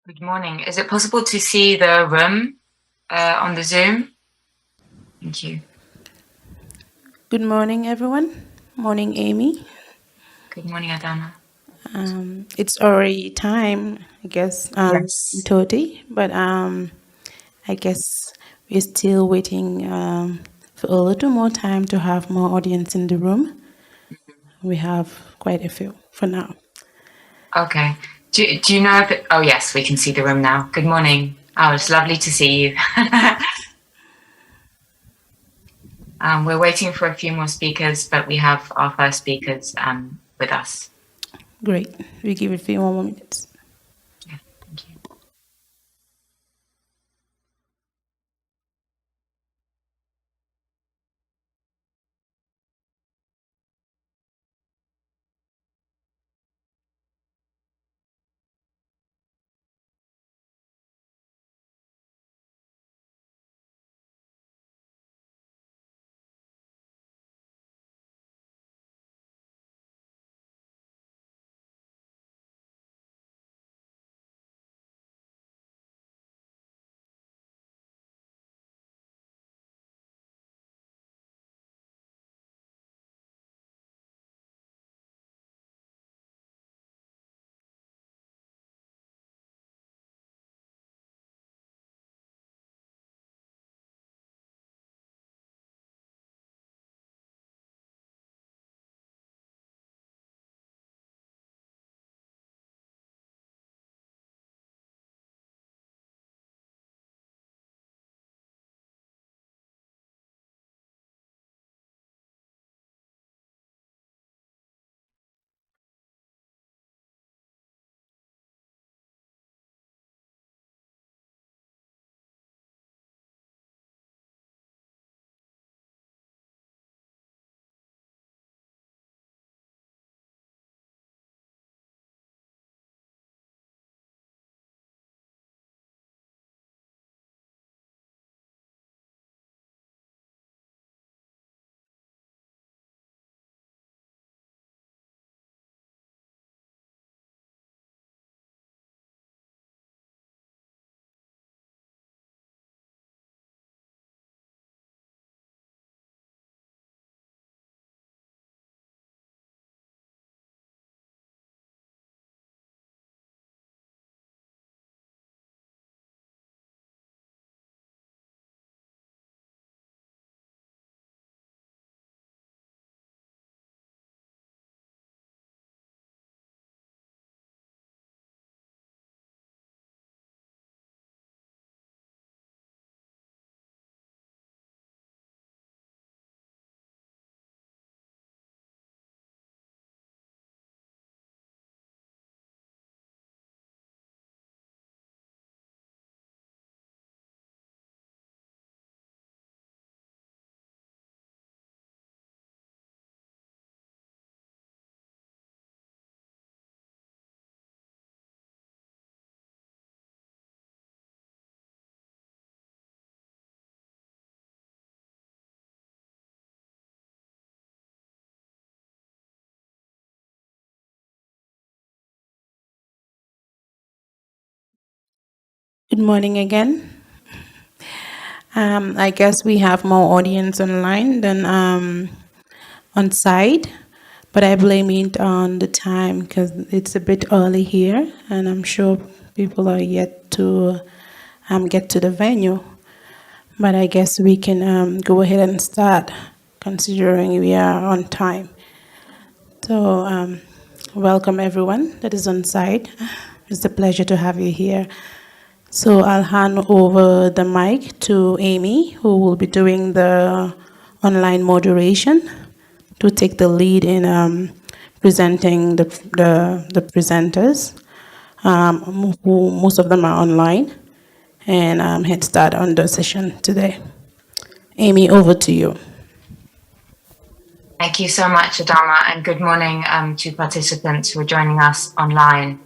Good morning. Is it possible to see the room on the Zoom? Thank you. Good morning, everyone. Morning, Amy. Good morning, Adana. It's already time, I guess, Yes. 30, but I guess we're still waiting for a little more time to have more audience in the room. We have quite a few for now. Okay. Do you know if oh, yes, we can see the room now. Good morning. Oh, it's lovely to see you. We're waiting for a few more speakers, but we have our first speakers with us. Great. We give it a few more minutes. Yeah, thank you. Good morning again. I guess we have more audience online than on site, but I blame it on the time because it's a bit early here, and I'm sure people are yet to get to the venue. But I guess we can go ahead and start, considering we are on time. So, welcome everyone that is on site. It's a pleasure to have you here. So I'll hand over the mic to Amy, who will be doing the online moderation to take the lead in presenting the presenters, who most of them are online, and head start on the session today. Amy, over to you. Thank you so much, Adama, and good morning to participants who are joining us online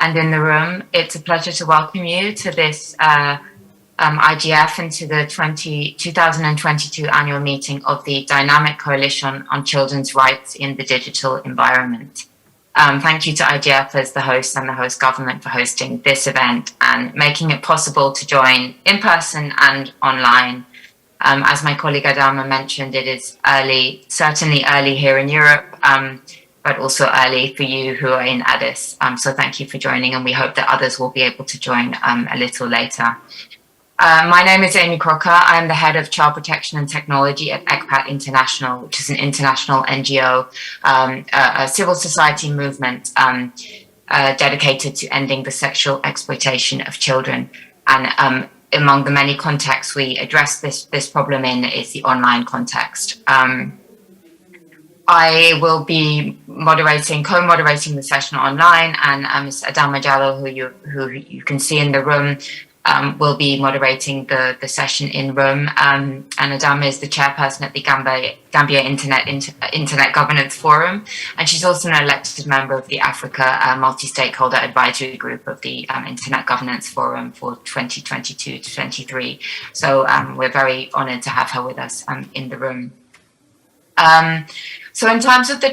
and in the room. It's a pleasure to welcome you to this IGF and to the 2022 annual meeting of the Dynamic Coalition on Children's Rights in the Digital Environment. Thank you to IGF as the host and the host government for hosting this event and making it possible to join in person and online. As my colleague Adama mentioned, it is early, certainly early here in Europe, but also early for you who are in Addis. So thank you for joining, and we hope that others will be able to join a little later. My name is Amy Crocker. I'm the head of Child Protection and Technology at ECPAT International, which is an international NGO, a civil society movement dedicated to ending the sexual exploitation of children. And among the many contexts we address this problem in is the online context. I will be co-moderating the session online, and Ms. Adama Jallo, who you can see in the room, will be moderating the session in room. And Adama is the chairperson at the Gambia Internet Governance Forum, and she's also an elected member of the Africa Multi-Stakeholder Advisory Group of the Internet Governance Forum for 2022 to 23. So we're very honored to have her with us in the room. So in terms of the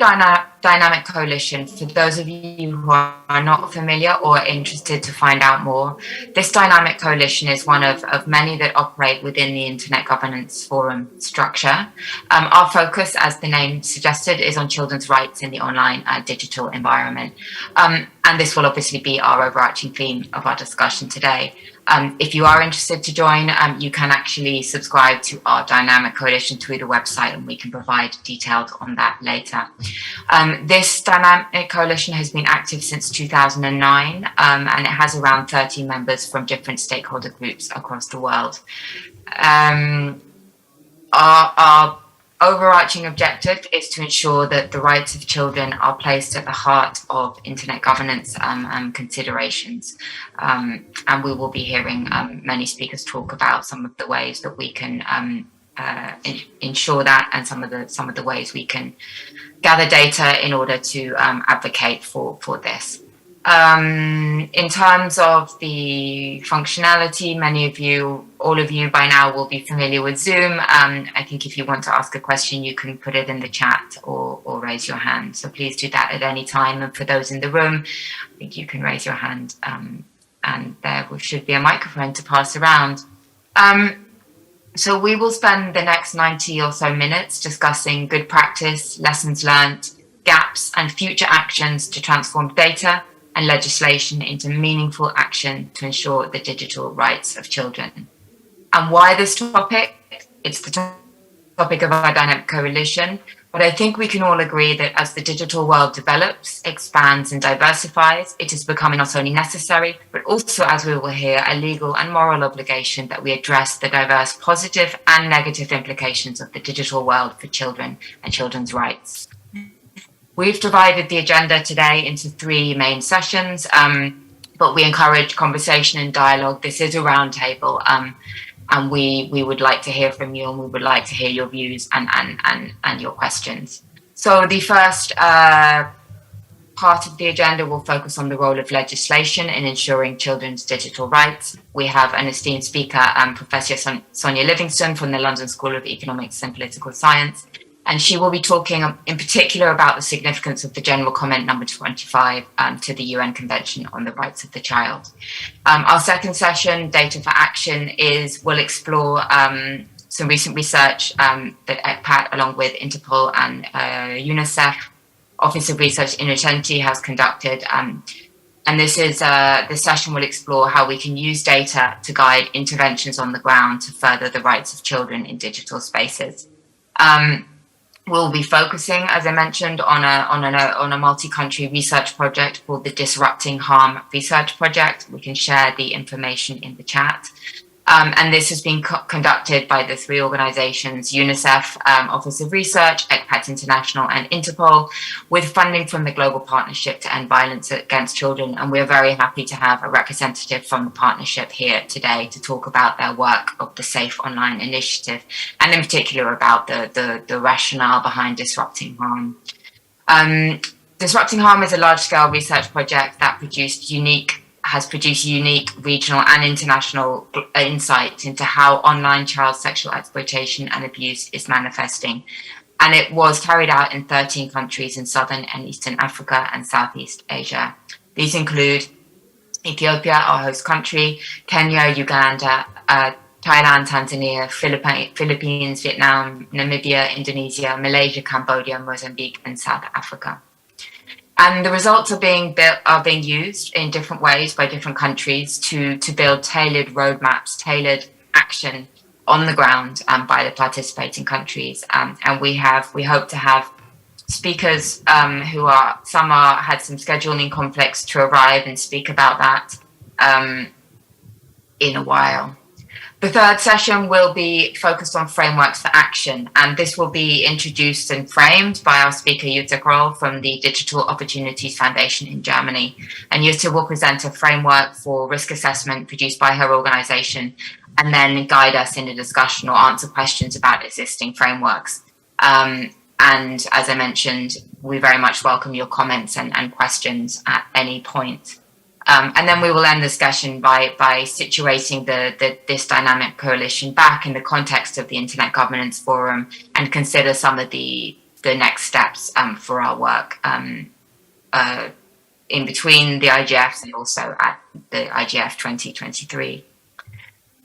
Dynamic Coalition, for those of you who are not familiar or interested to find out more, this Dynamic Coalition is one of many that operate within the Internet Governance Forum structure. Our focus, as the name suggested, is on children's rights in the online digital environment. And this will obviously be our overarching theme of our discussion today. If you are interested to join, you can actually subscribe to our Dynamic Coalition through the website, and we can provide details on that later. This Dynamic Coalition has been active since 2009, and it has around 30 members from different stakeholder groups across the world. Our overarching objective is to ensure that the rights of children are placed at the heart of internet governance considerations. And we will be hearing many speakers talk about some of the ways that we can ensure that, and some of the ways we can gather data in order to advocate for this. In terms of the functionality, all of you by now will be familiar with Zoom. I think if you want to ask a question, you can put it in the chat or raise your hand. So please do that at any time. And for those in the room, I think you can raise your hand, and there should be a microphone to pass around. So we will spend the next 90 or so minutes discussing good practice, lessons learned, gaps, and future actions to transform data and legislation into meaningful action to ensure the digital rights of children. And why this topic? It's the topic of our Dynamic Coalition, but I think we can all agree that as the digital world develops, expands, and diversifies, it is becoming not only necessary, but also, as we will hear, a legal and moral obligation that we address the diverse positive and negative implications of the digital world for children and children's rights. We've divided the agenda today into 3 main sessions, but we encourage conversation and dialogue. This is a roundtable, and we would like to hear from you, and we would like to hear your views and your questions. So the first part of the agenda will focus on the role of legislation in ensuring children's digital rights. We have an esteemed speaker, Professor Sonia Livingston from the London School of Economics and Political Science. And she will be talking in particular about the significance of the General Comment number 25 to the UN Convention on the Rights of the Child. Our second session, Data for Action, will explore some recent research that ECPAT, along with Interpol and UNICEF, Office of Research in Innocenty, has conducted. And this session will explore how we can use data to guide interventions on the ground to further the rights of children in digital spaces. We'll be focusing, as I mentioned, on a multi-country research project called the Disrupting Harm Research Project. We can share the information in the chat. And this has been conducted by the 3 organizations, UNICEF, Office of Research, ECPAT International, and Interpol, with funding from the Global Partnership to End Violence Against Children. And we're very happy to have a representative from the partnership here today to talk about their work of the Safe Online Initiative, and in particular about the rationale behind Disrupting Harm. Disrupting Harm is a large-scale research project that has produced unique regional and international insights into how online child sexual exploitation and abuse is manifesting. and it was carried out in 13 countries in Southern and Eastern Africa and Southeast Asia. These include Ethiopia, our host country, Kenya, Uganda, Thailand, Tanzania, Philippines, Vietnam, Namibia, Indonesia, Malaysia, Cambodia, Mozambique, and South Africa. And the results are being used in different ways by different countries to build tailored roadmaps, tailored action on the ground by the participating countries. And we hope to have speakers who had some scheduling conflicts to arrive and speak about that in a while. The third session will be focused on frameworks for action, and this will be introduced and framed by our speaker, Jutta Kroll from the Digital Opportunities Foundation in Germany. And Jutta will present a framework for risk assessment produced by her organization, and then guide us in a discussion or answer questions about existing frameworks. And as I mentioned, we very much welcome your comments and questions at any point. And then we will end the discussion by situating this dynamic coalition back in the context of the Internet Governance Forum and consider some of the next steps for our work in between the IGFs and also at the IGF 2023.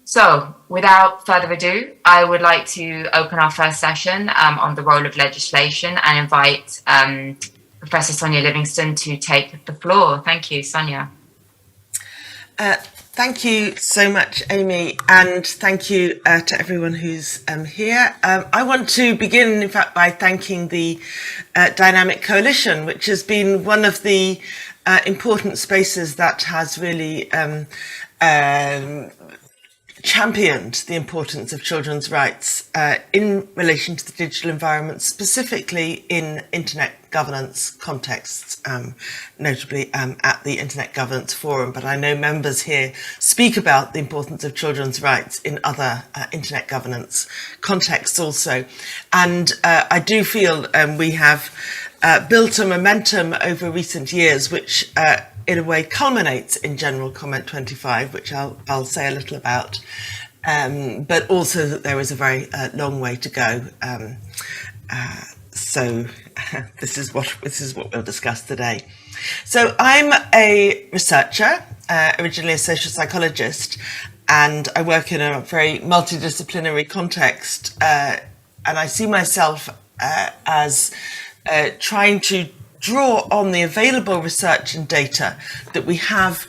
So without further ado, I would like to open our first session on the role of legislation and invite Professor Sonia Livingston to take the floor. Thank you, Sonia. Thank you so much, Amy, and thank you to everyone who's here. I want to begin, in fact, by thanking the Dynamic Coalition, which has been one of the important spaces that has really championed the importance of children's rights in relation to the digital environment, specifically in internet governance contexts, notably at the Internet Governance Forum. But I know members here speak about the importance of children's rights in other internet governance contexts also. And I do feel we have built a momentum over recent years, which in a way culminates in General Comment 25, which I'll say a little about, but also that there is a very long way to go. So this is what we'll discuss today. So I'm a researcher, originally a social psychologist, and I work in a very multidisciplinary context, and I see myself as trying to draw on the available research and data that we have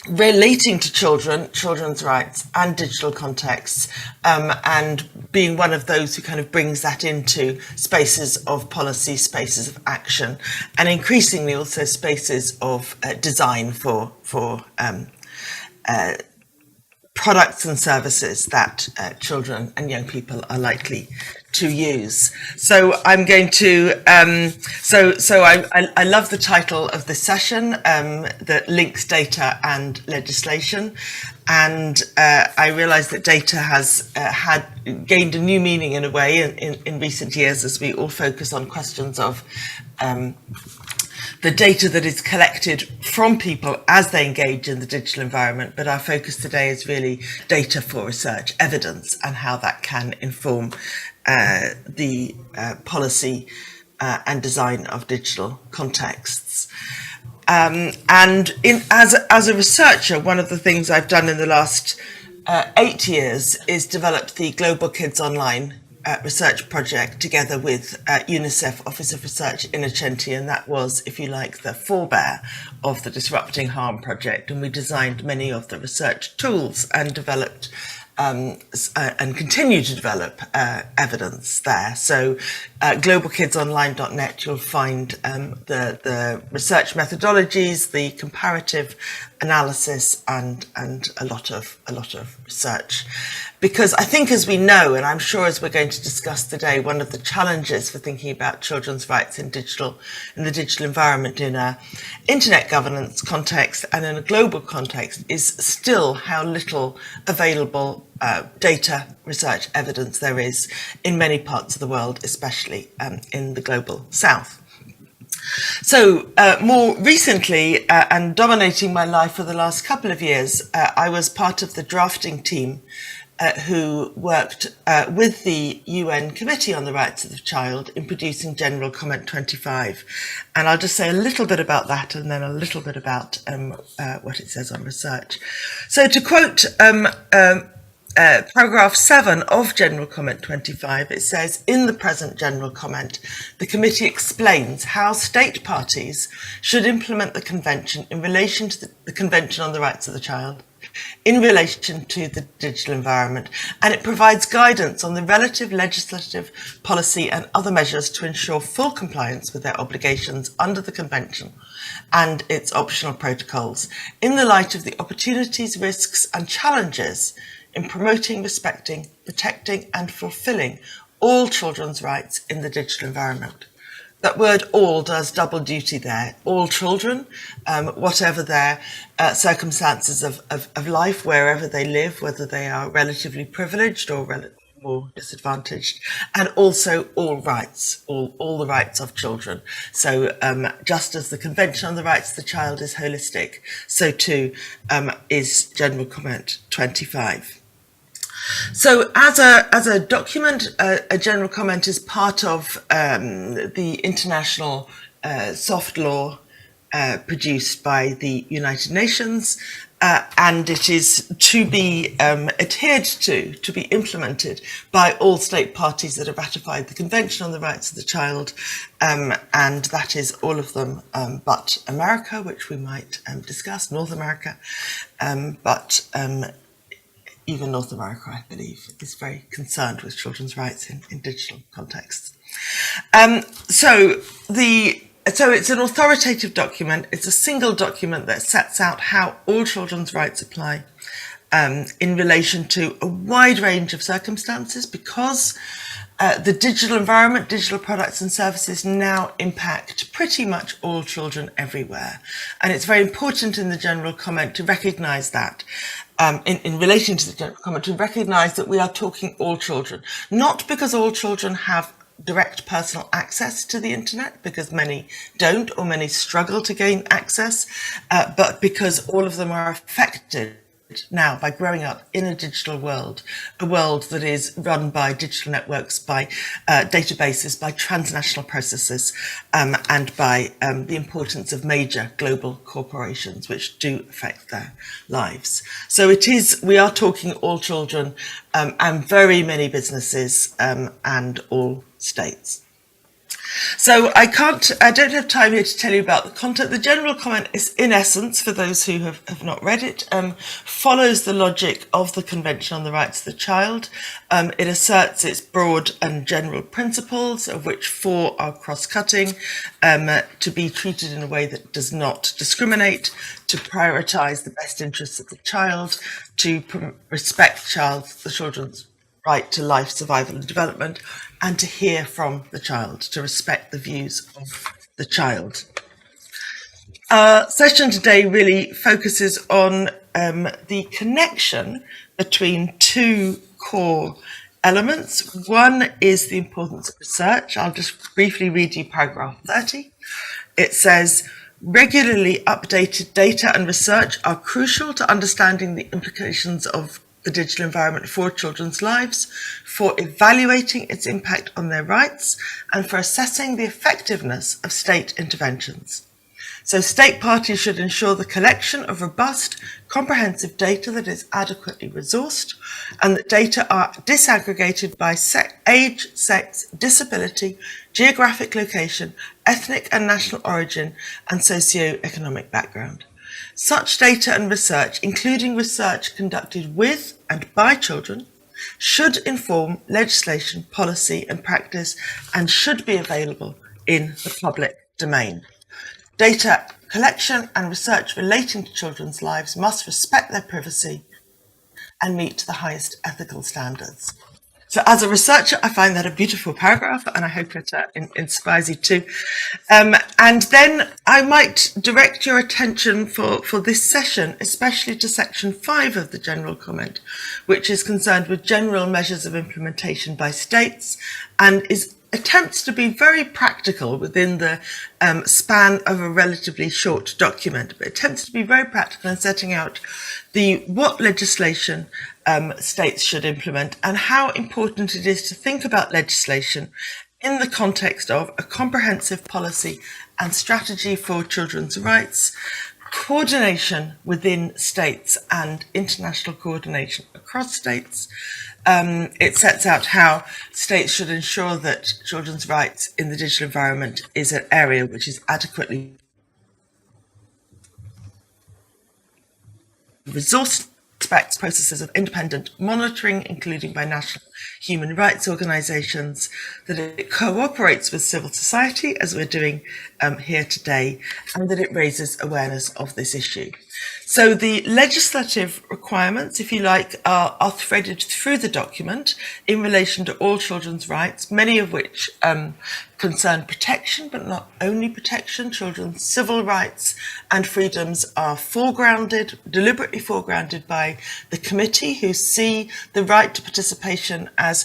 relating to children's rights and digital contexts, and being one of those who kind of brings that into spaces of policy, spaces of action, and increasingly also spaces of design for products and services that children and young people are likely to use. So I'm going to, I love the title of this session that links data and legislation. And I realize that data has gained a new meaning in a way in recent years as we all focus on questions of the data that is collected from people as they engage in the digital environment. But our focus today is really data for research, evidence, and how that can inform the policy and design of digital contexts. And as a researcher, one of the things I've done in the last 8 years is develop the Global Kids Online research project together with UNICEF Office of Research Innocenti, and that was, if you like, the forebear of the Disrupting Harm project. And we designed many of the research tools and developed and continue to develop evidence there. So globalkidsonline.net, you'll find the research methodologies, the comparative analysis, and a lot of research. Because I think, as we know, and I'm sure as we're going to discuss today, one of the challenges for thinking about children's rights in the digital environment in a internet governance context and in a global context is still how little available data, research, evidence there is in many parts of the world, especially in the global south. So more recently, and dominating my life for the last couple of years, I was part of the drafting team who worked with the UN Committee on the Rights of the Child in producing General Comment 25. And I'll just say a little bit about that and then a little bit about what it says on research. So to quote paragraph 7 of General Comment 25, it says, in the present General Comment, the committee explains how state parties should implement the Convention in relation to the Convention on the Rights of the Child, in relation to the digital environment, and it provides guidance on the relative legislative, policy and other measures to ensure full compliance with their obligations under the Convention and its optional protocols, in the light of the opportunities, risks and challenges in promoting, respecting, protecting and fulfilling all children's rights in the digital environment. That word all does double duty there. All children, whatever their circumstances of life, wherever they live, whether they are relatively privileged or more disadvantaged, and also all rights, all the rights of children. So just as the Convention on the Rights of the Child is holistic, so too is General Comment 25. So as a document, a general comment is part of the international soft law produced by the United Nations, and it is to be adhered to be implemented by all state parties that have ratified the Convention on the Rights of the Child, and that is all of them but America, which we might discuss, North America, but even North America, I believe, is very concerned with children's rights in digital contexts. So it's an authoritative document. It's a single document that sets out how all children's rights apply in relation to a wide range of circumstances, because the digital environment, digital products and services now impact pretty much all children everywhere. And it's very important in the general comment to recognise that. In relation to the general comment, to recognise that we are talking all children, not because all children have direct personal access to the internet, because many don't or many struggle to gain access, but because all of them are affected now by growing up in a digital world, a world that is run by digital networks, by databases, by transnational processes, and by the importance of major global corporations which do affect their lives. So we are talking all children and very many businesses and all states. So I don't have time here to tell you about the content. The general comment is, in essence, for those who have not read it, follows the logic of the Convention on the Rights of the Child. It asserts its broad and general principles, of which 4 are cross-cutting, to be treated in a way that does not discriminate, to prioritise the best interests of the child, to respect the children's right to life, survival and development, and to hear from the child, to respect the views of the child. Our session today really focuses on the connection between 2 core elements. One is the importance of research. I'll just briefly read you paragraph 30. It says, regularly updated data and research are crucial to understanding the implications of the digital environment for children's lives, for evaluating its impact on their rights, and for assessing the effectiveness of state interventions. So state parties should ensure the collection of robust, comprehensive data that is adequately resourced, and that data are disaggregated by age, sex, disability, geographic location, ethnic and national origin, and socio-economic background. Such data and research, including research conducted with and by children, should inform legislation, policy and practice, and should be available in the public domain. Data collection and research relating to children's lives must respect their privacy and meet the highest ethical standards. So as a researcher, I find that a beautiful paragraph, and I hope it inspires you too. And then I might direct your attention for this session, especially to section 5 of the general comment, which is concerned with general measures of implementation by states and is attempts to be very practical within the span of a relatively short document, but attempts to be very practical in setting out what legislation states should implement and how important it is to think about legislation in the context of a comprehensive policy and strategy for children's rights, coordination within states and international coordination across states. It sets out how states should ensure that children's rights in the digital environment is an area which is adequately resourced, respects processes of independent monitoring, including by national human rights organisations, that it cooperates with civil society, as we're doing here today, and that it raises awareness of this issue. So the legislative requirements, if you like, are threaded through the document in relation to all children's rights, many of which concern protection, but not only protection. Children's civil rights and freedoms are deliberately foregrounded by the committee, who see the right to participation as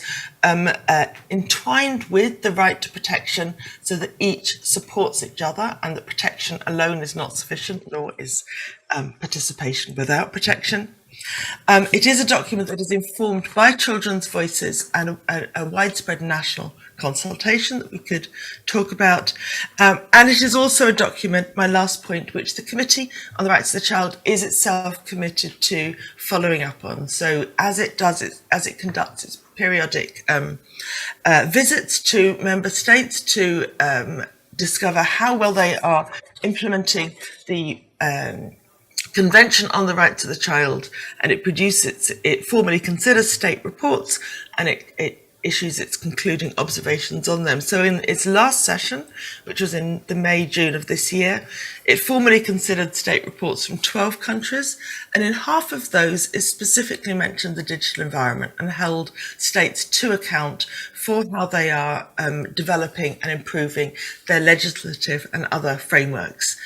entwined with the right to protection, so that each supports each other, and that protection alone is not sufficient, nor is participation without protection. It is a document that is informed by children's voices and a widespread national consultation that we could talk about. And it is also a document, my last point, which the Committee on the Rights of the Child is itself committed to following up on. So as it conducts its periodic visits to member states to discover how well they are implementing the Convention on the Rights of the Child, and it formally considers state reports, and it issues its concluding observations on them. So in its last session, which was in the May-June of this year, it formally considered state reports from 12 countries, and in half of those it specifically mentioned the digital environment and held states to account for how they are developing and improving their legislative and other frameworks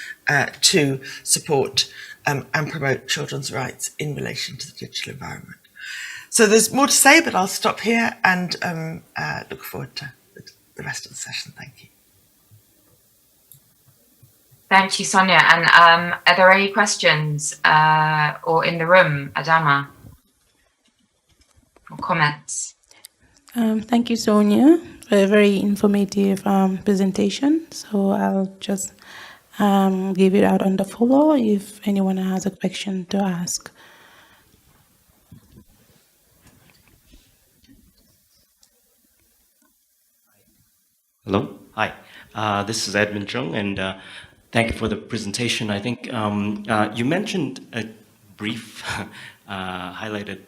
to support and promote children's rights in relation to the digital environment. So there's more to say, but I'll stop here and look forward to the rest of the session. Thank you. Thank you, Sonia. And are there any questions or in the room, Adama, or comments? Thank you, Sonia, for a very informative presentation. So I'll just give it out on the floor if anyone has a question to ask. Hello, hi. This is Edmund Chung, and thank you for the presentation. I think you mentioned a brief, highlighted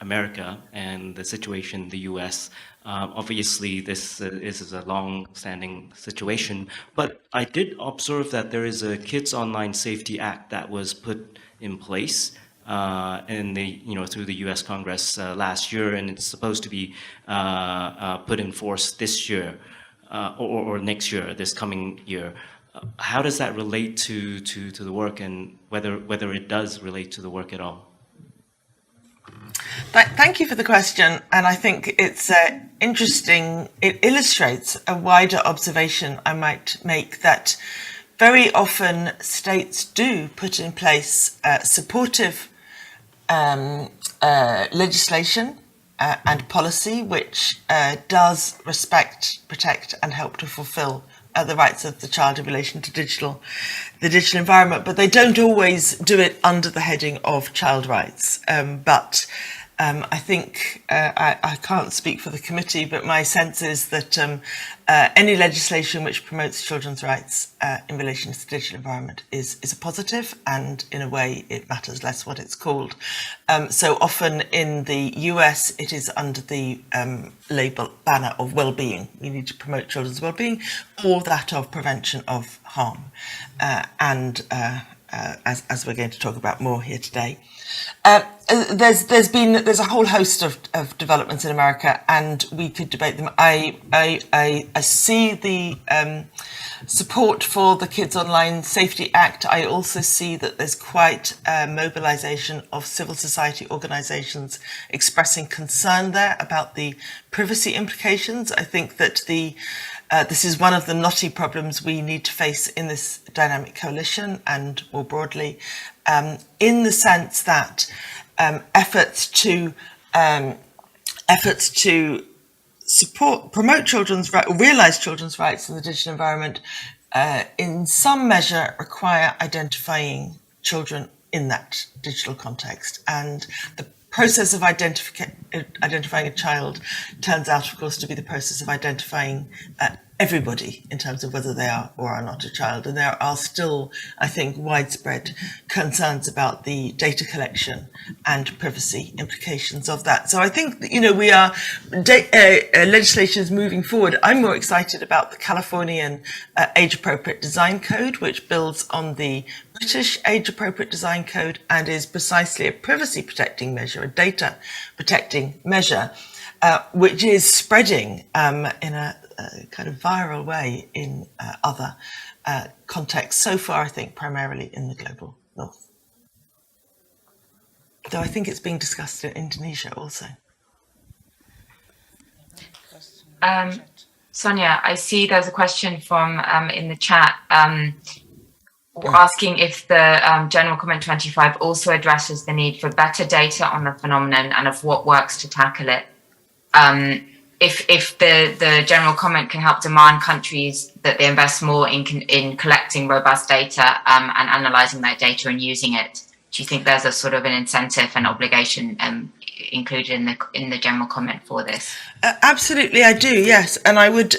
America and the situation in the US. Obviously, this is a long-standing situation, but I did observe that there is a Kids Online Safety Act that was put in place through the U.S. Congress last year, and it's supposed to be put in force this year or next year, this coming year. How does that relate to the work, and whether it does relate to the work at all? Thank you for the question, and I think it's interesting. It illustrates a wider observation I might make, that very often states do put in place supportive legislation and policy which does respect, protect and help to fulfil the rights of the child in relation to the digital environment, but they don't always do it under the heading of child rights. I think I can't speak for the committee, but my sense is that any legislation which promotes children's rights in relation to the digital environment is a positive, and in a way it matters less what it's called. So often in the US it is under the banner of well-being. We need to promote children's well-being, or that of prevention of harm. as we're going to talk about more here today. There's a whole host of developments in America, and we could debate them. I see the support for the Kids Online Safety Act. I also see that there's quite a mobilization of civil society organizations expressing concern there about the privacy implications. I think that this is one of the knotty problems we need to face in this dynamic coalition and more broadly, in the sense that efforts to promote children's rights, realize children's rights in the digital environment, in some measure require identifying children in that digital context. And the process of identifying a child turns out, of course, to be the process of identifying everybody in terms of whether they are or are not a child. And there are still, I think, widespread concerns about the data collection and privacy implications of that. So I think, we are, legislation is moving forward. I'm more excited about the Californian age-appropriate design code, which builds on the British age-appropriate design code and is precisely a privacy-protecting measure, a data-protecting measure, which is spreading in a kind of viral way in other contexts. So far, I think, primarily in the global north. Though I think it's being discussed in Indonesia also. Sonia, I see there's a question from in the chat asking if the General Comment 25 also addresses the need for better data on the phenomenon and of what works to tackle it. If the general comment can help demand countries that they invest more in collecting robust data and analysing that data and using it, do you think there's a sort of an incentive and obligation included in the general comment for this? Absolutely, I do. Yes, and I would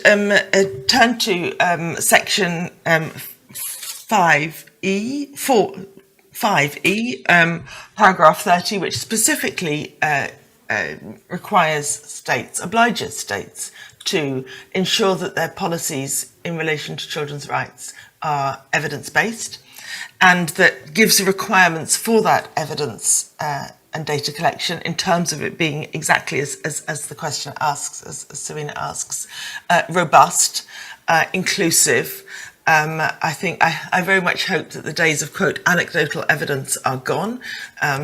turn to section 5E, paragraph 30, which specifically obliges states to ensure that their policies in relation to children's rights are evidence-based, and that gives the requirements for that evidence and data collection in terms of it being exactly as the question asks, as Serena asks, robust, inclusive. I think I very much hope that the days of, quote, anecdotal evidence are gone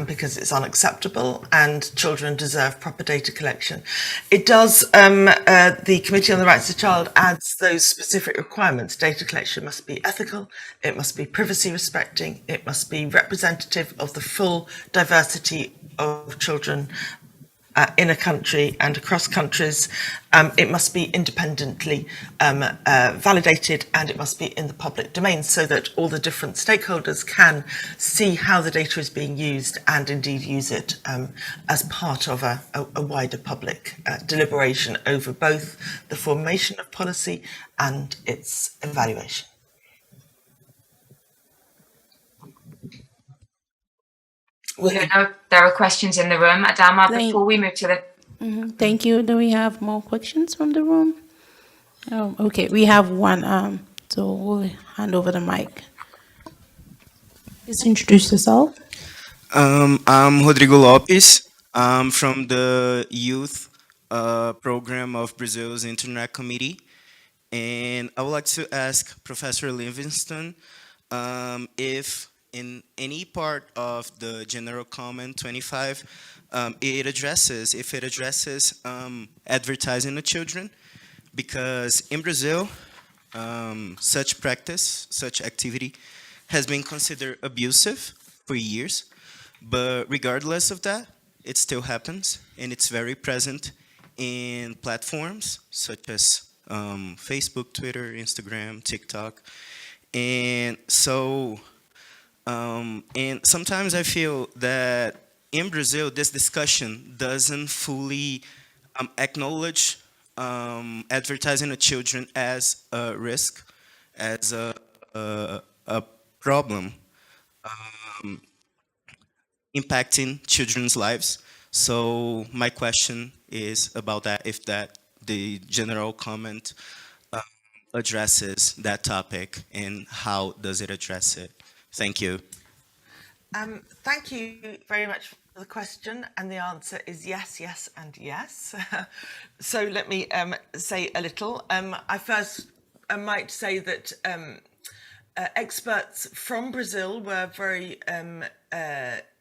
because it's unacceptable and children deserve proper data collection. It does, the Committee on the Rights of the Child adds those specific requirements. Data collection must be ethical, it must be privacy respecting, it must be representative of the full diversity of children in a country and across countries. It must be independently validated, and it must be in the public domain so that all the different stakeholders can see how the data is being used and indeed use it as part of a wider public deliberation over both the formation of policy and its evaluation. There are questions in the room, Adama. Before we move to the... Thank you. Do we have more questions from the room? Oh, okay. We have one. So we'll hand over the mic. Please introduce yourself. I'm Rodrigo Lopes. I'm from the youth program of Brazil's Internet Committee. And I would like to ask Professor Livingston if in any part of the General Comment 25, it addresses advertising to children, because in Brazil, such practice, such activity has been considered abusive for years, but regardless of that, it still happens, and it's very present in platforms such as Facebook, Twitter, Instagram, TikTok, and so and sometimes I feel that in Brazil, this discussion doesn't fully acknowledge advertising to children as a risk, as a problem impacting children's lives. So my question is about that, if that the general comment addresses that topic, and how does it address it? Thank you. Thank you very much for the question, and the answer is yes, yes, and yes. So let me say a little. I might say that experts from Brazil were very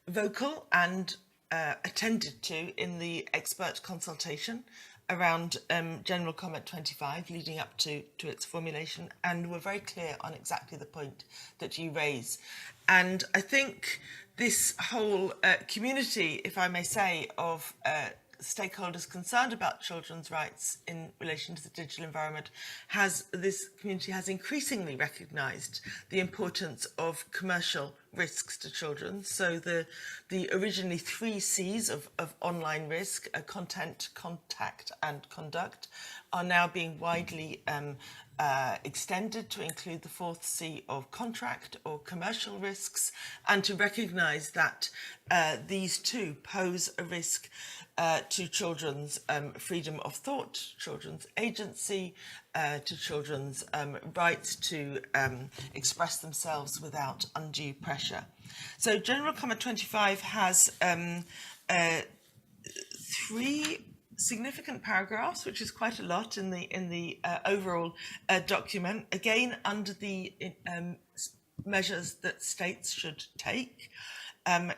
vocal and attended to in the expert consultation around General Comment 25 leading up to its formulation, and were very clear on exactly the point that you raise. And I think this whole community, if I may say, of stakeholders concerned about children's rights in relation to the digital environment, this community has increasingly recognised the importance of commercial risks to children. So the originally 3 C's of online risk, content, contact and conduct, are now being widely extended to include the 4th C of contract or commercial risks, and to recognise that these two pose a risk to children's freedom of thought, children's agency, to children's rights to express themselves without undue pressure. So General Comment 25 has 3 significant paragraphs, which is quite a lot in the overall document, again under the measures that states should take,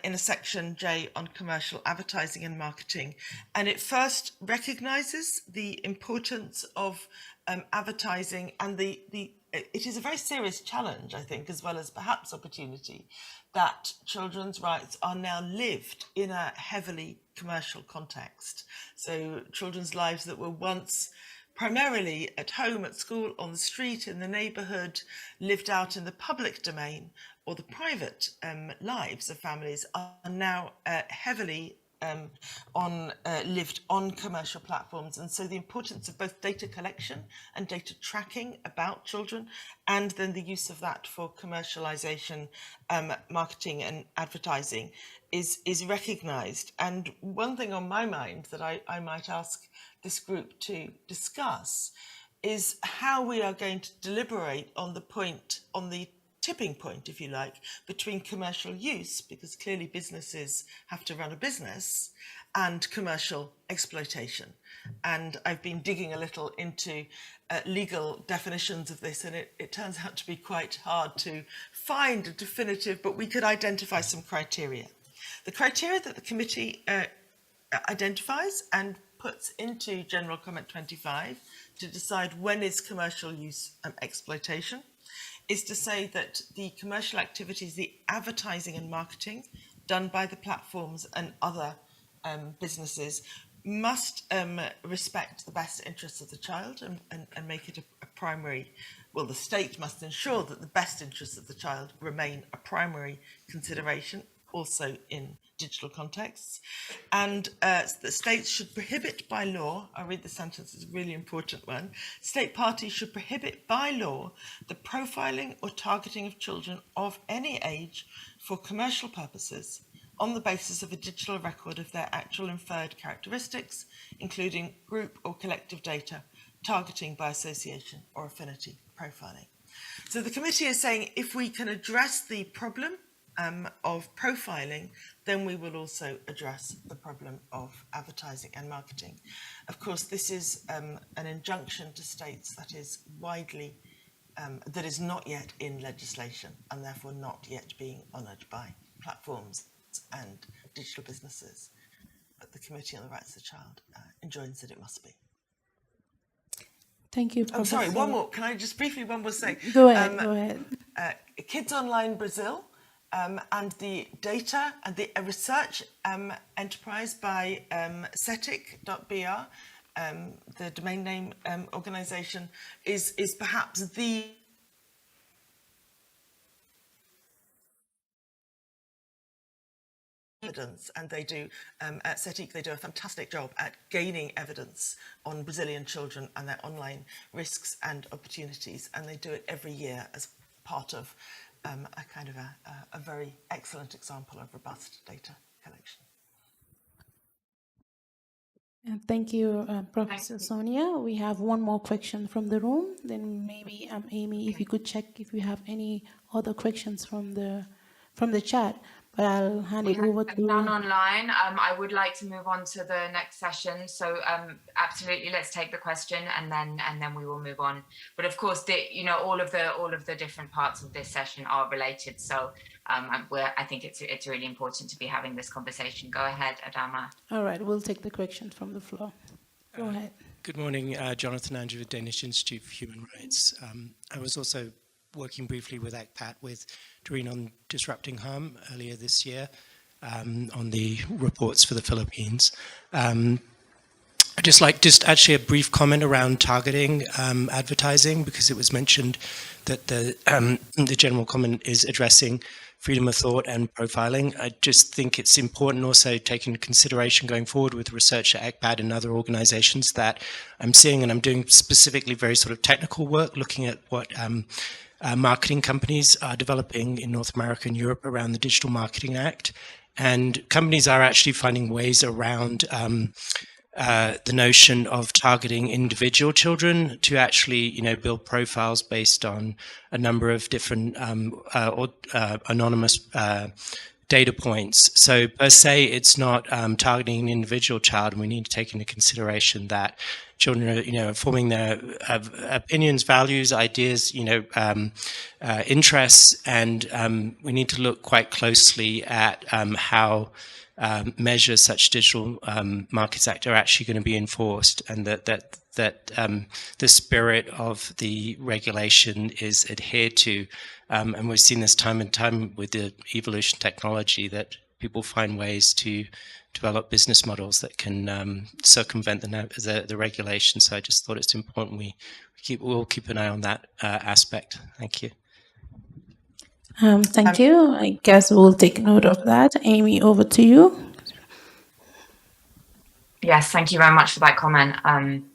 in a section J on commercial advertising and marketing. And it first recognises the importance of advertising, and it is a very serious challenge, I think, as well as perhaps opportunity, that children's rights are now lived in a heavily commercial context. So children's lives that were once primarily at home, at school, on the street, in the neighbourhood, lived out in the public domain or the private lives of families, are now heavily lived on commercial platforms. And so the importance of both data collection and data tracking about children, and then the use of that for commercialization, marketing and advertising is recognised. And one thing on my mind that I might ask this group to discuss is how we are going to deliberate on the tipping point, if you like, between commercial use, because clearly businesses have to run a business, and commercial exploitation. And I've been digging a little into legal definitions of this, and it turns out to be quite hard to find a definitive, but we could identify some criteria. The criteria that the committee identifies and puts into General Comment 25 to decide when is commercial use exploitation is to say that the commercial activities, the advertising and marketing done by the platforms and other businesses must respect the best interests of the child and make it a primary, well, the state must ensure that the best interests of the child remain a primary consideration, also in digital contexts. And the states should prohibit by law, I'll read the sentence, it's a really important one, state parties should prohibit by law the profiling or targeting of children of any age for commercial purposes on the basis of a digital record of their actual inferred characteristics, including group or collective data, targeting by association or affinity profiling. So the committee is saying if we can address the problem of profiling, then we will also address the problem of advertising and marketing. Of course, this is an injunction to states that is widely, that is not yet in legislation and therefore not yet being honoured by platforms and digital businesses. But the Committee on the Rights of the Child enjoins that it must be. Thank you, I'm sorry, Professor. one more. Can I just briefly, one more thing? Go ahead. Kids Online Brazil, and the data and the research enterprise by cetic.br, the domain name organization, is perhaps the evidence, and they do at CETIC they do a fantastic job at gaining evidence on Brazilian children and their online risks and opportunities, and they do it every year as part of a kind of a very excellent example of robust data collection. Thank you, Professor you. Sonia. We have one more question from the room. Then maybe Amy, if you could check if you have any other questions from the chat. But I'll hand We it have over none to. online. I would like to move on to the next session. So absolutely, let's take the question and then we will move on. But of course, all of the different parts of this session are related. So I think it's really important to be having this conversation. Go ahead, Adama. All right, we'll take the question from the floor. Go ahead. Good morning, Jonathan Andrew with Danish Institute for Human Rights. I was also working briefly with ACPAT with Doreen on disrupting harm earlier this year on the reports for the Philippines. I'd just actually a brief comment around targeting advertising, because it was mentioned that the general comment is addressing freedom of thought and profiling. I just think it's important also take into consideration going forward with research at ECPAD and other organizations that I'm seeing, and I'm doing specifically very sort of technical work looking at what marketing companies are developing in North America and Europe around the Digital Marketing Act. And companies are actually finding ways around the notion of targeting individual children to actually, build profiles based on a number of different anonymous data points. So per se, it's not targeting an individual child, and we need to take into consideration that children are, forming their opinions, values, ideas, interests, and we need to look quite closely at how measures such Digital Markets Act are actually going to be enforced, and that the spirit of the regulation is adhered to. And we've seen this time and time with the evolution of technology that people find ways to develop business models that can circumvent the regulation. So I just thought it's important we'll keep an eye on that aspect. Thank you. Thank you. I guess we'll take note of that. Amy, over to you. Yes, thank you very much for that comment. And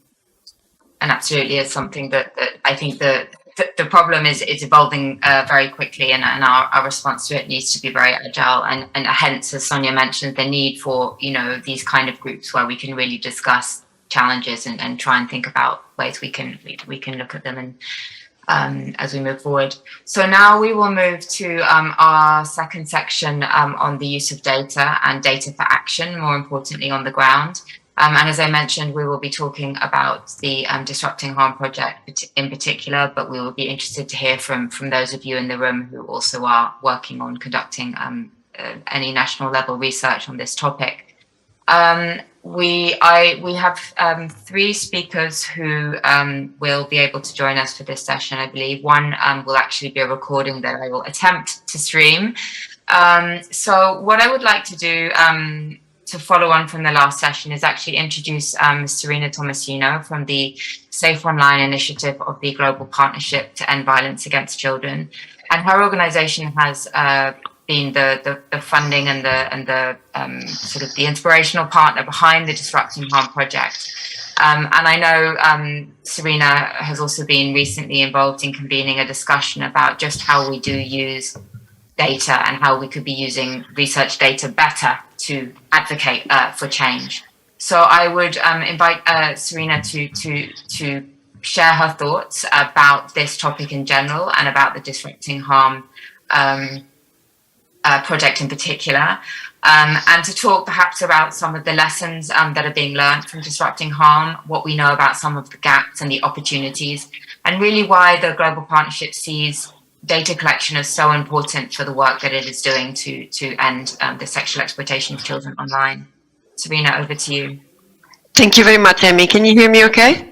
absolutely, it's something that I think the problem is it's evolving very quickly, and our response to it needs to be very agile. And hence, as Sonia mentioned, the need for these kind of groups where we can really discuss challenges and try and think about ways we can look at them and as we move forward. So now we will move to our second section on the use of data and data for action, more importantly on the ground. And as I mentioned, we will be talking about the Disrupting Harm project in particular, but we will be interested to hear from those of you in the room who also are working on conducting any national level research on this topic. We have three speakers who will be able to join us for this session, I believe. One will actually be a recording that I will attempt to stream. So what I would like to do to follow on from the last session is actually introduce Serena Tomasino from the Safe Online initiative of the Global Partnership to End Violence Against Children. And her organization has been the funding and the sort of the inspirational partner behind the Disrupting Harm project. And I know Serena has also been recently involved in convening a discussion about just how we do use data and how we could be using research data better to advocate for change. So I would invite Serena to share her thoughts about this topic in general and about the Disrupting Harm project in particular, and to talk perhaps about some of the lessons that are being learned from Disrupting Harm, what we know about some of the gaps and the opportunities, and really why the Global Partnership sees data collection as so important for the work that it is doing to end the sexual exploitation of children online. Serena, over to you. Thank you very much, Amy. Can you hear me okay?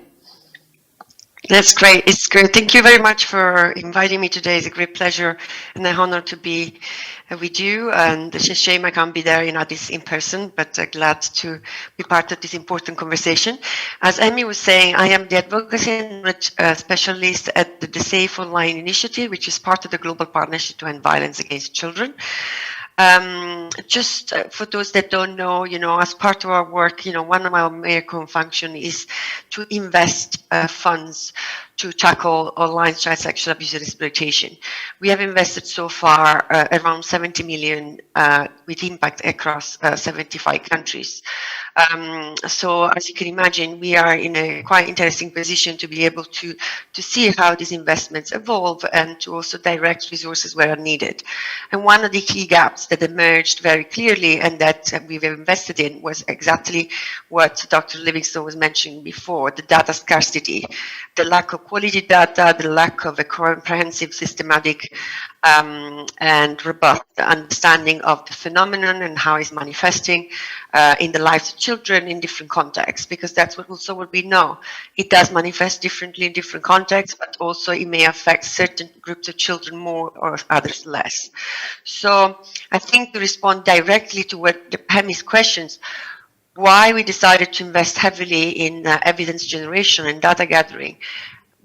That's great. It's great. Thank you very much for inviting me today. It's a great pleasure and an honor to be with you. And it's a shame I can't be there in Addis in person, but glad to be part of this important conversation. As Amy was saying, I am the advocacy and knowledge specialist at the Safe Online initiative, which is part of the Global Partnership to End Violence Against Children. Just for those that don't know, as part of our work, one of our main function is to invest funds to tackle online child sexual abuse and exploitation. We have invested so far around 70 million with impact across 75 countries. So as you can imagine, we are in a quite interesting position to be able to see how these investments evolve and to also direct resources where are needed. And one of the key gaps that emerged very clearly and that we've invested in was exactly what Dr. Livingston was mentioning before, the data scarcity, the lack of quality data, the lack of a comprehensive, systematic and robust understanding of the phenomenon and how it's manifesting in the lives of children in different contexts, because that's what we know. It does manifest differently in different contexts, but also it may affect certain groups of children more or others less. So I think to respond directly to what the PEMI's questions, why we decided to invest heavily in evidence generation and data gathering.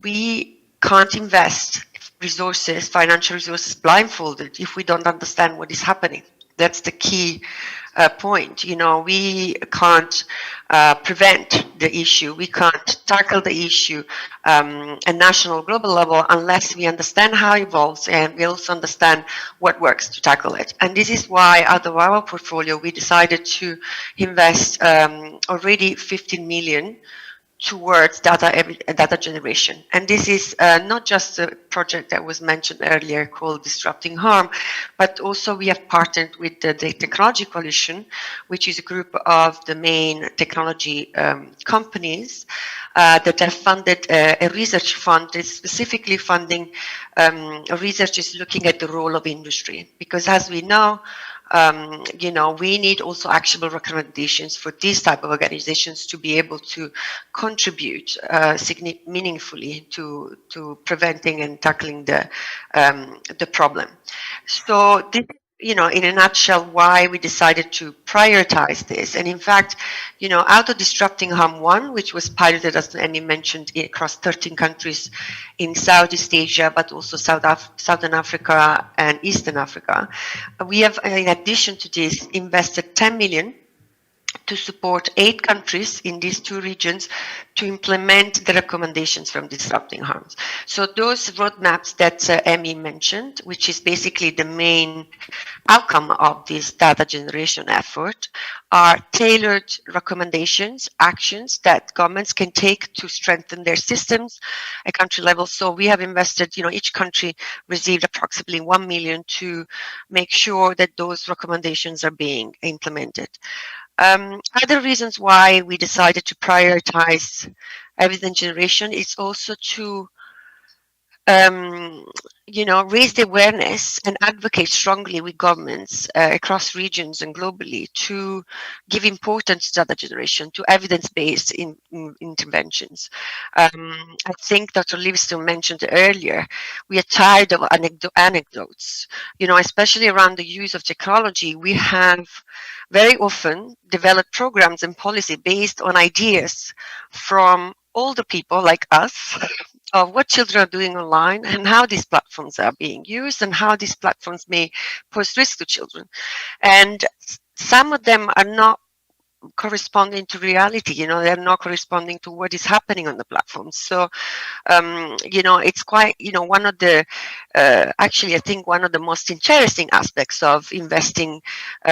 We can't invest resources, financial resources, blindfolded if we don't understand what is happening. That's the key point. You know, we can't prevent the issue. We can't tackle the issue at national, global level unless we understand how it evolves and we also understand what works to tackle it. And this is why out of our portfolio, we decided to invest already 15 million towards data generation. And this is not just a project that was mentioned earlier called Disrupting Harm, but also we have partnered with the Technology Coalition, which is a group of the main technology companies that have funded a research fund that is specifically funding research is looking at the role of industry. Because as we know, you know, we need also actionable recommendations for these type of organizations to be able to contribute meaningfully to preventing and tackling the problem. So this, you know, in a nutshell, why we decided to prioritize this. And in fact, you know, out of Disrupting Harm 1, which was piloted, as Emmy mentioned, across 13 countries in Southeast Asia, but also Southern Africa and Eastern Africa, we have, in addition to this, invested 10 million to support 8 countries in these 2 regions to implement the recommendations from Disrupting Harms. So those roadmaps that Emmy mentioned, which is basically the main outcome of this data generation effort, are tailored recommendations, actions that governments can take to strengthen their systems at country level. So we have invested, you know, each country received approximately 1 million to make sure that those recommendations are being implemented. Other reasons why we decided to prioritize evidence generation is also to you know, raise the awareness and advocate strongly with governments across regions and globally to give importance to data generation, to evidence-based interventions. I think Dr. Livingston mentioned earlier, we are tired of anecdotes, you know, especially around the use of technology. We have very often developed programs and policy based on ideas from older people like us of what children are doing online and how these platforms are being used and how these platforms may pose risk to children. And some of them are not corresponding to reality, you know, they're not corresponding to what is happening on the platforms. So, you know, it's quite, you know, one of the, actually, I think one of the most interesting aspects of investing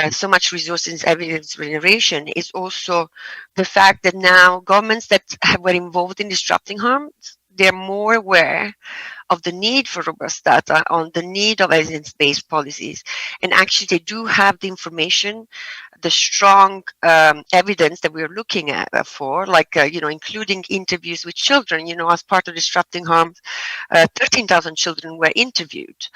so much resources in evidence generation is also the fact that now governments that were involved in disrupting harm, they're more aware of the need for robust data, on the need of evidence-based policies. And actually, they do have the information, the strong evidence that we're looking at for, like, you know, including interviews with children, you know, as part of Disrupting Harm, 13,000 children were interviewed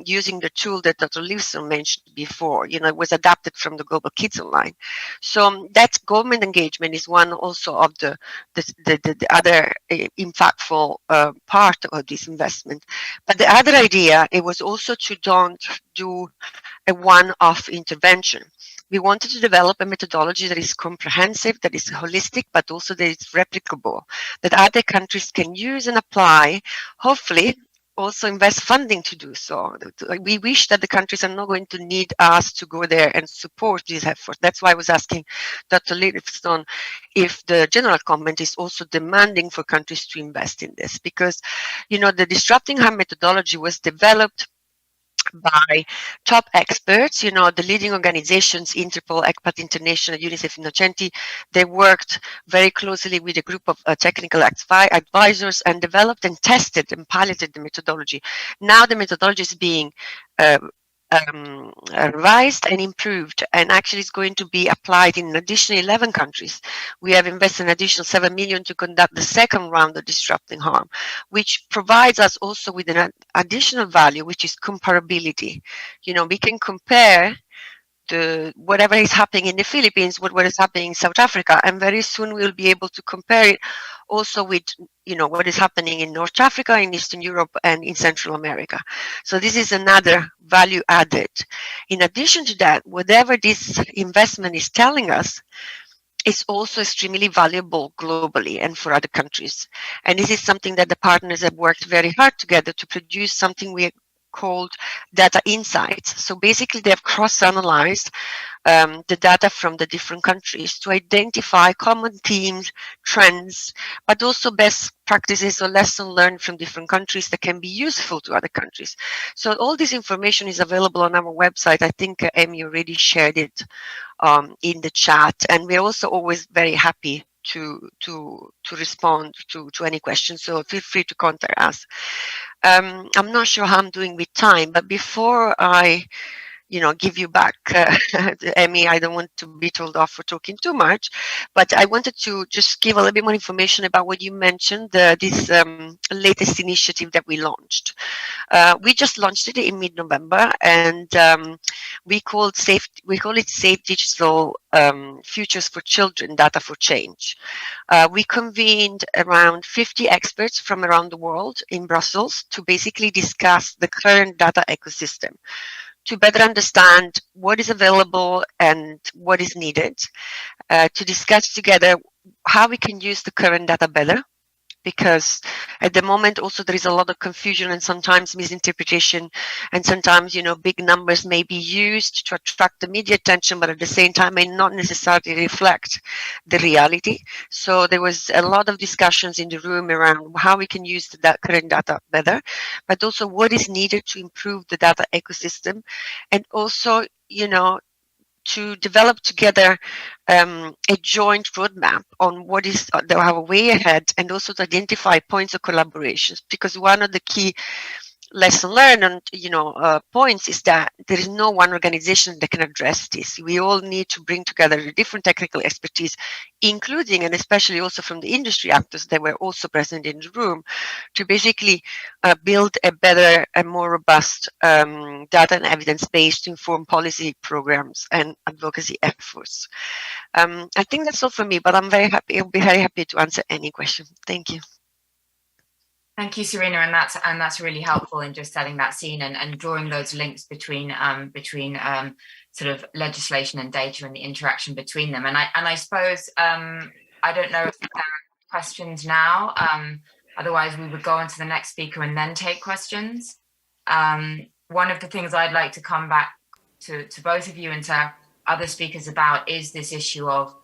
using the tool that Dr. Livingston mentioned before. You know, it was adapted from the Global Kids Online. So that government engagement is one also of the other impactful part of this investment. But the other idea, it was also to don't do a one-off intervention. We wanted to develop a methodology that is comprehensive, that is holistic, but also that is replicable, that other countries can use and apply, hopefully also invest funding to do so. We wish that the countries are not going to need us to go there and support this effort. That's why I was asking Dr. Livingstone if the general comment is also demanding for countries to invest in this, because, you know, the disrupting harm methodology was developed by top experts, you know, the leading organizations, Interpol, ECPAT International, UNICEF, Innocenti. They worked very closely with a group of technical advisors and developed and tested and piloted the methodology. Now the methodology is being uh, revised and improved, and actually is going to be applied in an additional 11 countries. We have invested an additional 7 million to conduct the second round of disrupting harm, which provides us also with an additional value, which is comparability. You know, we can compare whatever is happening in the Philippines with what is happening in South Africa, and very soon we'll be able to compare it also with, you know, what is happening in North Africa, in Eastern Europe, and in Central America. So this is another value added. In addition to that, whatever this investment is telling us is also extremely valuable globally and for other countries. And this is something that the partners have worked very hard together to produce something we called data insights. So basically they have cross-analyzed the data from the different countries to identify common themes, trends, but also best practices or lessons learned from different countries that can be useful to other countries. So all this information is available on our website. I think Amy already shared it in the chat, and we're also always very happy to respond to any questions. So feel free to contact us. I'm not sure how I'm doing with time, but before I, you know, give you back, Emmy, I don't want to be told off for talking too much, but I wanted to just give a little bit more information about what you mentioned, this latest initiative that we launched. We just launched it in mid-November, and we call it Safe Digital Futures for Children, Data for Change. We convened around 50 experts from around the world in Brussels to basically discuss the current data ecosystem, to better understand what is available and what is needed, to discuss together how we can use the current data better, because at the moment also there is a lot of confusion and sometimes misinterpretation, and sometimes, you know, big numbers may be used to attract the media attention, but at the same time may not necessarily reflect the reality. So there was a lot of discussions in the room around how we can use that current data better, but also what is needed to improve the data ecosystem, and also, you know, to develop together a joint roadmap on what is our way ahead, and also to identify points of collaborations, because one of the key lesson learned and, you know, points is that there is no one organization that can address this. We all need to bring together the different technical expertise, including and especially also from the industry actors that were also present in the room, to basically build a better and more robust data and evidence base to inform policy programs and advocacy efforts. I think that's all for me, but I'll be very happy to answer any question. Thank you. Thank you, Serena, and that's really helpful in just setting that scene and drawing those links between sort of legislation and data and the interaction between them. And I suppose I don't know if there are questions now. Otherwise, we would go on to the next speaker and then take questions. One of the things I'd like to come back to both of you and to other speakers about is this issue of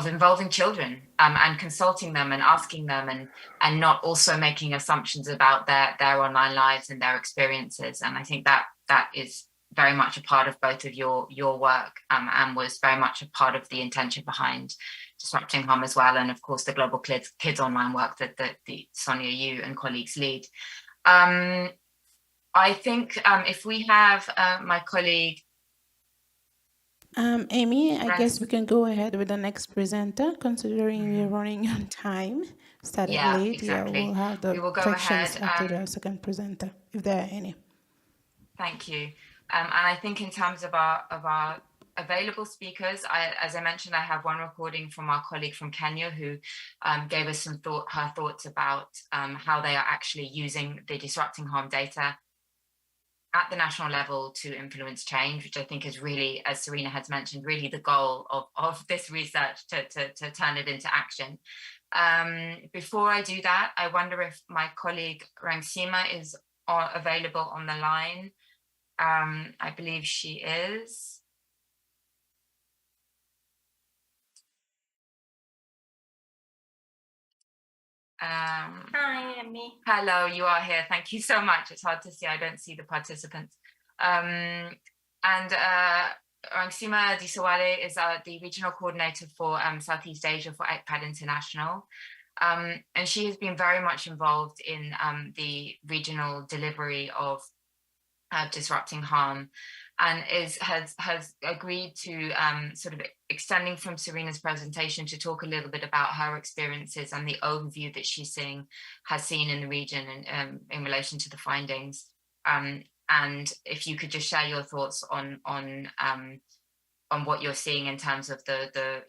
involving children and consulting them and asking them and not also making assumptions about their online lives and their experiences. And I think that is very much a part of both of your work and was very much a part of the intention behind Disrupting Harm as well. And of course, the Global Kids Online work that Sonia, you and colleagues lead. I think if we have my colleague, Amy, I guess we can go ahead with the next presenter, considering we're running on time. Started late. Exactly. Yeah, we'll have the we will go questions ahead, after the second presenter, if there are any. Thank you. And I think in terms of our available speakers, as I mentioned, I have one recording from our colleague from Kenya who gave us her thoughts about how they are actually using the Disrupting Harm data. at the national level to influence change, which I think is really, as Serena has mentioned, really the goal of this research to turn it into action. Before I do that, I wonder if my colleague Rangsima is available on the line. I believe she is. Hi, Emmy. Hello, you are here. Thank you so much. It's hard to see. I don't see the participants. And Rangsima Disawale is the regional coordinator for Southeast Asia for ECPAD International. And she has been very much involved in the regional delivery of disrupting harm, and has agreed to sort of extending from Serena's presentation to talk a little bit about her experiences and the overview that has seen in the region and in relation to the findings. And if you could just share your thoughts on what you're seeing in terms of the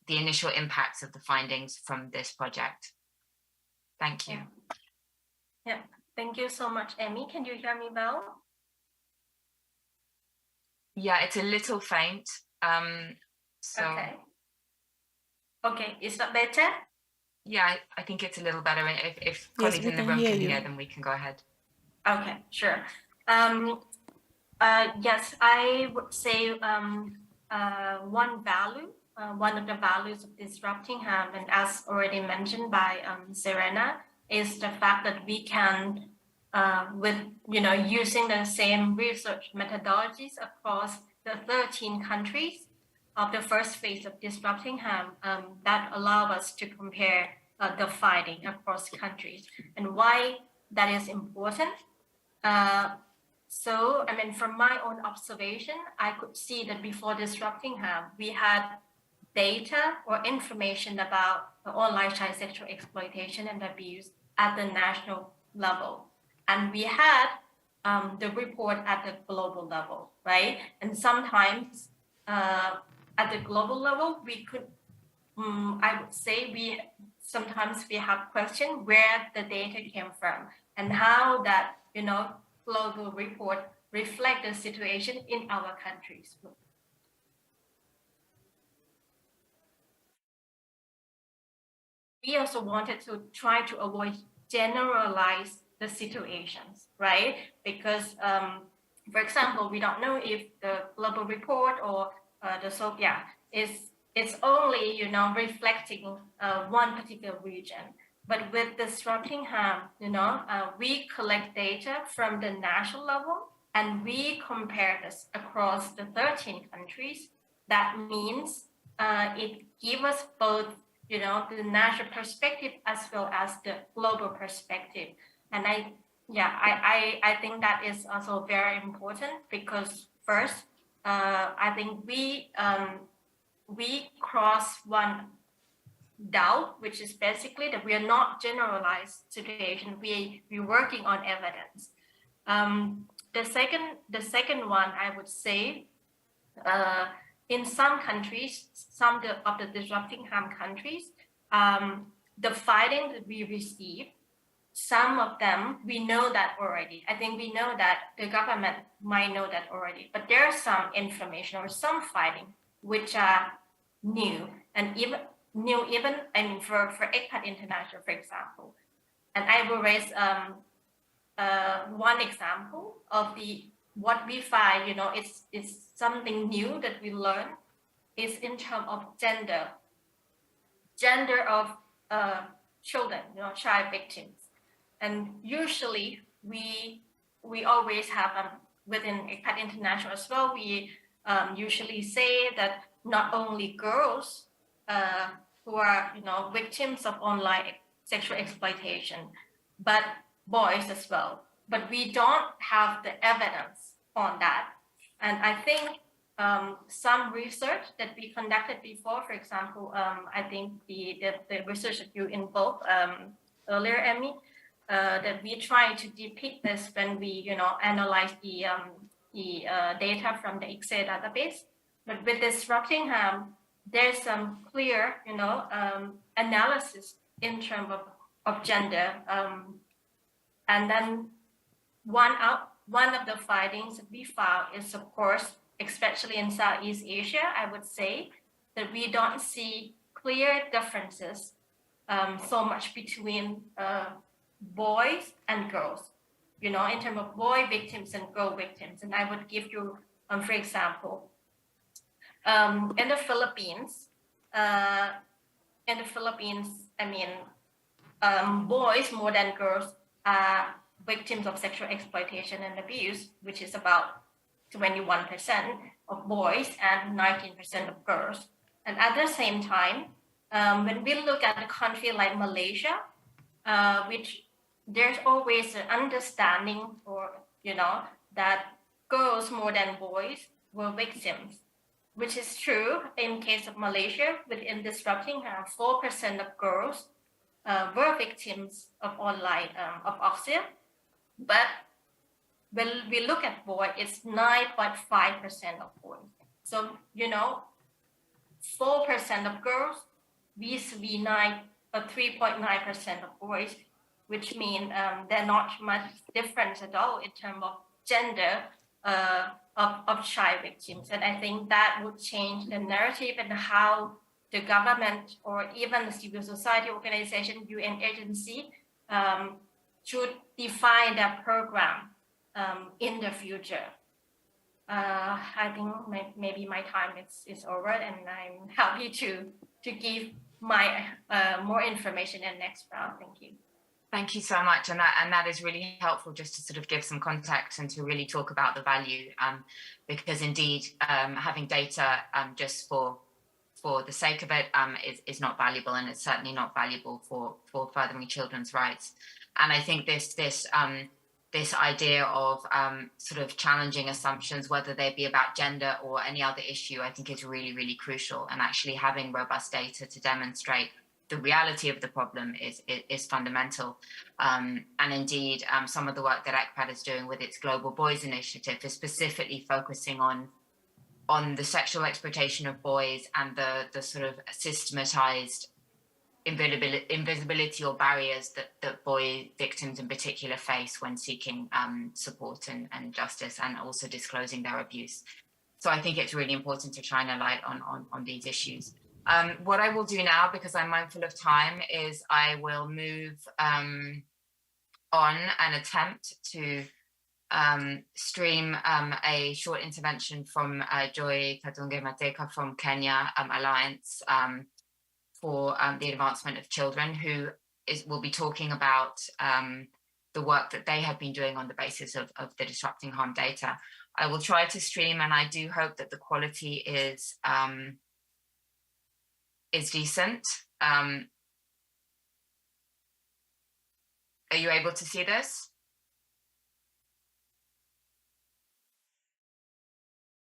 initial impacts of the findings from this project. Thank you. Yeah, thank you so much, Emmy. Can you hear me well? Yeah, it's a little faint. Okay. Okay, is that better? Yeah, I think it's a little better. If Yes, colleagues we in the can room hear can you. hear, then we can go ahead. Okay, sure. Yes, I would say one of the values of disrupting harm, and as already mentioned by Serena, is the fact that we can, using the same research methodologies across the 13 countries of the first phase of disrupting harm, that allow us to compare the finding across countries. And why that is important? From my own observation, I could see that before disrupting harm, we had data or information about the online child sexual exploitation and abuse at the national level. And we had the report at the global level, right? And sometimes at the global level, we could, I would say sometimes we have questioned where the data came from and how that, global report reflect the situation in our countries. We also wanted to try to avoid generalize the situations, right? Because, for example, we don't know if the global report or it's only, reflecting one particular region. But with disrupting harm, we collect data from the national level and we compare this across the 13 countries. That means it gives us both, the national perspective as well as the global perspective. And I think that is also very important because first, I think we cross one doubt, which is basically that we are not generalized situation. We're working on evidence. The second one, I would say, in some countries, some of the disrupting harm countries, the findings that we receive, some of them we know that already. I think we know that the government might know that already, but there are some information or some findings which are new and even for ECPAD International, for example. And I will raise one example of what we find, it's something new that we learn is in terms of gender of children, child victims. And usually we always have within ECPAD International as well, we usually say that not only girls who are, victims of online sexual exploitation, but boys as well. But we don't have the evidence on that. And I think some research that we conducted before, for example, I think the research that you invoked earlier, Emmy, that we try to depict this when we, analyze the data from the ICSE database. But with disrupting harm, there's some clear, analysis in terms of gender. And then one one of the findings that we found is, of course, especially in Southeast Asia, I would say, that we don't see clear differences so much between boys and girls, in terms of boy victims and girl victims. And I would give you, for example, in the Philippines, I mean, boys more than girls are victims of sexual exploitation and abuse, which is about 21% of boys and 19% of girls. And at the same time, when we look at a country like Malaysia, which there's always an understanding, or that girls more than boys were victims, which is true in case of Malaysia. Within Disrupting Harm, 4% of girls were victims of online of Oxia, but when we look at boys, it's 9.5% of boys. So 4% of girls vis-a-vis 3.9% of boys, which mean they're not much difference at all in terms of gender of child victims. And I think that would change the narrative and how the government or even the civil society organization, UN agency, should define their program in the future. I think maybe my time is over, and I'm happy to give my more information in next round. Thank you. Thank you so much, and that is really helpful, just to sort of give some context and to really talk about the value, because indeed having data just for the sake of it is not valuable, and it's certainly not valuable for furthering children's rights. And I think this idea of sort of challenging assumptions, whether they be about gender or any other issue, I think is really, really crucial. And actually having robust data to demonstrate the reality of the problem is fundamental. And indeed, some of the work that ECPAD is doing with its Global Boys Initiative is specifically focusing on the sexual exploitation of boys and the sort of systematized invisibility or barriers that boy victims in particular face when seeking support and justice, and also disclosing their abuse. So I think it's really important to shine a light on these issues. What I will do now, because I'm mindful of time, is I will move on and attempt to stream a short intervention from Joy Kadunge Mateka from Kenya Alliance for the Advancement of Children, who will be talking about the work that they have been doing on the basis of the Disrupting Harm data. I will try to stream, and I do hope that the quality is decent. Are you able to see this?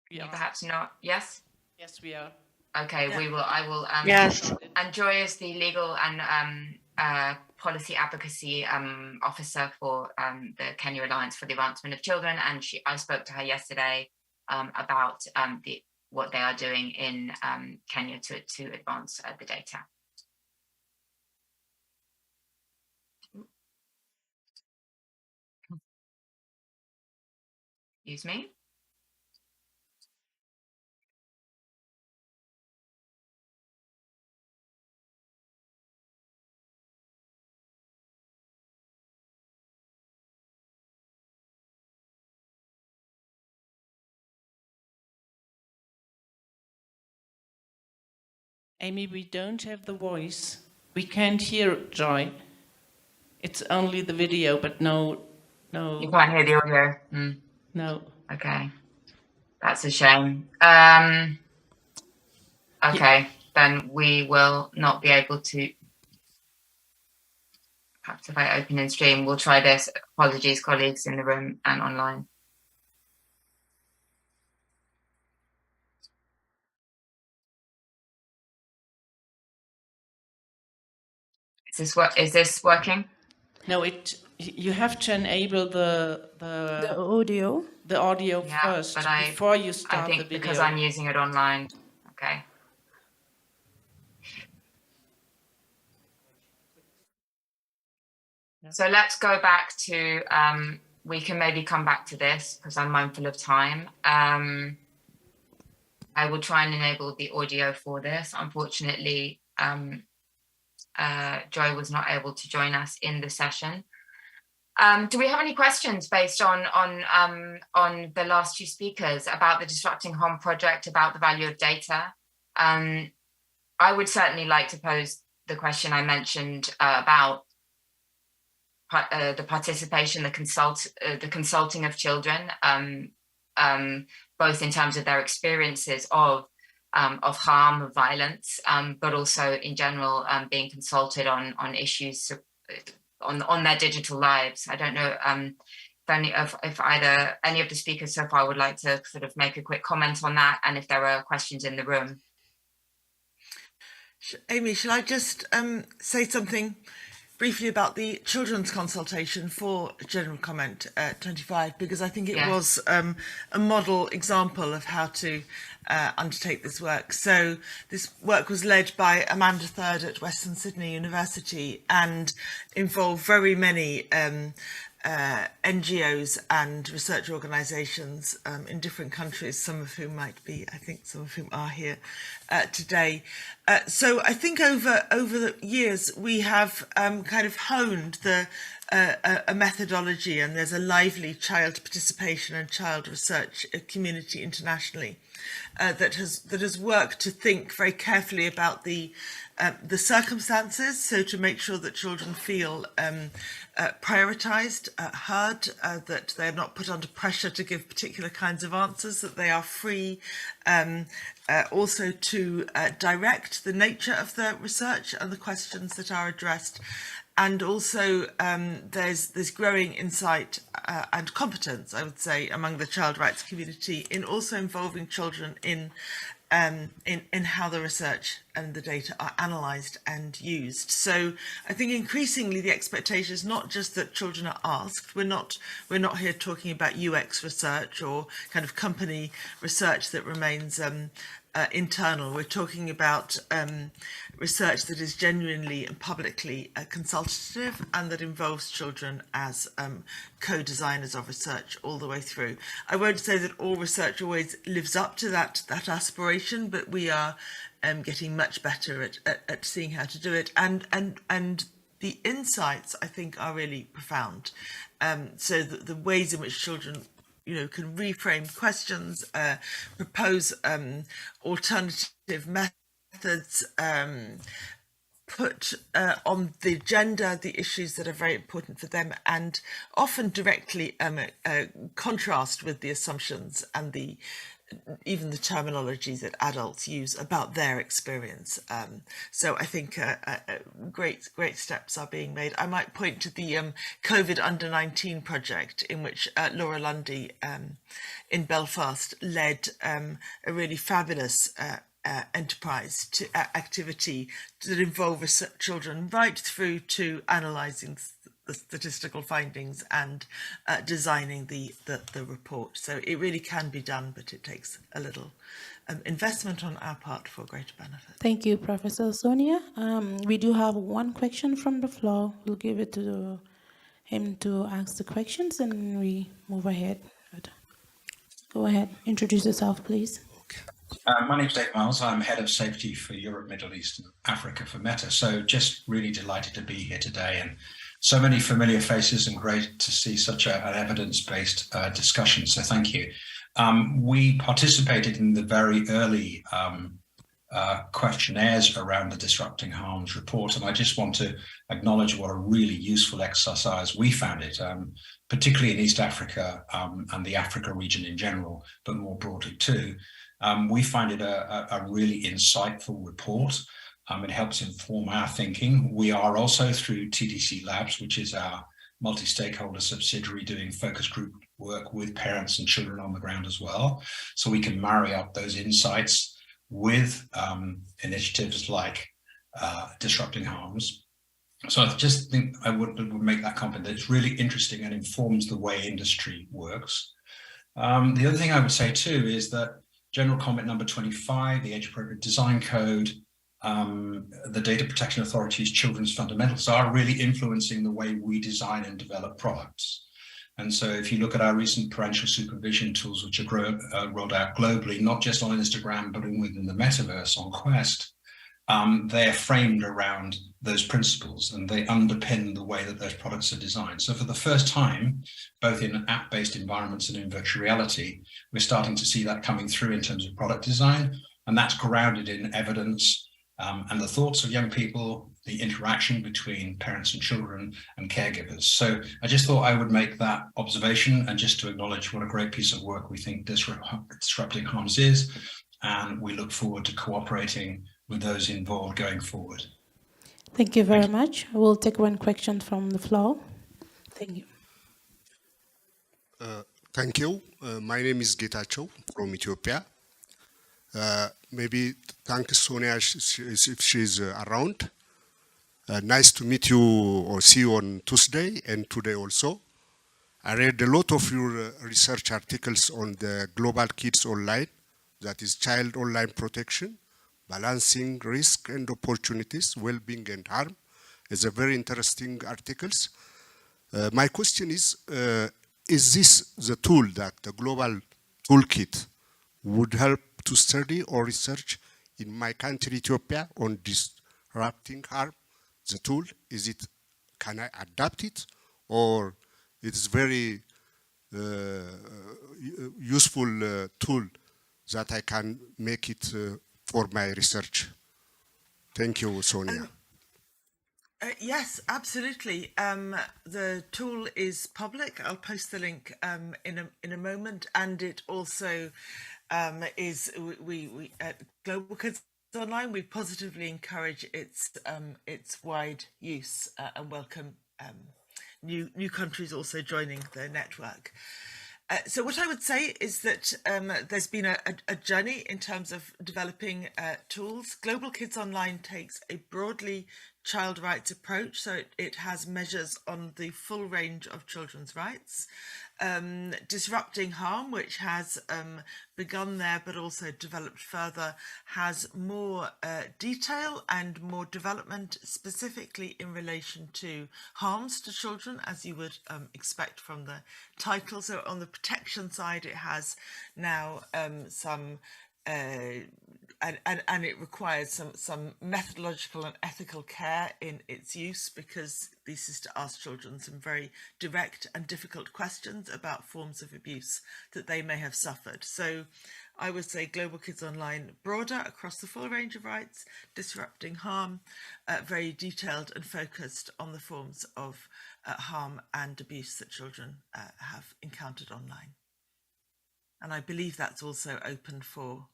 Yeah. Perhaps not. Yes? Yes, we are. Okay, Yeah. I will. Yes. And Joy is the legal and policy advocacy officer for the Kenya Alliance for the Advancement of Children, and I spoke to her yesterday about what they are doing in Kenya to advance the data. Excuse me. Amy, we don't have the voice. We can't hear Joy. It's only the video, but no. You can't hear the audio. No. Okay, that's a shame. Okay, then we will not be able to. Perhaps if I open and stream, we'll try this. Apologies, colleagues in the room and online. Is this working? No, you have to enable the audio. the audio first but before you start I think the video. because I'm using it online. Okay. So let's go back to we can maybe come back to this because I'm mindful of time. I will try and enable the audio for this. Unfortunately, Joy was not able to join us in the session. Do we have any questions based on the last two speakers about the Disrupting Harm project, about the value of data? I would certainly like to pose the question I mentioned about the participation, the consulting of children, both in terms of their experiences of harm, of violence, but also in general being consulted on issues on their digital lives. I don't know if either any of the speakers so far would like to sort of make a quick comment on that, and if there are questions in the room. Amy, shall I just say something briefly about the children's consultation for general comment 25, because I think it was a model example of how to undertake this work. So this work was led by Amanda Third at Western Sydney University and involved very many NGOs and research organisations in different countries, some of whom might be, I think some of whom are here today. So I think over the years we have kind of honed a methodology, and there's a lively child participation and child research community internationally that has worked to think very carefully about the circumstances, so to make sure that children feel prioritised, heard, that they are not put under pressure to give particular kinds of answers, that they are free also to direct the nature of the research and the questions that are addressed. And also there's growing insight and competence, I would say, among the child rights community in also involving children in how the research and the data are analysed and used. So I think increasingly the expectation is not just that children are asked. We're not here talking about UX research or kind of company research that remains internal. We're talking about research that is genuinely and publicly consultative and that involves children as co-designers of research all the way through. I won't say that all research always lives up to that aspiration, but we are getting much better at seeing how to do it. And the insights, I think, are really profound. So the ways in which children can reframe questions, propose alternative methods, put on the agenda the issues that are very important for them, and often directly contrast with the assumptions and even the terminology that adults use about their experience. So I think great steps are being made. I might point to the COVID Under-19 project, in which Laura Lundy in Belfast led a really fabulous enterprise to activity that involved children right through to analysing the statistical findings and designing the report. So it really can be done, but it takes a little investment on our part for greater benefit. Thank you, Professor Sonia. We do have one question from the floor. We'll give it to him to ask the questions and we move ahead. Go ahead, introduce yourself, please. My name is Dave Miles. I'm Head of Safety for Europe, Middle East and Africa for Meta. So just really delighted to be here today, and so many familiar faces, and great to see such an evidence-based discussion. So thank you. We participated in the very early questionnaires around the Disrupting Harms report, and I just want to acknowledge what a really useful exercise we found it, particularly in East Africa and the Africa region in general, but more broadly too. We find it a really insightful report. It helps inform our thinking. We are also through TDC Labs, which is our multi-stakeholder subsidiary, doing focus group work with parents and children on the ground as well. So we can marry up those insights with initiatives like Disrupting Harms. So I just think I would make that comment that it's really interesting and informs the way industry works. The other thing I would say too is that General Comment number 25, the Age Appropriate Design Code, the Data Protection Authority's Children's Fundamentals are really influencing the way we design and develop products. And so if you look at our recent parental supervision tools, which are rolled out globally, not just on Instagram, but within the metaverse on Quest, they're framed around those principles and they underpin the way that those products are designed. So for the first time, both in app-based environments and in virtual reality, we're starting to see that coming through in terms of product design, and that's grounded in evidence and the thoughts of young people, the interaction between parents and children and caregivers. So I just thought I would make that observation and just to acknowledge what a great piece of work we think Disrupting Harms is, and we look forward to cooperating with those involved going forward. Thank you very much. We'll take one question from the floor. Thank you. Thank you. My name is Getachew from Ethiopia. Maybe thank Sonia if she's around. Nice to meet you or see you on Tuesday and today also. I read a lot of your research articles on the Global Kids Online, that is child online protection, balancing risk and opportunities, well-being and harm. It's a very interesting articles. My question is this the tool that the global toolkit would help to study or research in my country, Ethiopia, on disrupting harm? The tool, can I adapt it, or it's very useful tool that I can make it for my research? Thank you, Sonia. Yes, absolutely. The tool is public. I'll post the link in a moment, and it also is we at Global Kids Online. We positively encourage its wide use and welcome new countries also joining the network. So what I would say is that there's been a journey in terms of developing tools. Global Kids Online takes a broadly child rights approach, so it has measures on the full range of children's rights. Disrupting Harm, which has begun there but also developed further, has more detail and more development specifically in relation to harms to children, as you would expect from the title. So on the protection side, it has now some and it requires some methodological and ethical care in its use, because this is to ask children some very direct and difficult questions about forms of abuse that they may have suffered. So I would say Global Kids Online broader across the full range of rights, Disrupting Harm, very detailed and focused on the forms of harm and abuse that children have encountered online. And I believe that's also open for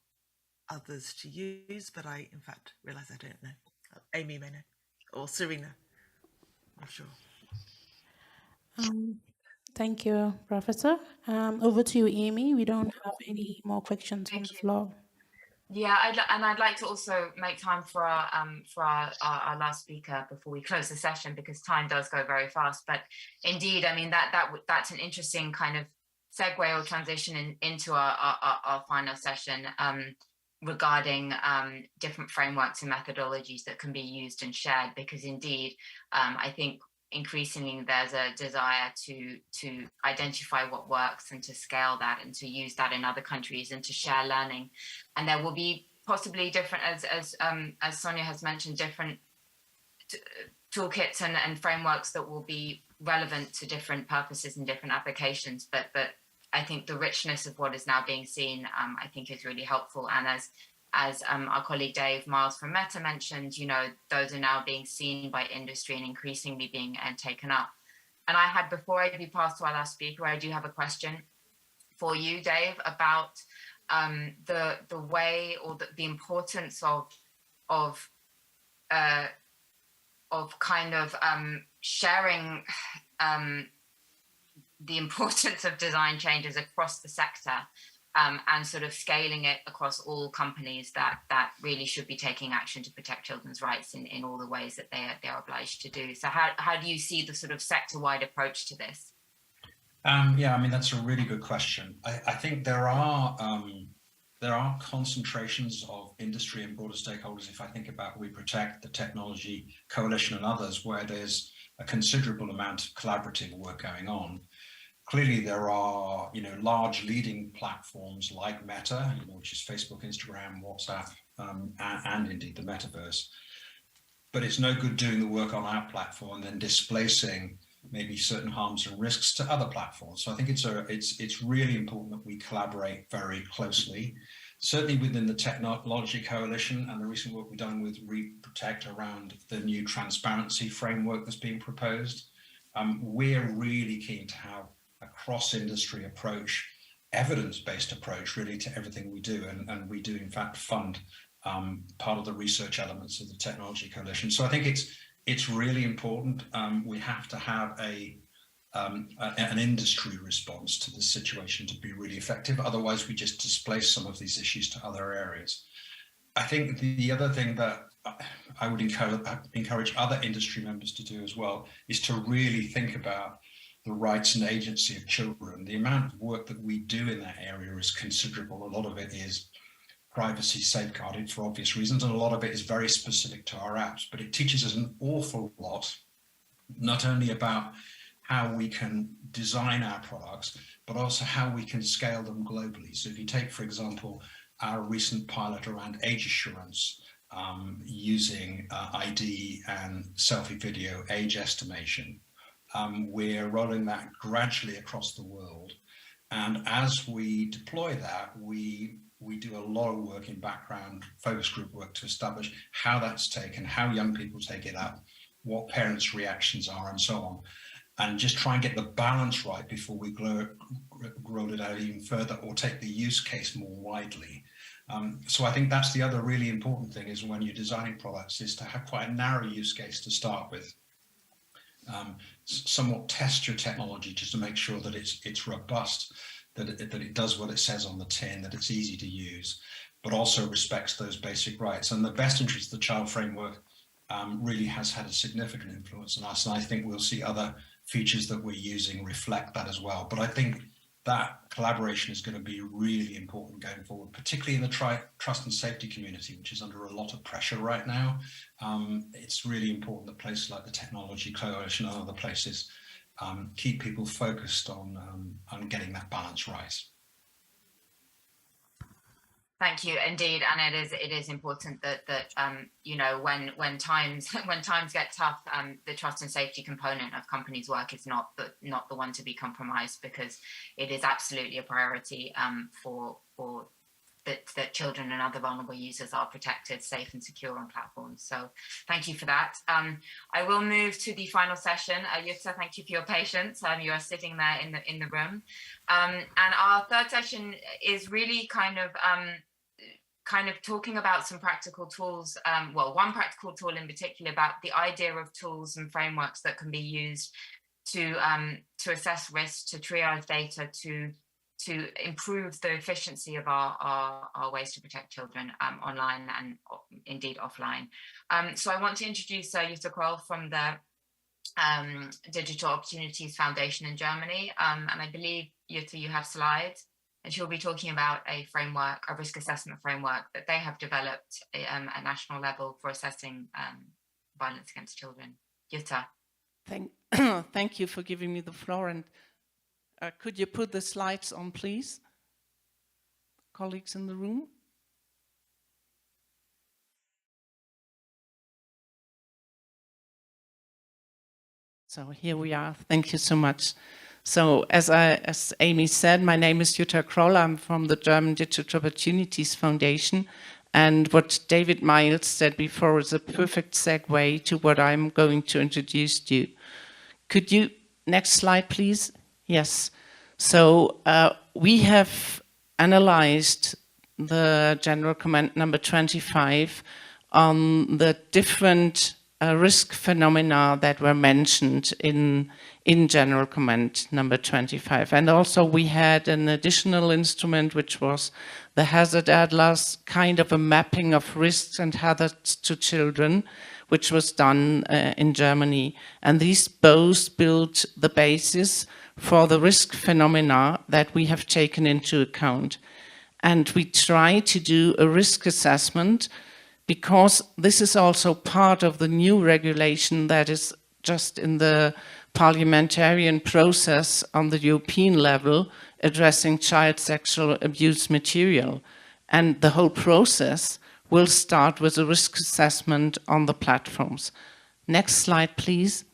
others to use, but I in fact realise I don't know. Amy may know, or Serena, I'm not sure. Thank you, Professor. Over to you, Amy. We don't have any more questions on the floor. Yeah, I'd like to also make time for our last speaker before we close the session, because time does go very fast. But indeed, I mean that's an interesting kind of segue or transition into our final session regarding different frameworks and methodologies that can be used and shared, because indeed I think increasingly there's a desire to identify what works and to scale that and to use that in other countries and to share learning. And there will be possibly different, as Sonia has mentioned, different toolkits and frameworks that will be relevant to different purposes and different applications, but I think the richness of what is now being seen, I think, is really helpful. And as our colleague Dave Miles from Meta mentioned, you know, those are now being seen by industry and increasingly being taken up. And I had, before I be passed to our last speaker, I do have a question for you, Dave, about the way or the importance of kind of sharing the importance of design changes across the sector, and sort of scaling it across all companies that really should be taking action to protect children's rights in all the ways that they are obliged to do. So how do you see the sort of sector-wide approach to this? Yeah, I mean, that's a really good question. I think there are concentrations of industry and broader stakeholders. If I think about We Protect, the Technology Coalition and others, where there's a considerable amount of collaborative work going on. clearly there are, large leading platforms like Meta, which is Facebook, Instagram, WhatsApp, and indeed the metaverse. But it's no good doing the work on our platform and then displacing maybe certain harms and risks to other platforms. So I think it's really important that we collaborate very closely, certainly within the Technology Coalition and the recent work we've done with ReProtect around the new transparency framework that's being proposed. We're really keen to have a cross-industry approach, evidence-based approach really to everything we do. And we do in fact fund part of the research elements of the Technology Coalition. So I think it's really important. We have to have an industry response to this situation to be really effective. Otherwise, we just displace some of these issues to other areas. I think the other thing that I would encourage other industry members to do as well is to really think about the rights and agency of children. The amount of work that we do in that area is considerable. A lot of it is privacy safeguarded for obvious reasons, and a lot of it is very specific to our apps, but it teaches us an awful lot, not only about how we can design our products, but also how we can scale them globally. So if you take, for example, our recent pilot around age assurance, using ID and selfie video age estimation, we're rolling that gradually across the world. And as we deploy that, we do a lot of work in background focus group work to establish how that's taken, how young people take it up, what parents' reactions are, and so on, and just try and get the balance right before we roll it out even further or take the use case more widely. So I think that's the other really important thing, is when you're designing products, is to have quite a narrow use case to start with. Somewhat test your technology just to make sure that it's robust, that it does what it says on the tin, that it's easy to use, but also respects those basic rights. And the best interest of the child framework really has had a significant influence on us, and I think we'll see other features that we're using reflect that as well. But I think that collaboration is going to be really important going forward, particularly in the trust and safety community, which is under a lot of pressure right now. It's really important that places like the Technology Coalition and other places keep people focused on getting that balance right. Thank you, indeed, and it is important that when times get tough, the trust and safety component of companies' work is not the one to be compromised, because it is absolutely a priority for that children and other vulnerable users are protected, safe, and secure on platforms. So, thank you for that. I will move to the final session. Jutta, thank you for your patience. You are sitting there in the room, and our third session is really kind of talking about some practical tools, one practical tool in particular, about the idea of tools and frameworks that can be used to assess risks, to triage data, to improve the efficiency of our ways to protect children online and indeed offline. So I want to introduce Jutta Kroll from the Digital Opportunities Foundation in Germany, and I believe, Jutta, you have slides. And she'll be talking about a risk assessment framework that they have developed at national level for assessing violence against children. Jutta. Thank you for giving me the floor. And could you put the slides on, please? Colleagues in the room. So here we are. Thank you so much. So as Amy said, my name is Jutta Kroll. I'm from the German Digital Opportunities Foundation. And what David Miles said before is a perfect segue to what I'm going to introduce to you. Could you, next slide, please? Yes. So we have analyzed the General Comment number 25 on the different risk phenomena that were mentioned in General Comment number 25. And also we had an additional instrument, which was the Hazard Atlas, kind of a mapping of risks and hazards to children, which was done in Germany. And these both built the basis for the risk phenomena that we have taken into account. And we try to do a risk assessment, because this is also part of the new regulation that is just in the parliamentarian process on the European level addressing child sexual abuse material. And the whole process will start with a risk assessment on the platforms. Next slide, please.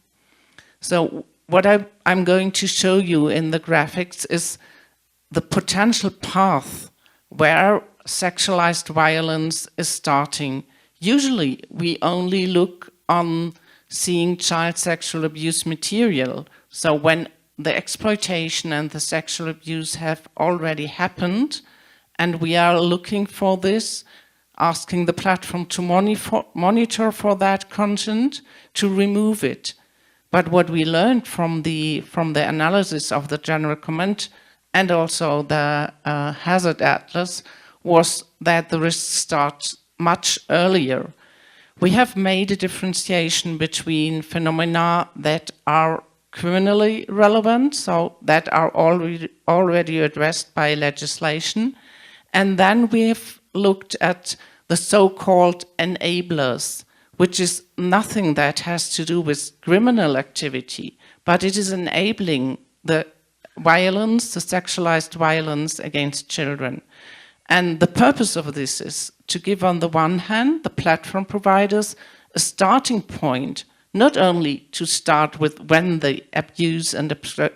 So what I'm going to show you in the graphics is the potential path where sexualized violence is starting. Usually we only look on seeing child sexual abuse material. So when the exploitation and the sexual abuse have already happened, and we are looking for this, asking the platform to monitor for that content, to remove it. But what we learned from the analysis of the general comment and also the hazard atlas was that the risks start much earlier. We have made a differentiation between phenomena that are criminally relevant, so that are already addressed by legislation, and then we have looked at the so-called enablers, which is nothing that has to do with criminal activity, but it is enabling the violence, the sexualized violence against children. And the purpose of this is to give, on the one hand, the platform providers a starting point, not only to start with when the abuse and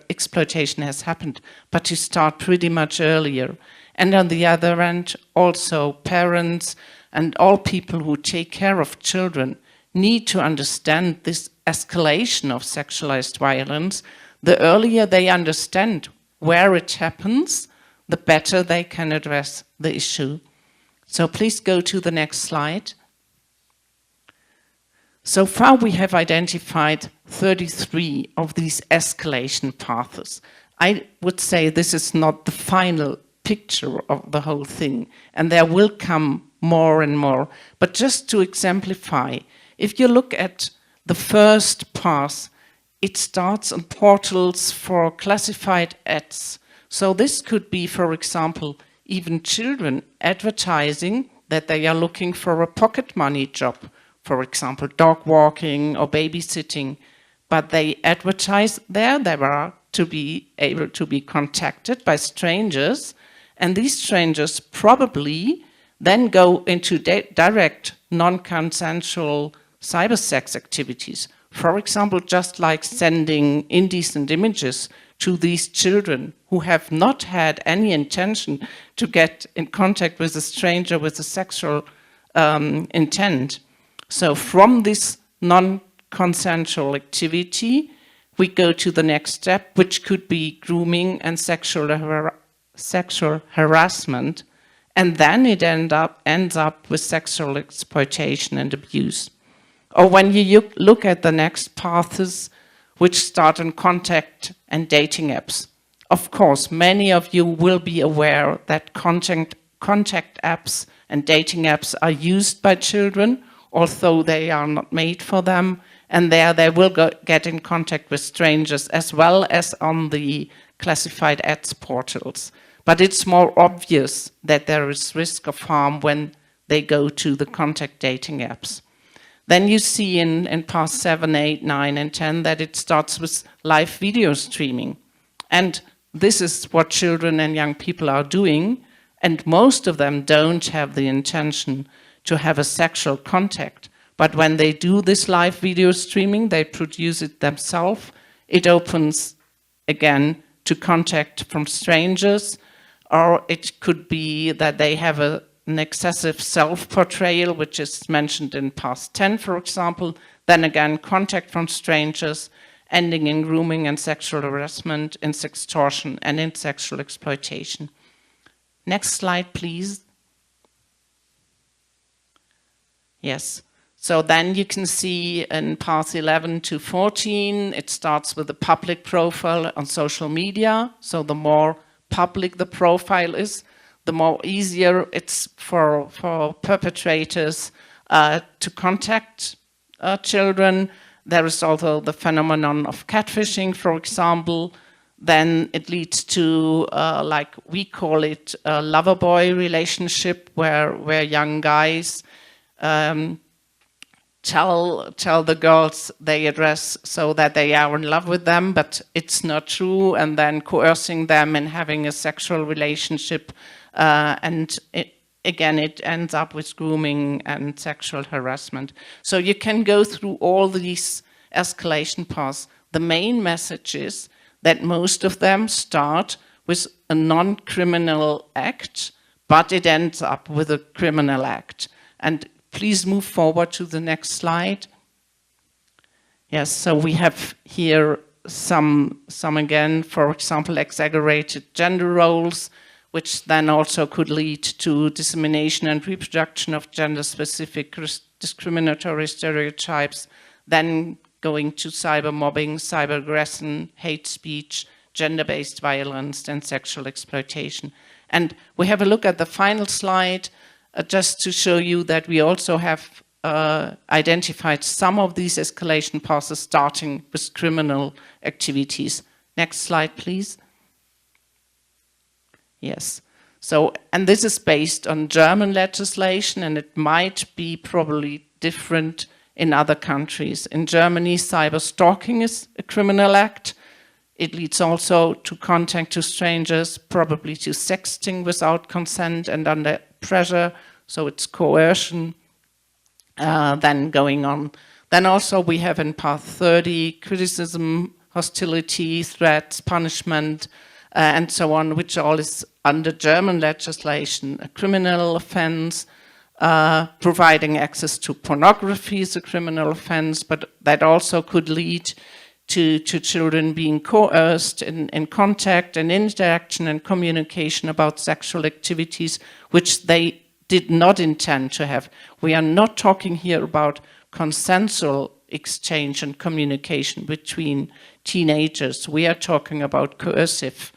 exploitation has happened, but to start pretty much earlier. And on the other hand, also parents and all people who take care of children need to understand this escalation of sexualized violence. The earlier they understand where it happens, the better they can address the issue. So please go to the next slide. So far we have identified 33 of these escalation paths. I would say this is not the final picture of the whole thing, and there will come more and more. But just to exemplify, if you look at the first path, it starts on portals for classified ads. So this could be, for example, even children advertising that they are looking for a pocket money job, for example, dog walking or babysitting, but they advertise there. They are to be able to be contacted by strangers, and these strangers probably then go into direct non-consensual cybersex activities. For example, just like sending indecent images to these children who have not had any intention to get in contact with a stranger with a sexual intent. So from this non-consensual activity, we go to the next step, which could be grooming and sexual harassment, and then it ends up with sexual exploitation and abuse. Or when you look at the next paths, which start on contact and dating apps. Of course, many of you will be aware that contact apps and dating apps are used by children, although they are not made for them, and there they will get in contact with strangers as well as on the classified ads portals. But it's more obvious that there is risk of harm when they go to the contact dating apps. Then you see in path 7, 8, 9, and 10 that it starts with live video streaming. And this is what children and young people are doing, and most of them don't have the intention to have a sexual contact. But when they do this live video streaming, they produce it themselves. It opens, again, to contact from strangers, or it could be that they have an excessive self-portrayal, which is mentioned in path 10, for example. Then again, contact from strangers, ending in grooming and sexual harassment, in sextortion, and in sexual exploitation. Next slide, please. Yes. So then you can see in path 11 to 14, it starts with a public profile on social media. So the more public the profile is, the more easier it's for perpetrators to contact children. There is also the phenomenon of catfishing, for example. Then it leads to, like we call it, a lover-boy relationship, where young guys tell the girls they address so that they are in love with them, but it's not true, and then coercing them in having a sexual relationship, and it ends up with grooming and sexual harassment. So you can go through all these escalation paths. The main message is that most of them start with a non-criminal act, but it ends up with a criminal act. And please move forward to the next slide. Yes, so we have here some again, for example, exaggerated gender roles, which then also could lead to dissemination and reproduction of gender-specific discriminatory stereotypes, then going to cyber mobbing, cyber aggression, hate speech, gender-based violence, and sexual exploitation. And we have a look at the final slide, just to show you that we also have identified some of these escalation paths starting with criminal activities. Next slide, please. Yes. So, and this is based on German legislation, and it might be probably different in other countries. In Germany, cyber stalking is a criminal act. It leads also to contact to strangers, probably to sexting without consent and under pressure, so it's coercion then going on. Then also we have in Part 30 criticism, hostility, threats, punishment, and so on, which all is under German legislation a criminal offense. Providing access to pornography is a criminal offense, but that also could lead to children being coerced in contact and interaction and communication about sexual activities which they did not intend to have. We are not talking here about consensual exchange and communication between teenagers. We are talking about coercive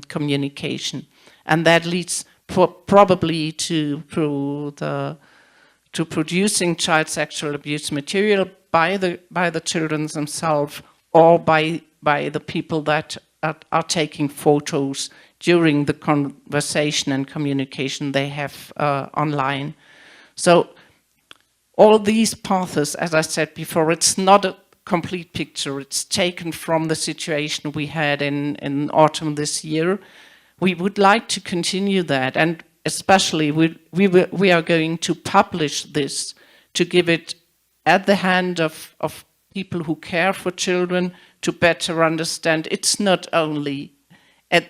communication. And that leads probably to producing child sexual abuse material by the children themselves or by the people that are taking photos during the conversation and communication they have online. So all these paths, as I said before, it's not a complete picture. It's taken from the situation we had in autumn this year. We would like to continue that, and especially we are going to publish this to give it at the hand of people who care for children to better understand it's not only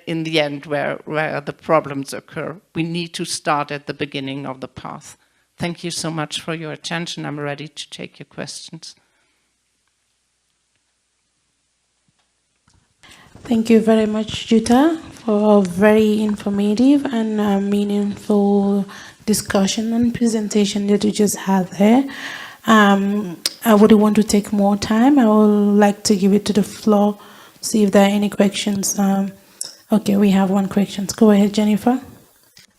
in the end where the problems occur. We need to start at the beginning of the path. Thank you so much for your attention. I'm ready to take your questions. Thank you very much, Jutta, for a very informative and meaningful discussion and presentation that you just had there. I wouldn't want to take more time. I would like to give it to the floor, see if there are any questions. Okay, we have one question. Go ahead, Jennifer.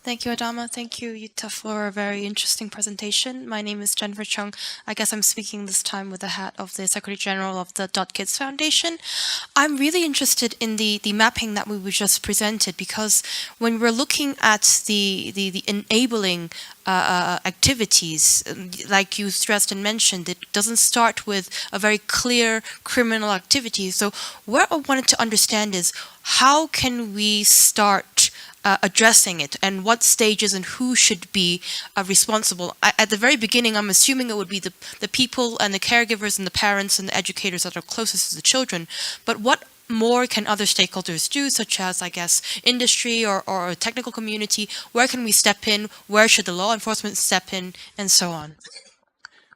Thank you, Adama. Thank you, Jutta, for a very interesting presentation. My name is Jennifer Chung. I guess I'm speaking this time with the hat of the Secretary General of the .Kids Foundation. I'm really interested in the mapping that we were just presented, because when we're looking at the enabling activities, like you stressed and mentioned, it doesn't start with a very clear criminal activity. So what I wanted to understand is, how can we start addressing it, and what stages and who should be responsible? At the very beginning, I'm assuming it would be the people and the caregivers and the parents and the educators that are closest to the children. But what more can other stakeholders do, such as, I guess, industry or technical community? Where can we step in? Where should the law enforcement step in? And so on.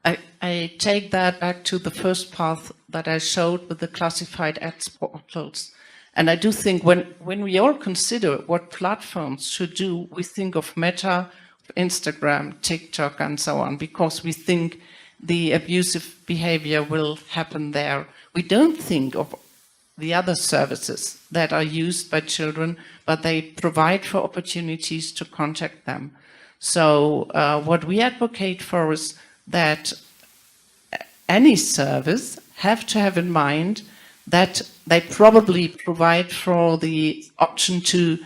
I take that back to the first path that I showed with the classified ads portals. And I do think when we all consider what platforms should do, we think of Meta, Instagram, TikTok, and so on, because we think the abusive behavior will happen there. We don't think of the other services that are used by children, but they provide for opportunities to contact them. So what we advocate for is that any service have to have in mind that they probably provide for the option to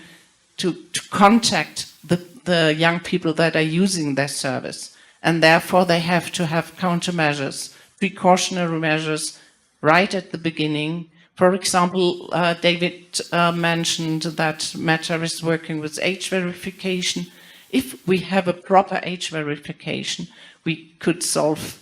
contact the young people that are using their service. and therefore they have to have countermeasures, precautionary measures right at the beginning. For example, David mentioned that Meta is working with age verification. If we have a proper age verification, we could solve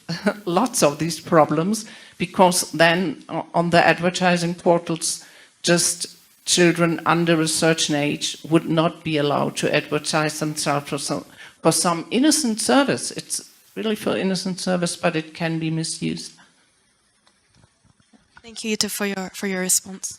lots of these problems, because then on the advertising portals, just children under a certain age would not be allowed to advertise themselves for some innocent service. It's really for innocent service, but it can be misused. Thank you, Jutta, for your response.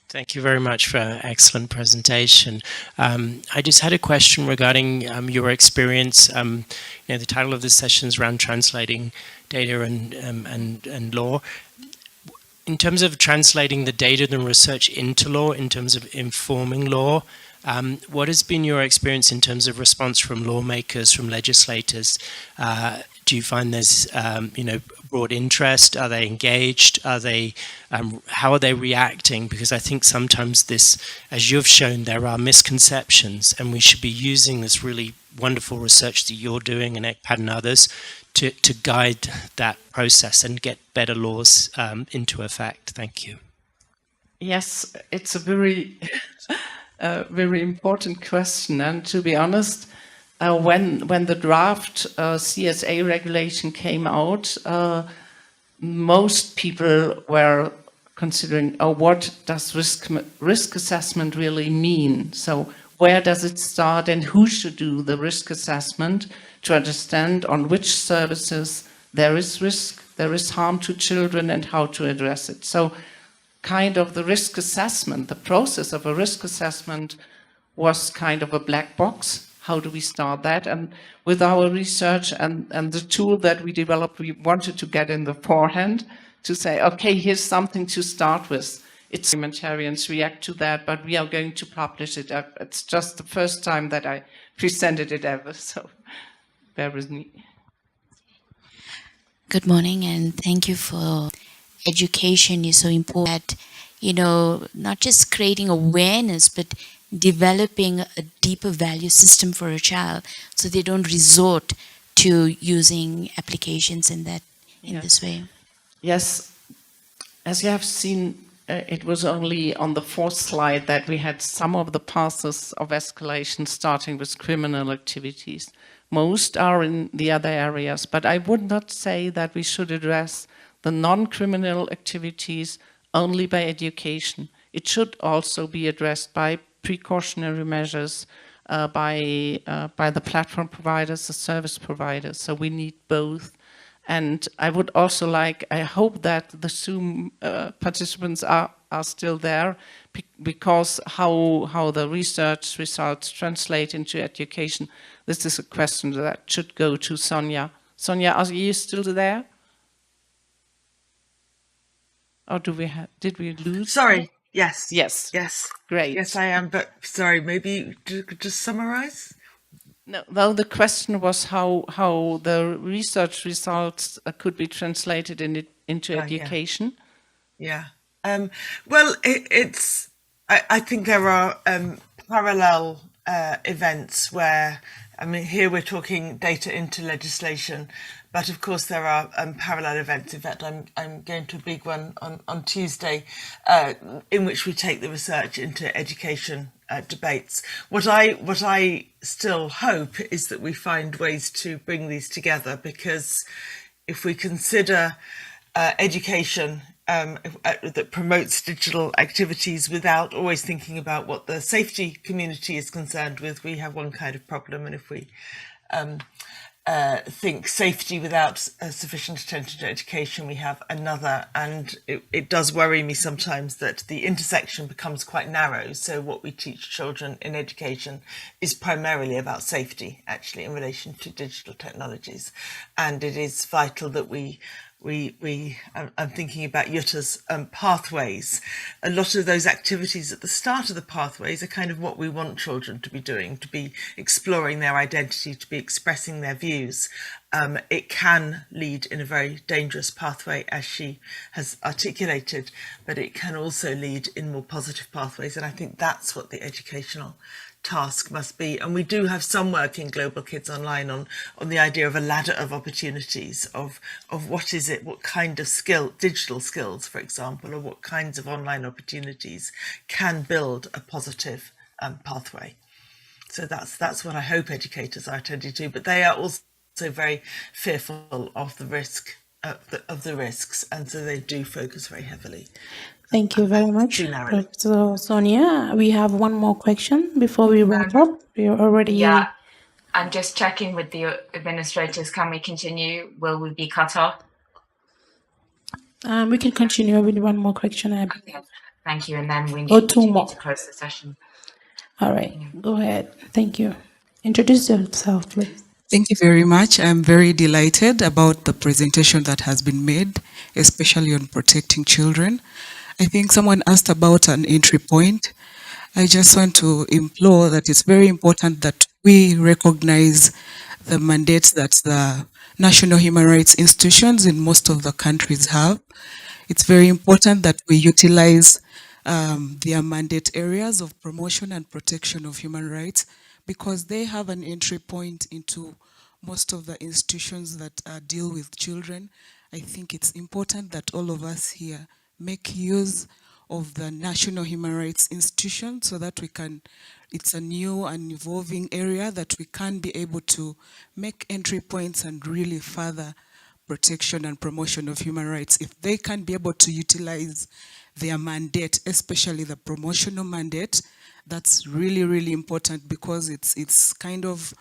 Thank you very much for an excellent presentation. I just had a question regarding your experience. The title of this session is around translating data and law. In terms of translating the data and research into law, in terms of informing law, what has been your experience in terms of response from lawmakers, from legislators? Do you find there's broad interest? Are they engaged? Are they how are they reacting? Because I think sometimes this, as you've shown, there are misconceptions, and we should be using this really wonderful research that you're doing, and ECPAD and others, to guide that process and get better laws into effect. Thank you. Yes, it's a very very important question, and to be honest, when the draft CSA regulation came out, most people were considering, what does risk assessment really mean? So where does it start, and who should do the risk assessment to understand on which services there is risk, there is harm to children, and how to address it. So kind of the risk assessment, the process of a risk assessment was kind of a black box. How do we start that? And with our research and the tool that we developed, we wanted to get in the forehand to say, okay, here's something to start with. It's parliamentarians react to that, but we are going to publish it. It's just the first time that I presented it ever, so bear with me. Good morning, and thank you for education is so important. Not just creating awareness, but developing a deeper value system for a child, so they don't resort to using applications in this way. Yes, as you have seen, it was only on the fourth slide that we had some of the paths of escalation starting with criminal activities. Most are in the other areas, but I would not say that we should address the non-criminal activities only by education. It should also be addressed by precautionary measures, by the platform providers, the service providers. So we need both. And I would also I hope that the Zoom participants are still there, because how the research results translate into education, this is a question that should go to Sonia. Sonia, are you still there? Or did we lose? Sorry. Yes. Yes. Yes. Great. Yes, I am. But sorry, maybe you could just summarize? No, well, the question was how the research results could be translated into education. Yeah. Well, I think there are parallel events where, here we're talking data into legislation, but of course there are parallel events. In fact, I'm going to a big one on Tuesday, in which we take the research into education debates. What I still hope is that we find ways to bring these together, because if we consider education that promotes digital activities without always thinking about what the safety community is concerned with, we have one kind of problem. And if we think safety without sufficient attention to education, we have another. And it does worry me sometimes that the intersection becomes quite narrow. So what we teach children in education is primarily about safety, actually, in relation to digital technologies. And it is vital that I'm thinking about Jutta's pathways. A lot of those activities at the start of the pathways are kind of what we want children to be doing, to be exploring their identity, to be expressing their views. it can lead in a very dangerous pathway, as she has articulated, but it can also lead in more positive pathways. And I think that's what the educational task must be. And we do have some work in Global Kids Online on the idea of a ladder of opportunities, of what is it, what kind of digital skills, for example, or what kinds of online opportunities can build a positive pathway. So that's what I hope educators are attending to, but they are also very fearful of the risks, and so they do focus very heavily. Thank you very much, Too narrowly. Professor Sonia. We have one more question before we wrap up. We are already... Yeah, I'm just checking with the administrators. Can we continue? Will we be cut off? We can continue with one more question. Okay, thank you. And then we Or need two more. to close the session. All right, go ahead. Thank you. Introduce yourself, please. Thank you very much. I'm very delighted about the presentation that has been made, especially on protecting children. I think someone asked about an entry point. I just want to implore that it's very important that we recognize the mandates that the national human rights institutions in most of the countries have. It's very important that we utilize their mandate areas of promotion and protection of human rights, because they have an entry point into most of the institutions that deal with children. I think it's important that all of us here make use of the national human rights institution so that we can, it's a new and evolving area that we can be able to make entry points and really further protection and promotion of human rights. If they can be able to utilize their mandate, especially the promotional mandate, that's really, really important, because it's kind of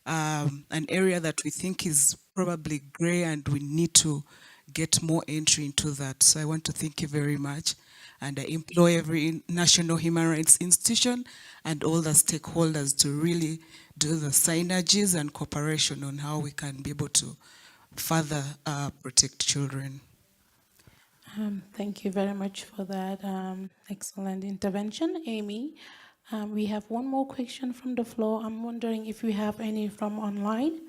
an area that we think is probably gray, and we need to get more entry into that. So I want to thank you very much. And I implore every national human rights institution and all the stakeholders to really do the synergies and cooperation on how we can be able to further protect children. Thank you very much for that excellent intervention, Amy. We have one more question from the floor. I'm wondering if we have any from online,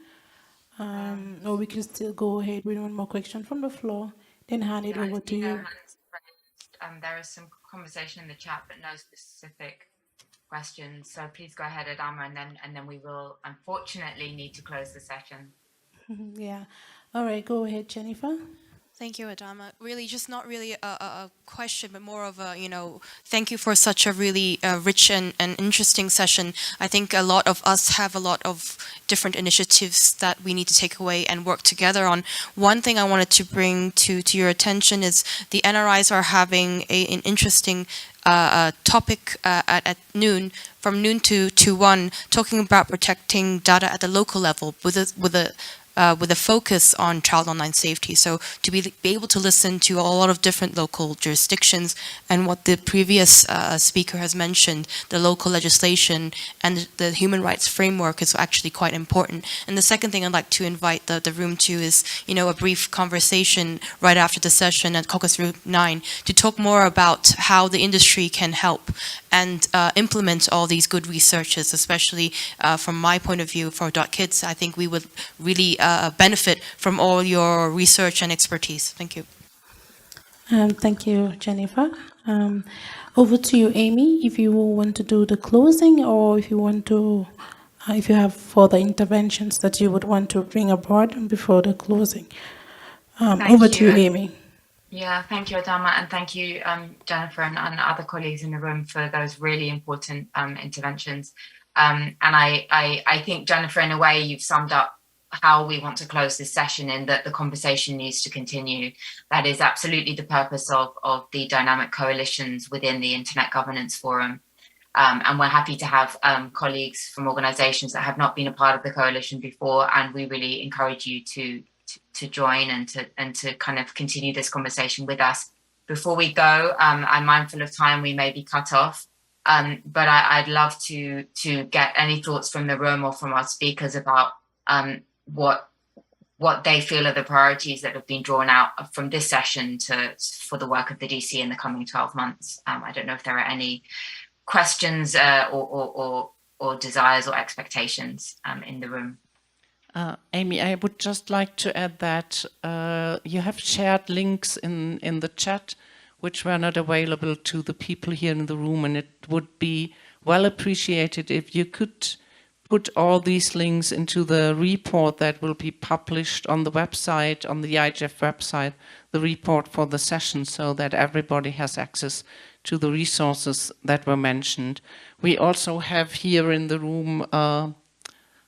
or we can still go ahead with one more question from the floor, then hand it over to you. There is some conversation in the chat, but no specific questions. So please go ahead, Adama, and then we will unfortunately need to close the session. Yeah. All right. Go ahead, Jennifer. Thank you, Adama. Really, just not really a question, but more of a, thank you for such a really rich and interesting session. I think a lot of us have a lot of different initiatives that we need to take away and work together on. One thing I wanted to bring to your attention is the NRIs are having an interesting topic at noon, from noon to 1, talking about protecting data at the local level with a focus on child online safety. So to be able to listen to a lot of different local jurisdictions, and what the previous speaker has mentioned, the local legislation and the human rights framework is actually quite important. And the second thing I'd like to invite the room to is, a brief conversation right after the session at Caucus Room 9 to talk more about how the industry can help and implement all these good researches, especially from my point of view for .kids. I think we would really benefit from all your research and expertise. Thank you. Thank you, Jennifer. Over to you, Amy, if you want to do the closing, or if you want to, if you have further interventions that you would want to bring aboard before the closing. Over to you, Amy. Yeah, thank you, Adama, and thank you, Jennifer, and other colleagues in the room for those really important interventions. And I think, Jennifer, in a way, you've summed up how we want to close this session, in that the conversation needs to continue. That is absolutely the purpose of the dynamic coalitions within the Internet Governance Forum. And we're happy to have colleagues from organizations that have not been a part of the coalition before, and we really encourage you to join and to kind of continue this conversation with us. Before we go, I'm mindful of time, we may be cut off, but I'd love to get any thoughts from the room or from our speakers about what they feel are the priorities that have been drawn out from this session for the work of the DC in the coming 12 months. I don't know if there are any questions or desires or expectations in the room. Amy, I would just like to add that you have shared links in the chat which were not available to the people here in the room, and it would be well appreciated if you could put all these links into the report that will be published on the website, on the IGF website, the report for the session, so that everybody has access to the resources that were mentioned. We also have here in the room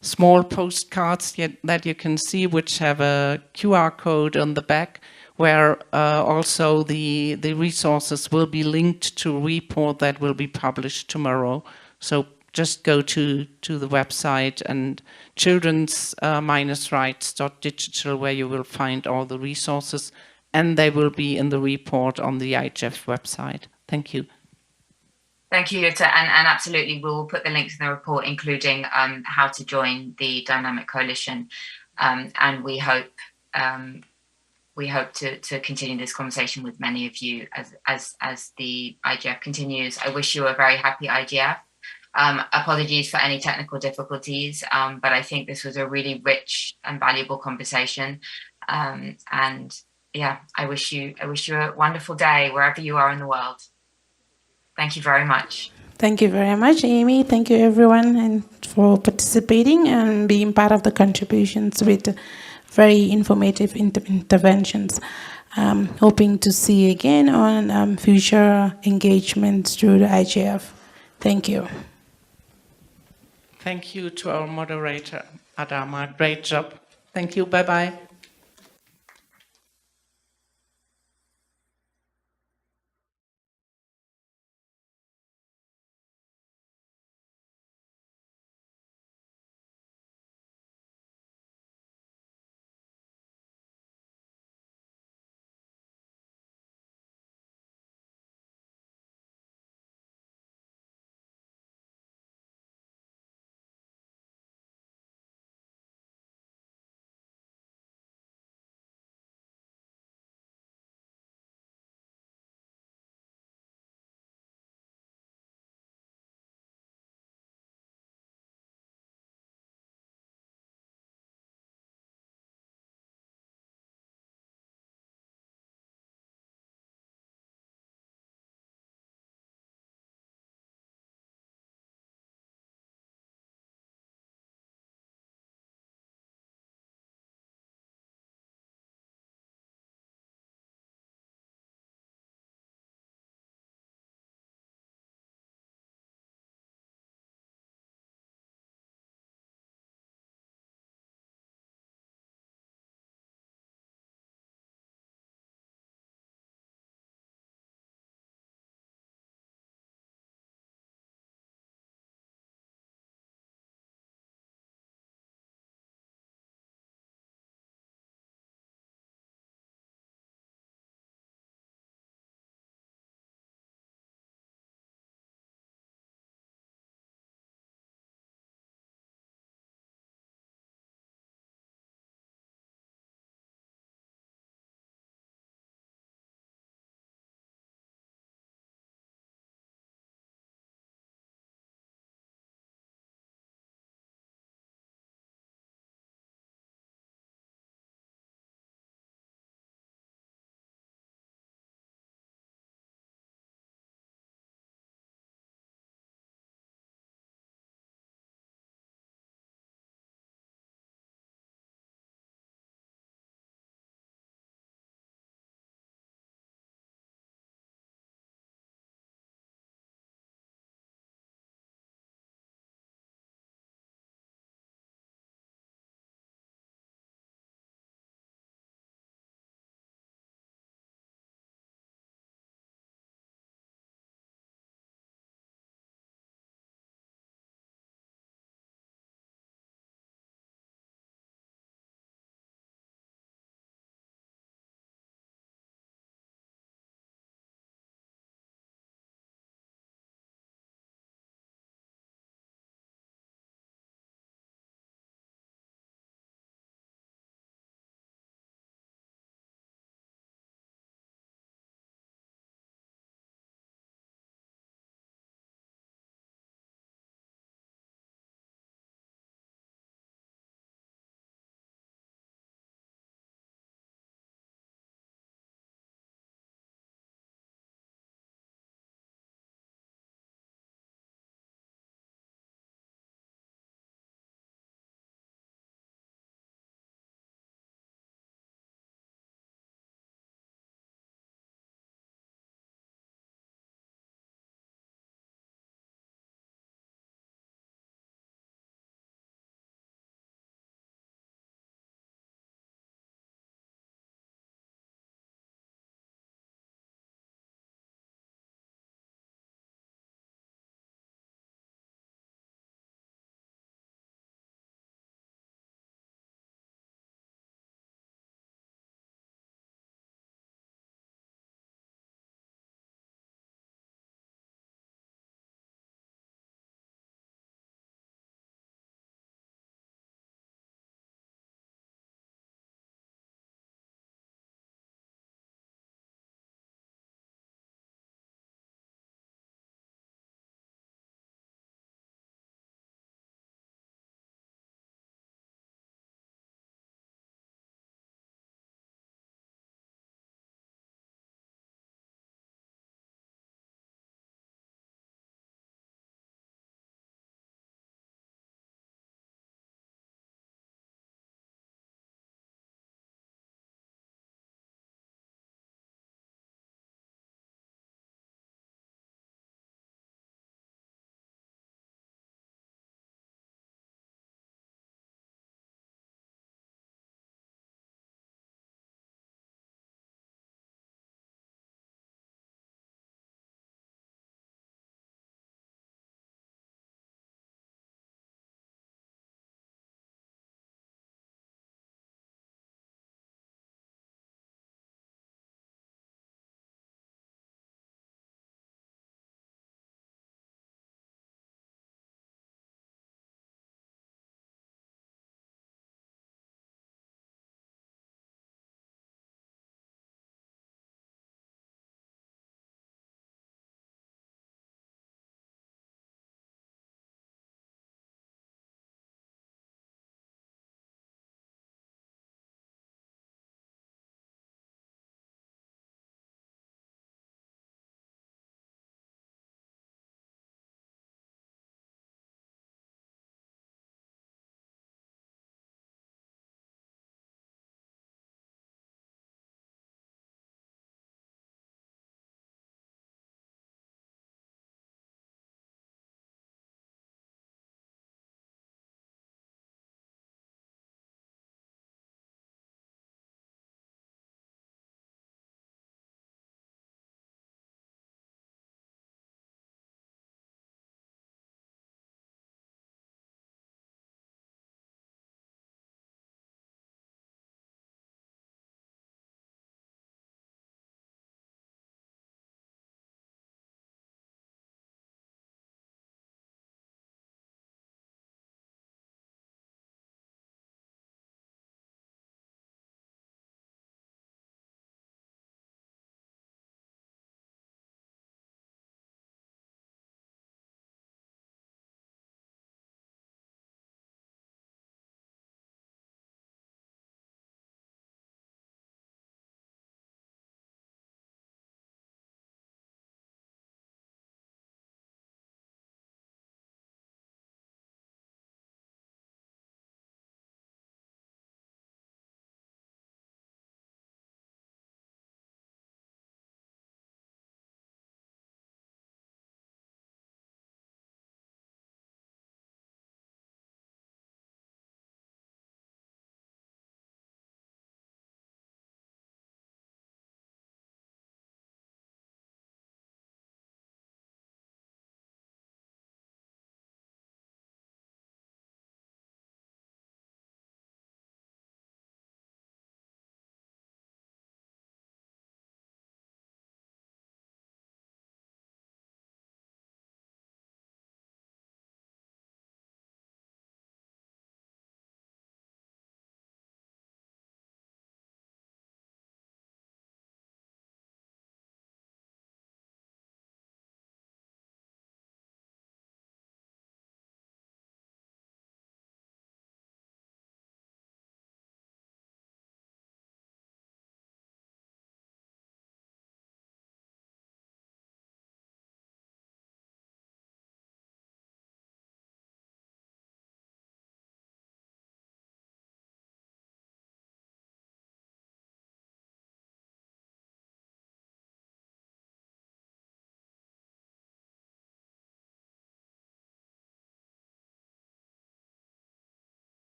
small postcards that you can see, which have a QR code on the back, where also the resources will be linked to a report that will be published tomorrow. So just go to the website and children's-rights.digital, where you will find all the resources, and they will be in the report on the IGF website. Thank you. Thank you, Jutta, and absolutely, we will put the links in the report, including how to join the Dynamic Coalition, and we hope to continue this conversation with many of you as the IGF continues. I wish you a very happy IGF. Apologies for any technical difficulties, but I think this was a really rich and valuable conversation, and yeah, I wish you a wonderful day wherever you are in the world. Thank you very much. Thank you very much, Amy. Thank you, everyone, and for participating and being part of the contributions with very informative interventions. Hoping to see you again on future engagements through the IGF. Thank you. Thank you to our moderator, Adama. Great job. Thank you. Bye-bye.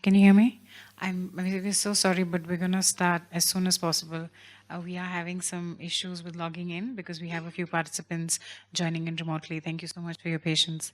Can you hear me? We're so sorry, but we're going to start as soon as possible. We are having some issues with logging in because we have a few participants joining in remotely. Thank you so much for your patience.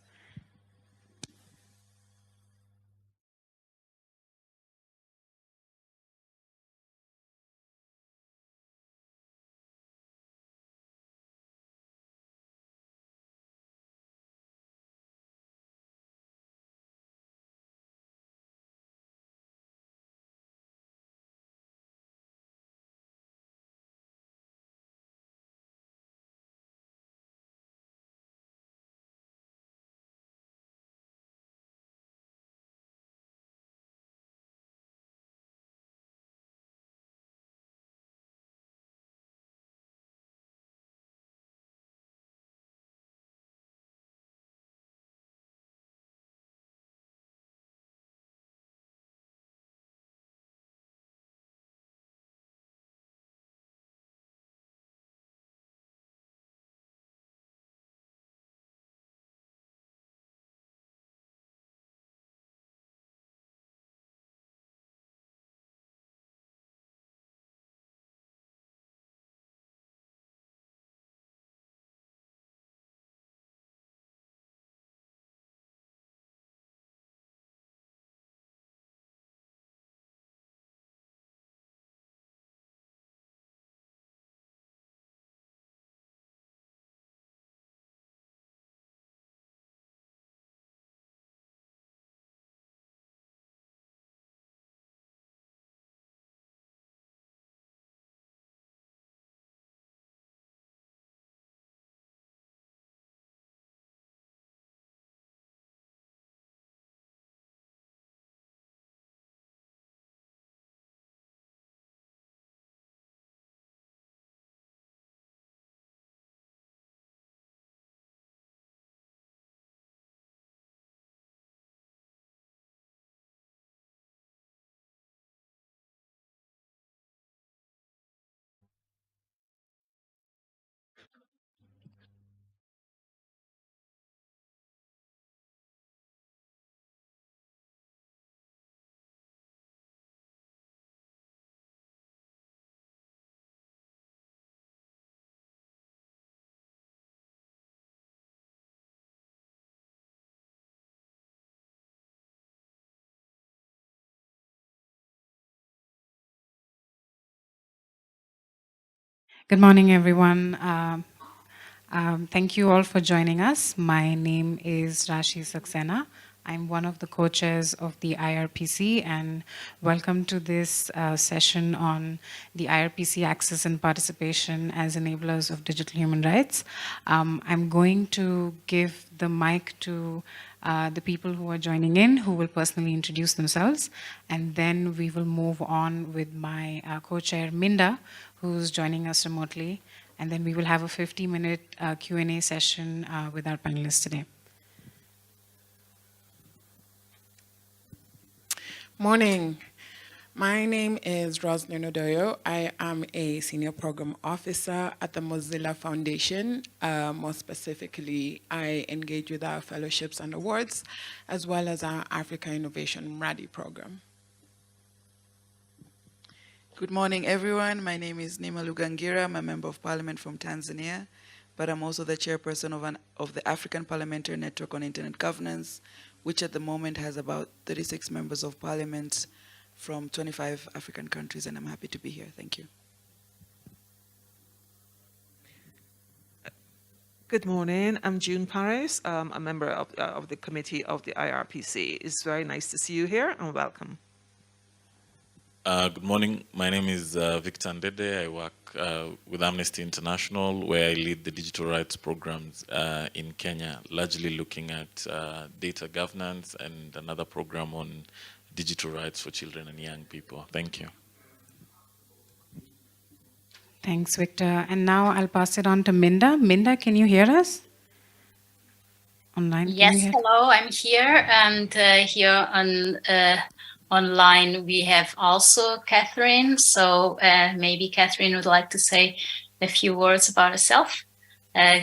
Good morning, everyone. Thank you all for joining us. My name is Rashi Saxena. I'm one of the co-chairs of the IRPC, and welcome to this session on the IRPC access and participation as enablers of digital human rights. I'm going to give the mic to the people who are joining in, who will personally introduce themselves, and then we will move on with my co-chair, Minda, who's joining us remotely, and then we will have a 50-minute Q&A session with our panelists today. Morning. My name is Rosner Nodoyo. I am a senior program officer at the Mozilla Foundation. More specifically, I engage with our fellowships and awards, as well as our Africa Innovation RADI program. Good morning, everyone. My name is Nima Lugangira. I'm a member of parliament from Tanzania, but I'm also the chairperson of the African Parliamentary Network on Internet Governance, which at the moment has about 36 members of parliament from 25 African countries, and I'm happy to be here. Thank you. Good morning. I'm June Paris, a member of the committee of the IRPC. It's very nice to see you here, and welcome. Good morning. My name is Victor Ndede. I work with Amnesty International, where I lead the digital rights programs in Kenya, largely looking at data governance and another program on digital rights for children and young people. Thank you. Thanks, Victor. And now I'll pass it on to Minda. Minda, can you hear us? Online? Yes, hello, I'm here, and here on online we have also Catherine. So maybe Catherine would like to say a few words about herself.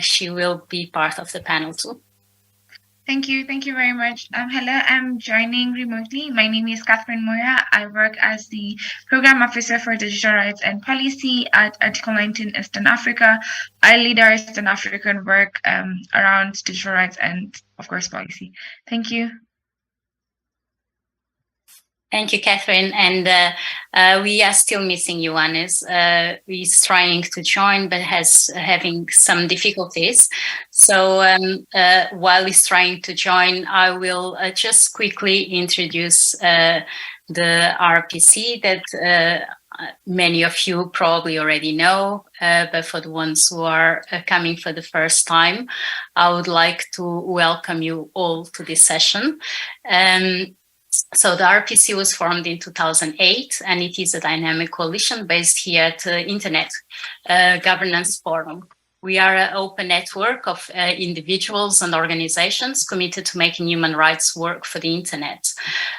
She will be part of the panel too. Thank you. Thank you very much. Hello, I'm joining remotely. My name is Catherine Moya. I work as the Program Officer for Digital Rights and Policy at Article 19 Eastern Africa. I lead our Eastern African work around digital rights and, of course, policy. Thank you. Thank you, Catherine. And we are still missing Ioannis. He's trying to join, but having some difficulties. So while he's trying to join, I will just quickly introduce the RPC that many of you probably already know, but for the ones who are coming for the first time, I would like to welcome you all to this session. So the RPC was formed in 2008, and it is a dynamic coalition based here at the Internet Governance Forum. We are an open network of individuals and organizations committed to making human rights work for the Internet.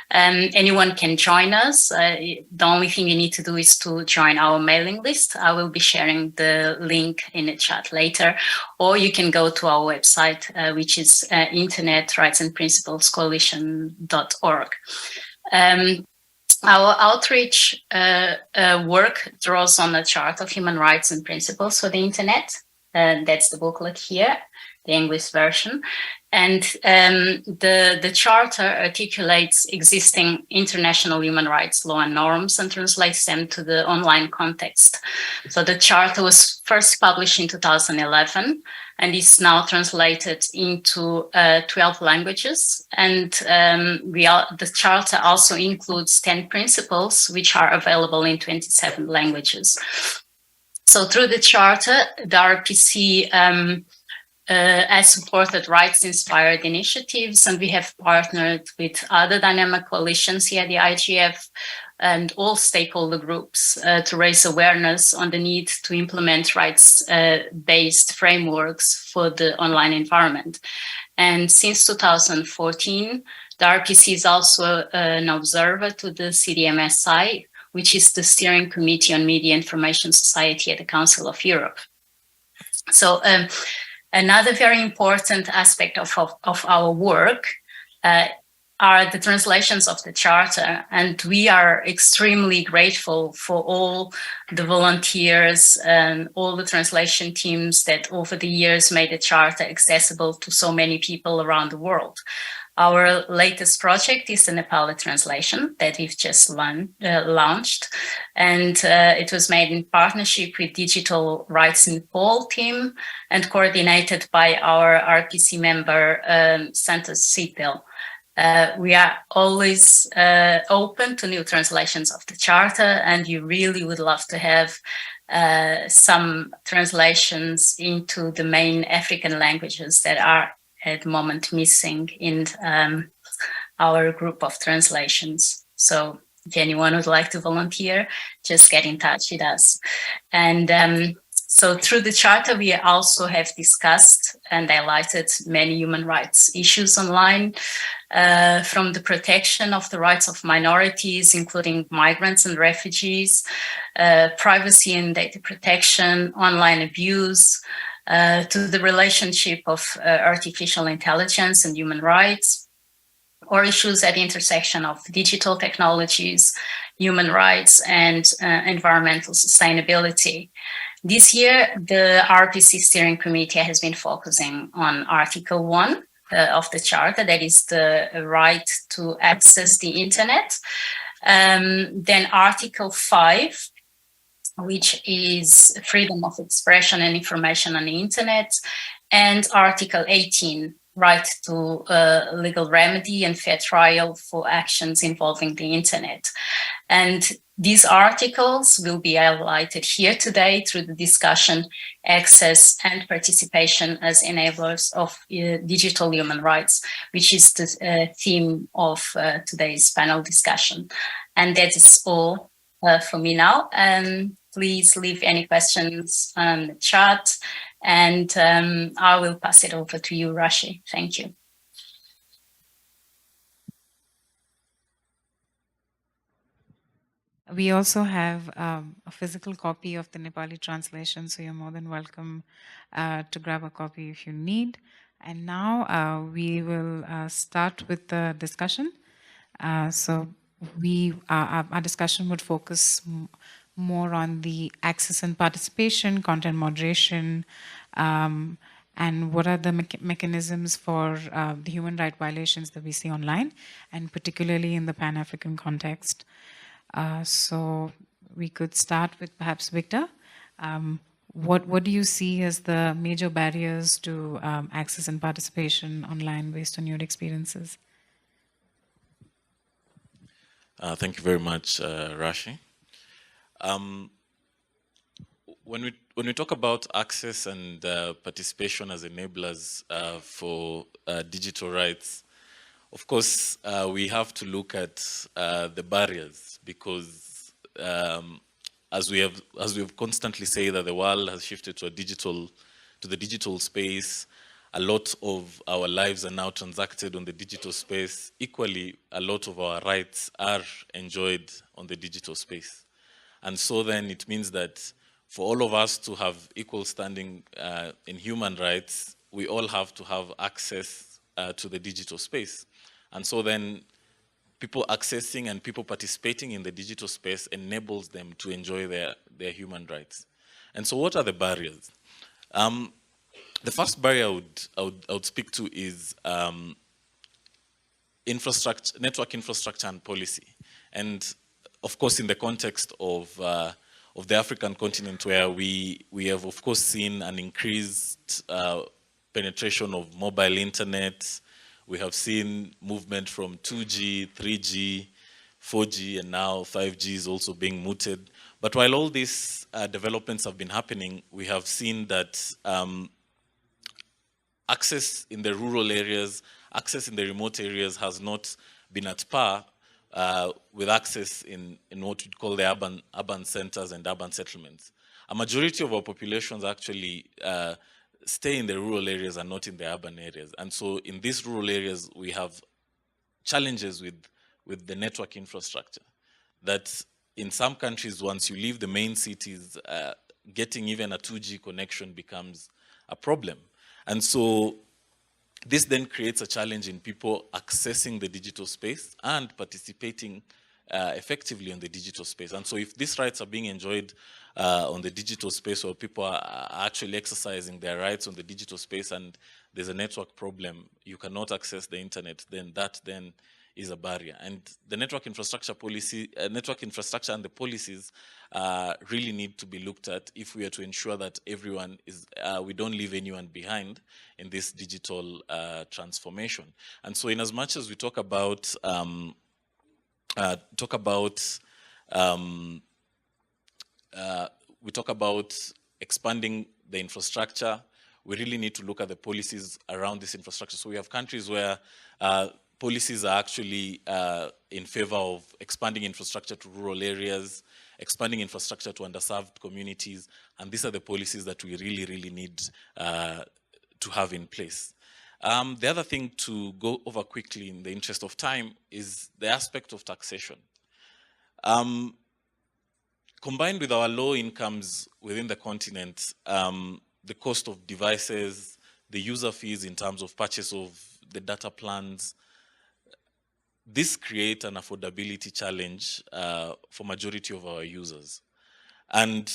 Anyone can join us. The only thing you need to do is to join our mailing list. I will be sharing the link in the chat later, or you can go to our website, which is internetrightsandprinciplescoalition.org. Our outreach work draws on a chart of human rights and principles for the Internet. That's the booklet here, the English version. And the charter articulates existing international human rights law and norms and translates them to the online context. So the charter was first published in 2011 and is now translated into 12 languages. And the charter also includes 10 principles, which are available in 27 languages. So through the charter, the RPC has supported rights-inspired initiatives, and we have partnered with other dynamic coalitions here, the IGF, and all stakeholder groups to raise awareness on the need to implement rights-based frameworks for the online environment. And since 2014, the RPC is also an observer to the CDMSI, which is the Steering Committee on Media Information Society at the Council of Europe. So another very important aspect of our work are the translations of the Charter. And we are extremely grateful for all the volunteers and all the translation teams that over the years made the Charter accessible to so many people around the world. Our latest project is the Nepali translation that we've just launched, and it was made in partnership with Digital Rights Nepal team and coordinated by our RPC member, Santosh Sitel. We are always open to new translations of the Charter, and you really would love to have some translations into the main African languages that are at the moment missing in our group of translations. So if anyone would like to volunteer, just get in touch with us. And so through the Charter, we also have discussed and highlighted many human rights issues online, from the protection of the rights of minorities, including migrants and refugees, privacy and data protection, online abuse, to the relationship of artificial intelligence and human rights, or issues at the intersection of digital technologies, human rights, and environmental sustainability. This year, the RPC Steering Committee has been focusing on Article 1 of the Charter, that is the right to access the Internet. Then Article 5, which is freedom of expression and information on the Internet, and Article 18, right to legal remedy and fair trial for actions involving the Internet. And these articles will be highlighted here today through the discussion, access and participation as enablers of digital human rights, which is the theme of today's panel discussion. And that is all for me now. Please leave any questions on the chat, and I will pass it over to you, Rashi. Thank you. We also have a physical copy of the Nepali translation, so you're more than welcome to grab a copy if you need. And now we will start with the discussion. So our discussion would focus more on the access and participation, content moderation, and what are the mechanisms for the human right violations that we see online, and particularly in the Pan-African context. So we could start with perhaps Victor. What do you see as the major barriers to access and participation online based on your experiences? Thank you very much, Rashi. When we talk about access and participation as enablers for digital rights, of course, we have to look at the barriers, because as we have constantly said, that the world has shifted to the digital space. A lot of our lives are now transacted on the digital space. Equally, a lot of our rights are enjoyed on the digital space. And so then it means that for all of us to have equal standing in human rights, we all have to have access to the digital space. And so then people accessing and people participating in the digital space enables them to enjoy their human rights. And so what are the barriers? The first barrier I would speak to is infrastructure, network infrastructure and policy. And of course, in the context of the African continent, where we have, of course, seen an increased penetration of mobile internet. We have seen movement from 2G, 3G, 4G, and now 5G is also being mooted. But while all these developments have been happening, we have seen that access in the rural areas, access in the remote areas has not been at par with access in what we'd call the urban centers and urban settlements. A majority of our populations actually stay in the rural areas and not in the urban areas. And so in these rural areas, we have challenges with the network infrastructure. That in some countries, once you leave the main cities, getting even a 2G connection becomes a problem. And so this then creates a challenge in people accessing the digital space and participating effectively in the digital space. And so if these rights are being enjoyed on the digital space, or people are actually exercising their rights on the digital space, and there's a network problem, you cannot access the internet, then that then is a barrier. And the network infrastructure policy, network infrastructure and the policies really need to be looked at if we are to ensure that everyone is, we don't leave anyone behind in this digital transformation. And so in as much as we talk about expanding the infrastructure, we really need to look at the policies around this infrastructure. So we have countries where policies are actually in favor of expanding infrastructure to rural areas, expanding infrastructure to underserved communities, and these are the policies that we really, really need to have in place. The other thing to go over quickly in the interest of time is the aspect of taxation. Combined with our low incomes within the continent, the cost of devices, the user fees in terms of purchase of the data plans, this creates an affordability challenge for majority of our users. And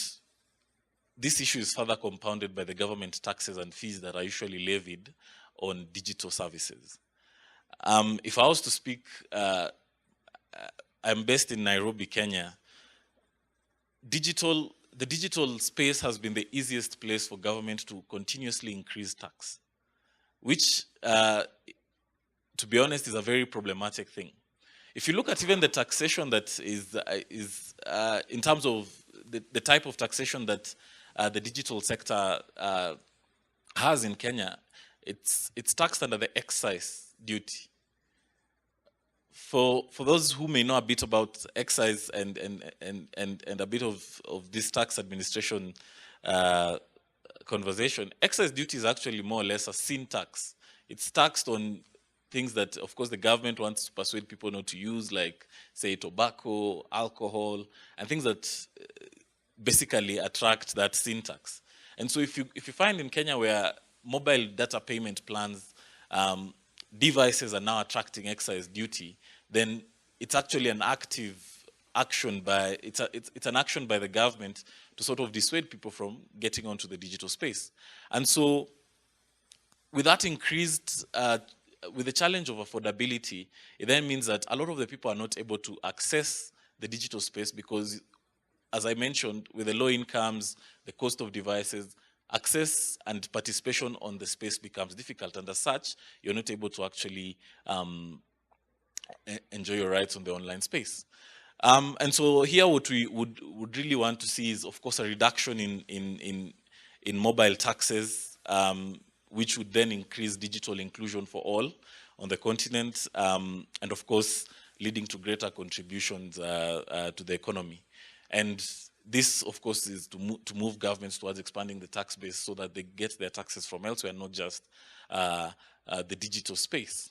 this issue is further compounded by the government taxes and fees that are usually levied on digital services. If I was to speak, I'm based in Nairobi, Kenya. The digital space has been the easiest place for government to continuously increase tax, which, to be honest, is a very problematic thing. If you look at even the taxation that is in terms of the type of taxation that the digital sector has in Kenya, it's taxed under the excise duty. For those who may know a bit about excise and a bit of this tax administration conversation, excise duty is actually more or less a sin tax. It's taxed on things that, of course, the government wants to persuade people not to use, like, say, tobacco, alcohol, and things that basically attract that sin tax. And so if you find in Kenya where mobile data payment plans devices are now attracting excise duty, then it's actually an active action by, it's an action by the government to sort of dissuade people from getting onto the digital space. And so with that increased, with the challenge of affordability, it then means that a lot of the people are not able to access the digital space because, as I mentioned, with the low incomes, the cost of devices, access and participation on the space becomes difficult, and as such, you're not able to actually enjoy your rights on the online space. And so here what we would really want to see is, of course, a reduction in mobile taxes, which would then increase digital inclusion for all on the continent, and of course, leading to greater contributions to the economy. And this, of course, is to move governments towards expanding the tax base so that they get their taxes from elsewhere, not just the digital space.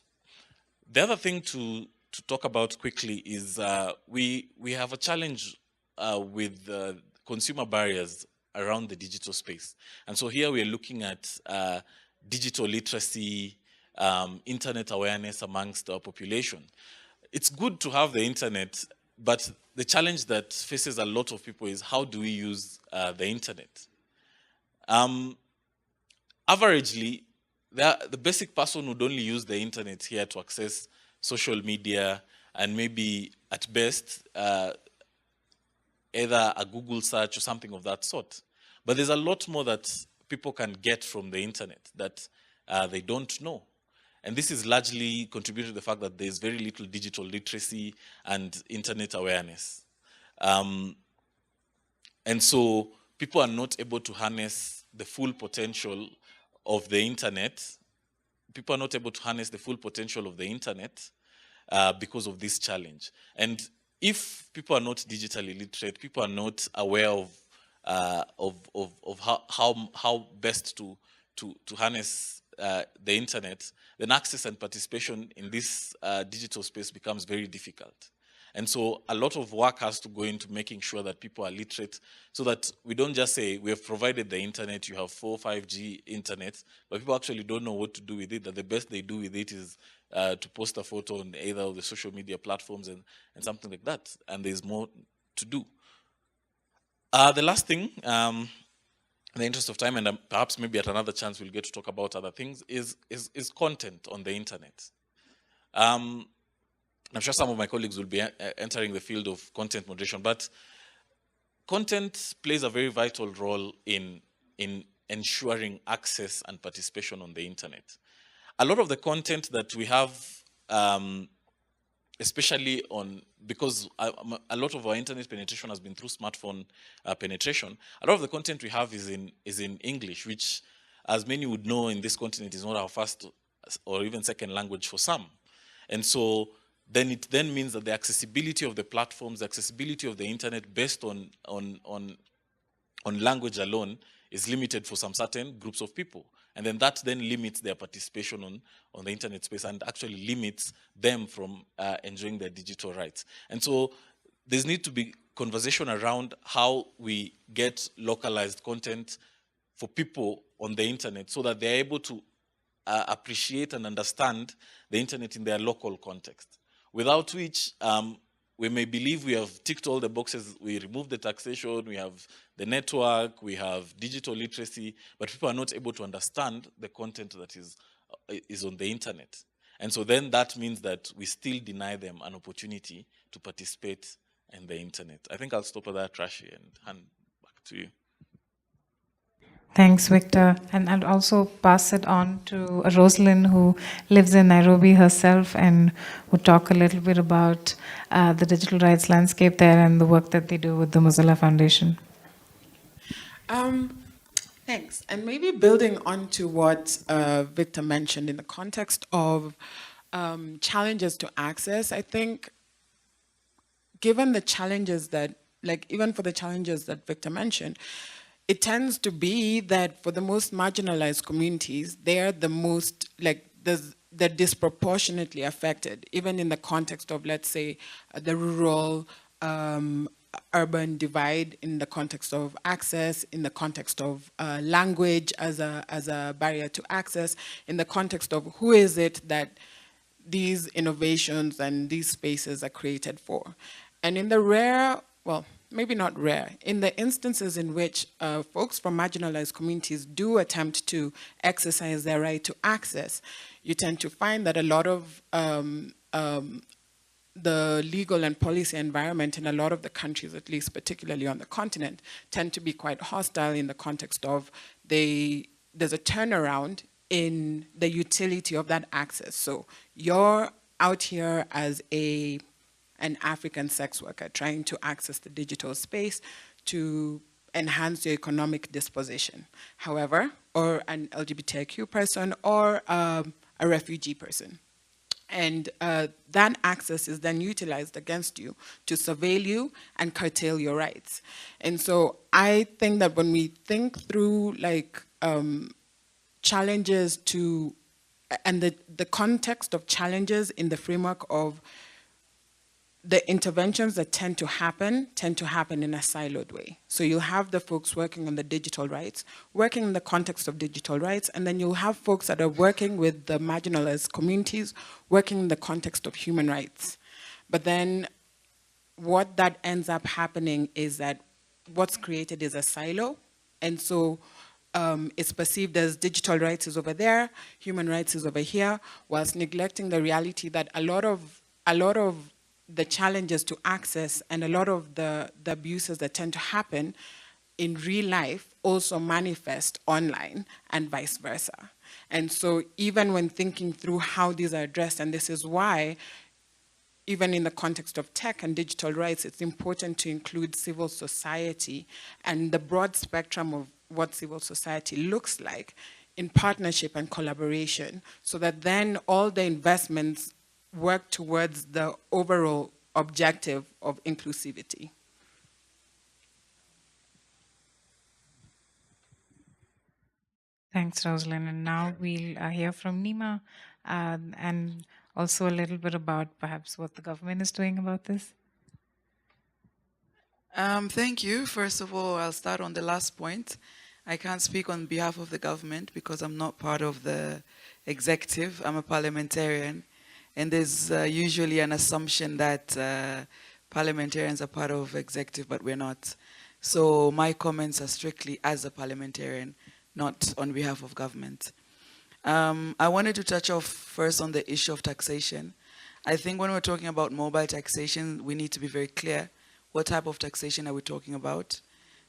The other thing to talk about quickly is we have a challenge with consumer barriers around the digital space. And so here we are looking at digital literacy, internet awareness amongst our population. It's good to have the internet, but the challenge that faces a lot of people is how do we use the internet? Averagely, the basic person would only use the internet here to access social media and maybe at best either a Google search or something of that sort. But there's a lot more that people can get from the internet that they don't know. And this is largely contributed to the fact that there's very little digital literacy and internet awareness. And so people are not able to harness the full potential of the internet. People are not able to harness the full potential of the internet because of this challenge. And if people are not digitally literate, people are not aware of how best to harness the internet, then access and participation in this digital space becomes very difficult. And so a lot of work has to go into making sure that people are literate so that we don't just say we have provided the internet, you have 4, 5G internet, but people actually don't know what to do with it, that the best they do with it is to post a photo on either of the social media platforms and something like that. And there's more to do. The last thing, in the interest of time, and perhaps maybe at another chance we'll get to talk about other things, is content on the internet. I'm sure some of my colleagues will be entering the field of content moderation, but content plays a very vital role in ensuring access and participation on the internet. A lot of the content that we have, especially because a lot of our internet penetration has been through smartphone penetration, a lot of the content we have is in English, which, as many would know in this continent, is not our first or even second language for some. And so then it means that the accessibility of the platforms, the accessibility of the internet based on language alone is limited for some certain groups of people. And then that then limits their participation on the internet space and actually limits them from enjoying their digital rights. And so there's need to be conversation around how we get localized content for people on the internet so that they're able to appreciate and understand the internet in their local context. Without which, we may believe we have ticked all the boxes, we removed the taxation, we have the network, we have digital literacy, but people are not able to understand the content that is on the internet. And so then that means that we still deny them an opportunity to participate in the internet. I think I'll stop at that, Rashi, and hand back to you. Thanks, Victor. And I'll also pass it on to Rosalind, who lives in Nairobi herself and would talk a little bit about the digital rights landscape there and the work that they do with the Mozilla Foundation. Thanks. And maybe building on to what Victor mentioned in the context of challenges to access, I think given the challenges that, even for the challenges that Victor mentioned, it tends to be that for the most marginalized communities, they're the most, they're disproportionately affected, even in the context of, let's say, the rural urban divide in the context of access, in the context of language as a barrier to access, in the context of who is it that these innovations and these spaces are created for. And in the rare, well, maybe not rare, in the instances in which folks from marginalized communities do attempt to exercise their right to access, you tend to find that a lot of the legal and policy environment in a lot of the countries, at least particularly on the continent, tend to be quite hostile in the context of there's a turnaround in the utility of that access. So you're out here as an African sex worker trying to access the digital space to enhance your economic disposition. However, or an LGBTIQ person or a refugee person. And that access is then utilized against you to surveil you and curtail your rights. And so I think that when we think through like challenges to, and the context of challenges in the framework of the interventions that tend to happen in a siloed way. So you'll have the folks working on the digital rights, working in the context of digital rights, and then you'll have folks that are working with the marginalized communities, working in the context of human rights. But then what that ends up happening is that what's created is a silo, and so it's perceived as digital rights is over there, human rights is over here, whilst neglecting the reality that a lot of the challenges to access and a lot of the abuses that tend to happen in real life also manifest online and vice versa. And so even when thinking through how these are addressed, and this is why even in the context of tech and digital rights, it's important to include civil society and the broad spectrum of what civil society looks like in partnership and collaboration, so that then all the investments work towards the overall objective of inclusivity. Thanks, Rosalind. And now we'll hear from Nima and also a little bit about perhaps what the government is doing about this. Thank you. First of all, I'll start on the last point. I can't speak on behalf of the government because I'm not part of the executive. I'm a parliamentarian. And there's usually an assumption that parliamentarians are part of executive, but we're not. So my comments are strictly as a parliamentarian, not on behalf of government. I wanted to touch off first on the issue of taxation. I think when we're talking about mobile taxation, we need to be very clear. What type of taxation are we talking about?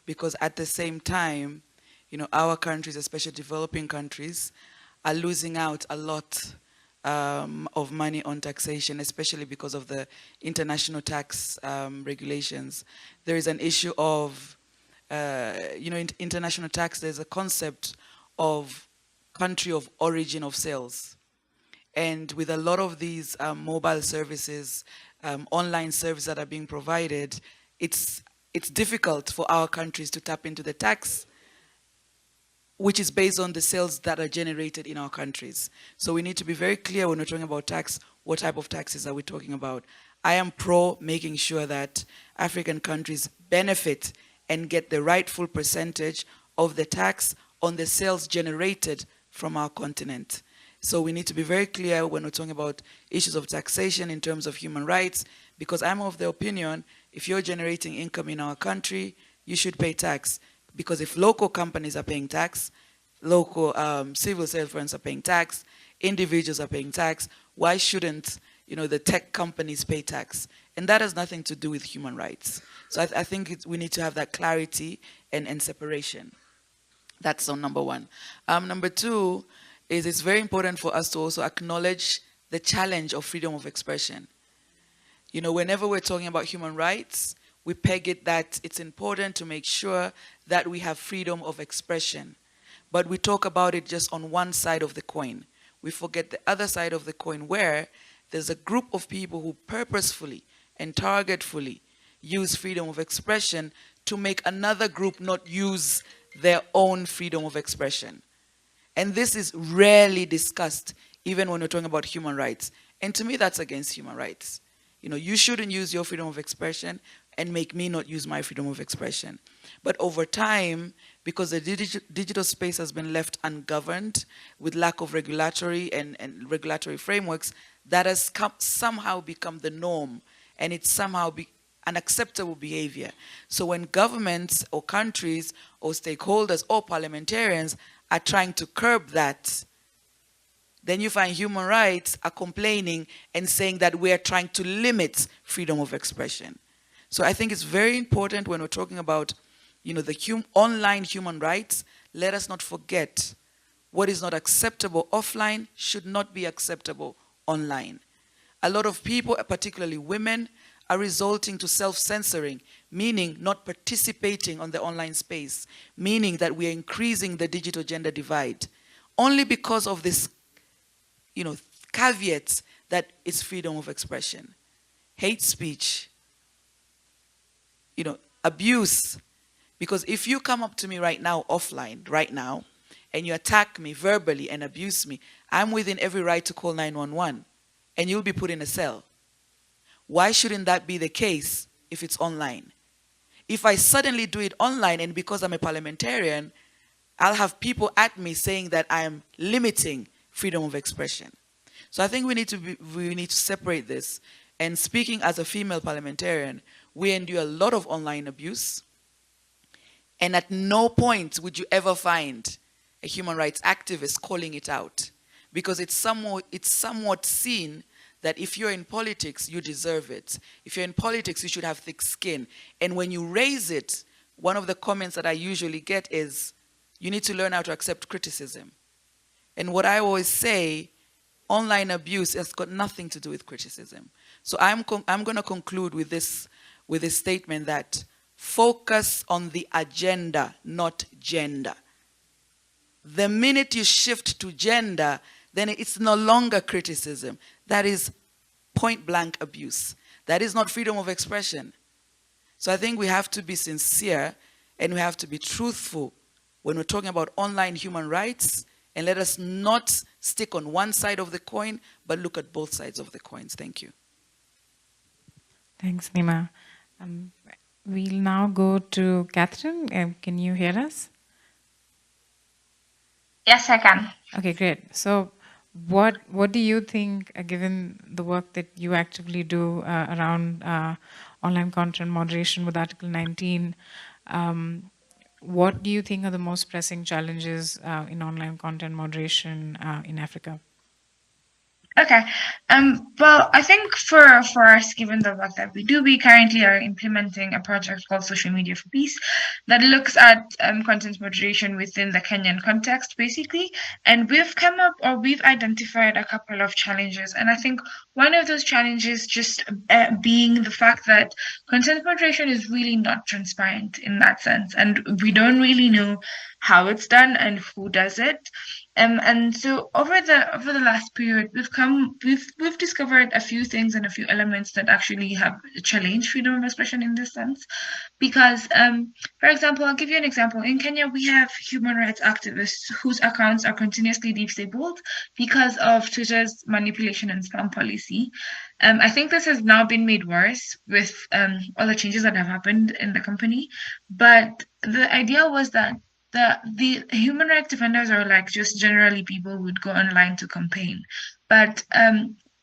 Because at the same time, you know, our countries, especially developing countries, are losing out a lot of money on taxation, especially because of the international tax regulations. There is an issue of, you know, in international tax, there's a concept of country of origin of sales. And with a lot of these mobile services, online services that are being provided, it's difficult for our countries to tap into the tax, which is based on the sales that are generated in our countries. So we need to be very clear when we're talking about tax, what type of taxes are we talking about? I am pro making sure that African countries benefit and get the rightful percentage of the tax on the sales generated from our continent. So we need to be very clear when we're talking about issues of taxation in terms of human rights, because I'm of the opinion, if you're generating income in our country, you should pay tax. Because if local companies are paying tax, local civil servants are paying tax, individuals are paying tax, why shouldn't, you know, the tech companies pay tax? And that has nothing to do with human rights. So I think we need to have that clarity and separation. That's on number one. Number two is it's very important for us to also acknowledge the challenge of freedom of expression. You know, whenever we're talking about human rights, we peg it that it's important to make sure that we have freedom of expression. But we talk about it just on one side of the coin. We forget the other side of the coin where there's a group of people who purposefully and targetfully use freedom of expression to make another group not use their own freedom of expression. And this is rarely discussed, even when we're talking about human rights. And to me, that's against human rights. You know, you shouldn't use your freedom of expression and make me not use my freedom of expression. But over time, because the digital space has been left ungoverned with lack of regulatory and regulatory frameworks, that has somehow become the norm, and it's somehow unacceptable behavior. So when governments or countries or stakeholders or parliamentarians are trying to curb that, then you find human rights are complaining and saying that we are trying to limit freedom of expression. So I think it's very important when we're talking about, the online human rights, let us not forget what is not acceptable offline should not be acceptable online. A lot of people, particularly women, are resorting to self-censoring, meaning not participating on the online space, meaning that we are increasing the digital gender divide, only because of this caveats that it's freedom of expression. Hate speech, abuse. Because if you come up to me right now, offline, right now, and you attack me verbally and abuse me, I'm within every right to call 911, and you'll be put in a cell. Why shouldn't that be the case if it's online? If I suddenly do it online, and because I'm a parliamentarian, I'll have people at me saying that I am limiting freedom of expression. So I think we need to separate this. And speaking as a female parliamentarian, we endure a lot of online abuse. And at no point would you ever find a human rights activist calling it out, because it's somewhat seen that if you're in politics, you deserve it. If you're in politics, you should have thick skin. And when you raise it, one of the comments that I usually get is, you need to learn how to accept criticism. And what I always say, online abuse has got nothing to do with criticism. So I'm going to conclude with this statement that focus on the agenda, not gender. The minute you shift to gender, then it's no longer criticism. That is point blank abuse. That is not freedom of expression. So I think we have to be sincere and we have to be truthful when we're talking about online human rights, and let us not stick on one side of the coin, but look at both sides of the coins. Thank you. Thanks, Nima. We'll now go to Catherine. Can you hear us? Yes, I can. Okay, great. So what do you think, given the work that you actively do around online content moderation with Article 19, what do you think are the most pressing challenges in online content moderation in Africa? Okay. Well, I think for us, given the work that we do, we currently are implementing a project called Social Media for Peace that looks at content moderation within the Kenyan context, basically. And we've identified a couple of challenges. And I think one of those challenges just being the fact that content moderation is really not transparent in that sense. And we don't really know how it's done and who does it. And so over the last period, we've discovered a few things and a few elements that actually have challenged freedom of expression in this sense. Because, for example, I'll give you an example. In Kenya, we have human rights activists whose accounts are continuously disabled because of Twitter's manipulation and spam policy. I think this has now been made worse with all the changes that have happened in the company. But the idea was that the human rights defenders are like just generally people who would go online to campaign, but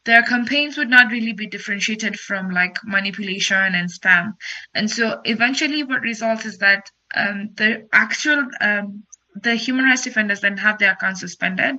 their campaigns would not really be differentiated from like manipulation and spam. And so eventually what results is that the human rights defenders then have their accounts suspended.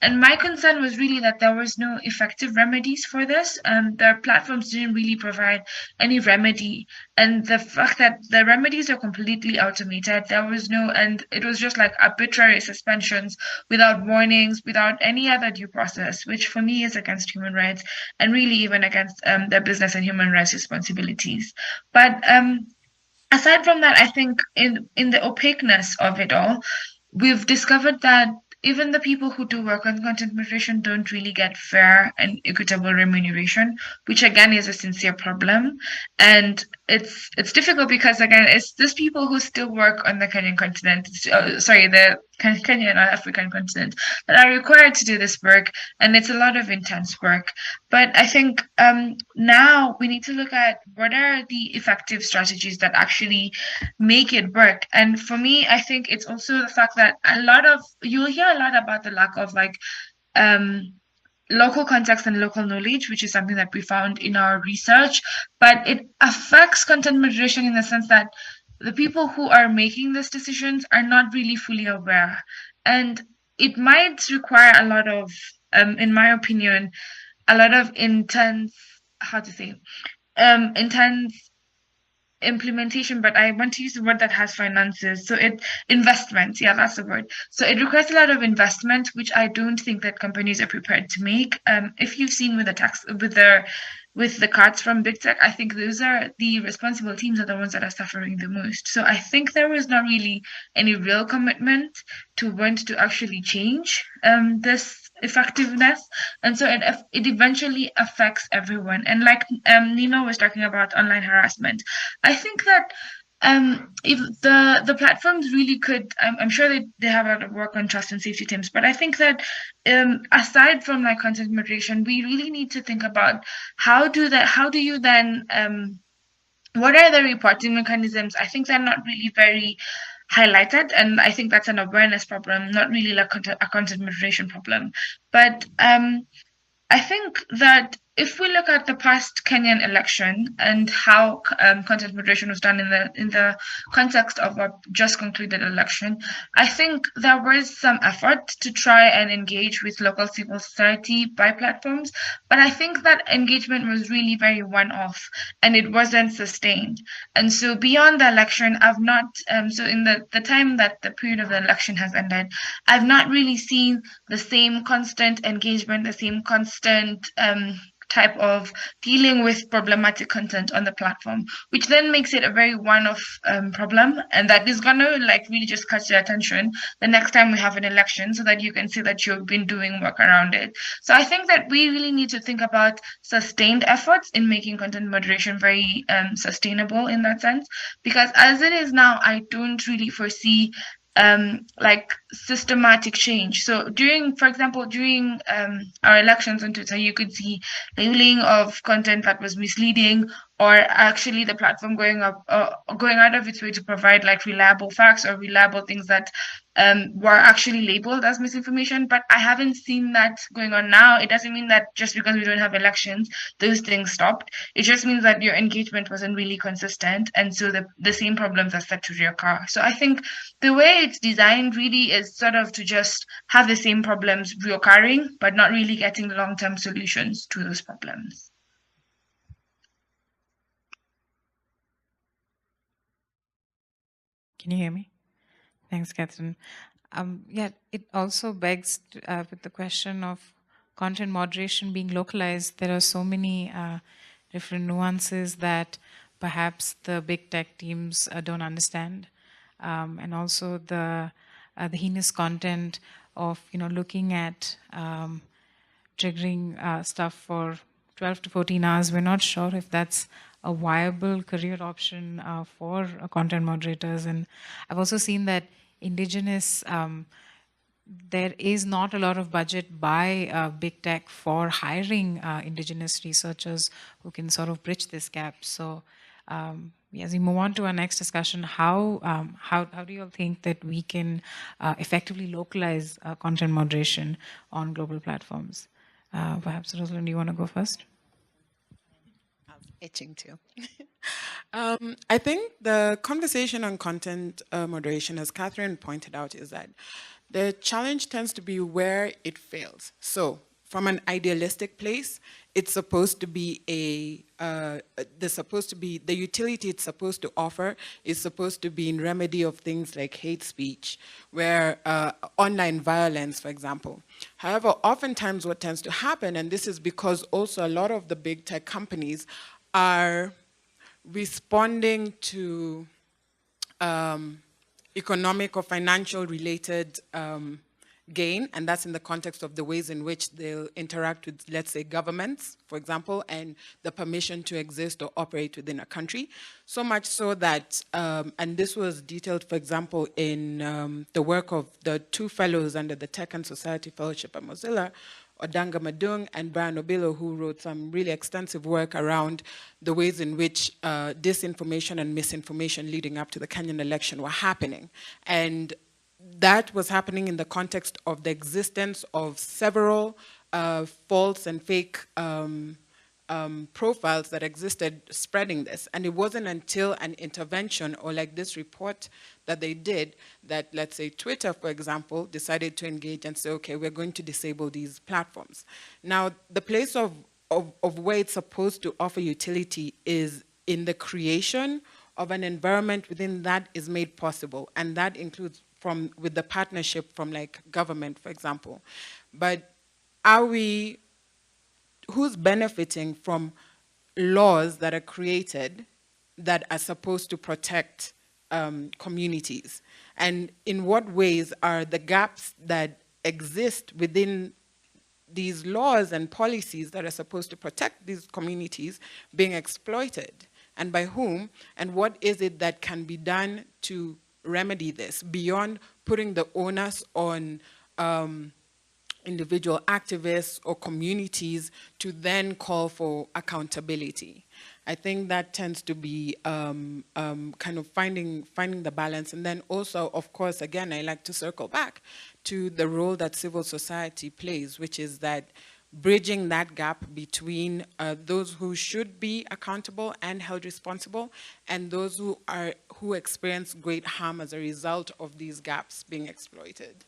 And my concern was really that there was no effective remedies for this. Their platforms didn't really provide any remedy. And the fact that the remedies are completely automated, and it was just like arbitrary suspensions without warnings, without any other due process, which for me is against human rights and really even against their business and human rights responsibilities. But aside from that, I think in the opaqueness of it all, we've discovered that even the people who do work on content moderation don't really get fair and equitable remuneration, which again is a sincere problem. And it's difficult because again, it's those people who still work on the Kenyan continent, the Kenyan and African continent that are required to do this work, and it's a lot of intense work. But I think now we need to look at what are the effective strategies that actually make it work. And for me, I think it's also the fact that you'll hear a lot about the lack of like local context and local knowledge, which is something that we found in our research, but it affects content moderation in the sense that the people who are making these decisions are not really fully aware. And it might require a lot of, in my opinion, a lot of intense, intense implementation, but I want to use the word that has finances. So investment, yeah, that's the word. So it requires a lot of investment, which I don't think that companies are prepared to make. If you've seen with the cards from big tech, I think those are the responsible teams are the ones that are suffering the most. So I think there was not really any real commitment to want to actually change this effectiveness, and so it eventually affects everyone. And like Nino was talking about online harassment, I think that if the platforms really could, I'm sure they have a lot of work on trust and safety teams, but I think that aside from like content moderation, we really need to think about how do you then what are the reporting mechanisms? I think they're not really very highlighted, and I think that's an awareness problem, not really like a content moderation problem. But I think that if we look at the past Kenyan election and how content moderation was done in the context of a just concluded election, I think there was some effort to try and engage with local civil society by platforms, but I think that engagement was really very one-off and it wasn't sustained. And so beyond the election, I've not so in the time that the period of the election has ended, I've not really seen the same constant engagement, the same constant type of dealing with problematic content on the platform, which then makes it a very one-off problem, and that is gonna like really just catch your attention the next time we have an election, so that you can see that you've been doing work around it. So I think that we really need to think about sustained efforts in making content moderation very sustainable in that sense, because as it is now, I don't really foresee like systematic change. So for example, during our elections on Twitter, you could see labeling of content that was misleading, or actually the platform going out of its way to provide like reliable facts or reliable things that were actually labeled as misinformation. But I haven't seen that going on now. It doesn't mean that just because we don't have elections, those things stopped. It just means that your engagement wasn't really consistent, and so the same problems are set to reoccur. So I think the way it's designed really is sort of to just have the same problems reoccurring, but not really getting long-term solutions to those problems. Can you hear me? Thanks, Catherine. Yeah, it also begs with the question of content moderation being localized. There are so many different nuances that perhaps the big tech teams don't understand, and also the heinous content of looking at triggering stuff for 12 to 14 hours. We're not sure if that's a viable career option for content moderators. And I've also seen that indigenous, there is not a lot of budget by big tech for hiring indigenous researchers who can sort of bridge this gap. So as we move on to our next discussion, how do you all think that we can effectively localize content moderation on global platforms? Perhaps, Rosalind, do you want to go first? Itching too. I think the conversation on content moderation, as Catherine pointed out, is that the challenge tends to be where it fails. So from an idealistic place, it's supposed to be the utility it's supposed to offer is supposed to be in remedy of things like hate speech, where online violence, for example. However, oftentimes what tends to happen, and this is because also a lot of the big tech companies are responding to economic or financial related gain, and that's in the context of the ways in which they'll interact with, let's say, governments, for example, and the permission to exist or operate within a country. So much so that, and this was detailed, for example, in the work of the two fellows under the Tech and Society Fellowship at Mozilla, Odanga Madung and Brian Obilo, who wrote some really extensive work around the ways in which disinformation and misinformation leading up to the Kenyan election were happening. And that was happening in the context of the existence of several false and fake profiles that existed spreading this. And it wasn't until an intervention or like this report that they did that, let's say, Twitter, for example, decided to engage and say, okay, we're going to disable these platforms. Now, the place of where it's supposed to offer utility is in the creation of an environment within that is made possible. And that includes with the partnership from like government, for example. But who's benefiting from laws that are created that are supposed to protect communities? And in what ways are the gaps that exist within these laws and policies that are supposed to protect these communities being exploited? And by whom? And what is it that can be done to remedy this beyond putting the onus on individual activists or communities to then call for accountability? I think that tends to be kind of finding the balance. And then also, of course, again, I like to circle back to the role that civil society plays, which is that bridging that gap between those who should be accountable and held responsible and those who experience great harm as a result of these gaps being exploited.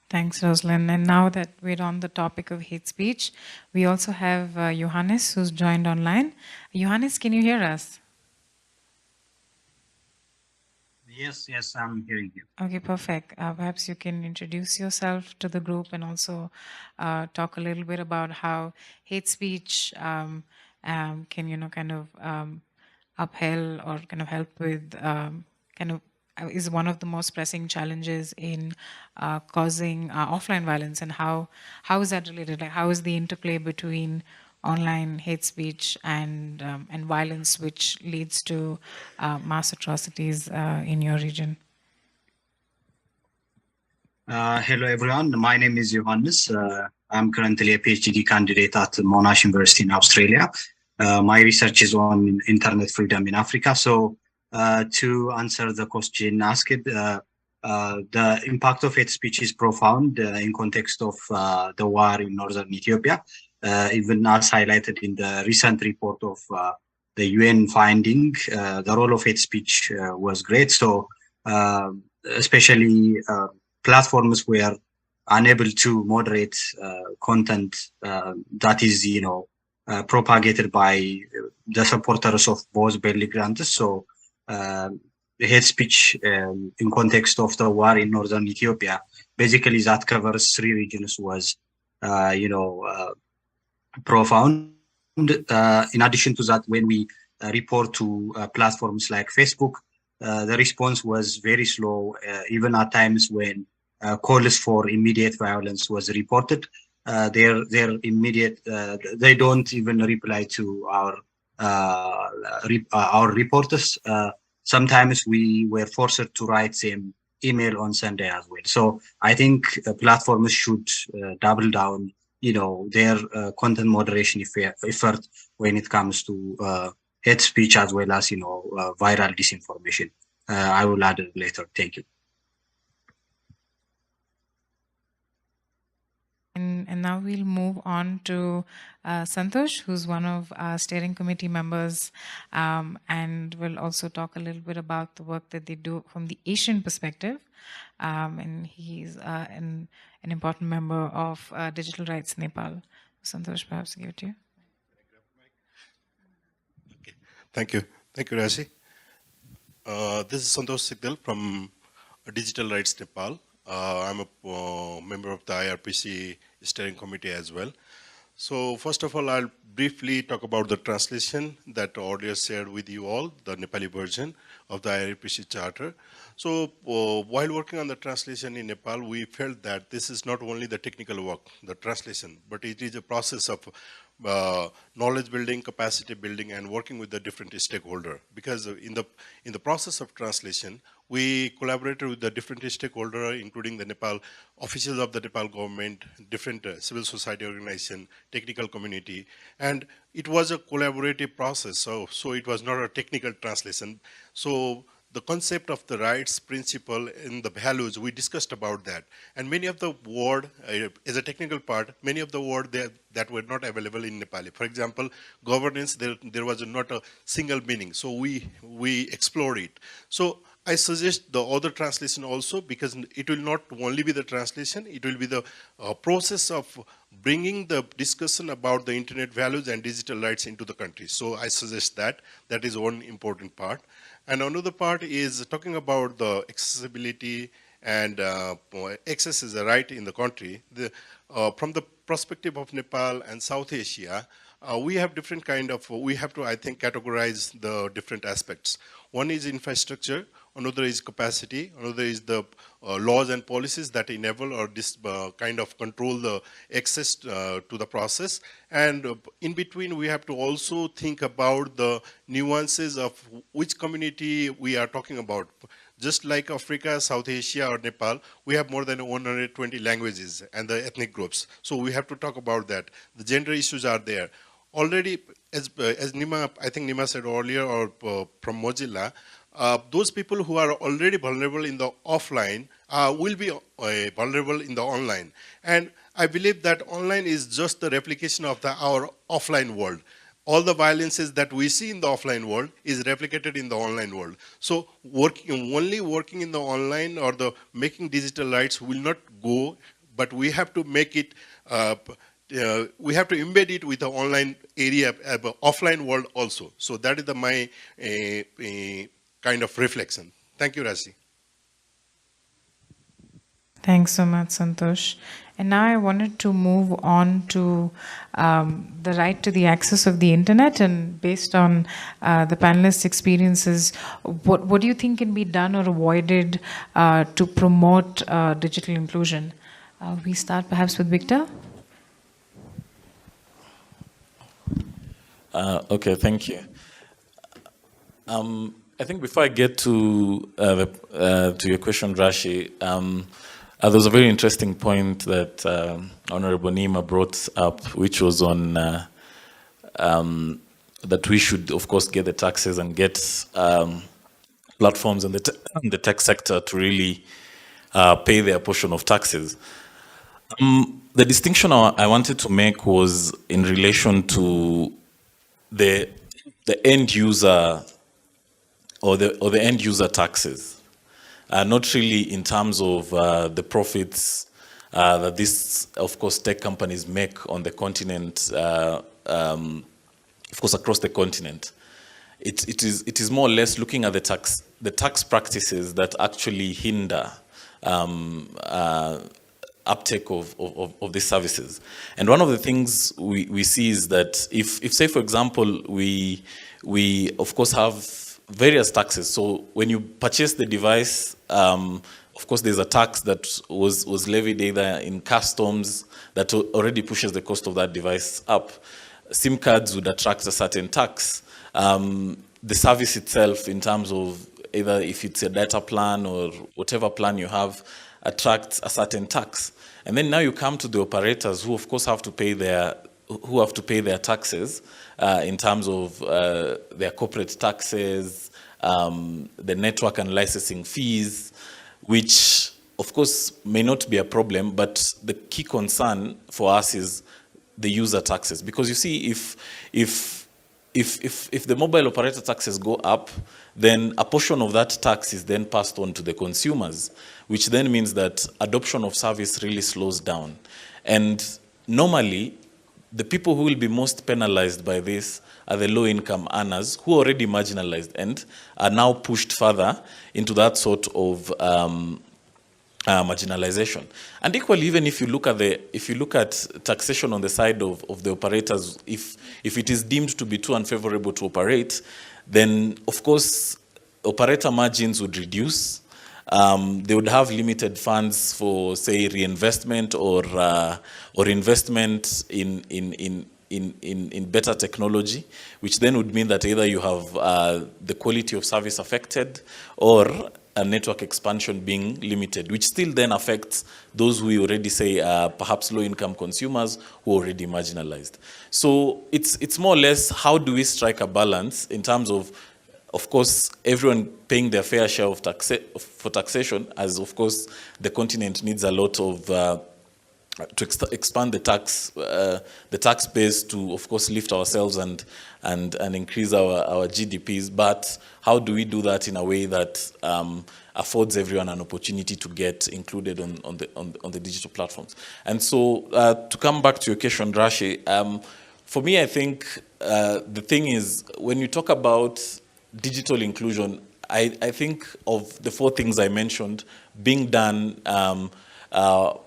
Thanks, Rosalind. And now that we're on the topic of hate speech, we also have Johannes, who's joined online. Johannes, can you hear us? Yes, I'm hearing you. Okay, perfect. Perhaps you can introduce yourself to the group and also talk a little bit about how hate speech can, kind of upheld or kind of help with is one of the most pressing challenges in causing offline violence, and how is that related? Like, how is the interplay between online hate speech and violence, which leads to mass atrocities in your region? Hello, everyone. My name is Johannes. I'm currently a PhD candidate at Monash University in Australia. My research is on internet freedom in Africa. So to answer the question asked, the impact of hate speech is profound in context of the war in northern Ethiopia. Even as highlighted in the recent report of the UN finding, the role of hate speech was great. So especially platforms were unable to moderate content that is, propagated by the supporters of both belligerents. So hate speech in context of the war in northern Ethiopia, basically that covers 3 regions, was, profound. In addition to that, when we report to platforms like Facebook, the response was very slow, even at times when calls for immediate violence was reported. Their immediate, they don't even reply to our reporters. Sometimes we were forced to write same email on Sunday as well. So I think platforms should double down, their content moderation effort when it comes to hate speech as well as, viral disinformation. I will add it later. Thank you. And now we'll move on to Santosh, who's one of our steering committee members, and will also talk a little bit about the work that they do from the Asian perspective. And he's an important member of Digital Rights Nepal. Santosh, perhaps give it to you. Okay. Thank you, Rashi. This is Santosh Sigdal from Digital Rights Nepal. I'm a member of the IRPC steering committee as well. So first of all, I'll briefly talk about the translation that audio shared with you all, the Nepali version of the IRPC Charter. So while working on the translation in Nepal, we felt that this is not only the technical work, the translation, but it is a process of knowledge building, capacity building, and working with the different stakeholder. Because in the process of translation, we collaborated with the different stakeholders, including the Nepal officials of the Nepal government, different civil society organization, technical community, and it was a collaborative process. So it was not a technical translation. So the concept of the rights, principle, and the values, we discussed about that. And many of the words, as a technical part, many of the words that were not available in Nepali. For example, governance, there was not a single meaning. So we explored it. So I suggest the other translation also, because it will not only be the translation, it will be the process of bringing the discussion about the internet values and digital rights into the country. So I suggest that. That is one important part. And another part is talking about the accessibility and access is a right in the country. From the perspective of Nepal and South Asia, we have different kind of, we have to, I think, categorize the different aspects. One is infrastructure, another is capacity, another is the laws and policies that enable or kind of control the access to the process. And in between, we have to also think about the nuances of which community we are talking about. Just like Africa, South Asia, or Nepal, we have more than 120 languages and the ethnic groups. So we have to talk about that. The gender issues are there. Already, as Nima, I think Nima said earlier, or from Mozilla, those people who are already vulnerable in the offline will be vulnerable in the online. And I believe that online is just the replication of our offline world. All the violences that we see in the offline world is replicated in the online world. So only working in the online or the making digital rights will not go, but we have to make it, we have to embed it with the online area, offline world also. So that is my kind of reflection. Thank you, Rashi. Thanks so much, Santosh. And now I wanted to move on to the right to the access of the internet, and based on the panelists' experiences, what do you think can be done or avoided to promote digital inclusion? We start perhaps with Victor. Okay, thank you. I think before I get to your question, Rashi, there was a very interesting point that Honorable Nima brought up, which was on that we should, of course, get the taxes and get platforms in the tech sector to really pay their portion of taxes. The distinction I wanted to make was in relation to the end user or the end user taxes, not really in terms of the profits that these, of course, tech companies make on the continent, of course, across the continent. It is more or less looking at the tax practices that actually hinder uptake of these services. And one of the things we see is that if say, for example, we of course have various taxes. So when you purchase the device, of course, there's a tax that was levied either in customs that already pushes the cost of that device up. SIM cards would attract a certain tax. The service itself, in terms of either if it's a data plan or whatever plan you have, attracts a certain tax. And then now you come to the operators who, of course, have to pay their taxes in terms of their corporate taxes, the network and licensing fees, which, of course, may not be a problem, but the key concern for us is the user taxes. Because you see, if the mobile operator taxes go up, then a portion of that tax is then passed on to the consumers, which then means that adoption of service really slows down. And normally, the people who will be most penalized by this are the low-income earners who are already marginalized and are now pushed further into that sort of marginalization. And equally, even if you look at taxation on the side of the operators, if it is deemed to be too unfavorable to operate, then of course operator margins would reduce. They would have limited funds for, say, reinvestment or investment in better technology, which then would mean that either you have the quality of service affected or a network expansion being limited, which still then affects those who we already say are perhaps low-income consumers who are already marginalized. So it's more or less how do we strike a balance in terms of course, everyone paying their fair share of for taxation, as of course the continent needs a lot of to expand the tax base to, of course, lift ourselves and increase our GDPs. But how do we do that in a way that affords everyone an opportunity to get included on the digital platforms? And so, to come back to your question, Rashi, for me, I think the thing is when you talk about digital inclusion, I think of the 4 things I mentioned being done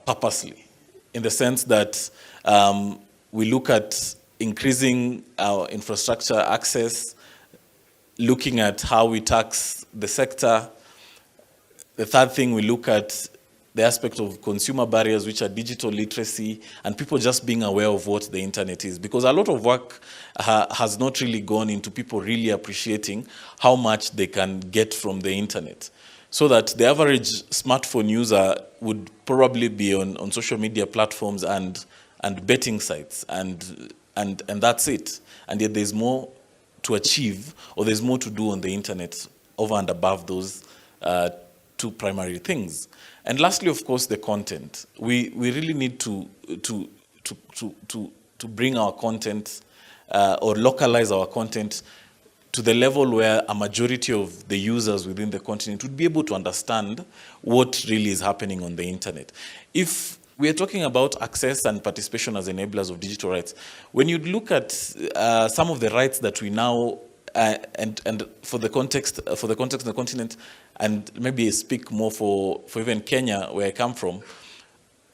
purposely, in the sense that we look at increasing our infrastructure access, looking at how we tax the sector. The third thing, we look at the aspect of consumer barriers, which are digital literacy, and people just being aware of what the internet is. Because a lot of work has not really gone into people really appreciating how much they can get from the internet. So that the average smartphone user would probably be on social media platforms and betting sites, and that's it. And yet there's more to achieve, or there's more to do on the internet over and above those 2 primary things. And lastly, of course, the content. We really need to bring our content or localize our content to the level where a majority of the users within the continent would be able to understand what really is happening on the internet. If we are talking about access and participation as enablers of digital rights, when you look at some of the rights that we now and for the context of the continent, and maybe speak more for even Kenya, where I come from,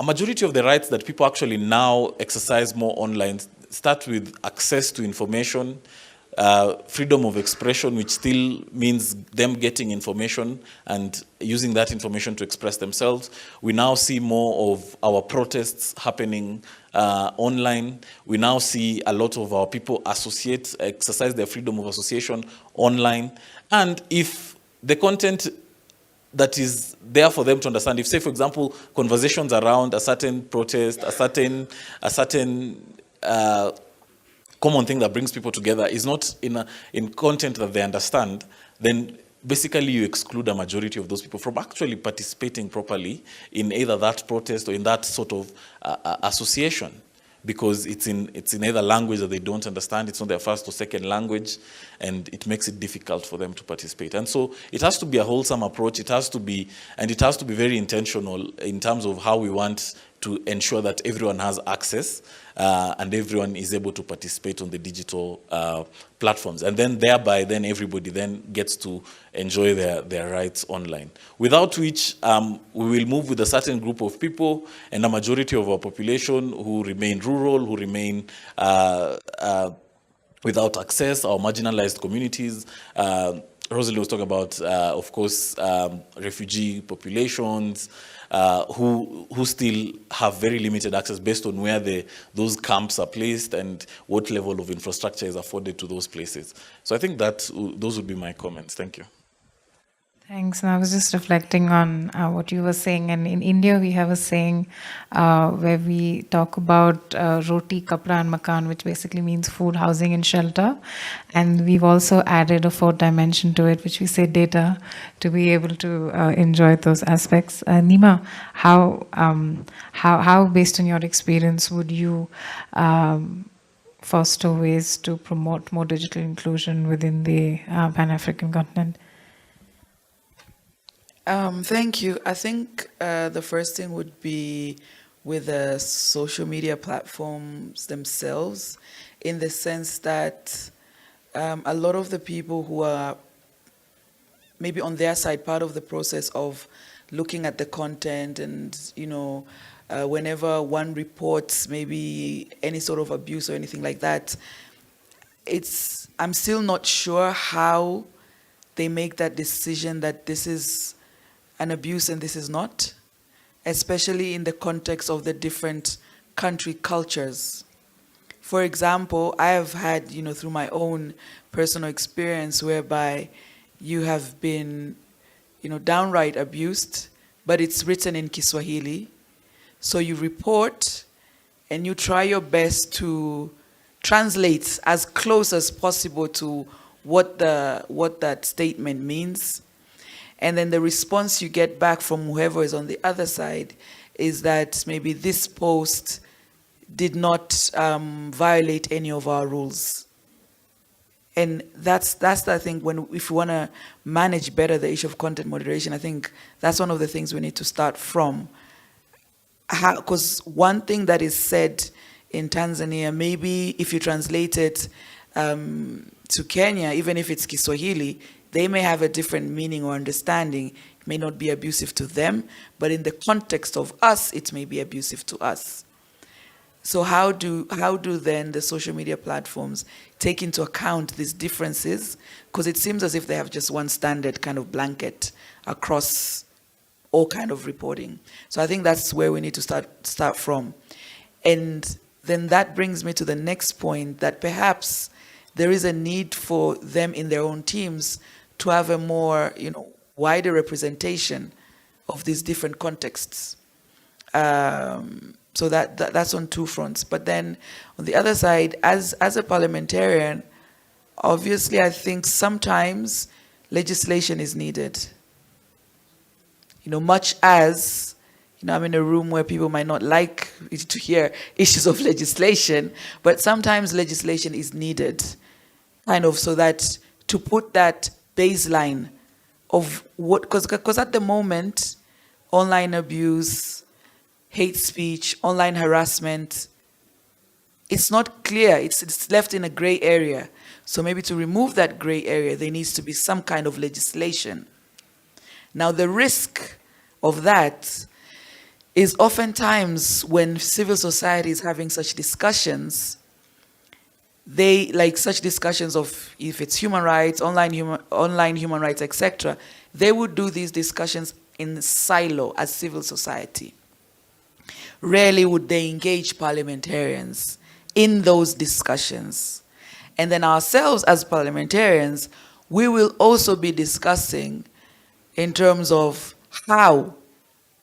a majority of the rights that people actually now exercise more online start with access to information, freedom of expression, which still means them getting information and using that information to express themselves. We now see more of our protests happening online. We now see a lot of our people exercise their freedom of association online. And if the content that is there for them to understand, if, say, for example, conversations around a certain protest, a certain common thing that brings people together is not in content that they understand, then basically you exclude a majority of those people from actually participating properly in either that protest or in that sort of association, because it's in either language that they don't understand, it's not their first or second language, and it makes it difficult for them to participate. And so it has to be a wholesome approach. It has to be very intentional in terms of how we want to ensure that everyone has access and everyone is able to participate on the digital platforms. And then thereby, then everybody then gets to enjoy their rights online. Without which, we will move with a certain group of people and a majority of our population who remain rural, who remain without access, our marginalized communities. Rosalie was talking about, of course, refugee populations, who still have very limited access based on where those camps are placed and what level of infrastructure is afforded to those places. So I think that those would be my comments. Thank you. Thanks. And I was just reflecting on what you were saying. And in India, we have a saying where we talk about roti, kapra, and makan, which basically means food, housing, and shelter. And we've also added a 4th dimension to it, which we say data, to be able to enjoy those aspects. Nima, how, based on your experience, would you foster ways to promote more digital inclusion within the Pan-African continent? Thank you. I think the first thing would be with the social media platforms themselves, in the sense that a lot of the people who are maybe on their side part of the process of looking at the content and, whenever one reports maybe any sort of abuse or anything like that, I'm still not sure how they make that decision that this is an abuse and this is not, especially in the context of the different country cultures. For example, I have had, through my own personal experience whereby you have been, downright abused, but it's written in Kiswahili. So you report and you try your best to translate as close as possible to what that statement means. And then the response you get back from whoever is on the other side is that maybe this post did not violate any of our rules. And that's I think, if you want to manage better the issue of content moderation, I think that's one of the things we need to start from. Because one thing that is said in Tanzania, maybe if you translate it to Kenya, even if it's Kiswahili, they may have a different meaning or understanding. It may not be abusive to them, but in the context of us, it may be abusive to us. So how do then the social media platforms take into account these differences? Because it seems as if they have just one standard kind of blanket across all kind of reporting. So I think that's where we need to start from. And then that brings me to the next point, that perhaps there is a need for them in their own teams to have a more, wider representation of these different contexts. So that's on two fronts. But then on the other side, as a parliamentarian, obviously I think sometimes legislation is needed. Much as, I'm in a room where people might not like to hear issues of legislation, but sometimes legislation is needed, kind of, so that to put that baseline of what, because at the moment, online abuse, hate speech, online harassment, it's not clear, it's left in a gray area. So maybe to remove that gray area, there needs to be some kind of legislation. Now the risk of that is oftentimes when civil society is having such discussions, they, like such discussions of if it's human rights, online human rights, etc., they would do these discussions in silo as civil society. Rarely would they engage parliamentarians in those discussions. And then ourselves as parliamentarians, we will also be discussing in terms of how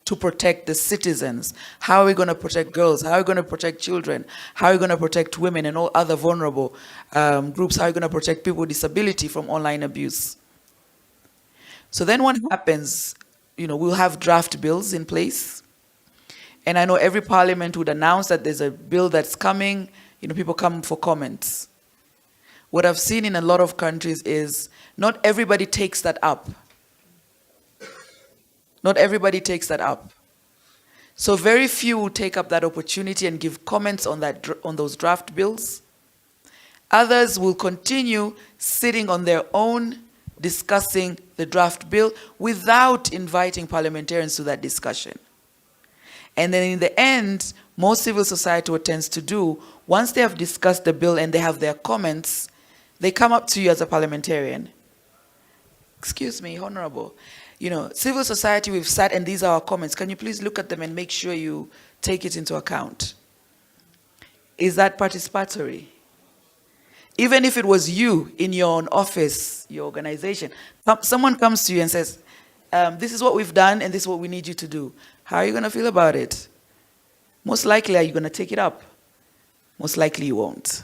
to protect the citizens. How are we going to protect girls? How are we going to protect children? How are we going to protect women and all other vulnerable groups? How are we going to protect people with disability from online abuse? So then what happens, we'll have draft bills in place. And I know every parliament would announce that there's a bill that's coming, people come for comments. What I've seen in a lot of countries is not everybody takes that up. Not everybody takes that up. So very few will take up that opportunity and give comments on those draft bills. Others will continue sitting on their own, discussing the draft bill without inviting parliamentarians to that discussion. And then in the end, most civil society what tends to do, once they have discussed the bill and they have their comments, they come up to you as a parliamentarian. Excuse me, Honorable. Civil society, we've sat and these are our comments. Can you please look at them and make sure you take it into account? Is that participatory? Even if it was you in your own office, your organization, someone comes to you and says, this is what we've done and this is what we need you to do. How are you going to feel about it? Most likely, are you going to take it up? Most likely you won't.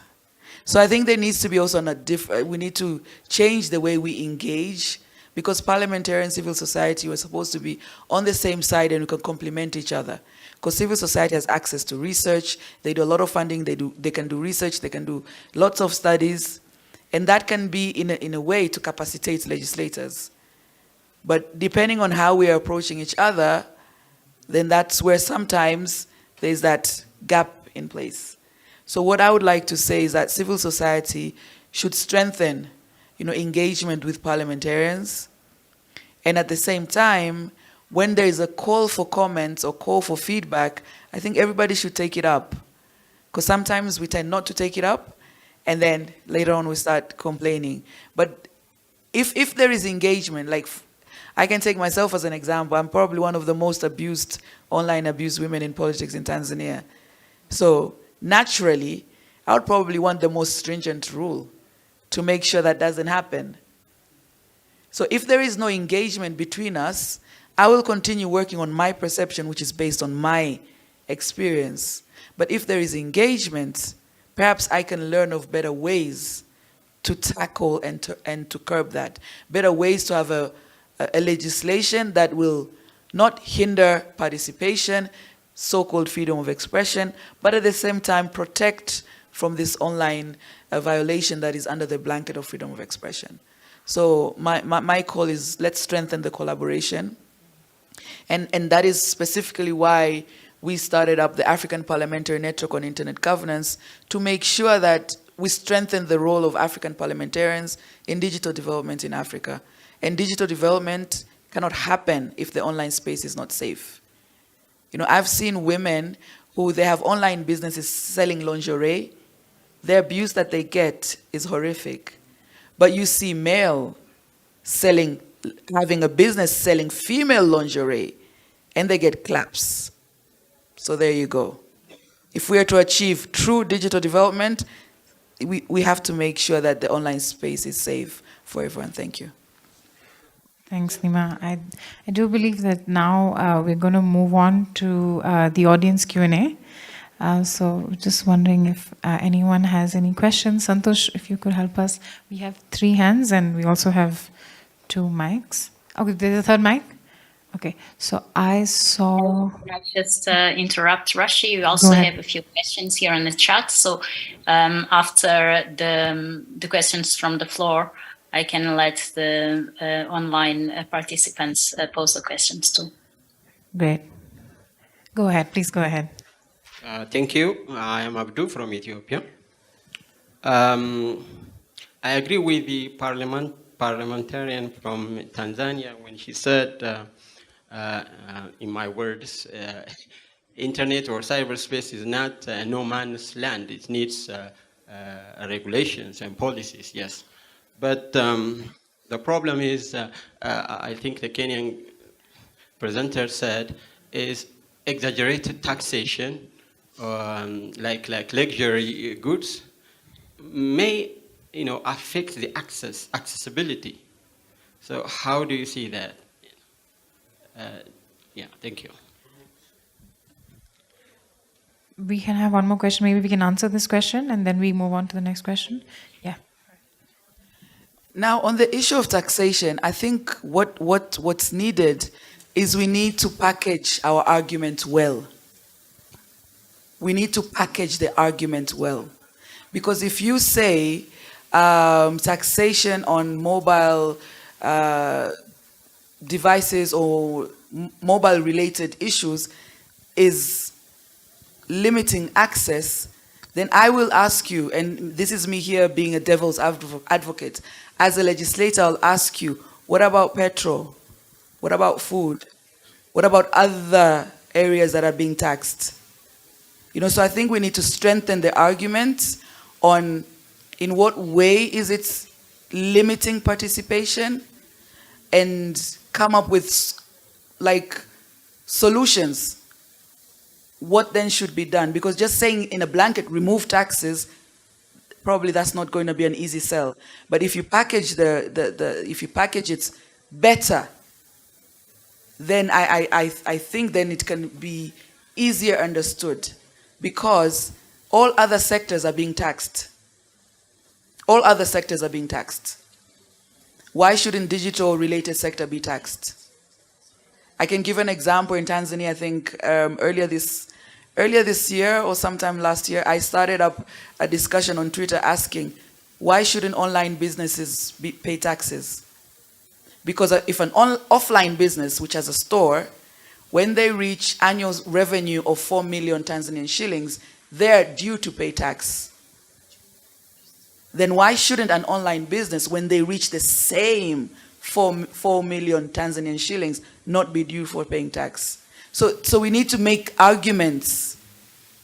So I think there needs to be also we need to change the way we engage, because parliamentary and civil society were supposed to be on the same side and we can complement each other. Because civil society has access to research, they do a lot of funding, they can do research, they can do lots of studies, and that can be in a way to capacitate legislators. But depending on how we are approaching each other, then that's where sometimes there's that gap in place. So what I would like to say is that civil society should strengthen engagement with parliamentarians. And at the same time, when there is a call for comments or call for feedback, I think everybody should take it up. Because sometimes we tend not to take it up, and then later on we start complaining. But if there is engagement, like I can take myself as an example. I'm probably one of the most abused, online abused women in politics in Tanzania. So naturally, I would probably want the most stringent rule to make sure that doesn't happen. So if there is no engagement between us, I will continue working on my perception, which is based on my experience. But if there is engagement, perhaps I can learn of better ways to tackle and to curb that. Better ways to have a legislation that will not hinder participation, so-called freedom of expression, but at the same time protect from this online violation that is under the blanket of freedom of expression. So my call is, let's strengthen the collaboration. And that is specifically why we started up the African Parliamentary Network on Internet Governance, to make sure that we strengthen the role of African parliamentarians in digital development in Africa. And digital development cannot happen if the online space is not safe. You know, I've seen women who they have online businesses selling lingerie. The abuse that they get is horrific. But you see male having a business selling female lingerie, and they get claps. So there you go. If we are to achieve true digital development, we have to make sure that the online space is safe for everyone. Thank you. Thanks, Nima. I do believe that now we're going to move on to the audience Q&A. So just wondering if anyone has any questions. Santosh, if you could help us. We have 3 hands and we also have 2 mics. Okay, there's a third mic? Okay, so I saw... Can I just interrupt, Rashi? We also have a few questions here in the chat. So after the questions from the floor, I can let the online participants pose the questions too. Great. Go ahead, please go ahead. Thank you. I am Abdu from Ethiopia. I agree with the parliamentarian from Tanzania when she said, in my words, internet or cyberspace is not no man's land. It needs regulations and policies, yes. But the problem is, I think the Kenyan presenter said, is exaggerated taxation, like luxury goods, may affect the accessibility. So how do you see that? Yeah, thank you. We can have one more question. Maybe we can answer this question and then we move on to the next question. Yeah. Now, on the issue of taxation, I think what's needed is we need to package our argument well. We need to package the argument well. Because if you say taxation on mobile devices or mobile-related issues is limiting access, then I will ask you, and this is me here being a devil's advocate, as a legislator, I'll ask you, what about petrol? What about food? What about other areas that are being taxed? So I think we need to strengthen the argument on in what way is it limiting participation and come up with solutions. What then should be done? Because just saying in a blanket, remove taxes, probably that's not going to be an easy sell. But if you package if you package it better, then I think then it can be easier understood, because all other sectors are being taxed. All other sectors are being taxed. Why shouldn't digital-related sector be taxed? I can give an example in Tanzania. I think earlier this year or sometime last year, I started up a discussion on Twitter asking, why shouldn't online businesses pay taxes? Because if an offline business, which has a store, when they reach annual revenue of 4 million Tanzanian shillings, they're due to pay tax. Then why shouldn't an online business, when they reach the same 4 million Tanzanian shillings, not be due for paying tax? So we need to make arguments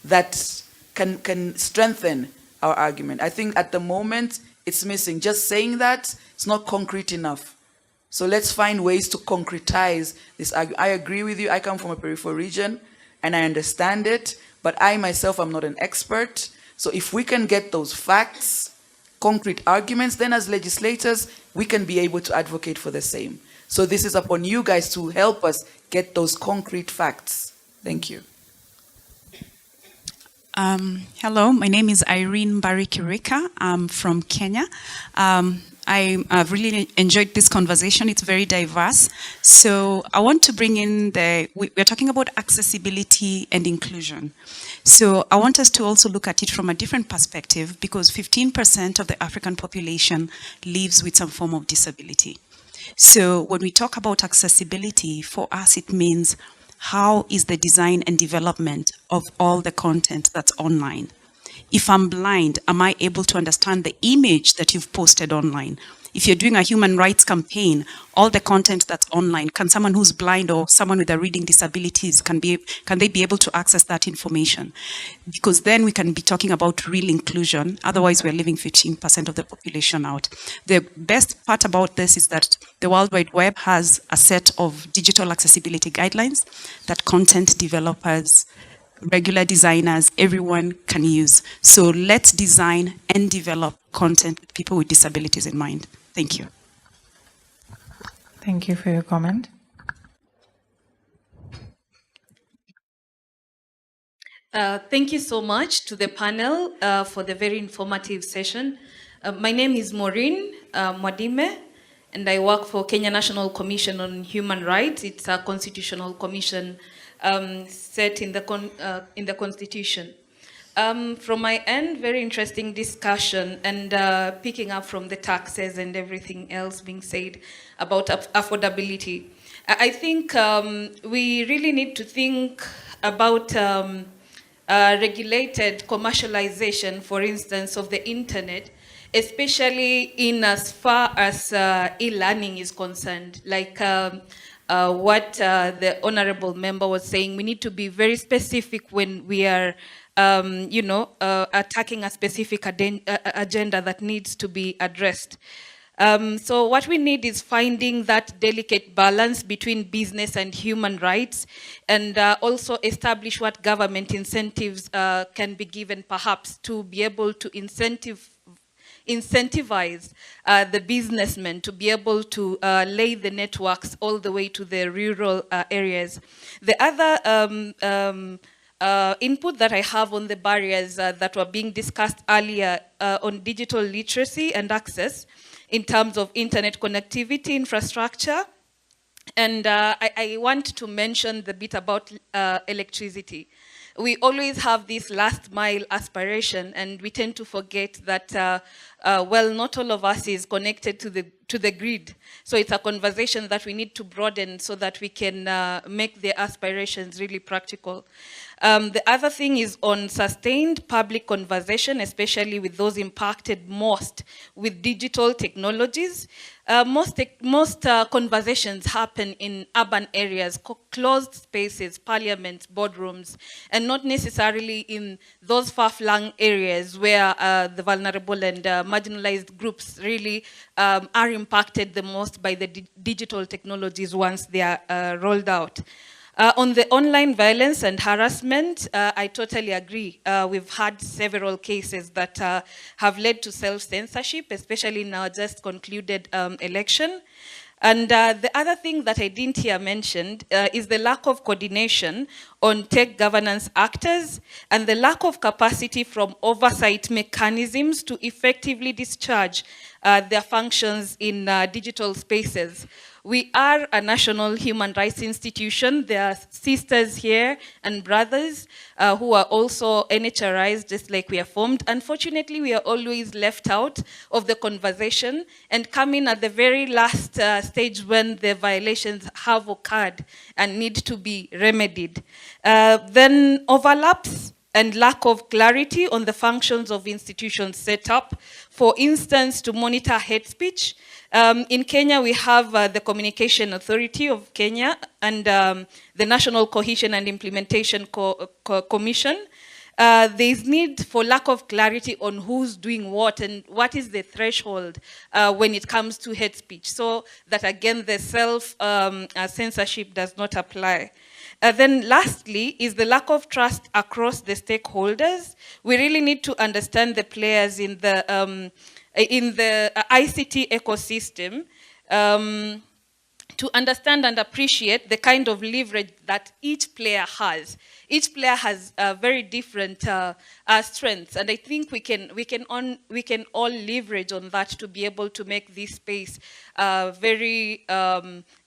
that can strengthen our argument. I think at the moment, it's missing. Just saying that, it's not concrete enough. So let's find ways to concretize this. I agree with you. I come from a peripheral region and I understand it, but I myself am not an expert. So if we can get those facts, concrete arguments, then as legislators, we can be able to advocate for the same. So this is upon you guys to help us get those concrete facts. Thank you. Hello, my name is Irene Barikirika. I'm from Kenya. I've really enjoyed this conversation. It's very diverse. So I want to bring in we're talking about accessibility and inclusion. So I want us to also look at it from a different perspective, because 15% of the African population lives with some form of disability. So when we talk about accessibility, for us it means how is the design and development of all the content that's online? If I'm blind, am I able to understand the image that you've posted online? If you're doing a human rights campaign, all the content that's online, can someone who's blind or someone with a reading disabilities, can they be able to access that information? Because then we can be talking about real inclusion. Otherwise, we're leaving 15% of the population out. The best part about this is that the World Wide Web has a set of digital accessibility guidelines that content developers, regular designers, everyone can use. So let's design and develop content with people with disabilities in mind. Thank you. Thank you for your comment. Thank you so much to the panel for the very informative session. My name is Maureen Mwadime, and I work for Kenya National Commission on Human Rights. It's a constitutional commission set in the Constitution. From my end, very interesting discussion, and picking up from the taxes and everything else being said about affordability. I think we really need to think about regulated commercialization, for instance, of the internet, especially in as far as e-learning is concerned. Like what the honorable member was saying, we need to be very specific when we are attacking a specific agenda that needs to be addressed. So what we need is finding that delicate balance between business and human rights, and also establish what government incentives can be given, perhaps, to be able to incentivize the businessmen to be able to lay the networks all the way to the rural areas. The other input that I have on the barriers that were being discussed earlier on digital literacy and access in terms of internet connectivity infrastructure. And I want to mention the bit about electricity. We always have this last mile aspiration, and we tend to forget that, well, not all of us is connected to the grid. So it's a conversation that we need to broaden so that we can make the aspirations really practical. The other thing is on sustained public conversation, especially with those impacted most with digital technologies. Most conversations happen in urban areas, closed spaces, parliaments, boardrooms, and not necessarily in those far-flung areas where the vulnerable and marginalized groups really are impacted the most by the digital technologies once they are rolled out. On the online violence and harassment, I totally agree. We've had several cases that have led to self-censorship, especially in our just concluded election. And the other thing that I didn't hear mentioned is the lack of coordination on tech governance actors and the lack of capacity from oversight mechanisms to effectively discharge their functions in digital spaces. We are a national human rights institution. There are sisters here and brothers who are also NHRIs, just like we are formed. Unfortunately, we are always left out of the conversation and come in at the very last stage when the violations have occurred and need to be remedied. Then overlaps and lack of clarity on the functions of institutions set up, for instance, to monitor hate speech. In Kenya, we have the Communication Authority of Kenya and the National Cohesion and Implementation Commission. there is need for lack of clarity on who's doing what and what is the threshold when it comes to hate speech, so that again the self-censorship does not apply. Then lastly is the lack of trust across the stakeholders. We really need to understand the players in the ICT ecosystem to understand and appreciate the kind of leverage that each player has. Each player has very different strengths, and I think we can all leverage on that to be able to make this space very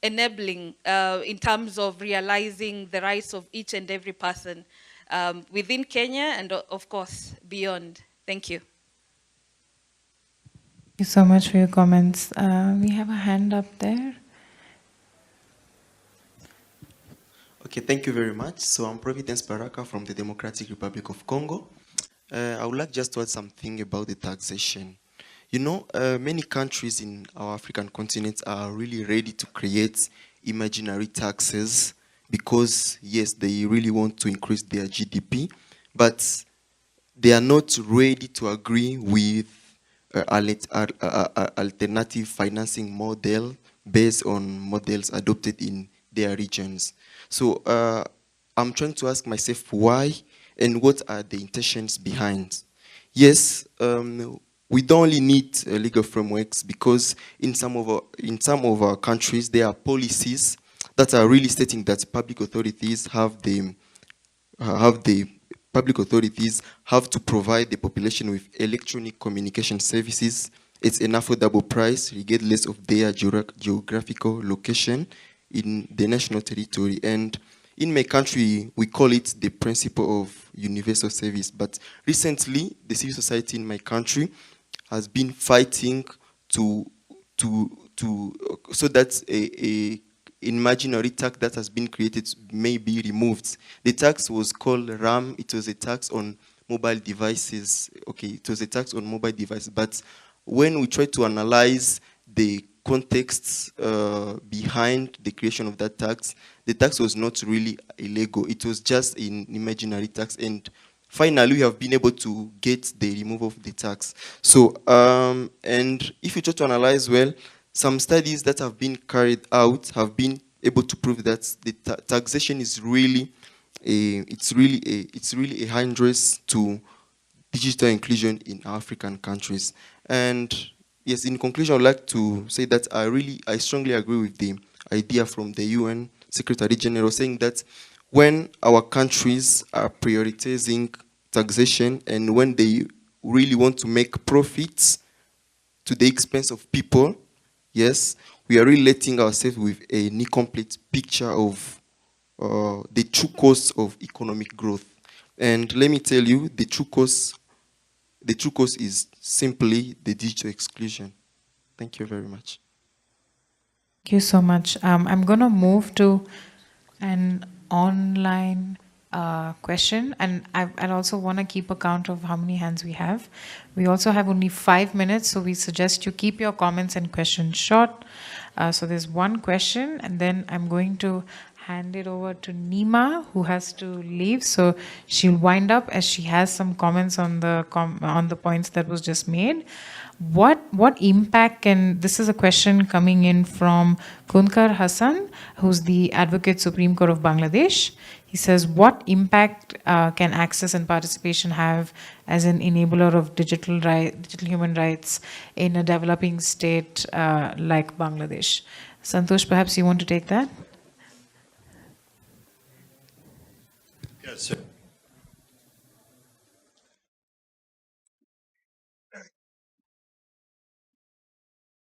enabling in terms of realizing the rights of each and every person within Kenya and of course beyond. Thank you. Thank you so much for your comments. We have a hand up there. Okay, thank you very much. So I'm Providence Baraka from the Democratic Republic of Congo. I would like just to add something about the taxation. You know, many countries in our African continent are really ready to create imaginary taxes because, yes, they really want to increase their GDP, but they are not ready to agree with alternative financing model based on models adopted in their regions. So I'm trying to ask myself why and what are the intentions behind. Yes, we don't only need legal frameworks because in some of our countries there are policies that are really stating that public authorities have to provide the population with electronic communication services at an affordable price regardless of their geographical location in the national territory. And in my country, we call it the principle of universal service. But recently, the civil society in my country has been fighting so that a imaginary tax that has been created may be removed. The tax was called RAM. It was a tax on mobile devices. Okay, it was a tax on mobile devices. But when we try to analyze the contexts behind the creation of that tax, the tax was not really illegal. It was just an imaginary tax. And finally, we have been able to get the removal of the tax. So, and if you try to analyze well, some studies that have been carried out have been able to prove that the taxation is really a hindrance to digital inclusion in African countries. And yes, in conclusion, I would like to say that I strongly agree with the idea from the UN Secretary General saying that when our countries are prioritizing taxation and when they really want to make profits to the expense of people, yes, we are really letting ourselves with an incomplete picture of the true cost of economic growth. And let me tell you, the true cost is simply the digital exclusion. Thank you very much. Thank you so much. I'm going to move to an online question, and I also want to keep account of how many hands we have. We also have only 5 minutes, so we suggest you keep your comments and questions short. So there's one question, and then I'm going to hand it over to Nima, who has to leave. So she'll wind up as she has some comments on the points that was just made. What impact this is a question coming in from Kunkar Hassan, who's the Advocate Supreme Court of Bangladesh. He says, what impact can access and participation have as an enabler of digital human rights in a developing state like Bangladesh? Santosh, perhaps you want to take that? Yes, sir.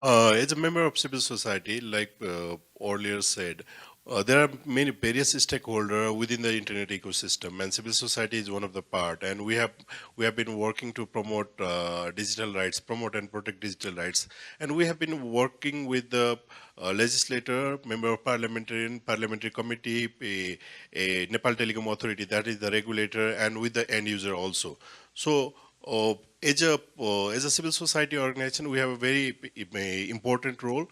As a member of civil society, like earlier said, there are many various stakeholders within the internet ecosystem, and civil society is one of the part. And we have been working to promote digital rights, promote and protect digital rights. And we have been working with the legislator, member of parliamentary committee, a Nepal Telecom Authority, that is the regulator, and with the end user also. So as a civil society organization, we have a very important role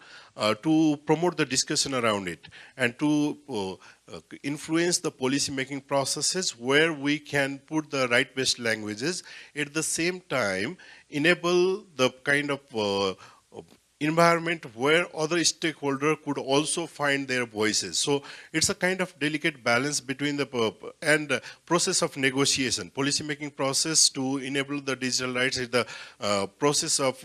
to promote the discussion around it and to influence the policy making processes where we can put the right-based languages. At the same time, enable the kind of environment where other stakeholders could also find their voices. So it's a kind of delicate balance between the process of negotiation. Policy making process to enable the digital rights is the process of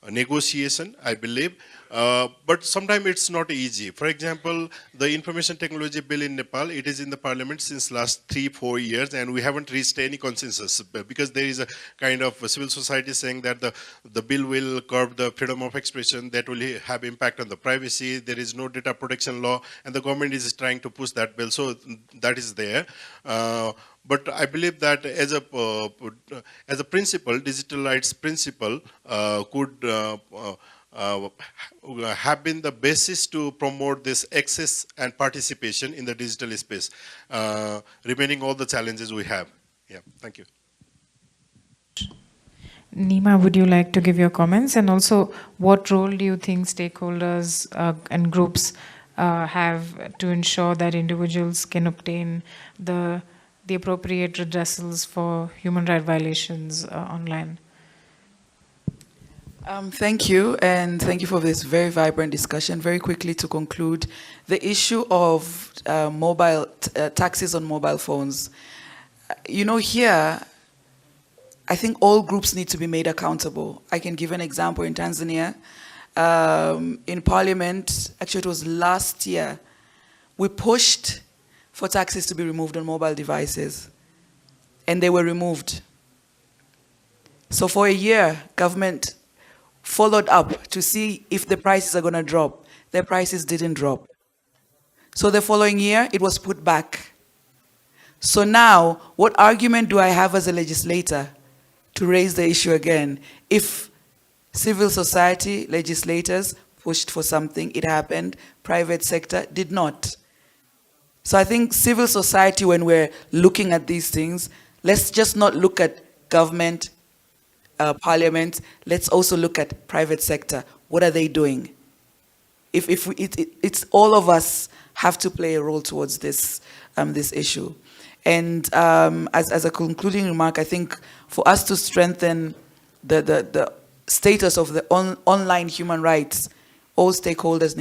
negotiation, I believe. But sometimes it's not easy. For example, the information technology bill in Nepal, it is in the parliament since last 3-4 years, and we haven't reached any consensus because there is a kind of civil society saying that the bill will curb the freedom of expression, that will have impact on the privacy, there is no data protection law, and the government is trying to push that bill. So that is there. But I believe that as a principle, digital rights principle could have been the basis to promote this access and participation in the digital space, remaining all the challenges we have. Yeah, thank you. Nima, would you like to give your comments? And also, what role do you think stakeholders and groups have to ensure that individuals can obtain the appropriate redressals for human rights violations online? Thank you, and thank you for this very vibrant discussion. Very quickly to conclude, the issue of taxes on mobile phones. You know, here, I think all groups need to be made accountable. I can give an example in Tanzania. In Parliament, actually it was last year, we pushed for taxes to be removed on mobile devices, and they were removed. So for a year, government followed up to see if the prices are going to drop. The prices didn't drop. So the following year, it was put back. So now, what argument do I have as a legislator to raise the issue again? If civil society legislators pushed for something, it happened, private sector did not. So I think civil society, when we're looking at these things, let's just not look at government, parliament, let's also look at private sector. What are they doing? It's all of us have to play a role towards this issue. And as a concluding remark, I think for us to strengthen the status of the online human rights, all stakeholders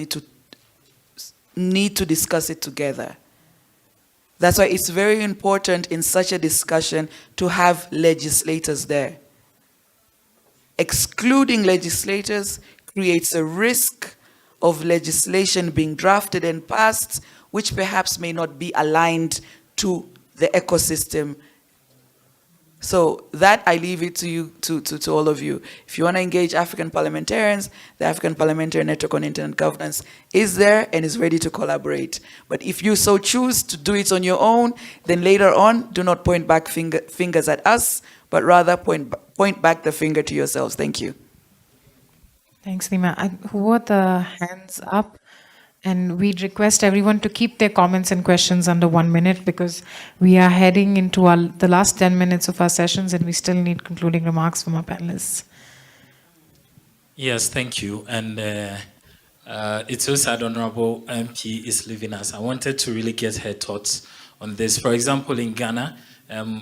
need to discuss it together. That's why it's very important in such a discussion to have legislators there. Excluding legislators creates a risk of legislation being drafted and passed, which perhaps may not be aligned to the ecosystem. So that I leave it to you, to all of you. If you want to engage African parliamentarians, the African Parliamentary Network on Internet Governance is there and is ready to collaborate. But if you so choose to do it on your own, then later on, do not point back fingers at us, but rather point back the finger to yourselves. Thank you. Thanks, Nima. Who are the hands up? And we'd request everyone to keep their comments and questions under 1 minute because we are heading into the last 10 minutes of our sessions and we still need concluding remarks from our panelists. Yes, thank you. And it's so sad Honorable MP is leaving us. I wanted to really get her thoughts on this. For example, in Ghana,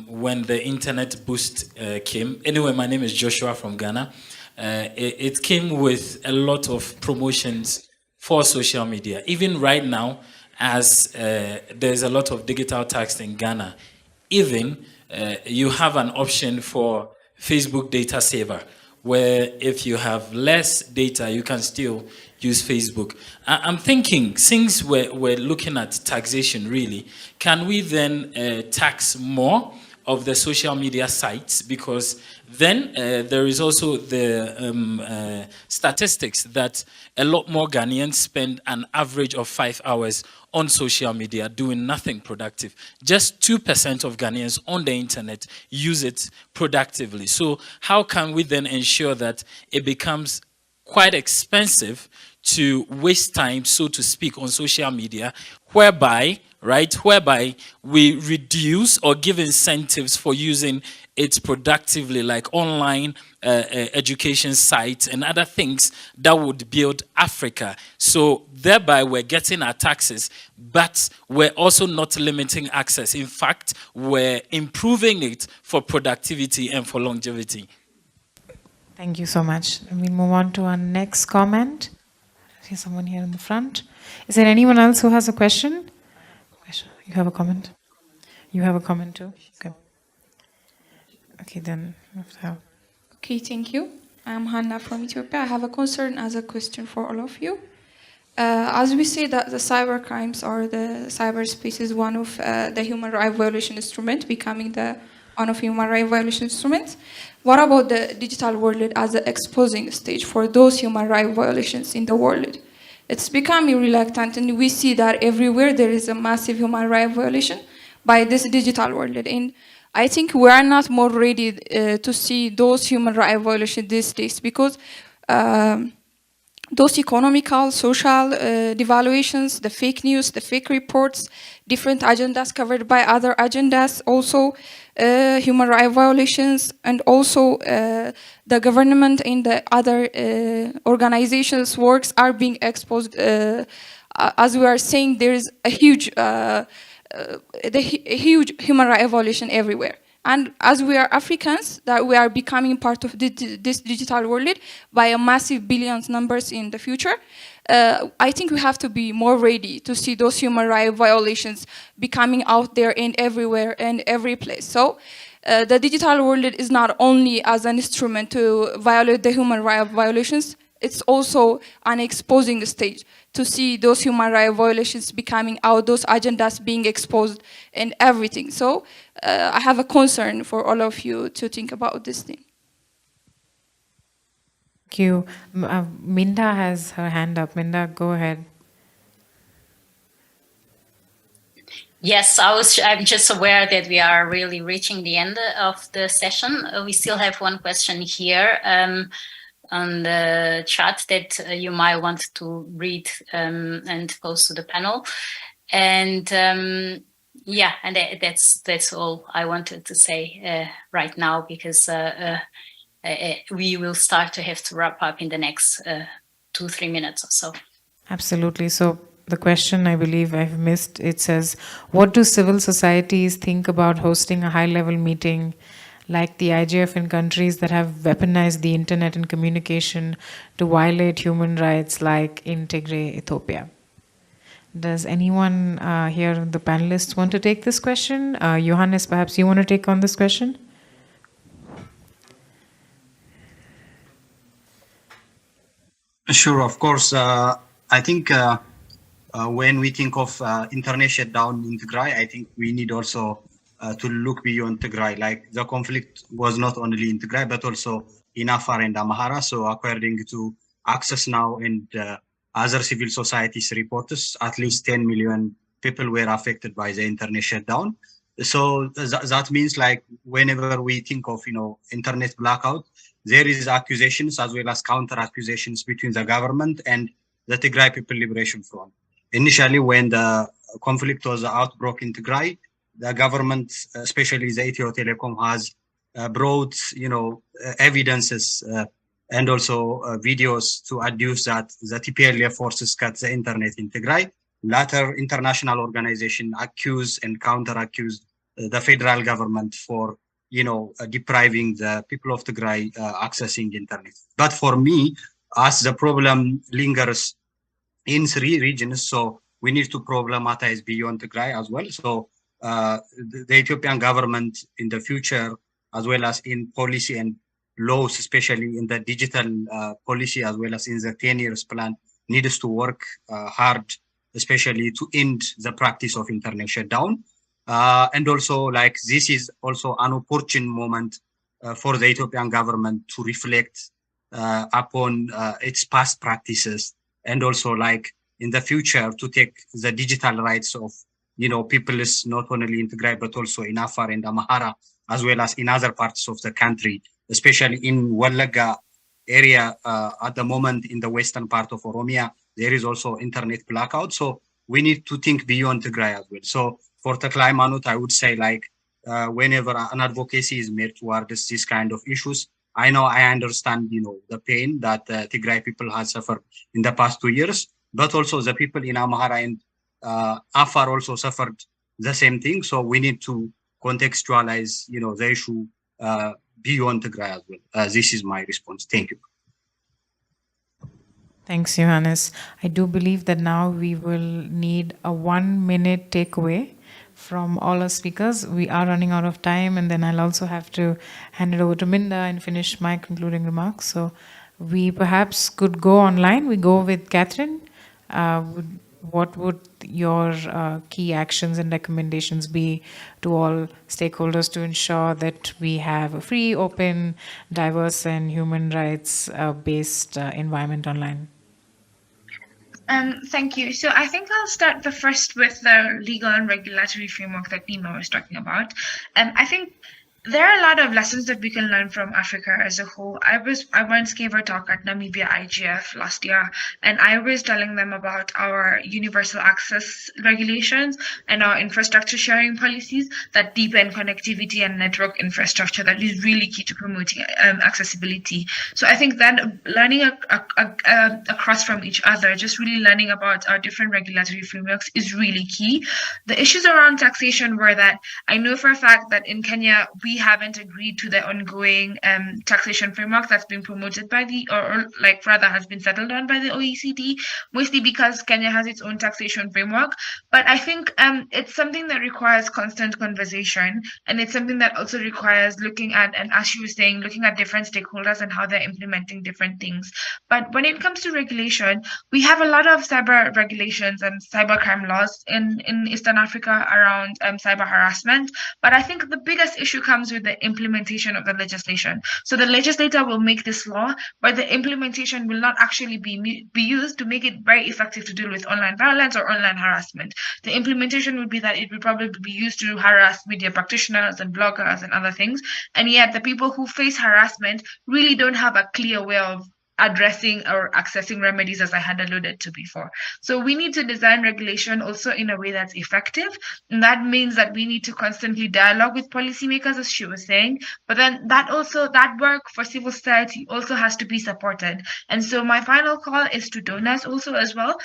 when the internet boost came, anyway, my name is Joshua from Ghana. It came with a lot of promotions for social media. Even right now, as there's a lot of digital tax in Ghana, even you have an option for Facebook data saver, where if you have less data, you can still use Facebook. I'm thinking, since we're looking at taxation really, can we then tax more of the social media sites? Because then there is also the statistics that a lot more Ghanaians spend an average of 5 hours on social media doing nothing productive. Just 2% of Ghanaians on the internet use it productively. So how can we then ensure that it becomes quite expensive to waste time, so to speak, on social media, whereby we reduce or give incentives for using it productively, like online education sites and other things that would build Africa. So thereby we're getting our taxes, but we're also not limiting access. In fact, we're improving it for productivity and for longevity. Thank you so much. We move on to our next comment. I see someone here in the front. Is there anyone else who has a question? You have a comment? You have a comment too? Okay. Okay, then. Okay, thank you. I'm Hanna from Ethiopia. I have a concern as a question for all of you. As we say that the cyber crimes or the cyberspace is one of the human rights violation instrument, becoming the one of human rights violation instruments. What about the digital world as an exposing stage for those human rights violations in the world? It's becoming reluctant, and we see that everywhere there is a massive human rights violation by this digital world. And I think we are not more ready to see those human rights violations these days, because those economical, social devaluations, the fake news, the fake reports, different agendas covered by other agendas, also human rights violations, and also the government and the other organizations' works are being exposed. As we are saying, there is a huge, huge human rights violation everywhere. And as we are Africans, that we are becoming part of this digital world by a massive billions numbers in the future, I think we have to be more ready to see those human rights violations becoming out there and everywhere and every place. So the digital world is not only as an instrument to violate the human rights violations, it's also an exposing stage to see those human rights violations becoming out, those agendas being exposed and everything. So I have a concern for all of you to think about this thing. Thank you. Minda has her hand up. Minda, go ahead. Yes, I'm just aware that we are really reaching the end of the session. We still have one question here on the chat that you might want to read and post to the panel. And yeah, and that's all I wanted to say right now, because we will start to have to wrap up in the next 2-3 minutes or so. Absolutely. So the question, I believe I've missed, it says, what do civil societies think about hosting a high-level meeting like the IGF in countries that have weaponized the internet and communication to violate human rights, like in Tigray, Ethiopia? Does anyone here, the panelists, want to take this question? Johannes, perhaps you want to take on this question? Sure, of course. I think when we think of internet shutdown in Tigray, I think we need also to look beyond Tigray. Like, the conflict was not only in Tigray, but also in Afar and Amhara. So according to Access Now and other civil societies reports, at least 10 million people were affected by the internet shutdown. So that means, like, whenever we think of, internet blackout, there is accusations as well as counter accusations between the government and the Tigray People Liberation Front. Initially, when the conflict was outbroke in Tigray, the government, especially the Ethio Telecom, has brought, evidences and also videos to adduce that the TPLF forces cut the internet in Tigray. Later, international organizations accuse and counter-accuse the federal government for, depriving the people of Tigray accessing internet. But for me, as the problem lingers in 3 regions, so we need to problematize beyond Tigray as well. So the Ethiopian government in the future, as well as in policy and laws, especially in the digital policy, as well as in the 10 years plan, needs to work hard, especially to end the practice of internet shutdown. And also, like, this is also an opportune moment for the Ethiopian government to reflect upon its past practices, and also, like, in the future, to take the digital rights of, people is not only in Tigray, but also in Afar and Amhara, as well as in other parts of the country, especially in Walaga area at the moment in the western part of Oromia, there is also internet blackout. So we need to think beyond Tigray as well. So for Taklai Manut, I would say like whenever an advocacy is made towards this kind of issues, I know I understand, the pain that Tigray people have suffered in the past 2 years, but also the people in Amhara and Afar also suffered the same thing. So we need to contextualize, the issue beyond Tigray as well. This is my response. Thank you. Thanks, Johannes. I do believe that now we will need a 1-minute takeaway from all our speakers. We are running out of time, and then I'll also have to hand it over to Minda and finish my concluding remarks. So we perhaps could go online. We go with Catherine. What would your key actions and recommendations be to all stakeholders to ensure that we have a free, open, diverse, and human rights based environment online? Thank you. So I think I'll start the first with the legal and regulatory framework that Nima was talking about. I think there are a lot of lessons that we can learn from Africa as a whole. I once gave a talk at Namibia IGF last year, and I was telling them about our universal access regulations and our infrastructure sharing policies that deepen connectivity and network infrastructure that is really key to promoting accessibility. So I think that learning across from each other, just really learning about our different regulatory frameworks is really key. The issues around taxation were that I know for a fact that in Kenya, we haven't agreed to the ongoing taxation framework that's been promoted by or rather has been settled on by the OECD, mostly because Kenya has its own taxation framework. But I think it's something that requires constant conversation, and it's something that also requires looking at, and as she was saying, looking at different stakeholders and how they're implementing different things. But when it comes to regulation, we have a lot of cyber regulations and cybercrime laws in Eastern Africa around cyber harassment. But I think the biggest issue comes with the implementation of the legislation. So the legislator will make this law, but the implementation will not actually be used to make it very effective to deal with online violence or online harassment. The implementation would be that it would probably be used to harass media practitioners and bloggers and other things. And yet the people who face harassment really don't have a clear way of addressing or accessing remedies, as I had alluded to before. So we need to design regulation also in a way that's effective. And that means that we need to constantly dialogue with policymakers, as she was saying. But then that work for civil society also has to be supported. And so my final call is to donors also as well,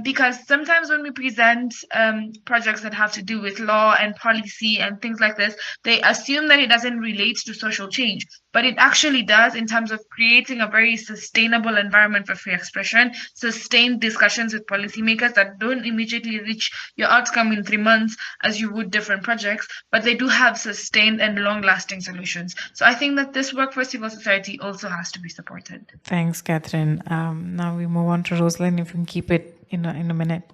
because sometimes when we present projects that have to do with law and policy and things like this, they assume that it doesn't relate to social change. But it actually does, in terms of creating a very sustainable environment for free expression, sustained discussions with policymakers that don't immediately reach your outcome in 3 months as you would different projects, but they do have sustained and long-lasting solutions. So I think that this work for civil society also has to be supported. Thanks, Catherine. Now we move on to Rosalind, if you can keep it in a minute.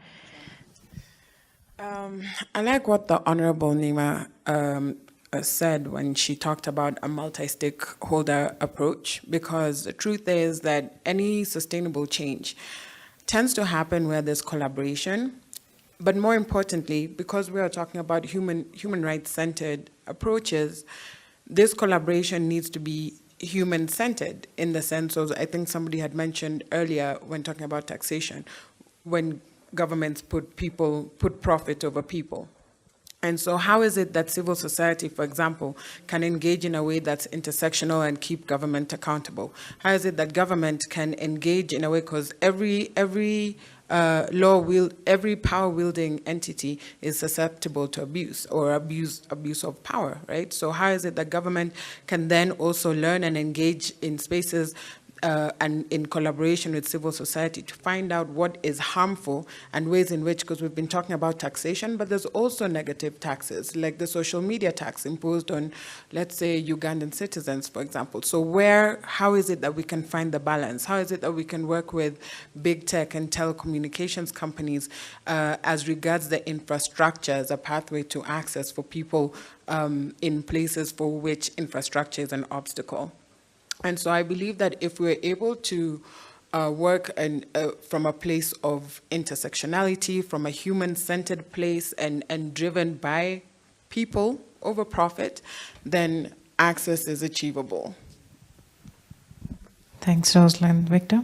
I like what the Honorable Nima said when she talked about a multi-stakeholder approach, because the truth is that any sustainable change tends to happen where there's collaboration, but more importantly, because we are talking about human rights-centered approaches, this collaboration needs to be human-centered in the sense of, I think somebody had mentioned earlier when talking about taxation, when governments put profit over people. And so how is it that civil society, for example, can engage in a way that's intersectional and keep government accountable? How is it that government can engage in a way, because every power-wielding entity is susceptible to abuse or abuse of power, right? So how is it that government can then also learn and engage in spaces and in collaboration with civil society to find out what is harmful and ways in which, because we've been talking about taxation, but there's also negative taxes, like the social media tax imposed on, let's say, Ugandan citizens, for example. So how is it that we can find the balance? How is it that we can work with big tech and telecommunications companies as regards the infrastructure as a pathway to access for people in places for which infrastructure is an obstacle? And so I believe that if we're able to work from a place of intersectionality, from a human-centered place and driven by people over profit, then access is achievable. Thanks, Rosalind. Victor?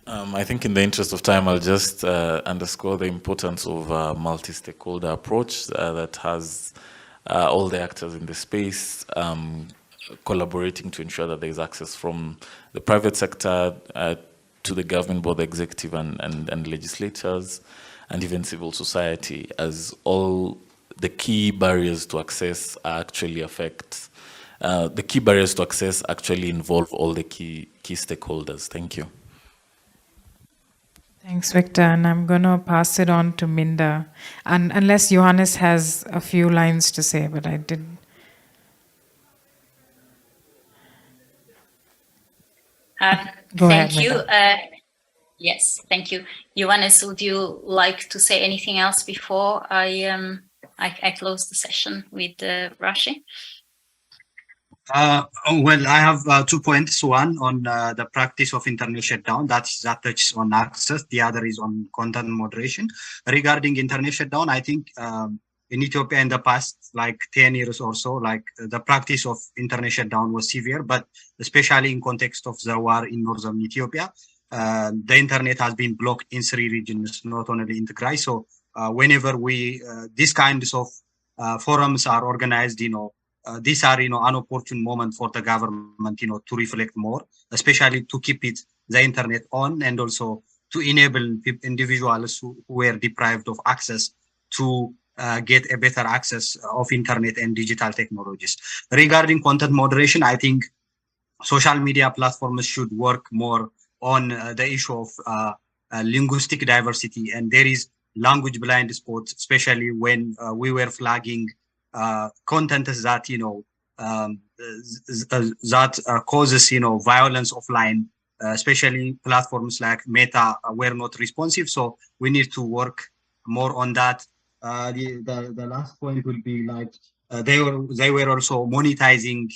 I think in the interest of time, I'll just underscore the importance of a multi-stakeholder approach that has all the actors in the space collaborating to ensure that there is access from the private sector to the government, both the executive and legislators, and even civil society, as all the key barriers to access actually affect, the key barriers to access actually involve all the key stakeholders. Thank you. Thanks, Victor. And I'm going to pass it on to Minda. And unless Johannes has a few lines to say, but I did. Go ahead, Thank you. Minda. Yes, thank you. Johannes, would you like to say anything else before I close the session with Rashi? Well, I have 2 points. One on the practice of internet shutdown. That touches on access. The other is on content moderation. Regarding internet shutdown, I think in Ethiopia in the past, like 10 years or so, like the practice of internet shutdown was severe, but especially in context of the war in northern Ethiopia, the internet has been blocked in 3 regions, not only in Tigray. So whenever these kinds of forums are organized, these are, an opportune moment for the government, to reflect more, especially to keep the internet on, and also to enable individuals who were deprived of access to get a better access of internet and digital technologies. Regarding content moderation, I think social media platforms should work more on the issue of linguistic diversity, and there is language blind spots, especially when we were flagging content that that causes violence offline, especially platforms like Meta were not responsive. So we need to work more on that. The last point will be like they were also monetizing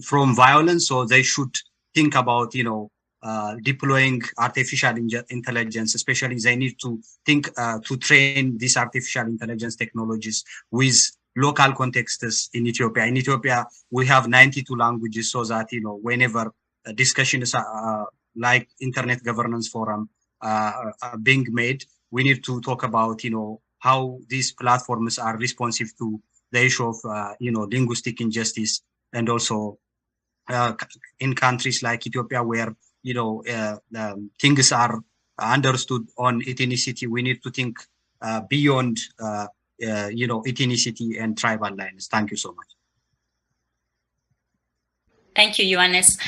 from violence, so they should think about deploying artificial intelligence, especially they need to think to train these artificial intelligence technologies with local contexts in Ethiopia. In Ethiopia, we have 92 languages, so that, whenever discussions like Internet Governance Forum are being made, we need to talk about, how these platforms are responsive to the issue of, linguistic injustice, and also in countries like Ethiopia, where things are understood on ethnicity, we need to think beyond ethnicity and tribal lines. Thank you so much. Thank you, Johannes.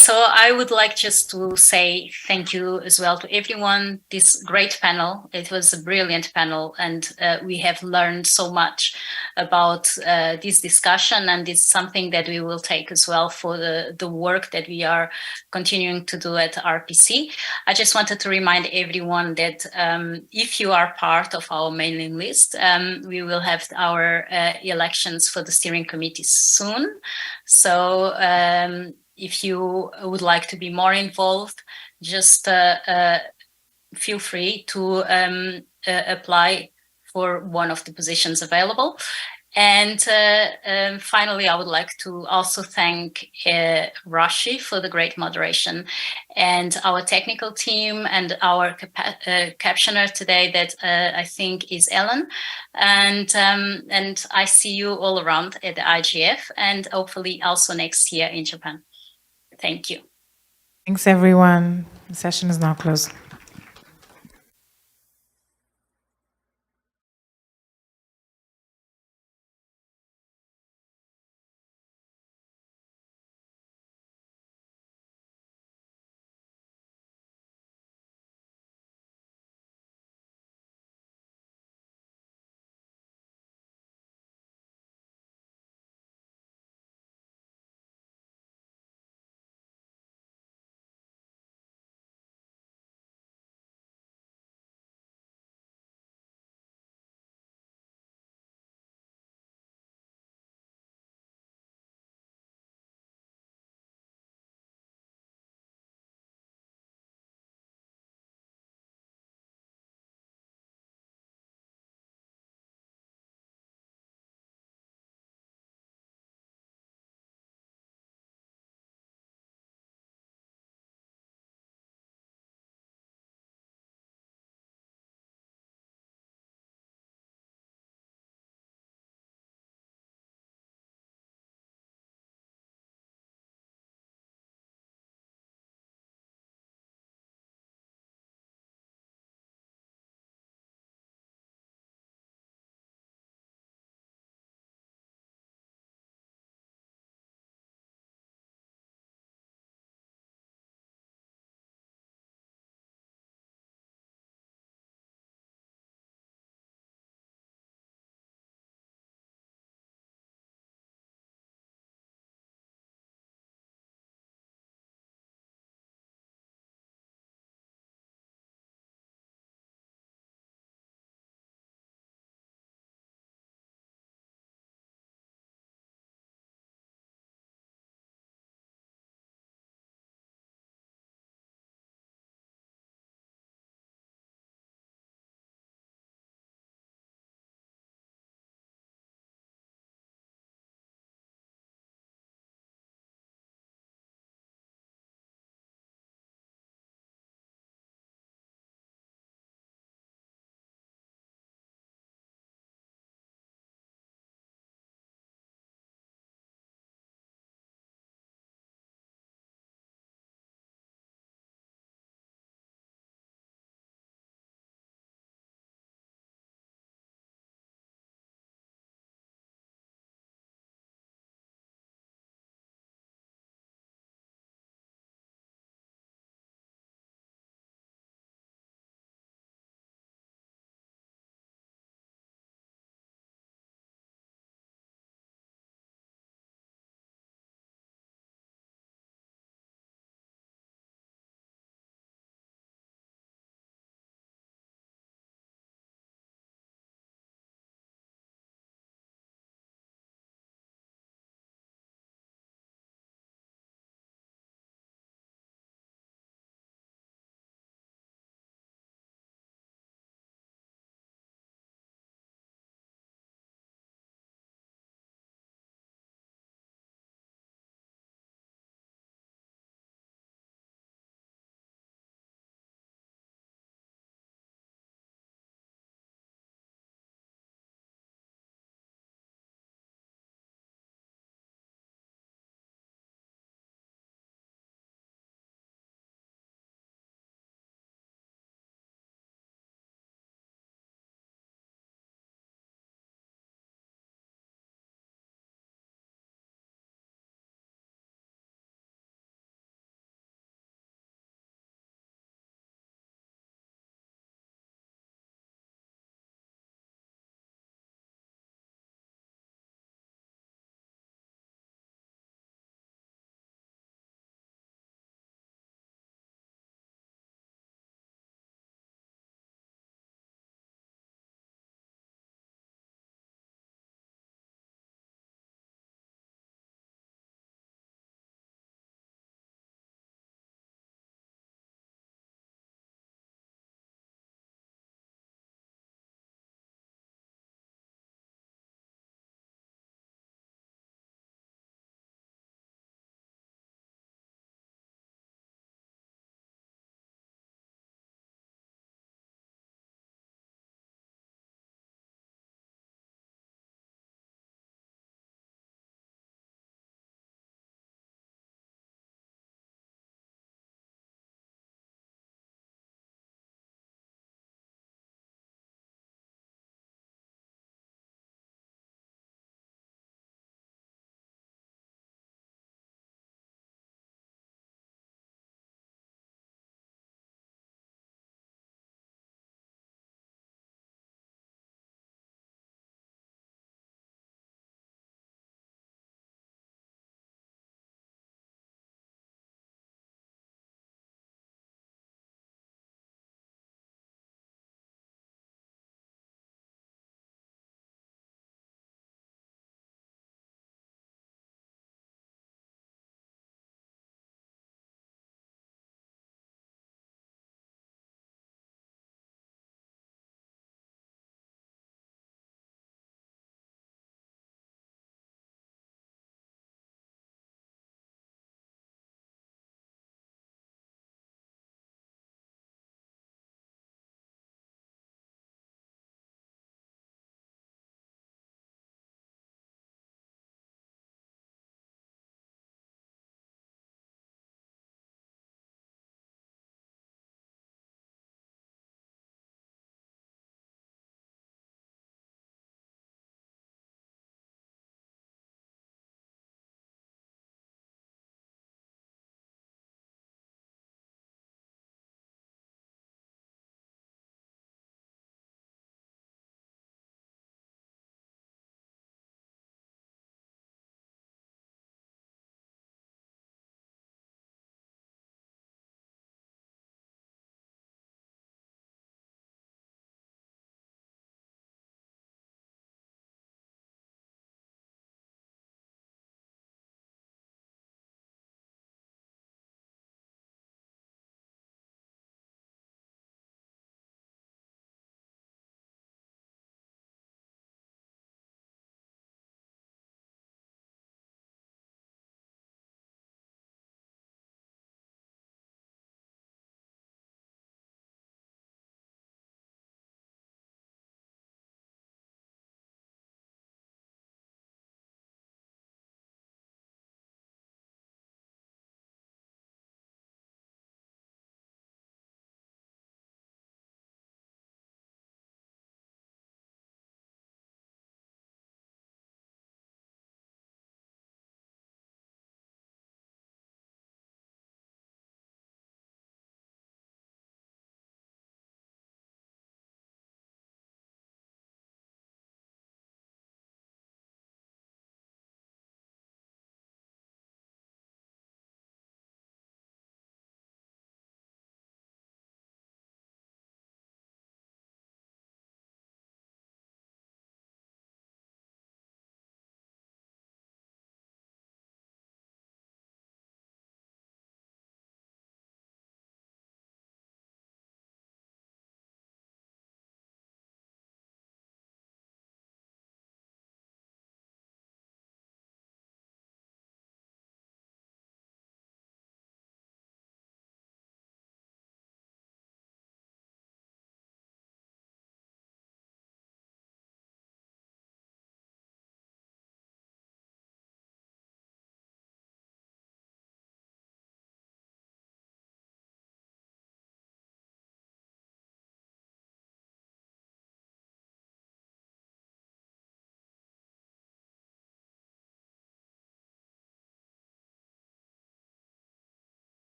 So I would like just to say thank you as well to everyone. This great panel. It was a brilliant panel, and we have learned so much about this discussion, and it's something that we will take as well for the work that we are continuing to do at RPC. I just wanted to remind everyone that if you are part of our mailing list, we will have our elections for the steering committee soon. So if you would like to be more involved, just feel free to apply for one of the positions available. And finally, I would like to also thank Rashi for the great moderation, and our technical team, and our captioner today that I think is Ellen. And I see you all around at the IGF, and hopefully also next year in Japan. Thank you. Thanks, everyone. The session is now closed.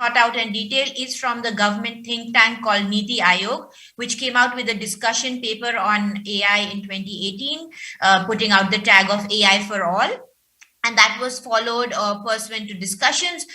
thought out and detailed is from the government think tank called Niti Aayog, which came out with a discussion paper on AI in 2018, putting out the tag of AI for all. And that was followed pursuant to discussions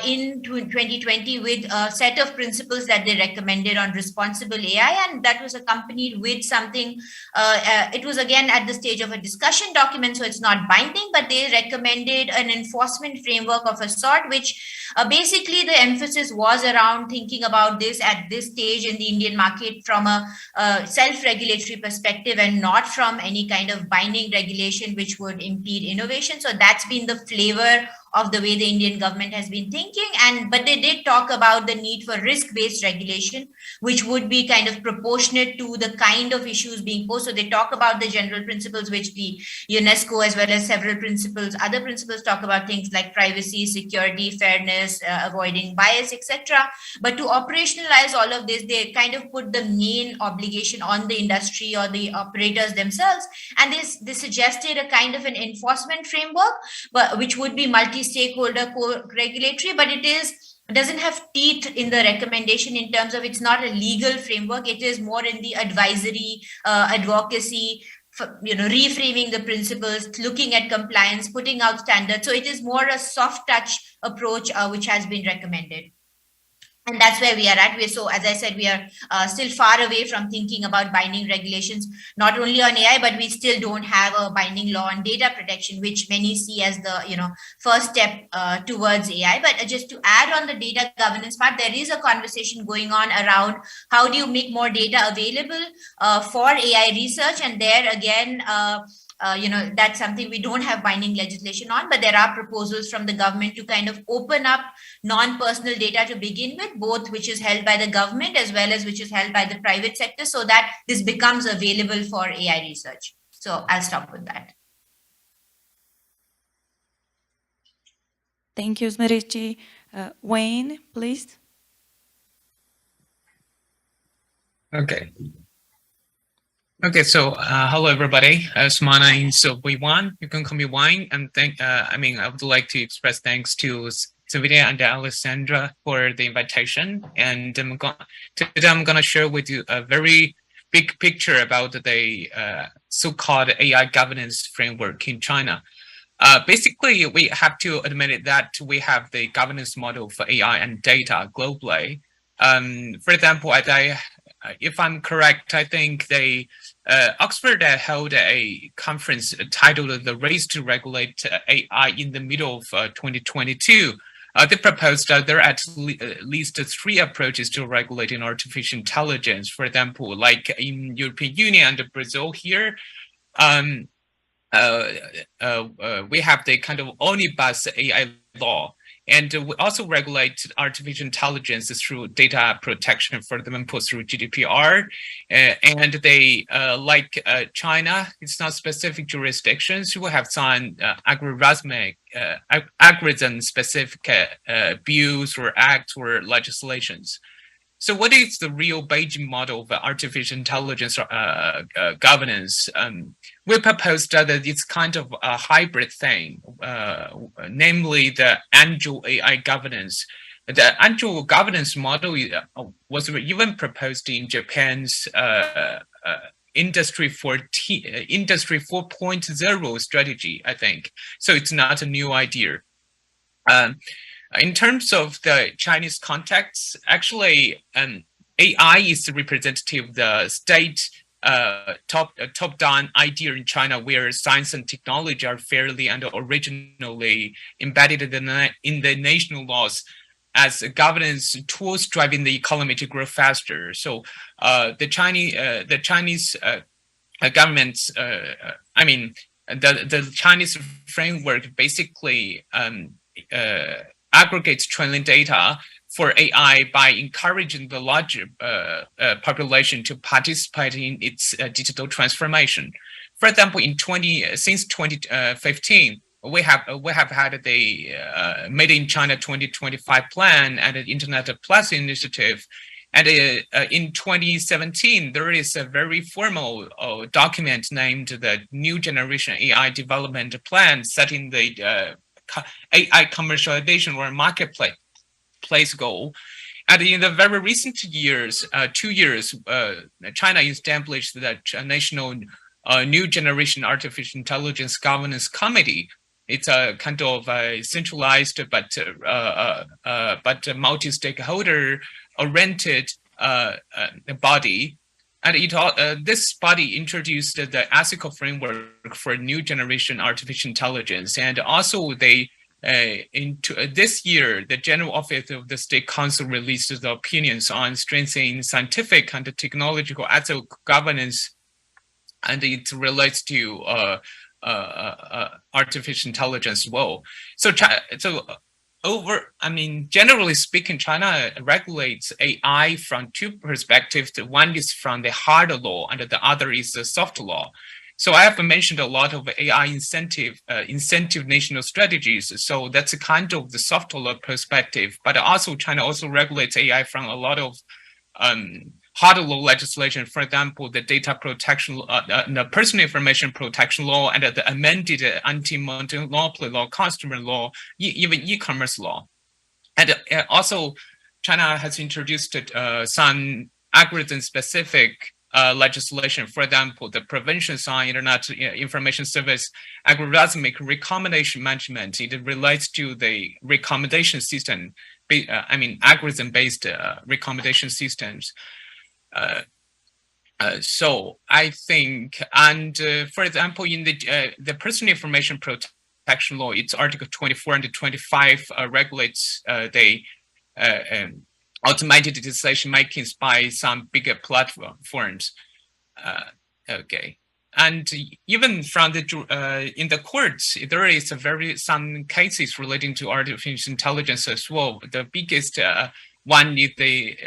in 2020 with a set of principles that they recommended on responsible AI. And that was accompanied with something, it was again at the stage of a discussion document, so it's not binding, but they recommended an enforcement framework of a sort, which basically the emphasis was around thinking about this at this stage in the Indian market from a self-regulatory perspective and not from any kind of binding regulation which would impede innovation. So that's been the flavor of the way the Indian government has been thinking. But they did talk about the need for risk-based regulation, which would be kind of proportionate to the kind of issues being posed. So they talk about the general principles, which the UNESCO, as well as several principles, other principles talk about things like privacy, security, fairness, avoiding bias, etc. But to operationalize all of this, they kind of put the main obligation on the industry or the operators themselves. And they suggested a kind of an enforcement framework, but which would be multi-stakeholder co-regulatory, but it doesn't have teeth in the recommendation in terms of it's not a legal framework. It is more in the advisory, advocacy, reframing the principles, looking at compliance, putting out standards. So it is more a soft touch approach which has been recommended. And that's where we are at. So, as I said, we are still far away from thinking about binding regulations, not only on AI, but we still don't have a binding law on data protection, which many see as the first step towards AI. But just to add on the data governance part, there is a conversation going on around how do you make more data available for AI research, and there again. That's something we don't have binding legislation on, but there are proposals from the government to kind of open up non-personal data to begin with, both which is held by the government as well as which is held by the private sector, so that this becomes available for AI research. So I'll stop with that. Thank you, Smriti. Wayne, please. Okay, so hello everybody. My name is Wayne. You can call me Wayne. And I would like to express thanks to Sylvia and Alessandra for the invitation. And today I'm going to share with you a very big picture about the so-called AI governance framework in China. Basically, we have to admit that we have the governance model for AI and data globally. For example, if I'm correct, I think Oxford held a conference titled "The Race to Regulate AI" in the middle of 2022. They proposed that there are at least 3 approaches to regulating artificial intelligence. For example, like in European Union and Brazil here, we have the kind of omnibus AI law. And we also regulate artificial intelligence through data protection, for example, through GDPR. And they, like China, it's not specific jurisdictions. We have some algorithm-specific bills or acts or legislations. So what is the real Beijing model of artificial intelligence governance? We proposed that it's kind of a hybrid thing, namely the Angel AI governance. The Angel governance model was even proposed in Japan's Industry 4.0 strategy, I think. So it's not a new idea. In terms of the Chinese context, actually, AI is the representative of the state top-down idea in China, where science and technology are fairly and originally embedded in the national laws as governance tools driving the economy to grow faster. So the Chinese government's, the Chinese framework basically aggregates training data for AI by encouraging the larger population to participate in its digital transformation. For example, since 2015, we have had the Made in China 2025 plan and the Internet Plus initiative. And in 2017, there is a very formal document named the New Generation AI Development Plan, setting the AI commercialization or marketplace. place goal. And in the very recent years, 2 years, China established the National New Generation Artificial Intelligence Governance Committee. It's a kind of centralized but multi-stakeholder oriented body. And this body introduced the ethical framework for new generation artificial intelligence. And also this year, the General Office of the State Council released the opinions on strengthening scientific and technological ethical governance, and it relates to artificial intelligence as well. Generally speaking, China regulates AI from two perspectives. One is from the hard law, and the other is the soft law. So I have mentioned a lot of AI incentive national strategies. So that's a kind of the soft law perspective. But also China also regulates AI from a lot of hard law legislation. For example, the data protection, the personal information protection law, and the amended anti-monopoly law, customer law, even e-commerce law. And also China has introduced some algorithm-specific legislation. For example, the Prevention on Internet Information Service algorithmic recommendation management. It relates to the recommendation system, algorithm-based recommendation systems. So I think, and for example, in the personal information protection law, it's Article 24 and 25 regulates the automated decision makings by some bigger platforms. Okay, and even from the in the courts, there is some cases relating to artificial intelligence as well. The biggest one is the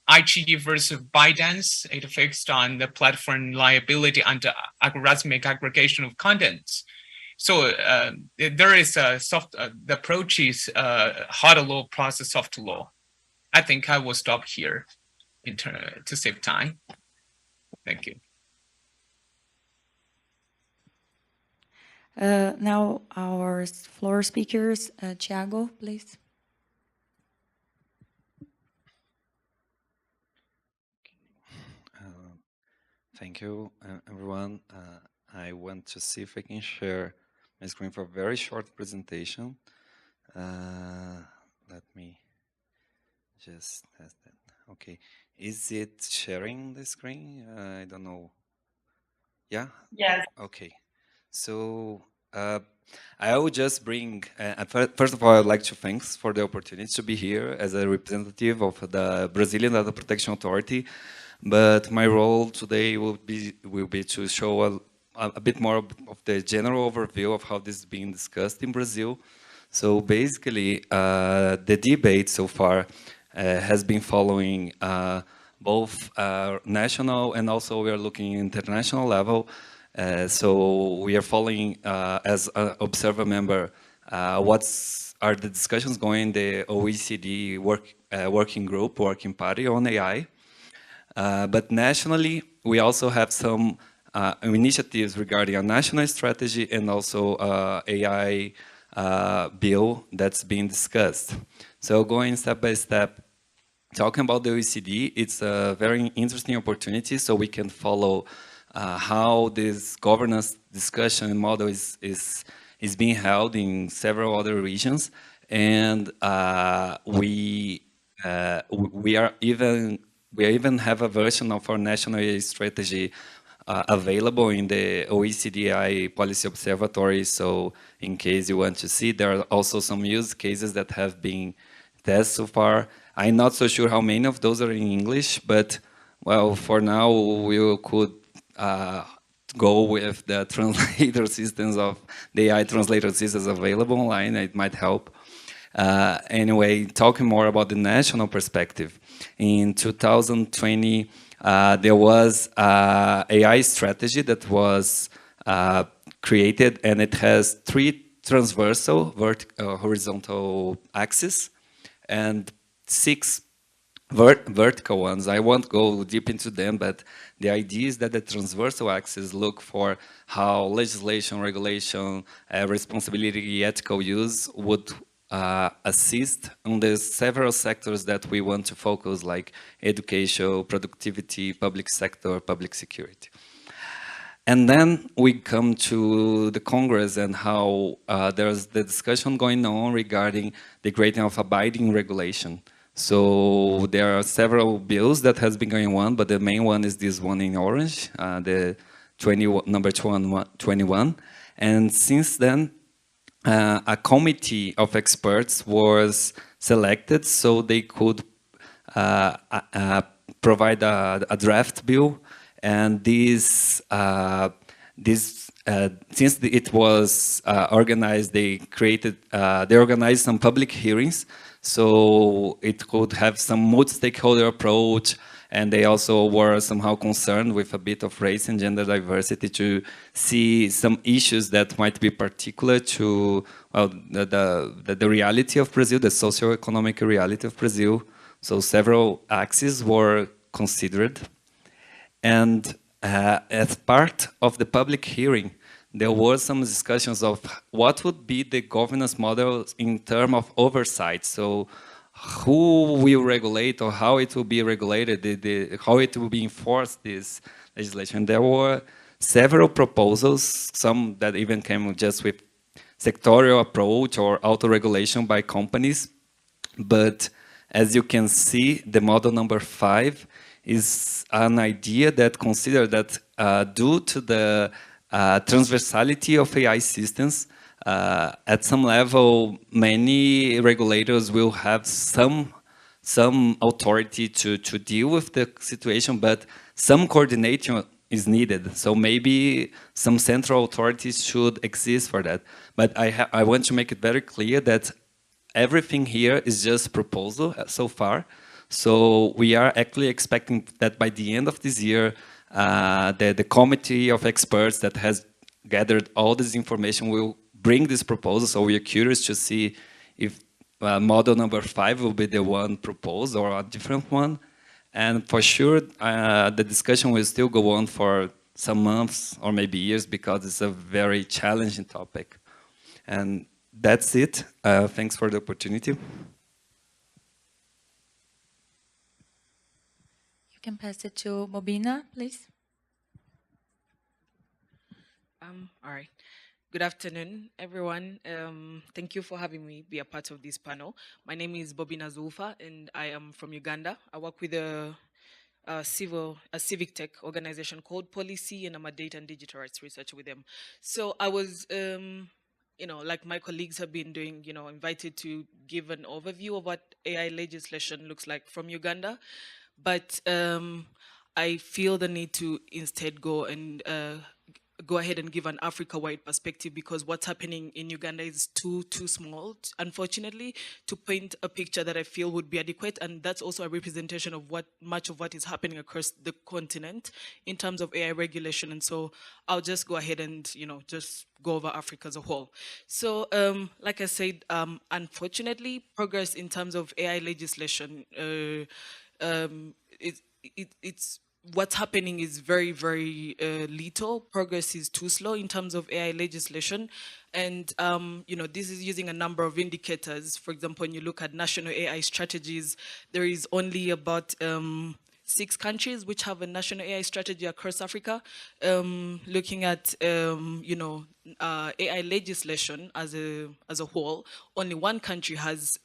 IGF versus ByteDance. It fixed on the platform liability and algorithmic aggregation of contents. So there is a the approach is hard law plus soft law. I think I will stop here to save time. Thank you. Now our floor speakers, Thiago, please. Thank you, everyone. I want to see if I can share my screen for a very short presentation. Let me just test that. Okay, is it sharing the screen? I don't know. Yeah? Yes. Okay, so I will just bring, first of all, I'd like to thank for the opportunity to be here as a representative of the Brazilian Data Protection Authority. But my role today will be to show a bit more of the general overview of how this is being discussed in Brazil. So basically, the debate so far has been following both national and also we are looking international level. So we are following as an observer member are the discussions going in the OECD working party on AI. But nationally, we also have some initiatives regarding a national strategy and also AI bill that's being discussed. So going step by step, talking about the OECD, it's a very interesting opportunity so we can follow how this governance discussion model is being held in several other regions. And we even have a version of our national AI strategy available in the OECD AI Policy Observatory. So in case you want to see, there are also some use cases that have been tested so far. I'm not so sure how many of those are in English, but well, for now, we could go with the translator systems of the AI translator systems available online. It might help. Anyway, talking more about the national perspective. In 2020, there was an AI strategy that was created, and it has 3 transversal horizontal axes and 6 vertical ones. I won't go deep into them, but the idea is that the transversal axis look for how legislation, regulation, responsibility, ethical use would assist on the several sectors that we want to focus, like education, productivity, public sector, public security. And then we come to the Congress and how there's the discussion going on regarding the creating of a binding regulation. So there are several bills that has been going on, but the main one is this one in orange, the number 21. And since then, a committee of experts was selected so they could provide a draft bill. And this, since it was organized, they organized some public hearings, so it could have some multi-stakeholder approach, and they also were somehow concerned with a bit of race and gender diversity to see some issues that might be particular to, well, the reality of Brazil, the socio-economic reality of Brazil. So several axes were considered. And as part of the public hearing, there were some discussions of what would be the governance model in terms of oversight. So who will regulate or how it will be regulated, how it will be enforced, this legislation. There were several proposals, some that even came just with sectorial approach or auto-regulation by companies. But as you can see, the model number 5 is an idea that considers that due to the transversality of AI systems, at some level, many regulators will have some authority to deal with the situation, but some coordination is needed. So maybe some central authorities should exist for that. But I want to make it very clear that everything here is just proposal so far. So we are actually expecting that by the end of this year, the committee of experts that has gathered all this information will bring this proposal. So we are curious to see if model number 5 will be the one proposed or a different one. And for sure, the discussion will still go on for some months or maybe years because it's a very challenging topic. And that's it. Thanks for the opportunity. You can pass it to Bobina, please. All right. Good afternoon, everyone. Thank you for having me be a part of this panel. My name is Bobina Zulfa, and I am from Uganda. I work with a civic tech organization called Policy, and I'm a data and digital rights researcher with them. So I was, like my colleagues have been doing, invited to give an overview of what AI legislation looks like from Uganda. But I feel the need to instead go ahead and give an Africa-wide perspective, because what's happening in Uganda is too small, unfortunately, to paint a picture that I feel would be adequate. And that's also a representation of much of what is happening across the continent in terms of AI regulation. And so I'll just go ahead and, just go over Africa as a whole. So, like I said, unfortunately, progress in terms of AI legislation, it's what's happening is very, very little. Progress is too slow in terms of AI legislation. And, this is using a number of indicators. For example, when you look at national AI strategies, there is only about 6 countries which have a national AI strategy across Africa. Looking at, AI legislation as a whole, only one country has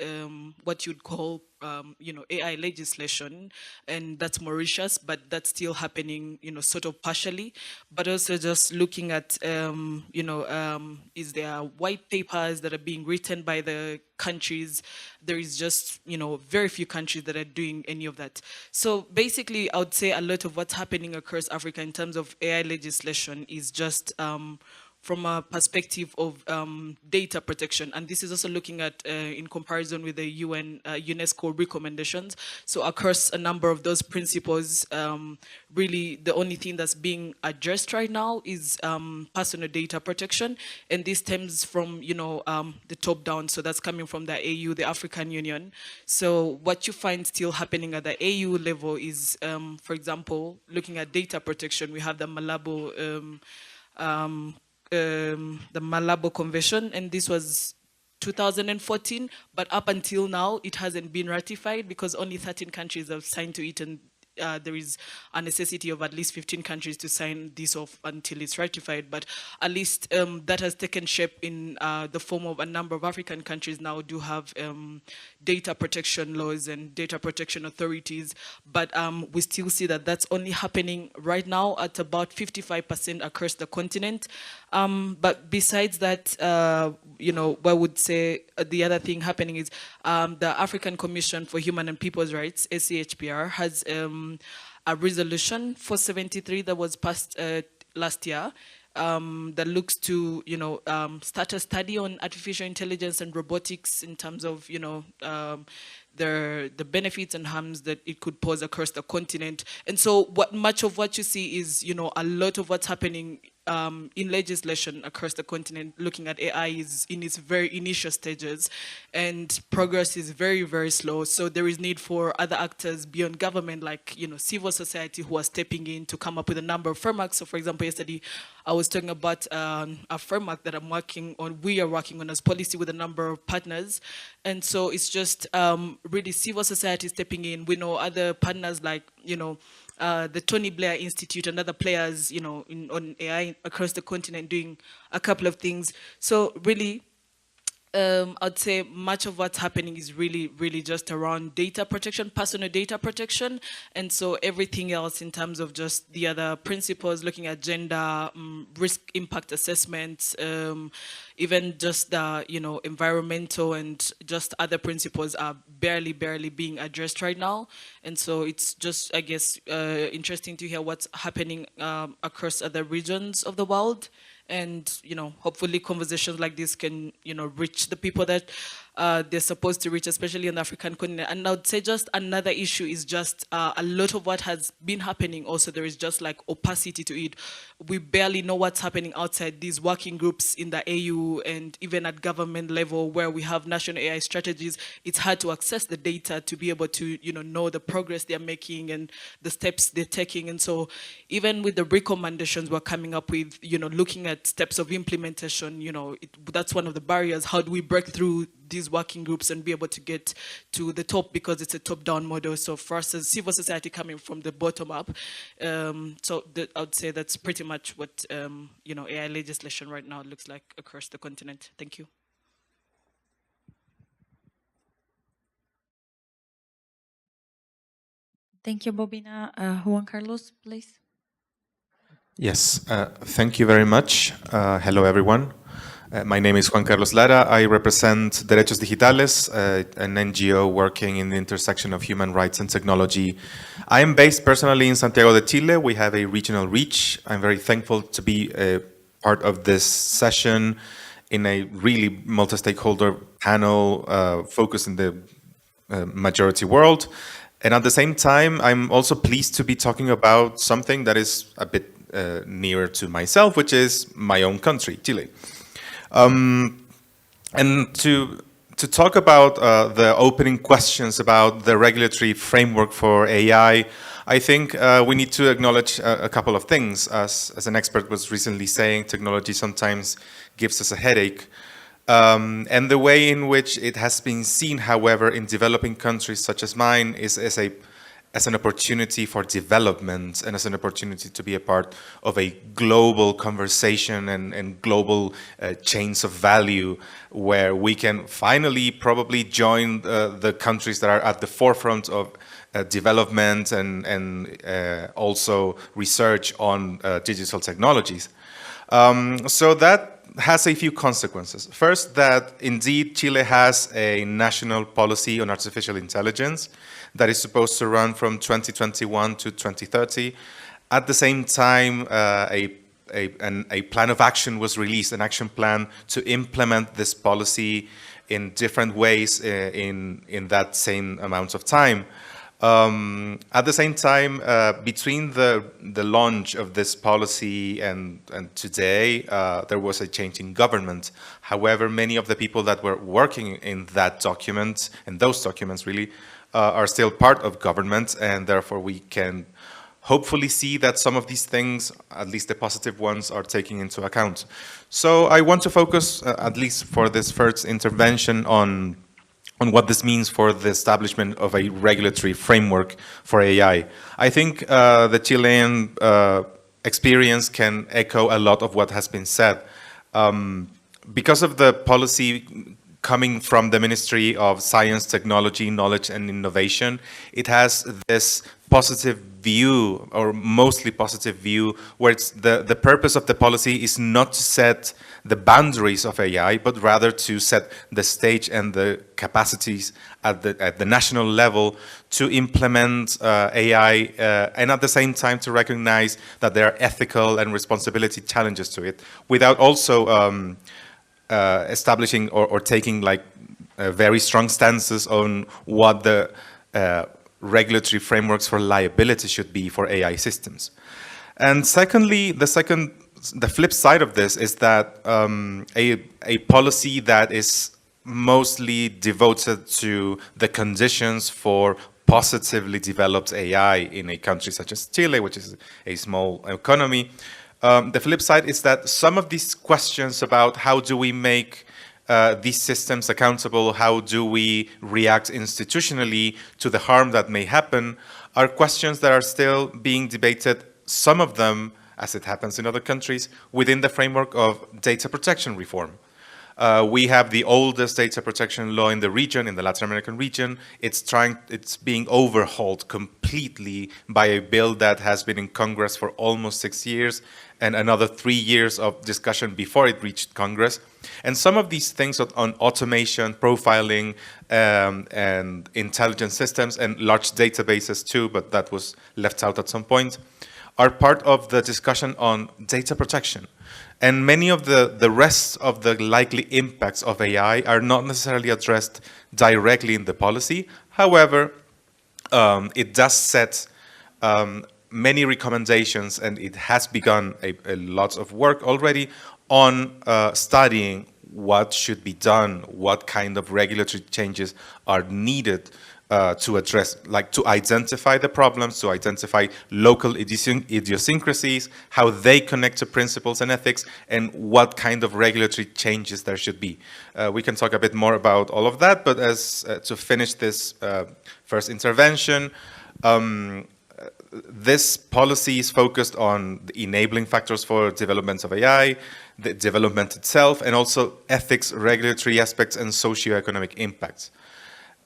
what you'd call AI legislation, and that's Mauritius, but that's still happening, sort of partially. But also just looking at, is there white papers that are being written by the countries? There is just, very few countries that are doing any of that. So basically, I would say a lot of what's happening across Africa in terms of AI legislation is just from a perspective of data protection. And this is also looking at, in comparison with the UN, UNESCO recommendations. So across a number of those principles, really the only thing that's being addressed right now is personal data protection. And this stems from, the top down. So that's coming from the AU, the African Union. So what you find still happening at the AU level is, for example, looking at data protection, we have the Malabo Convention, and this was 2014, but up until now, it hasn't been ratified because only 13 countries have signed to it, and there is a necessity of at least 15 countries to sign this off until it's ratified. But at least that has taken shape in the form of a number of African countries now do have data protection laws and data protection authorities. But we still see that that's only happening right now at about 55% across the continent. But besides that, you know, I would say the other thing happening is the African Commission for Human and People's Rights, ACHPR, has a resolution 473 that was passed last year that looks to, you know, start a study on artificial intelligence and robotics in terms of, you know, the benefits and harms that it could pose across the continent. And so much of what you see is, you know, a lot of what's happening in legislation across the continent looking at AI is in its very initial stages, and progress is very, very slow. So there is need for other actors beyond government, like, you know, civil society, who are stepping in to come up with a number of frameworks. So for example, yesterday I was talking about a framework that we are working on as policy with a number of partners. And so it's just really civil society stepping in. We know other partners like, you know, the Tony Blair Institute and other players, you know, on AI across the continent doing a couple of things. So really, I'd say much of what's happening is really, really just around data protection, personal data protection. And so everything else in terms of just the other principles, looking at gender, risk impact assessments, even just the, you know, environmental and just other principles are barely being addressed right now. And so it's just, I guess, interesting to hear what's happening across other regions of the world. And, you know, hopefully conversations like this can, you know, reach the people that they're supposed to reach, especially on the African continent. And I would say just another issue is just a lot of what has been happening also, there is just like opacity to it. We barely know what's happening outside these working groups in the AU and even at government level where we have national AI strategies. It's hard to access the data to be able to, you know the progress they're making and the steps they're taking. And so even with the recommendations we're coming up with, you know, looking at steps of implementation, you know, that's one of the barriers. How do we break through these working groups and be able to get to the top, because it's a top-down model. So for us as civil society coming from the bottom up, I would say that's pretty much what you know, AI legislation right now looks like across the continent. Thank you. Thank you, Bobina. Juan Carlos, please. Yes, thank you very much. Hello, everyone. My name is Juan Carlos Lara. I represent Derechos Digitales, an NGO working in the intersection of human rights and technology. I am based personally in Santiago de Chile. We have a regional reach. I'm very thankful to be a part of this session in a really multi-stakeholder panel focused in the majority world. And at the same time, I'm also pleased to be talking about something that is a bit nearer to myself, which is my own country, Chile. And to talk about the opening questions about the regulatory framework for AI, I think we need to acknowledge a couple of things. As an expert was recently saying, technology sometimes gives us a headache. And the way in which it has been seen, however, in developing countries such as mine is as an opportunity for development and as an opportunity to be a part of a global conversation and global chains of value where we can finally probably join the countries that are at the forefront of development and also research on digital technologies. So that has a few consequences. First, that indeed Chile has a national policy on artificial intelligence that is supposed to run from 2021 to 2030. At the same time, a plan of action was released, an action plan to implement this policy in different ways in that same amount of time. At the same time, between the launch of this policy and today, there was a change in government. However, many of the people that were working in that document, in those documents really, are still part of government, and therefore we can hopefully see that some of these things, at least the positive ones, are taken into account. So I want to focus, at least for this first intervention, on what this means for the establishment of a regulatory framework for AI. I think the Chilean experience can echo a lot of what has been said. Because of the policy coming from the Ministry of Science, Technology, Knowledge and Innovation, it has this positive view, or mostly positive view, where it's the purpose of the policy is not to set the boundaries of AI, but rather to set the stage and the capacities at the national level to implement AI, and at the same time to recognize that there are ethical and responsibility challenges to it, without also establishing or taking like very strong stances on what the regulatory frameworks for liability should be for AI systems. And secondly, the flip side of this is that a policy that is mostly devoted to the conditions for positively developed AI in a country such as Chile, which is a small economy. The flip side is that some of these questions about how do we make these systems accountable, how do we react institutionally to the harm that may happen, are questions that are still being debated, some of them, as it happens in other countries, within the framework of data protection reform. We have the oldest data protection law in the region, in the Latin American region. It's being overhauled completely by a bill that has been in Congress for almost 6 years, and another 3 years of discussion before it reached Congress. And some of these things on automation, profiling, and intelligence systems, and large databases too, but that was left out at some point, are part of the discussion on data protection. And many of the rest of the likely impacts of AI are not necessarily addressed directly in the policy. However, it does set many recommendations, and it has begun a lot of work already on studying what should be done, what kind of regulatory changes are needed to address, like to identify the problems, to identify local idiosyncrasies, how they connect to principles and ethics, and what kind of regulatory changes there should be. We can talk a bit more about all of that, but as to finish this first intervention, this policy is focused on the enabling factors for development of AI, the development itself, and also ethics, regulatory aspects, and socioeconomic impacts.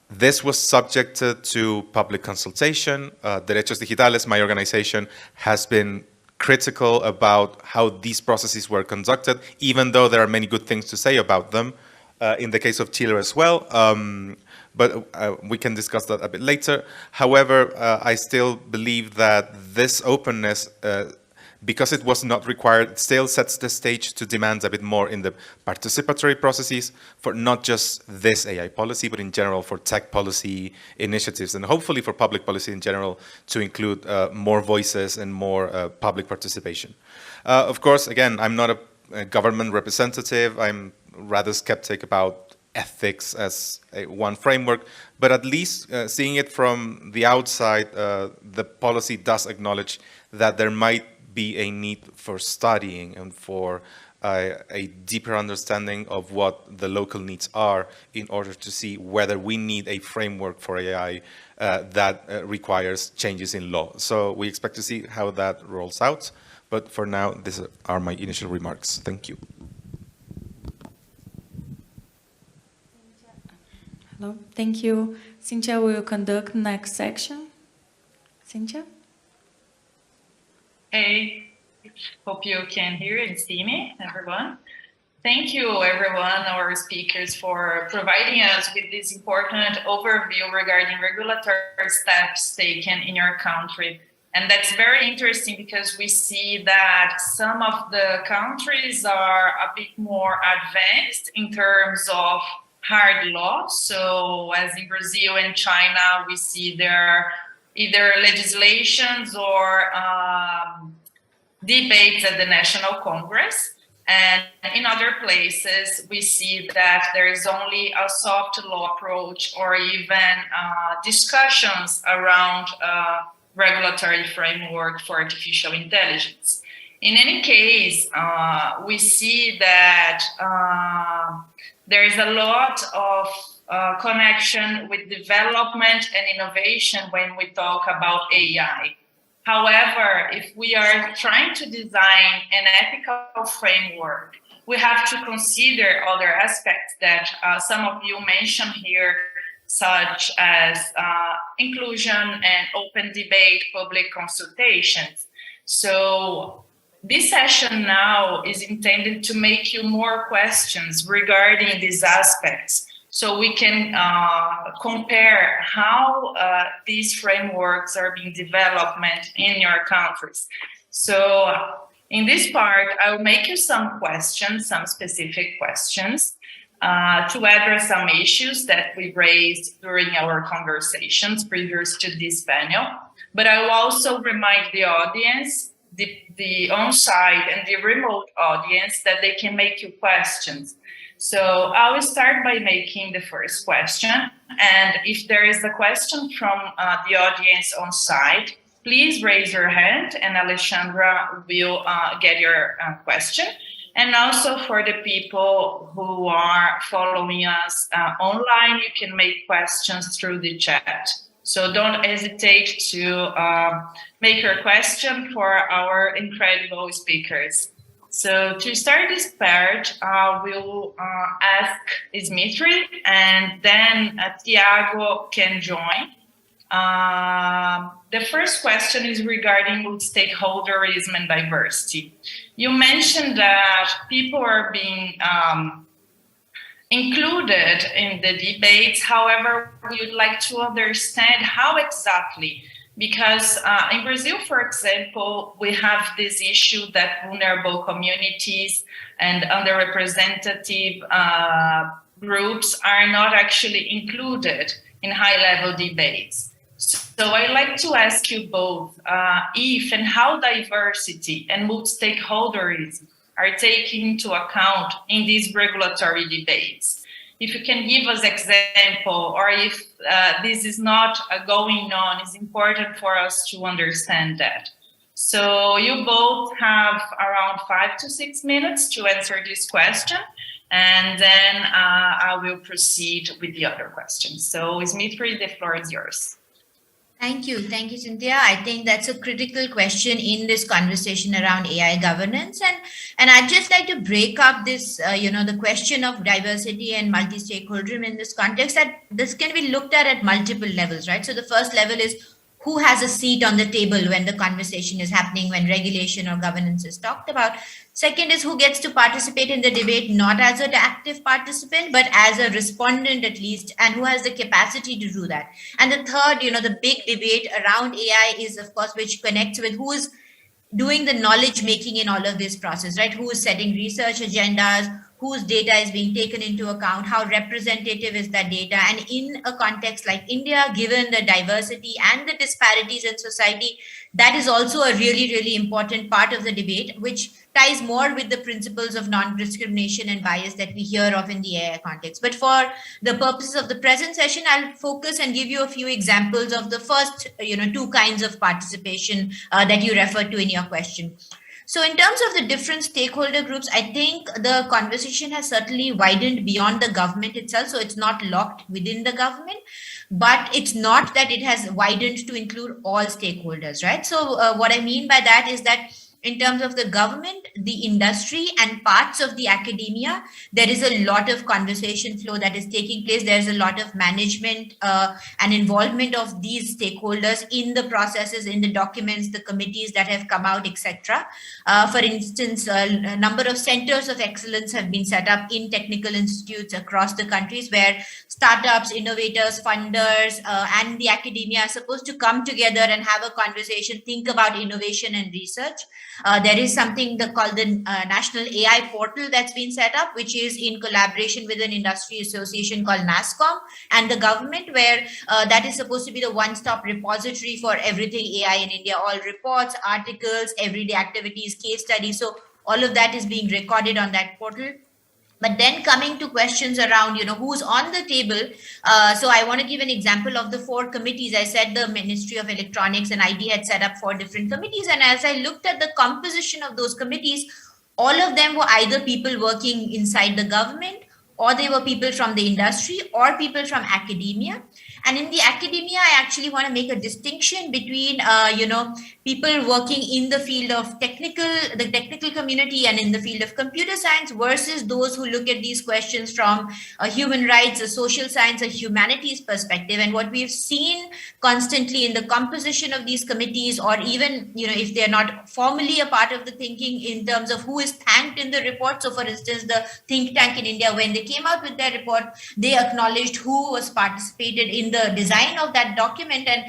This was subjected to public consultation. Derechos Digitales, my organization, has been critical about how these processes were conducted, even though there are many good things to say about them, in the case of Chile as well. But we can discuss that a bit later. However, I still believe that this openness, because it was not required, still sets the stage to demand a bit more in the participatory processes for not just this AI policy, but in general for tech policy initiatives, and hopefully for public policy in general, to include more voices and more public participation. Of course, again, I'm not a government representative. I'm rather skeptic about ethics as one framework, but at least seeing it from the outside, the policy does acknowledge that there might be a need for studying and for a deeper understanding of what the local needs are in order to see whether we need a framework for AI that requires changes in law. So we expect to see how that rolls out. But for now, these are my initial remarks. Thank you. Hello, thank you. Cynthia will conduct next section. Cynthia? Hey, hope you can hear and see me, everyone. Thank you, everyone, our speakers, for providing us with this important overview regarding regulatory steps taken in your country. And that's very interesting because we see that some of the countries are a bit more advanced in terms of hard law. So as in Brazil and China, we see there either legislations or debates at the National Congress. And in other places, we see that there is only a soft law approach or even discussions around regulatory framework for artificial intelligence. In any case, we see that there is a lot of connection with development and innovation when we talk about AI. However, if we are trying to design an ethical framework, we have to consider other aspects that some of you mentioned here, such as inclusion and open debate, public consultations. So this session now is intended to make you more questions regarding these aspects, so we can compare how these frameworks are being developed in your countries. So in this part, I will make you some questions, some specific questions to address some issues that we raised during our conversations previous to this panel. But I will also remind the audience, the on-site and the remote audience, that they can make you questions. So I will start by making the first question. And if there is a question from the audience on site, please raise your hand and Alexandra will get your question. And also for the people who are following us online, you can make questions through the chat. So don't hesitate to make your question for our incredible speakers. So to start this part, we'll ask Dmitry, and then Tiago can join. The first question is regarding stakeholderism and diversity. You mentioned that people are being included in the debates. However, we would like to understand how exactly, because in Brazil, for example, we have this issue that vulnerable communities and underrepresented groups are not actually included in high-level debates. So I'd like to ask you both if and how diversity and multi-stakeholderism are taken into account in these regulatory debates. If you can give us example, or if this is not going on, it's important for us to understand that. So you both have around 5 to 6 minutes to answer this question, and then I will proceed with the other questions. So Dmitry, the floor is yours. Thank you, Cynthia. I think that's a critical question in this conversation around AI governance, and I'd just like to break up this, the question of diversity and multi-stakeholderism in this context. That this can be looked at multiple levels, right? So the first level is who has a seat on the table when the conversation is happening, when regulation or governance is talked about. Second is who gets to participate in the debate, not as an active participant, but as a respondent at least, and who has the capacity to do that. And the third, the big debate around AI is, of course, which connects with who is doing the knowledge making in all of this process, right? Who is setting research agendas, whose data is being taken into account, how representative is that data. And in a context like India, given the diversity and the disparities in society, that is also a really, really important part of the debate, which ties more with the principles of non-discrimination and bias that we hear of in the AI context. But for the purposes of the present session, I'll focus and give you a few examples of the first, two kinds of participation that you referred to in your question. So in terms of the different stakeholder groups, I think the conversation has certainly widened beyond the government itself. So it's not locked within the government, but it's not that it has widened to include all stakeholders, right? So what I mean by that is that in terms of the government, the industry, and parts of the academia, there is a lot of conversation flow that is taking place. There's a lot of management and involvement of these stakeholders in the processes, in the documents, the committees that have come out, etc. For instance, a number of centers of excellence have been set up in technical institutes across the countries where startups, innovators, funders, and the academia are supposed to come together and have a conversation, think about innovation and research. There is something called the National AI Portal that's been set up, which is in collaboration with an industry association called NASSCOM and the government, where that is supposed to be the one-stop repository for everything AI in India, all reports, articles, everyday activities, case studies. So all of that is being recorded on that portal. But then coming to questions around, who's on the table. So I want to give an example of the 4 committees. I said the Ministry of Electronics and ID had set up 4 different committees. And as I looked at the composition of those committees, all of them were either people working inside the government, or they were people from the industry, or people from academia. And in the academia, I actually want to make a distinction between, people working in the field of the technical community and in the field of computer science versus those who look at these questions from a human rights, a social science, a humanities perspective. And what we've seen constantly in the composition of these committees, or even, if they're not formally a part of the thinking in terms of who is thanked in the report. So for instance, the think tank in India, when they came out with their report, they acknowledged who was participated in the design of that document. And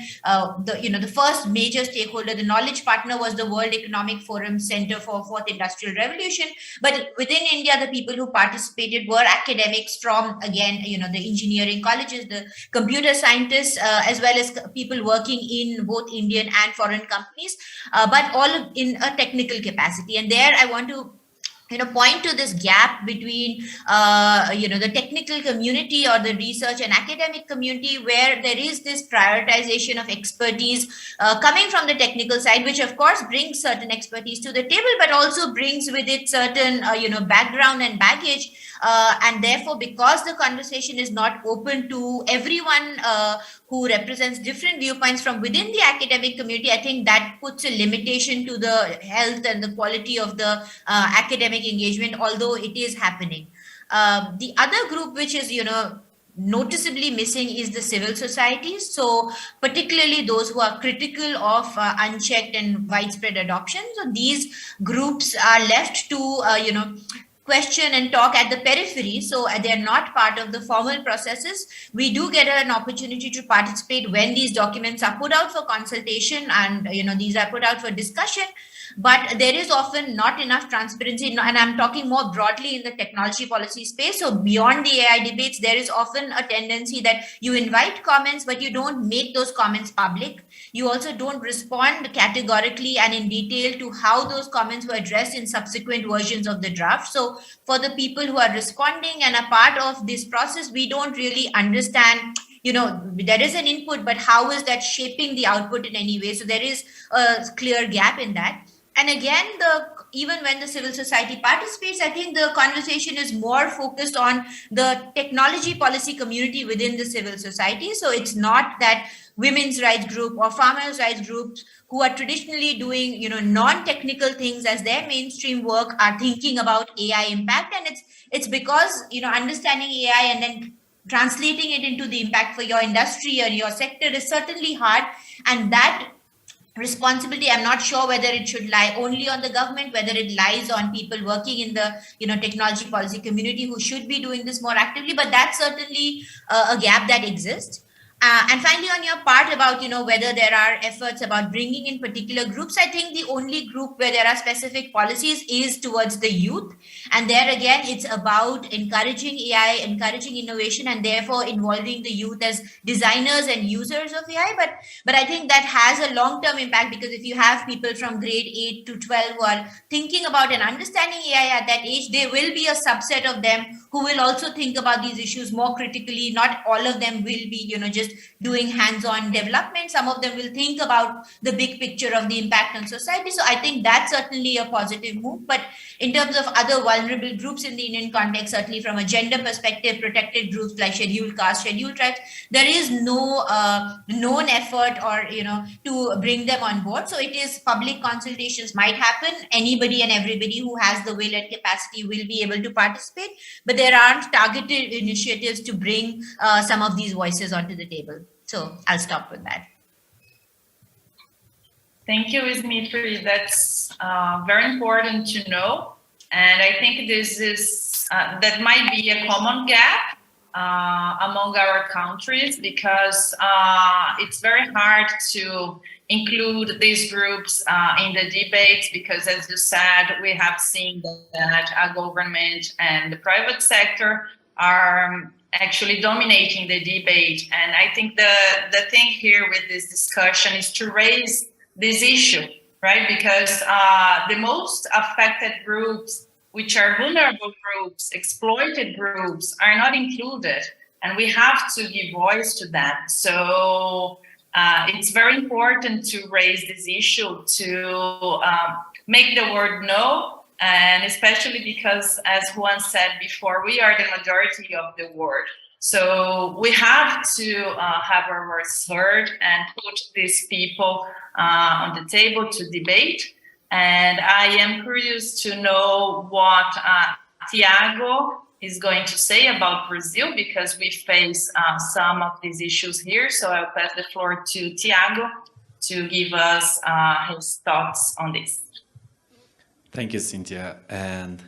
the first major stakeholder, the knowledge partner, was the World Economic Forum Center for Fourth Industrial Revolution. But within India, the people who participated were academics from, again, the engineering colleges, the computer scientists, as well as people working in both Indian and foreign companies, but all in a technical capacity. And there I want to point to this gap between the technical community or the research and academic community, where there is this prioritization of expertise coming from the technical side, which of course brings certain expertise to the table, but also brings with it certain background and baggage. And therefore, because the conversation is not open to everyone who represents different viewpoints from within the academic community, I think that puts a limitation to the health and the quality of the academic engagement, although it is happening. The other group, which is, noticeably missing, is the civil societies. So particularly those who are critical of unchecked and widespread adoption. So these groups are left to, question and talk at the periphery. So they're not part of the formal processes. We do get an opportunity to participate when these documents are put out for consultation, and these are put out for discussion. But there is often not enough transparency, and I'm talking more broadly in the technology policy space. So beyond the AI debates, there is often a tendency that you invite comments, but you don't make those comments public. You also don't respond categorically and in detail to how those comments were addressed in subsequent versions of the draft. So for the people who are responding and a part of this process, we don't really understand, there is an input, but how is that shaping the output in any way? So there is a clear gap in that. And again, even when the civil society participates, I think the conversation is more focused on the technology policy community within the civil society. So it's not that women's rights group or farmers' rights groups who are traditionally doing, non-technical things as their mainstream work are thinking about AI impact. And it's because, understanding AI and then translating it into the impact for your industry or your sector is certainly hard. And that responsibility, I'm not sure whether it should lie only on the government, whether it lies on people working in the technology policy community who should be doing this more actively, but that's certainly a gap that exists. And finally, on your part about whether there are efforts about bringing in particular groups, I think the only group where there are specific policies is towards the youth. And there again, it's about encouraging AI, encouraging innovation, and therefore involving the youth as designers and users of AI. But I think that has a long-term impact, because if you have people from grade 8 to 12 who are thinking about and understanding AI at that age, there will be a subset of them who will also think about these issues more critically. Not all of them will be, just doing hands-on development. Some of them will think about the big picture of the impact on society. So I think that's certainly a positive move. But in terms of other vulnerable groups in the Indian context, certainly from a gender perspective, protected groups like scheduled caste, scheduled tribes, there is no known effort or, to bring them on board. So it is public consultations might happen. Anybody and everybody who has the will and capacity will be able to participate. But there aren't targeted initiatives to bring some of these voices onto the table. So I'll stop with that. Thank you, Ismitri. That's very important to know. And I think this is that might be a common gap among our countries, because it's very hard to include these groups in the debates, because as you said, we have seen that our government and the private sector are actually dominating the debate. And I think the thing here with this discussion is to raise this issue, right? Because the most affected groups which are vulnerable groups, exploited groups, are not included. And we have to give voice to them. So it's very important to raise this issue, to make the word no, and especially because, as Juan said before, we are the majority of the world. So we have to have our voice heard and put these people on the table to debate. And I am curious to know what Tiago is going to say about Brazil, because we face some of these issues here. So I'll pass the floor to Tiago to give us his thoughts on this. Thank you, Cynthia. And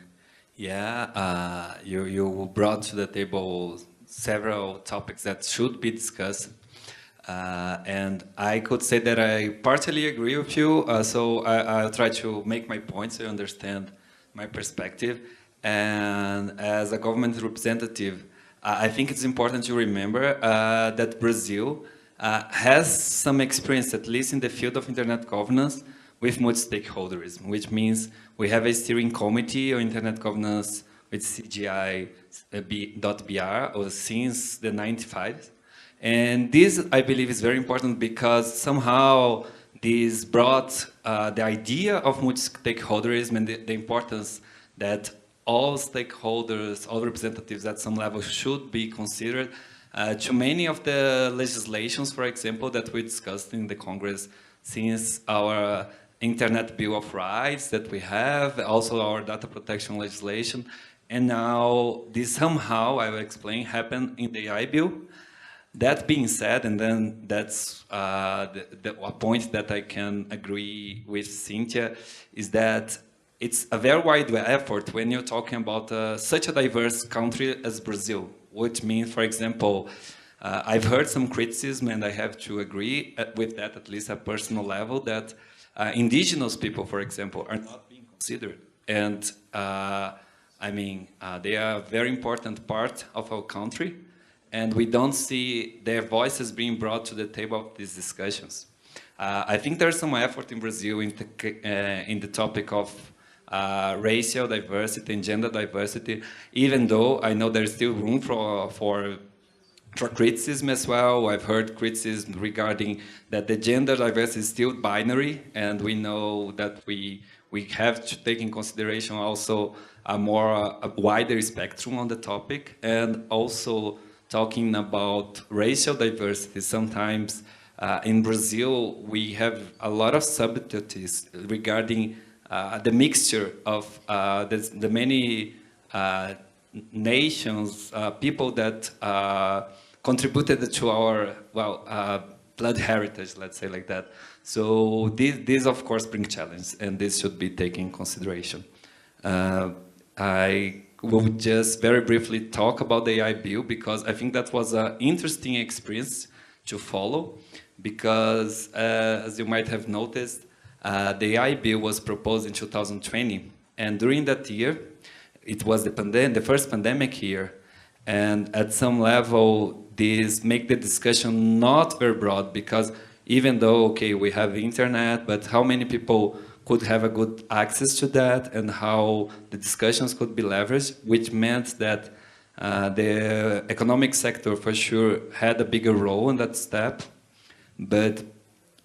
yeah, you brought to the table several topics that should be discussed. And I could say that I partially agree with you. So I'll try to make my point so you understand my perspective. And as a government representative, I think it's important to remember that Brazil has some experience, at least in the field of internet governance, with multi-stakeholderism, which means we have a steering committee on internet governance with CGI.br since the 95. And this, I believe, is very important because somehow this brought the idea of multi-stakeholderism and the importance that all stakeholders, all representatives at some level should be considered to many of the legislations, for example, that we discussed in the Congress since our Internet Bill of Rights that we have, also our data protection legislation. And now this somehow, I will explain, happened in the AI bill. That being said, and then that's a point that I can agree with Cynthia, is that it's a very wide effort when you're talking about such a diverse country as Brazil, which means, for example, I've heard some criticism, and I have to agree with that, at least at personal level, that indigenous people, for example, are not being considered. And I mean, they are a very important part of our country, and we don't see their voices being brought to the table of these discussions. I think there's some effort in Brazil in the topic of racial diversity and gender diversity, even though I know there's still room for criticism as well. I've heard criticism regarding that the gender diversity is still binary, and we know that we have to take in consideration also a wider spectrum on the topic, and also talking about racial diversity. Sometimes in Brazil we have a lot of subtleties regarding the mixture of the many nations, people that contributed to our, blood heritage, let's say like that. So this of course bring challenge, and this should be taken in consideration. I will just very briefly talk about the AI bill, because I think that was an interesting experience to follow, because as you might have noticed, the AI bill was proposed in 2020, and during that year, it was the first pandemic year, and at some level, this make the discussion not very broad, because even though, okay, we have the internet, but how many people could have a good access to that, and how the discussions could be leveraged, which meant that the economic sector for sure had a bigger role in that step. But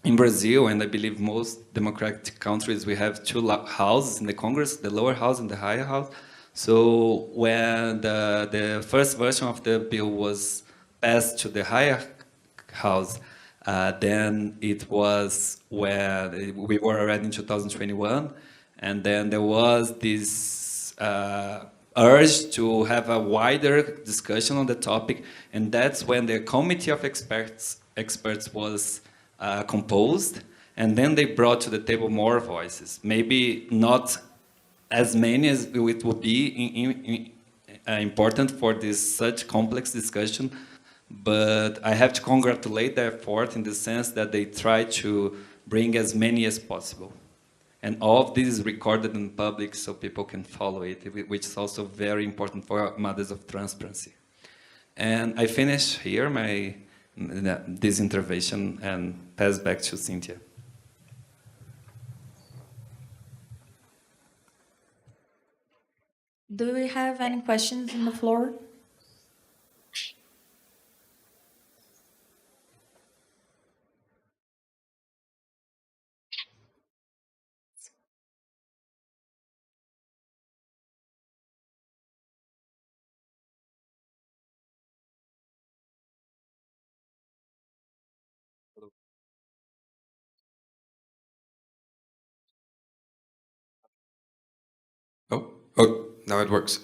in Brazil, and I believe most democratic countries, we have two houses in the Congress, the lower house and the higher house. So when the first version of the bill was passed to the higher house, then it was when we were already in 2021, and then there was this urge to have a wider discussion on the topic, and that's when the committee of experts was composed, and then they brought to the table more voices. Maybe not as many as it would be important for this such complex discussion, but I have to congratulate the effort in the sense that they try to bring as many as possible. And all of this is recorded in public so people can follow it, which is also very important for matters of transparency. And I finish here this intervention and pass back to Cynthia. Do we have any questions on the floor? Oh, now it works.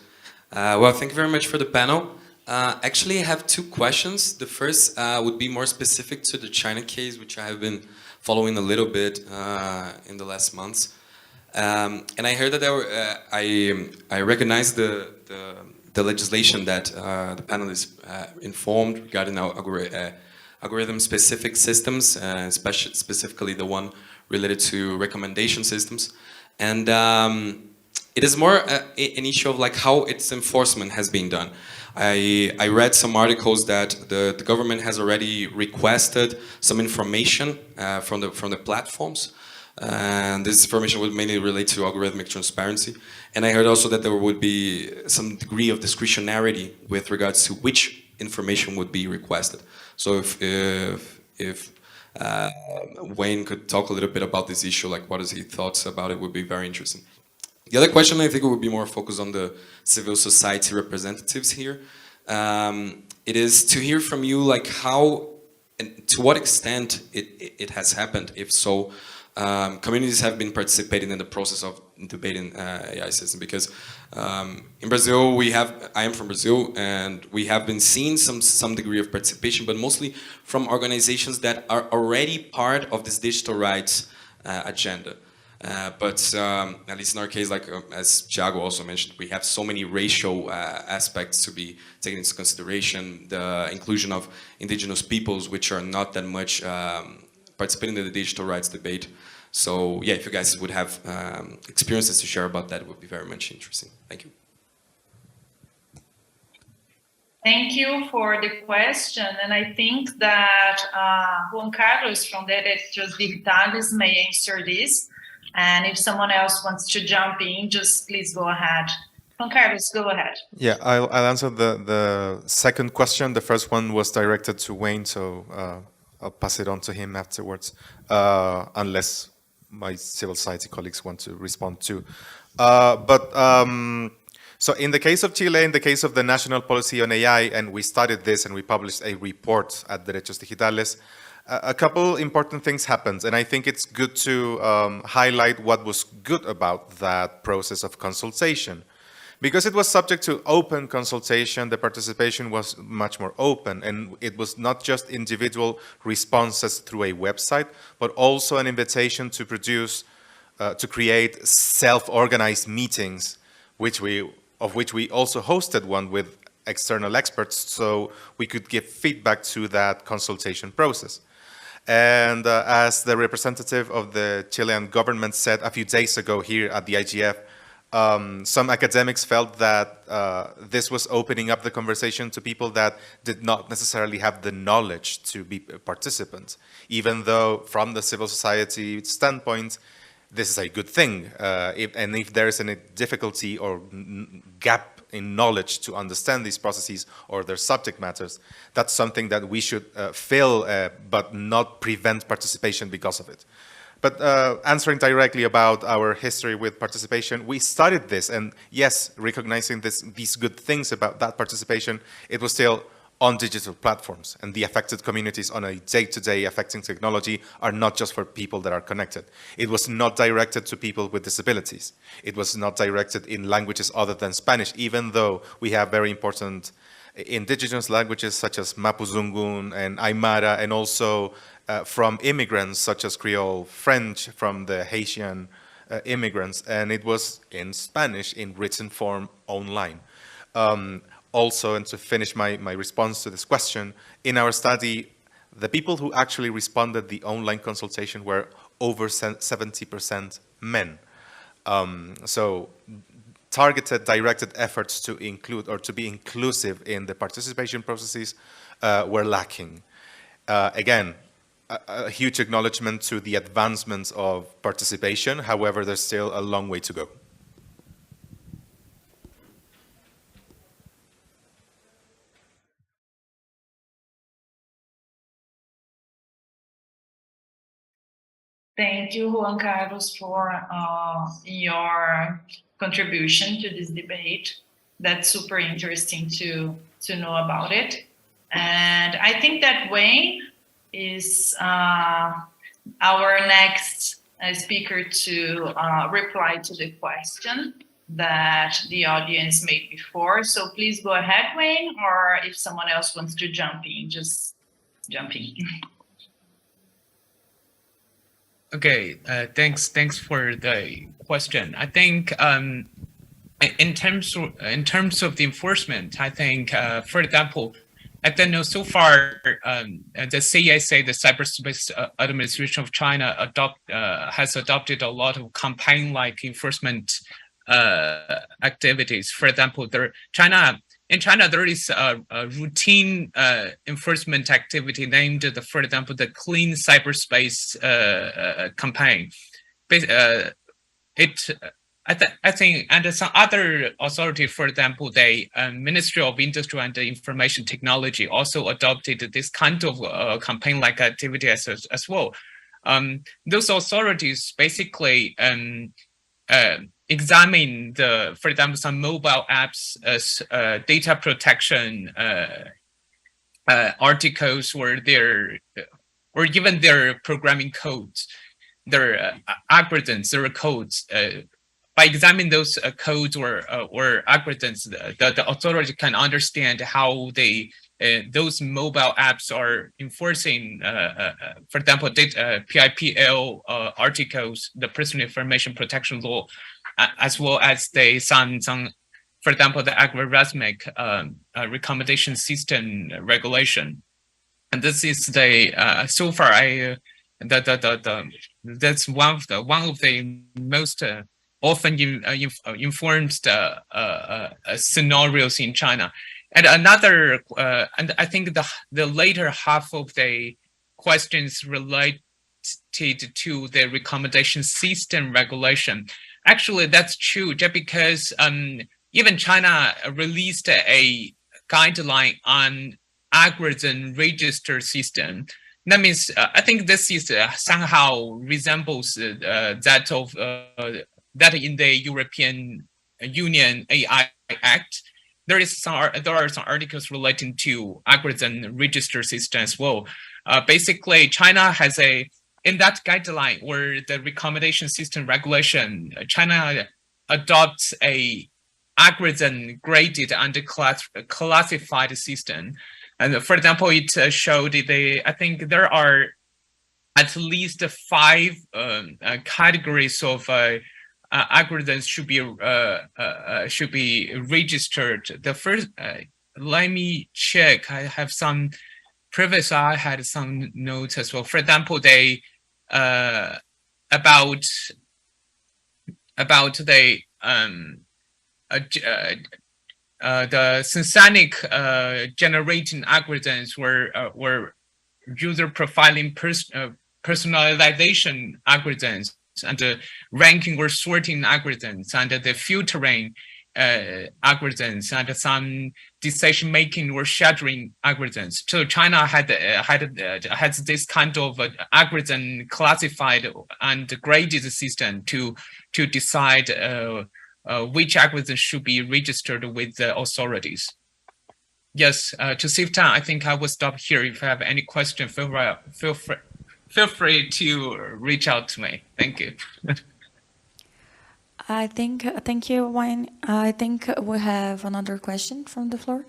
Well, thank you very much for the panel. Actually, I have two questions. The first would be more specific to the China case, which I have been following a little bit in the last months. And I heard that I recognize the legislation that the panel is informed regarding our algorithm-specific systems, specifically the one related to recommendation systems. And it is more an issue of like how its enforcement has been done. I read some articles that the government has already requested some information from the platforms. And this information would mainly relate to algorithmic transparency. And I heard also that there would be some degree of discretionarity with regards to which information would be requested. So if Wayne could talk a little bit about this issue, like what is his thoughts about it, would be very interesting. The other question, I think, would be more focused on the civil society representatives here. It is to hear from you, like how and to what extent it has happened, if so. Communities have been participating in the process of debating AI system because in Brazil I am from Brazil, and we have been seeing some degree of participation, but mostly from organizations that are already part of this digital rights agenda. But at least in our case, like as Thiago also mentioned, we have so many racial aspects to be taken into consideration. The inclusion of indigenous peoples, which are not that much participating in the digital rights debate. So yeah, if you guys would have experiences to share about that, it would be very much interesting. Thank you. Thank you for the question. And I think that Juan Carlos from Derechos Digitales may answer this. And if someone else wants to jump in, just please go ahead. Juan Carlos, go ahead. Yeah, I'll answer the second question. The first one was directed to Wayne, so I'll pass it on to him afterwards, unless my civil society colleagues want to respond too. So in the case of Chile, in the case of the National Policy on AI, and we studied this and we published a report at Derechos Digitales, a couple important things happened, and I think it's good to highlight what was good about that process of consultation. Because it was subject to open consultation, the participation was much more open, and it was not just individual responses through a website, but also an invitation to produce, to create self-organized meetings, of which we also hosted one with external experts, so we could give feedback to that consultation process. And as the representative of the Chilean government said a few days ago here at the IGF, some academics felt that this was opening up the conversation to people that did not necessarily have the knowledge to be participants, even though from the civil society standpoint, this is a good thing. If there is any difficulty or gap in knowledge to understand these processes or their subject matters, that's something that we should fill, but not prevent participation because of it. But answering directly about our history with participation, we studied this, and yes, recognizing these good things about that participation, it was still on digital platforms, and the affected communities on a day-to-day affecting technology are not just for people that are connected. It was not directed to people with disabilities. It was not directed in languages other than Spanish, even though we have very important indigenous languages such as Mapuzungun and Aymara, and also from immigrants such as Creole French from the Haitian immigrants, and it was in Spanish in written form online. Also, and to finish my response to this question, in our study, the people who actually responded the online consultation were over 70% men. So targeted, directed efforts to include or to be inclusive in the participation processes were lacking. Again, a huge acknowledgement to the advancements of participation. However, there's still a long way to go. Thank you, Juan Carlos, for your contribution to this debate. That's super interesting to know about it. And I think that Wayne is our next speaker to reply to the question that the audience made before. So please go ahead, Wayne, or if someone else wants to jump in, just jump in. Okay, thanks for the question. I think in terms of the enforcement, I think for example, I don't know so far the CSA, the Cyberspace Administration of China, has adopted a lot of campaign-like enforcement activities. For example, in China, there is a routine enforcement activity named, for example, the Clean Cyberspace campaign. I think, and some other authority, for example, the Ministry of Industry and Information Technology also adopted this kind of campaign-like activity as well. Those authorities basically examine for example, some mobile apps as data protection articles or even their programming codes, their algorithms, their codes. By examining those codes or algorithms, the authority can understand how those mobile apps are enforcing, for example, PIPL articles, the Personal Information Protection Law, as well as some, for example, the algorithmic recommendation system regulation. And this is so far that's one of the most often informed scenarios in China. And another, and I think the later half of the questions related to the recommendation system regulation. Actually, that's true, just because even China released a guideline on algorithm register system. That means I think this is somehow resembles that of that in the European Union AI Act. There are some articles relating to algorithm register system as well. Basically, China has in that guideline or the recommendation system regulation, China adopts a algorithm graded and classified system. And for example, it showed I think there are at least 5 categories of algorithms should be registered. The first, let me check. I have some previous. I had some notes as well. For example, they about the synthetic generating algorithms were user profiling personalization algorithms and ranking or sorting algorithms and the filtering algorithms and some decision making or shadowing algorithms. So China has this kind of algorithm classified and graded system to decide which algorithm should be registered with the authorities. Yes, to save time, I think I will stop here. If you have any question, feel free to reach out to me. Thank you. Thank you, Wayne. I think we have another question from the floor.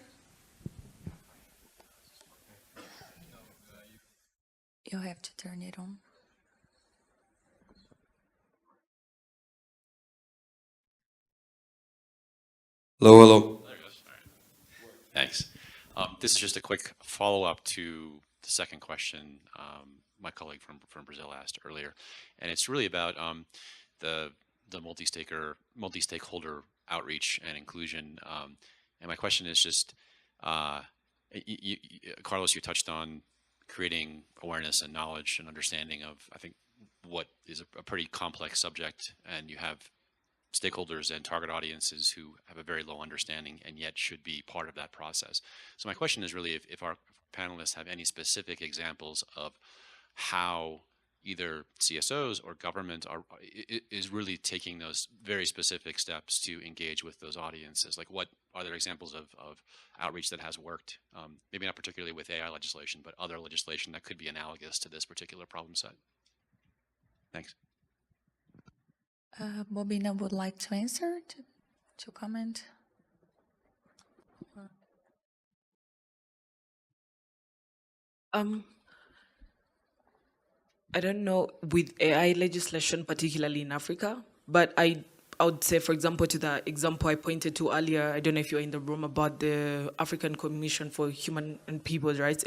You have to turn it on. Hello, hello. Thanks. This is just a quick follow-up to the second question my colleague from Brazil asked earlier, and it's really about the multi-stakeholder outreach and inclusion. And my question is just, Carlos, you touched on creating awareness and knowledge and understanding of, I think, what is a pretty complex subject, and you have stakeholders and target audiences who have a very low understanding and yet should be part of that process. So my question is really if our panelists have any specific examples of how either CSOs or government is really taking those very specific steps to engage with those audiences? Like, what are there examples of outreach that has worked? Maybe not particularly with AI legislation, but other legislation that could be analogous to this particular problem set. Thanks. Bobina would like to answer, to comment. I don't know with AI legislation, particularly in Africa, but I would say, for example, to the example I pointed to earlier, I don't know if you're in the room, about the African Commission for Human and People's Rights,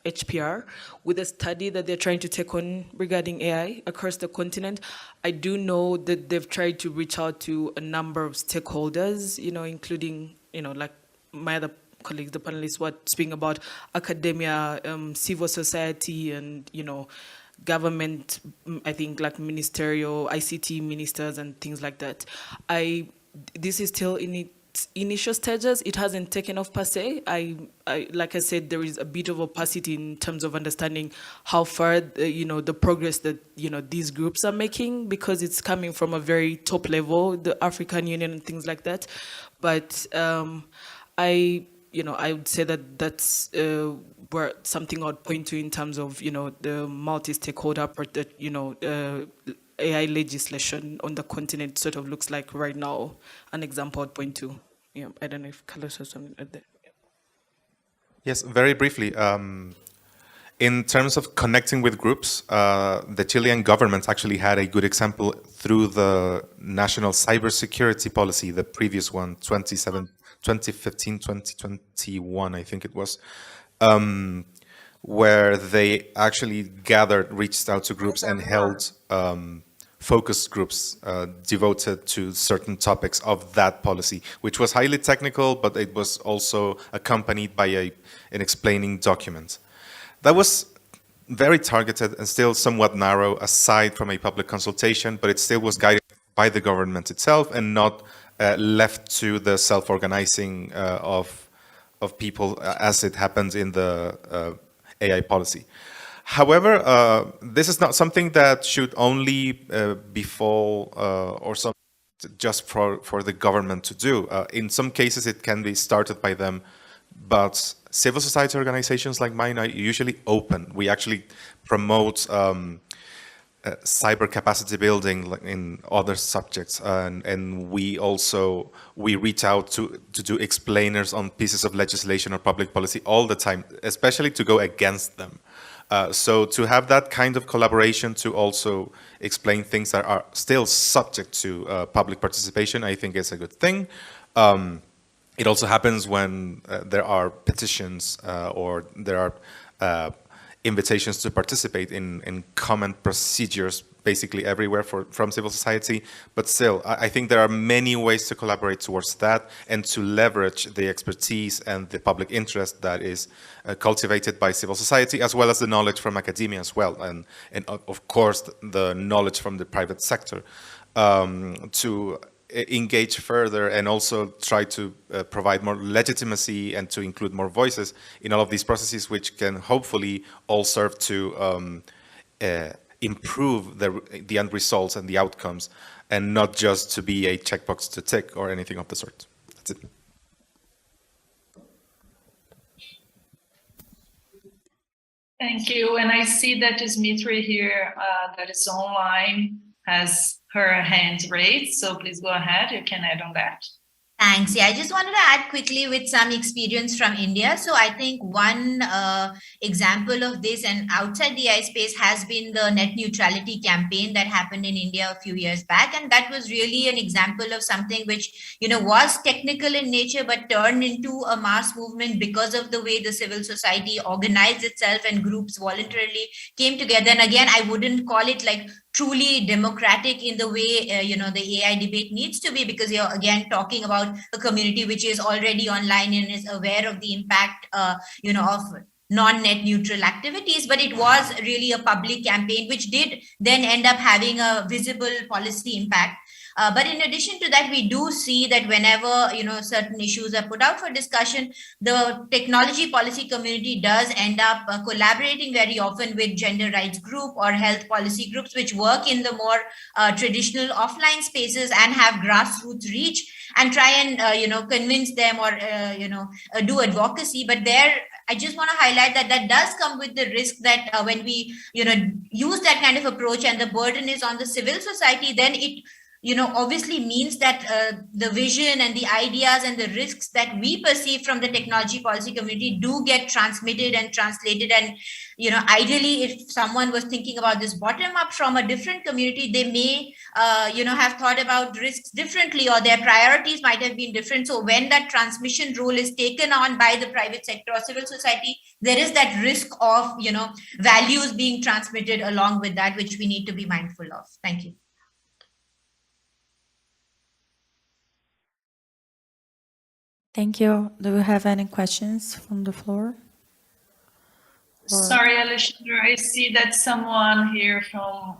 HPR, with a study that they're trying to take on regarding AI across the continent. I do know that they've tried to reach out to a number of stakeholders, including, like my other colleagues, the panelists, were speaking about academia, civil society, and, government, I think, like ministerial, ICT ministers and things like that. This is still in its initial stages. It hasn't taken off per se. Like I said, there is a bit of opacity in terms of understanding how far, the progress that, these groups are making, because it's coming from a very top level, the African Union and things like that. But I would say that that's where something I'd point to in terms of, the multi-stakeholder, AI legislation on the continent sort of looks like right now. An example I'd point to. Yeah, I don't know if Carlos has something like that. Yes, very briefly. In terms of connecting with groups, the Chilean government actually had a good example through the national cybersecurity policy, the previous one, 2015, 2021, I think it was, where they actually reached out to groups and held focus groups devoted to certain topics of that policy, which was highly technical, but it was also accompanied by an explaining document. That was very targeted and still somewhat narrow aside from a public consultation, but it still was guided by the government itself and not left to the self-organizing of people as it happens in the AI policy. However, this is not something that should only befall or something just for the government to do. In some cases, it can be started by them, but civil society organizations like mine are usually open. We actually promote cyber capacity building in other subjects, and we reach out to do explainers on pieces of legislation or public policy all the time, especially to go against them. So to have that kind of collaboration to also explain things that are still subject to public participation, I think is a good thing. It also happens when there are petitions or there are invitations to participate in common procedures basically everywhere from civil society. But still, I think there are many ways to collaborate towards that and to leverage the expertise and the public interest that is cultivated by civil society, as well as the knowledge from academia as well, and of course the knowledge from the private sector, to engage further and also try to provide more legitimacy and to include more voices in all of these processes, which can hopefully all serve to improve the end results and the outcomes, and not just to be a checkbox to tick or anything of the sort. That's it. Thank you. And I see that Dmitry here, that is online, has her hand raised. So please go ahead. You can add on that. Thanks. Yeah, I just wanted to add quickly with some experience from India. So I think one example of this and outside the AI space has been the net neutrality campaign that happened in India a few years back. And that was really an example of something which, was technical in nature, but turned into a mass movement because of the way the civil society organized itself and groups voluntarily came together. And again, I wouldn't call it like truly democratic in the way, the AI debate needs to be, because you're again talking about a community which is already online and is aware of the impact, of non-net neutral activities. But it was really a public campaign, which did then end up having a visible policy impact. But in addition to that, we do see that whenever certain issues are put out for discussion, the technology policy community does end up collaborating very often with gender rights group or health policy groups, which work in the more traditional offline spaces and have grassroots reach, and try and convince them or do advocacy. But there, I just want to highlight that that does come with the risk that when we use that kind of approach and the burden is on the civil society, then it obviously means that the vision and the ideas and the risks that we perceive from the technology policy community do get transmitted and translated. And ideally, if someone was thinking about this bottom up from a different community, they may have thought about risks differently, or their priorities might have been different. So when that transmission role is taken on by the private sector or civil society, there is that risk of values being transmitted along with that, which we need to be mindful of. Thank you. Thank you. Do we have any questions from the floor? Sorry, Alexandra, I see that someone here from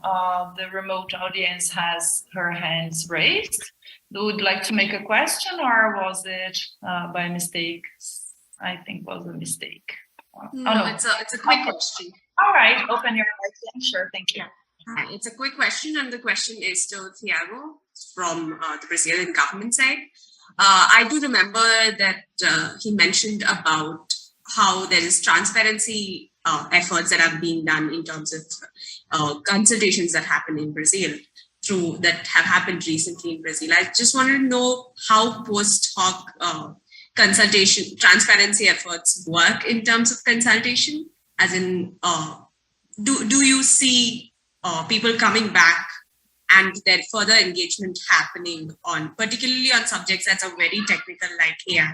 the remote audience has her hands raised. Would like to make a question, or was it by mistake? I think was a mistake. No, it's a quick question. All right, open your mic. Sure, thank you. It's a quick question, and the question is to Thiago from the Brazilian government side. I do remember that he mentioned about how there is transparency efforts that are being done in terms of consultations that happen in Brazil that have happened recently in Brazil. I just wanted to know how post hoc consultation transparency efforts work in terms of consultation, as in do you see people coming back and there further engagement happening on, particularly on subjects that are very technical like AI?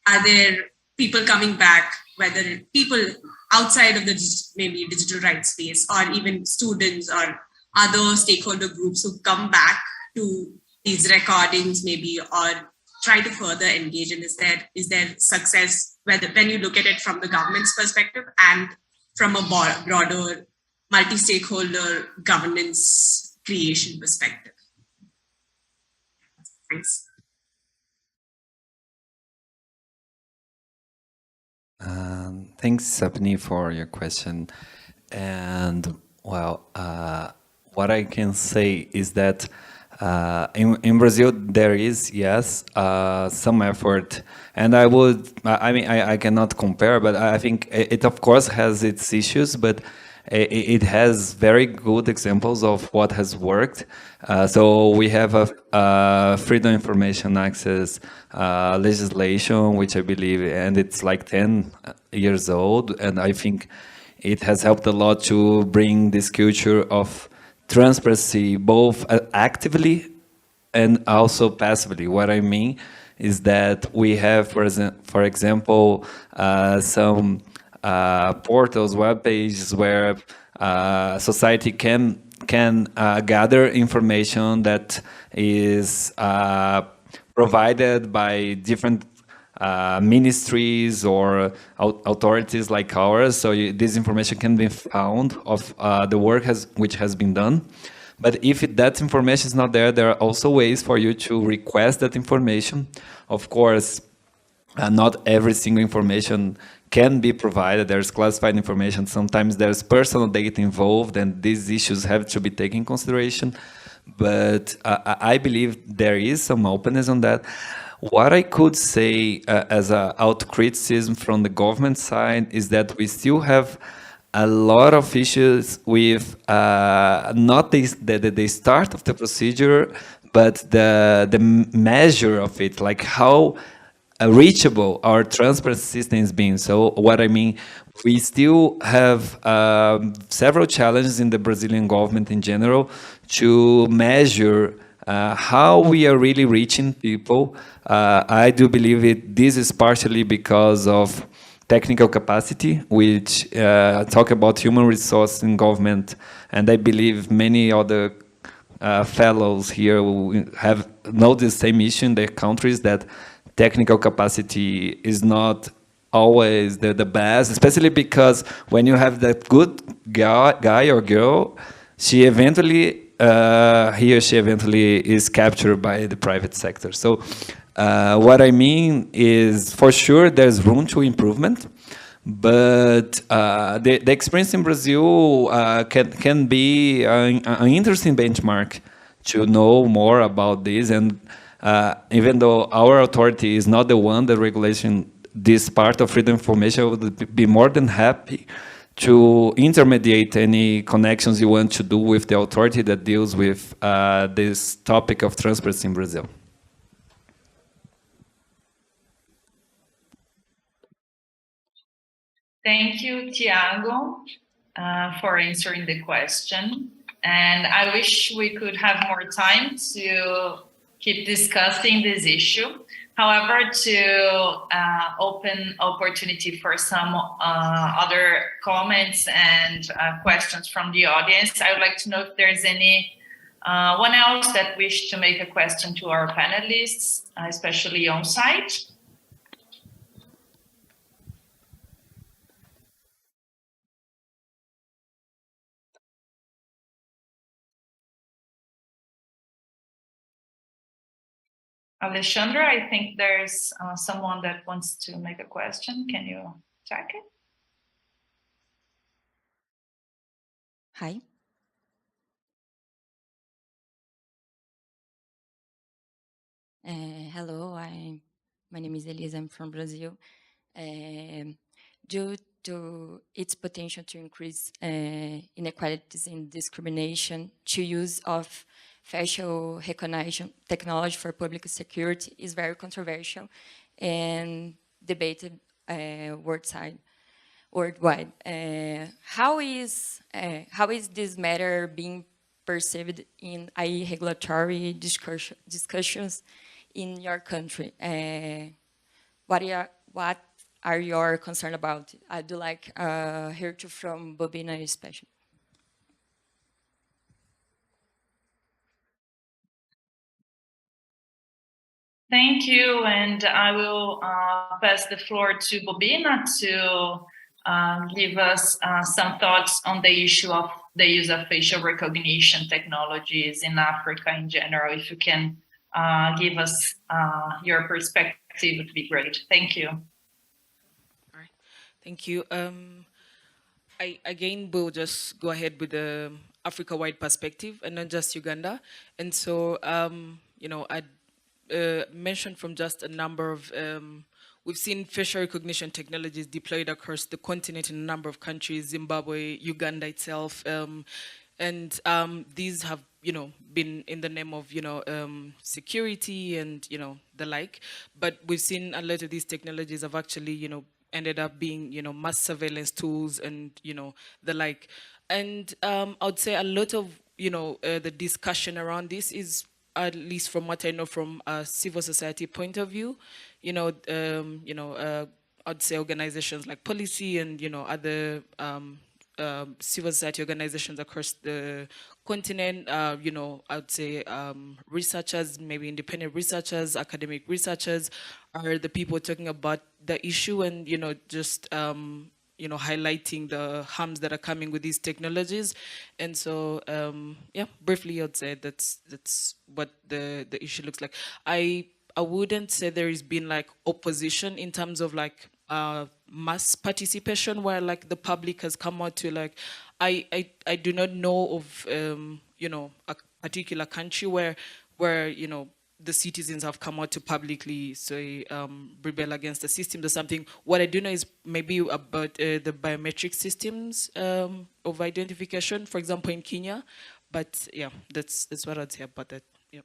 Are there people coming back, whether people outside of the maybe digital rights space, or even students or other stakeholder groups who come back to these recordings maybe, or try to further engage? And is there success, whether when you look at it from the government's perspective and from a broader multi-stakeholder governance creation perspective? Thanks. Thanks, Sapni, for your question. And well, what I can say is that in Brazil there is, yes, some effort, and I cannot compare, but I think it of course has its issues, but it has very good examples of what has worked. So we have a freedom of information access legislation, which I believe, and it's like 10 years old, and I think it has helped a lot to bring this culture of transparency, both actively and also passively. What I mean is that we have, for example, some portals, web pages where society can gather information that is provided by different ministries or authorities like ours. So this information can be found of the work which has been done. But if that information is not there, there are also ways for you to request that information. Of course, not every single information can be provided. There's classified information. Sometimes there's personal data involved, and these issues have to be taken in consideration. But I believe there is some openness on that. What I could say as an out-criticism from the government side is that we still have a lot of issues with not the start of the procedure, but the measure of it, like how reachable our transparency system is being. So what I mean, we still have several challenges in the Brazilian government in general to measure how we are really reaching people. I do believe this is partially because of technical capacity, which talk about human resource in government, and I believe many other fellows here have noticed the same issue in their countries, that technical capacity is not always the best, especially because when you have that good guy or girl, she eventually he or she eventually is captured by the private sector. So what I mean is, for sure, there's room to improvement, but the experience in Brazil can be an interesting benchmark to know more about this. And even though our authority is not the one that regulation this part of freedom of information, I would be more than happy to intermediate any connections you want to do with the authority that deals with this topic of transparency in Brazil. Thank you, Tiago, for answering the question. And I wish we could have more time to keep discussing this issue. However, to open opportunity for some other comments and questions from the audience, I would like to know if there's any one else that wish to make a question to our panelists, especially on site. Alexandra, I think there's someone that wants to make a question. Can you check it? Hi. Hello, my name is Elisa, I'm from Brazil. Due to its potential to increase inequalities and discrimination, to use of facial recognition technology for public security is very controversial and debated worldwide. How is this matter being perceived in AI regulatory discussions in your country? What are your concerns about? I'd like hear to from Bobina especially. Thank you, and I will pass the floor to Bobina to give us some thoughts on the issue of the use of facial recognition technologies in Africa in general. If you can give us your perspective, it would be great. Thank you. All right, thank you. I again will just go ahead with the Africa-wide perspective and not just Uganda. And so, you know, I mentioned from just a number of, we've seen facial recognition technologies deployed across the continent in a number of countries, Zimbabwe, Uganda itself. And these have, you know, been in the name of, you know, security and, you know, the like. But we've seen a lot of these technologies have actually, you know, ended up being, you know, mass surveillance tools and, you know, the like. And I would say a lot of, you know, the discussion around this is, at least from what I know from a civil society point of view, you know, I'd say organizations like Policy and, you know, other civil society organizations across the continent, you know, I'd say researchers, maybe independent researchers, academic researchers are the people talking about the issue and, you know, just, you know, highlighting the harms that are coming with these technologies. And so, yeah, briefly, I'd say that's what the issue looks like. I wouldn't say there has been like opposition in terms of like mass participation where like the public has come out to like, I do not know of, you know, a particular country where, you know, the citizens have come out to publicly say rebel against the systems or something. What I do know is maybe about the biometric systems of identification, for example, in Kenya. But yeah, that's what I'd say about that. Yeah.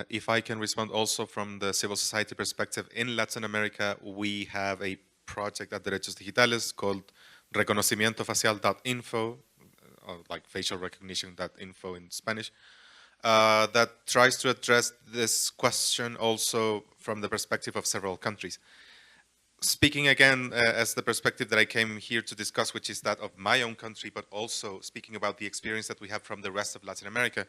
If I can respond also from the civil society perspective, in Latin America, we have a project at Derechos Digitales called reconocimientofacial.info, or like facial recognition.info in Spanish. That tries to address this question also from the perspective of several countries. Speaking again as the perspective that I came here to discuss, which is that of my own country, but also speaking about the experience that we have from the rest of Latin America,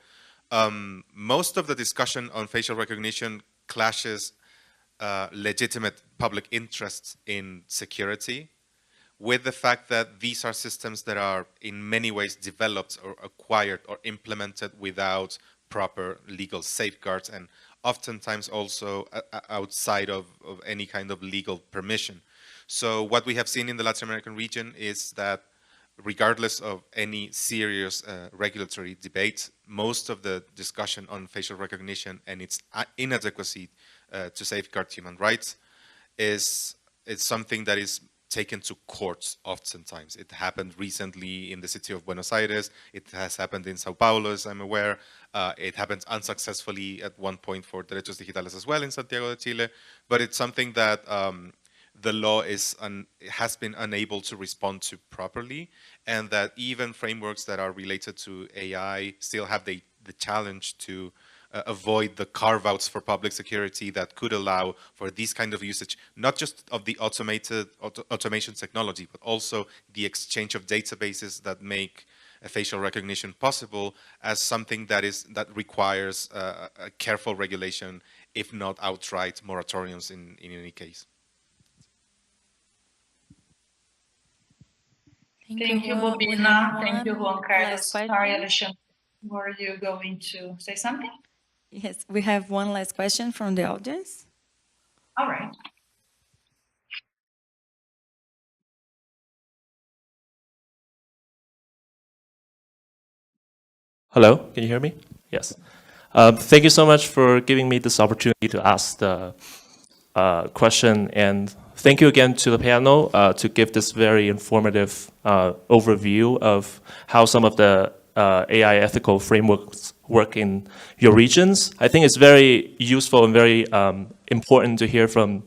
most of the discussion on facial recognition clashes legitimate public interests in security with the fact that these are systems that are in many ways developed or acquired or implemented without proper legal safeguards, and oftentimes also outside of any kind of legal permission. So what we have seen in the Latin American region is that regardless of any serious regulatory debate, most of the discussion on facial recognition and its inadequacy to safeguard human rights is something that is taken to courts oftentimes. It happened recently in the city of Buenos Aires. It has happened in Sao Paulo, as I'm aware. It happened unsuccessfully at one point for Derechos Digitales as well in Santiago de Chile. But it's something that the law has been unable to respond to properly, and that even frameworks that are related to AI still have the challenge to avoid the carve-outs for public security that could allow for this kind of usage, not just of the automation technology, but also the exchange of databases that make facial recognition possible as something that requires a careful regulation, if not outright moratoriums in any case. Thank you, Bobina. Thank you, Juan Carlos. Sorry, Alexandre, were you going to say something? Yes, we have one last question from the audience. All right. Hello, can you hear me? Yes. Thank you so much for giving me this opportunity to ask the question, and thank you again to the panel to give this very informative overview of how some of the AI ethical frameworks work in your regions. I think it's very useful and very important to hear from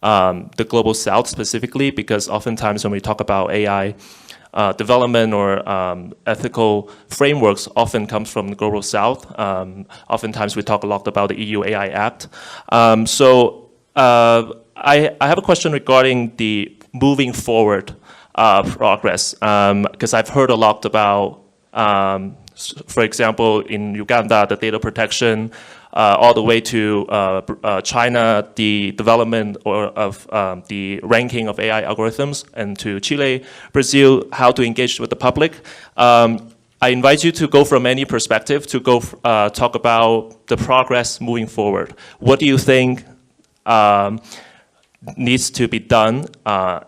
the Global South specifically, because oftentimes when we talk about AI development or ethical frameworks often comes from the Global South. Oftentimes we talk a lot about the EU AI Act. I have a question regarding the moving forward progress, because I've heard a lot about, for example, in Uganda, the data protection, all the way to China, the development of the ranking of AI algorithms, and to Chile, Brazil, how to engage with the public. I invite you to go from any perspective to go talk about the progress moving forward. What do you think needs to be done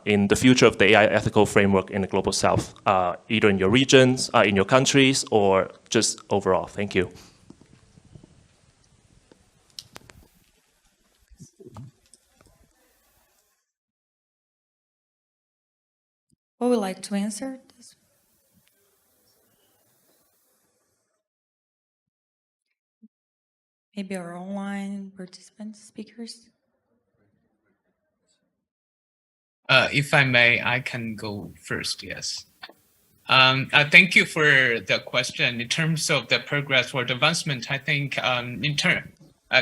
in the future of the AI ethical framework in the Global South, either in your regions, in your countries, or just overall? Thank you. Who would like to answer this? Maybe our online participants, speakers? If I may, I can go first, yes. Thank you for the question. In terms of the progress or advancement, I think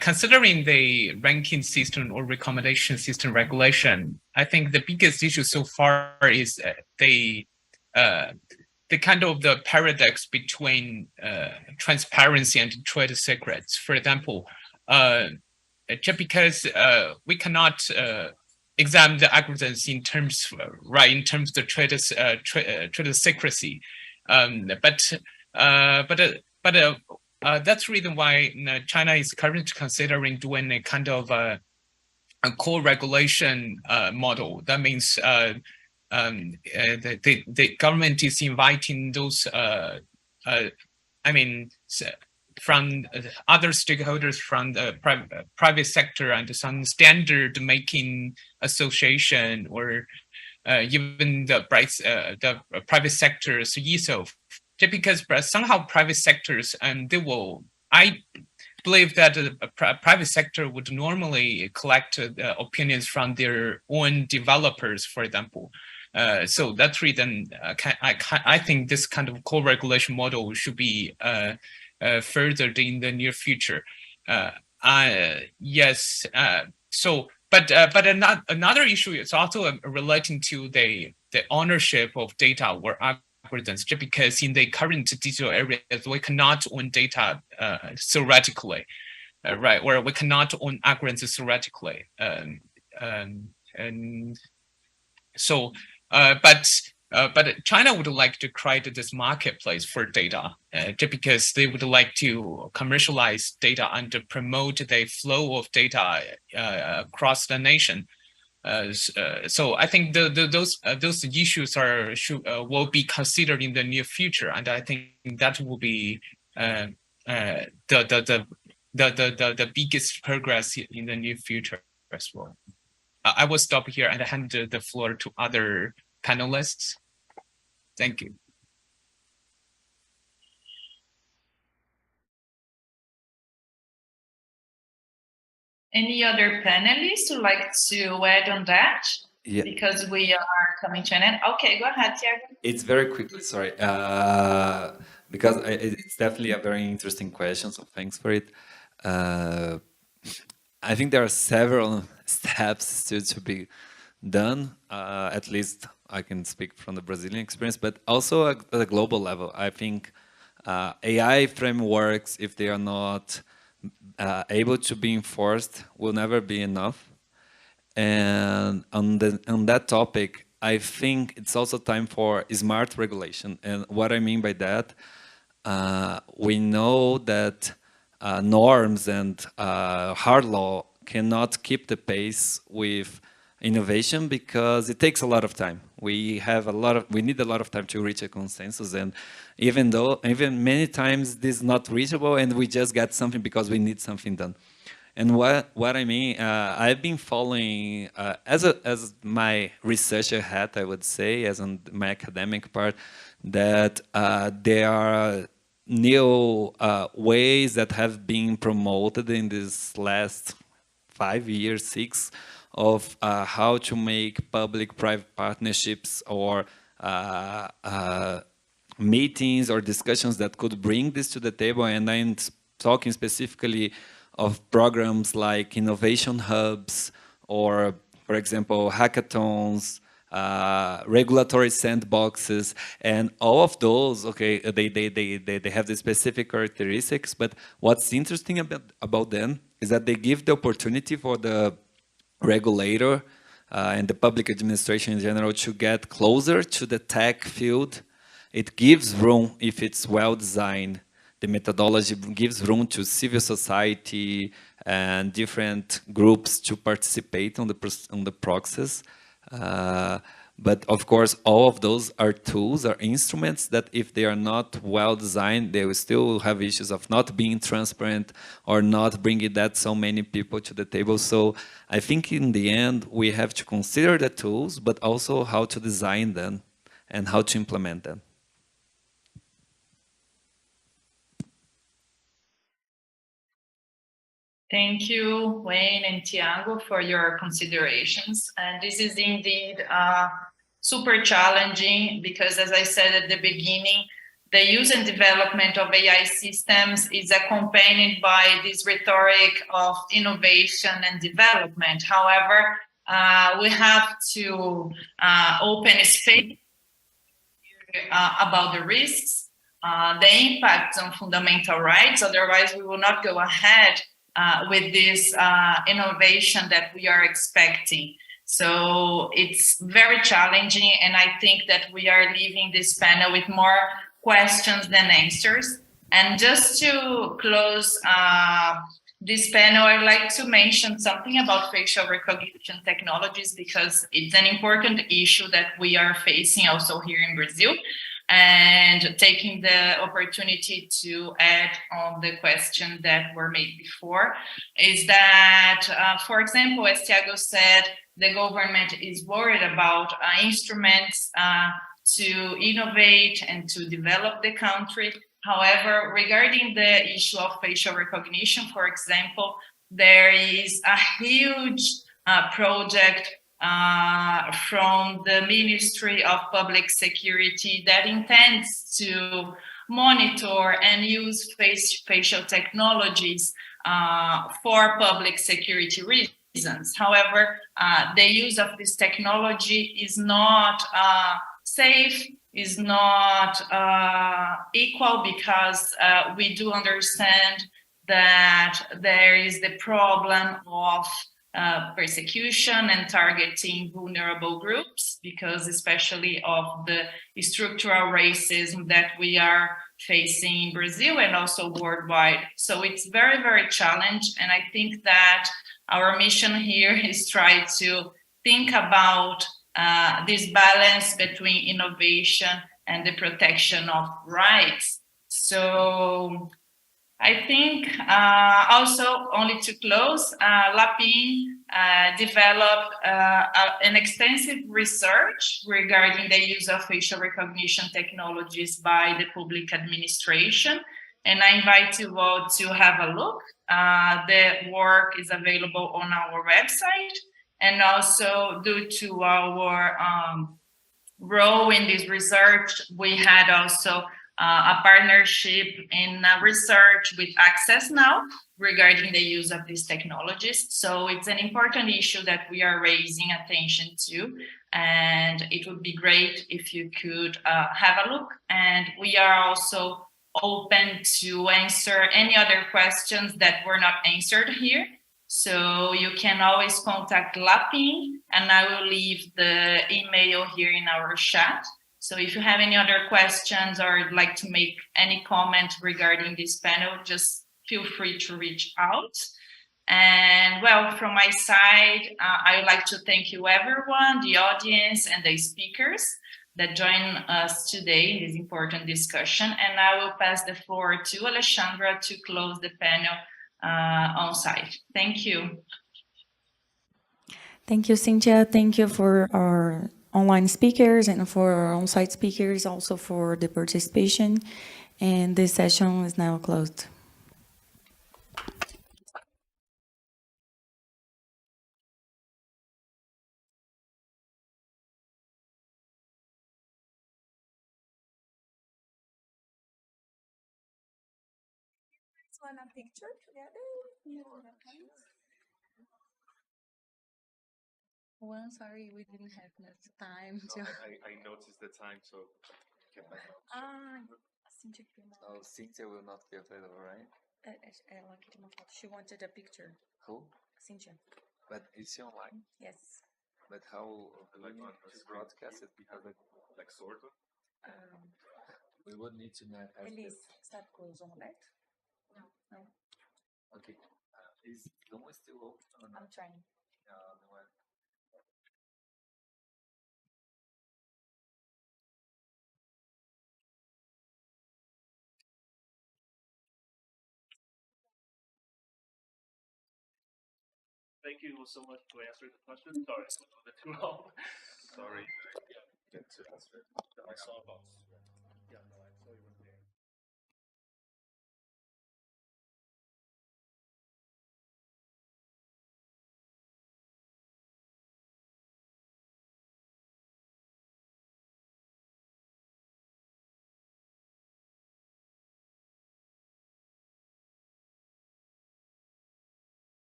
considering the ranking system or recommendation system regulation, I think the biggest issue so far is the kind of the paradox between transparency and trade secrets. For example, just because we cannot examine the algorithms in terms of the trade secrecy, but that's the reason why China is currently considering doing a kind of a co-regulation model. That means the government is inviting those, from other stakeholders from the private sector and some standard making association, or even the private sectors itself. Just because somehow private sectors, I believe that the private sector would normally collect opinions from their own developers, for example. So that's the reason I think this kind of co-regulation model should be furthered in the near future. Yes. But another issue is also relating to the ownership of data or algorithms, just because in the current digital areas, we cannot own data theoretically, right? Or we cannot own algorithms theoretically. And so But China would like to create this marketplace for data, just because they would like to commercialize data and to promote the flow of data across the nation. So I think those issues will be considered in the near future, and I think that will be the biggest progress in the near future as well. I will stop here and hand the floor to other panelists. Thank you. Any other panelists who like to add on that? Yeah. Because we are coming to an end. Okay, go ahead, Tiago. It's very quickly, sorry, because it's definitely a very interesting question, so thanks for it. I think there are several steps still to be done, at least I can speak from the Brazilian experience, but also at a global level. I think AI frameworks, if they are not able to be enforced, will never be enough. And on that topic, I think it's also time for smart regulation. And what I mean by that, we know that norms and hard law cannot keep the pace with innovation because it takes a lot of time. We need a lot of time to reach a consensus, and even many times this is not reachable, and we just get something because we need something done. And what I mean, I've been following as my researcher hat, I would say, as on my academic part, that there are new ways that have been promoted in this last 5 years, 6, of how to make public-private partnerships or meetings or discussions that could bring this to the table. And I'm talking specifically of programs like innovation hubs or, for example, hackathons, regulatory sandboxes, and all of those, okay, they have the specific characteristics, but what's interesting about them is that they give the opportunity for the regulator and the public administration in general to get closer to the tech field. It gives room, if it's well designed, the methodology gives room to civil society and different groups to participate on the process. But of course, all of those are tools, are instruments that if they are not well designed, they will still have issues of not being transparent or not bringing that so many people to the table. So I think in the end, we have to consider the tools, but also how to design them and how to implement them. Thank you, Wayne and Tiago, for your considerations. And this is indeed super challenging because, as I said at the beginning, the use and development of AI systems is accompanied by this rhetoric of innovation and development. However, we have to open a space about the risks, the impacts on fundamental rights. Otherwise, we will not go ahead with this innovation that we are expecting. So it's very challenging, and I think that we are leaving this panel with more questions than answers. And just to close this panel, I'd like to mention something about facial recognition technologies because it's an important issue that we are facing also here in Brazil. And taking the opportunity to add on the question that were made before is that, for example, as Tiago said, the government is worried about instruments to innovate and to develop the country. However, regarding the issue of facial recognition, for example, there is a huge project from the Ministry of Public Security that intends to monitor and use facial technologies for public security reasons. However, the use of this technology is not safe, is not equal because we do understand that there is the problem of persecution and targeting vulnerable groups, because especially of the structural racism that we are facing in Brazil and also worldwide. So it's very, very challenging. And I think that our mission here is try to think about this balance between innovation and the protection of rights. So I think also, only to close, Lapin developed an extensive research regarding the use of facial recognition technologies by the public administration. And I invite you all to have a look. The work is available on our website. And also, due to our role in this research, we had also a partnership in research with Access Now regarding the use of these technologies. So it's an important issue that we are raising attention to, and it would be great if you could have a look. And we are also open to answer any other questions that were not answered here. So you can always contact Lapin, and I will leave the email here in our chat. So if you have any other questions or would like to make any comment regarding this panel, just feel free to reach out. And well, from my side, I would like to thank you everyone, the audience and the speakers that join us today in this important discussion. And I will pass the floor to Alexandra to close the panel on site. Thank you. Thank you, Cynthia. Thank you for our online speakers and for our on-site speakers, also for the participation. And this session is now closed. Want a picture together? Well, sorry, we didn't have enough time to. I noticed the time, so. Cynthia queria uma. Oh, Cynthia will not be available, right? Ela queria uma foto. She wanted a picture. Who? Cynthia. But is she online? Yes. But how we need to broadcast it because like sort of? We would need to not have Elise, está com o Zoom aberto? No. Okay. Is Zoom still open or not? I'm trying. Thank you so much for answering the question. Sorry, it was a bit too long. Sorry. Get to answer. I saw about. Yeah, no, I saw you were there.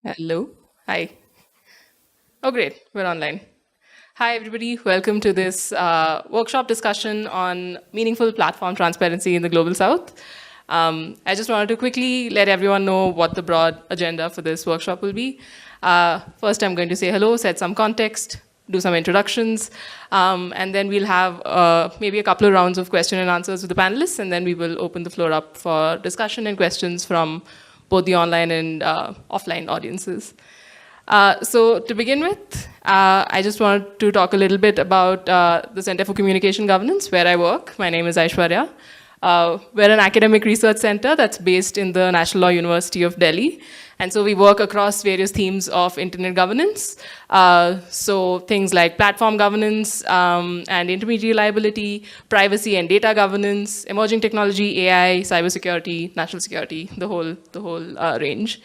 Hello. Hi. Oh, great. We're online. Hi, everybody. Welcome to this workshop discussion on meaningful platform transparency in the Global South. I just wanted to quickly let everyone know what the broad agenda for this workshop will be. First, I'm going to say hello, set some context, do some introductions, and then we'll have maybe a couple of rounds of question and answers with the panelists, and then we will open the floor up for discussion and questions from both the online and offline audiences. So to begin with, I just want to talk a little bit about the Center for Communication Governance, where I work. My name is Aishwarya. We're an academic research center that's based in the National Law University of Delhi. And so we work across various themes of internet governance. So things like platform governance and intermediary liability, privacy and data governance, emerging technology, AI, cybersecurity, national security, the whole range.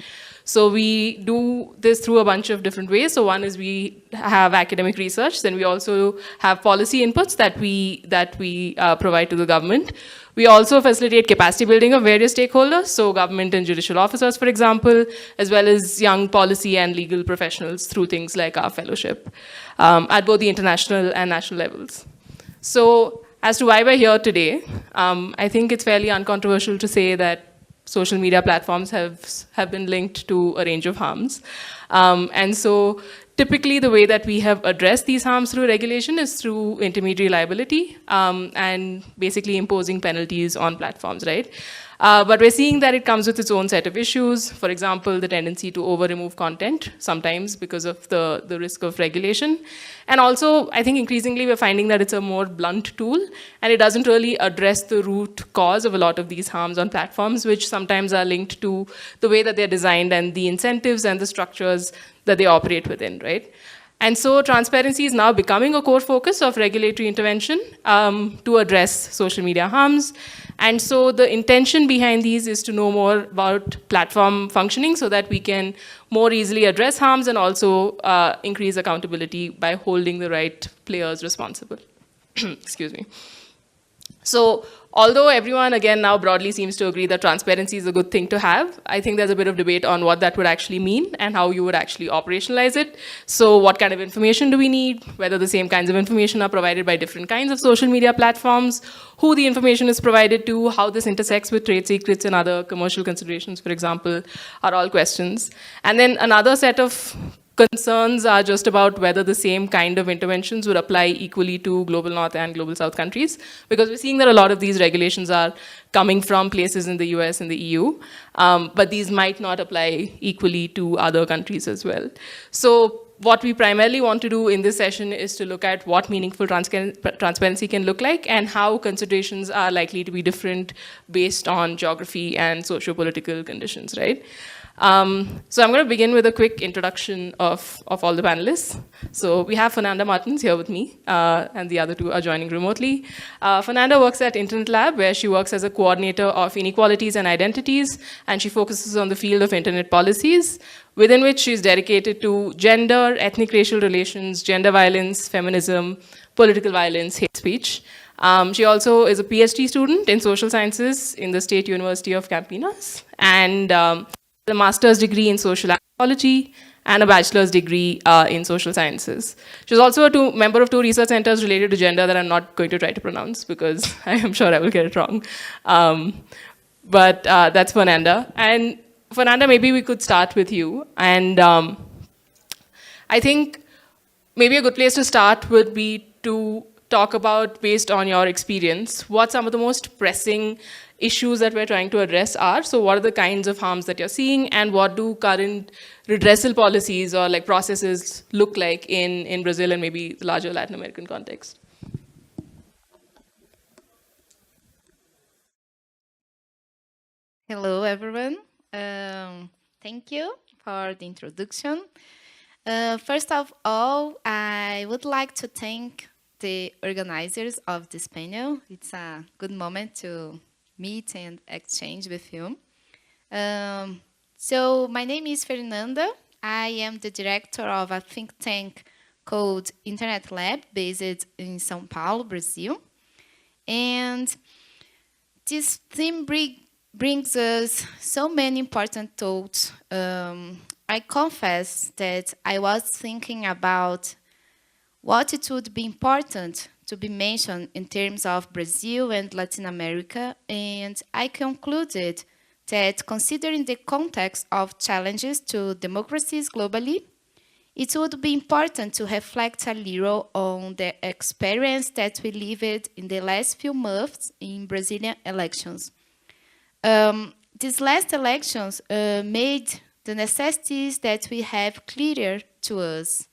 So we do this through a bunch of different ways. So one is we have academic research, then we also have policy inputs that we provide to the government. We also facilitate capacity building of various stakeholders, so government and judicial officers, for example, as well as young policy and legal professionals through things like our fellowship at both the international and national levels. So as to why we're here today, I think it's fairly uncontroversial to say that social media platforms have been linked to a range of harms. And so typically the way that we have addressed these harms through regulation is through intermediary liability and basically imposing penalties on platforms, right? But we're seeing that it comes with its own set of issues. For example, the tendency to over-remove content, sometimes because of the risk of regulation. And also, I think increasingly we're finding that it's a more blunt tool, and it doesn't really address the root cause of a lot of these harms on platforms, which sometimes are linked to the way that they're designed and the incentives and the structures that they operate within, right? And so transparency is now becoming a core focus of regulatory intervention to address social media harms. And so the intention behind these is to know more about platform functioning so that we can more easily address harms and also increase accountability by holding the right players responsible. Excuse me. So although everyone, again, now broadly seems to agree that transparency is a good thing to have, I think there's a bit of debate on what that would actually mean and how you would actually operationalize it. So what kind of information do we need? Whether the same kinds of information are provided by different kinds of social media platforms, who the information is provided to, how this intersects with trade secrets and other commercial considerations, for example, are all questions. And then another set of concerns are just about whether the same kind of interventions would apply equally to global north and global south countries, because we're seeing that a lot of these regulations are coming from places in the US and the EU, but these might not apply equally to other countries as well. So what we primarily want to do in this session is to look at what meaningful transparency can look like and how considerations are likely to be different based on geography and socio-political conditions, right? So I'm going to begin with a quick introduction of all the panelists. So we have Fernanda Martins here with me, and the other two are joining remotely. Fernanda works at Internet Lab, where she works as a coordinator of inequalities and identities, and she focuses on the field of internet policies, within which she's dedicated to gender, ethnic racial relations, gender violence, feminism, political violence, hate speech. She also is a PhD student in social sciences in the State University of Campinas, and a master's degree in social anthropology and a bachelor's degree in social sciences. She's also a member of two research centers related to gender that I'm not going to try to pronounce because I am sure I will get it wrong. But that's Fernanda. And Fernanda, maybe we could start with you. And I think maybe a good place to start would be to talk about, based on your experience, what some of the most pressing issues that we're trying to address are. So what are the kinds of harms that you're seeing, and what do current redressal policies or like processes look like in Brazil and maybe the larger Latin American context? Hello, everyone. Thank you for the introduction. First of all, I would like to thank the organizers of this panel. It's a good moment to meet and exchange with you. So my name is Fernanda. I am the director of a think tank called Internet Lab, based in São Paulo, Brazil. And this theme brings us so many important thoughts I confess that I was thinking about what it would be important to be mentioned in terms of Brazil and Latin America, and I concluded that considering the context of challenges to democracies globally, it would be important to reflect a little on the experience that we lived in the last few months in Brazilian elections. These last elections made the necessities that we have clearer to us.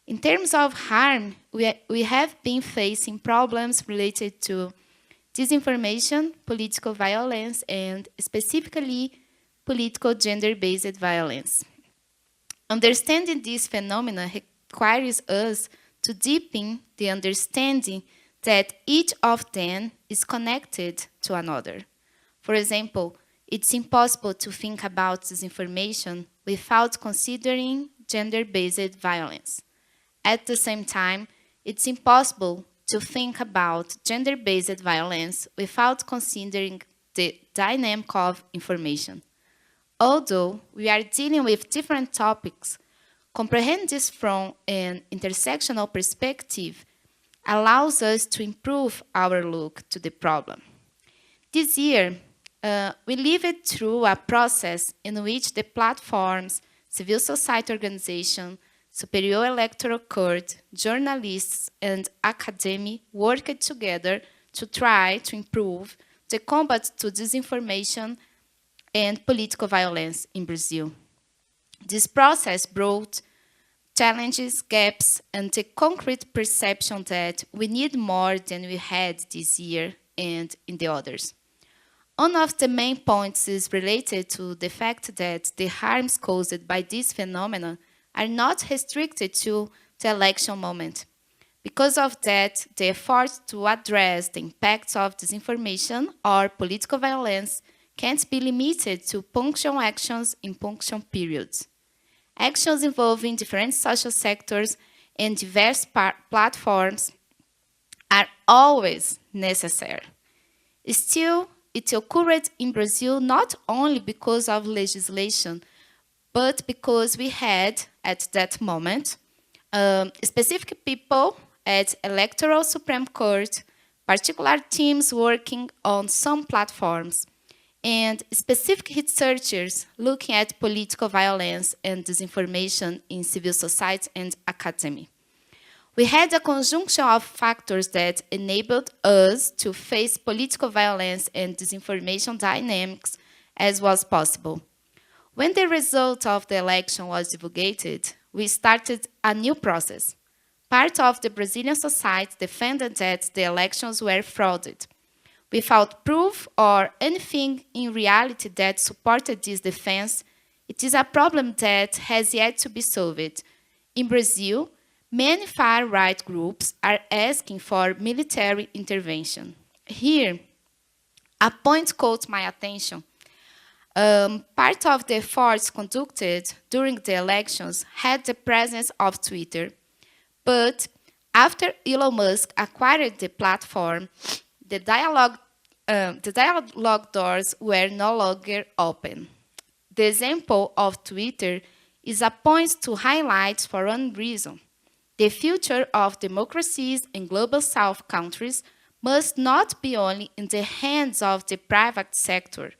In terms of harm, we have been facing problems related to disinformation, political violence, and specifically political gender-based violence. Understanding these phenomena requires us to deepen the understanding that each of them is connected to another. For example, it's impossible to think about disinformation without considering gender-based violence. At the same time, it's impossible to think about gender-based violence without considering the dynamic of information. Although we are dealing with different topics, comprehend this from an intersectional perspective allows us to improve our look to the problem. This year, we lived through a process in which the platforms, civil society organizations, Superior Electoral Court, journalists, and academia worked together to try to improve the combat to disinformation and political violence in Brazil. This process brought challenges, gaps, and the concrete perception that we need more than we had this year and in the others. One of the main points is related to the fact that the harms caused by this phenomenon are not restricted to the election moment. Because of that, the effort to address the impacts of disinformation or political violence can't be limited to punctual actions in punctual periods. Actions involving different social sectors and diverse platforms are always necessary. Still, it occurred in Brazil not only because of legislation, but because we had, at that moment, specific people at Electoral Supreme Court, particular teams working on some platforms, and specific researchers looking at political violence and disinformation in civil society and academia. We had a conjunction of factors that enabled us to face political violence and disinformation dynamics as was possible. When the result of the election was divulgated, we started a new process. Part of the Brazilian society defended that the elections were frauded. Without proof or anything in reality that supported this defense, it is a problem that has yet to be solved. In Brazil, many far-right groups are asking for military intervention. Here, a point caught my attention. Part of the efforts conducted during the elections had the presence of Twitter, but after Elon Musk acquired the platform, the dialogue doors were no longer open. The example of Twitter is a point to highlight for one reason. The future of democracies in Global South countries must not be only in the hands of the private sector,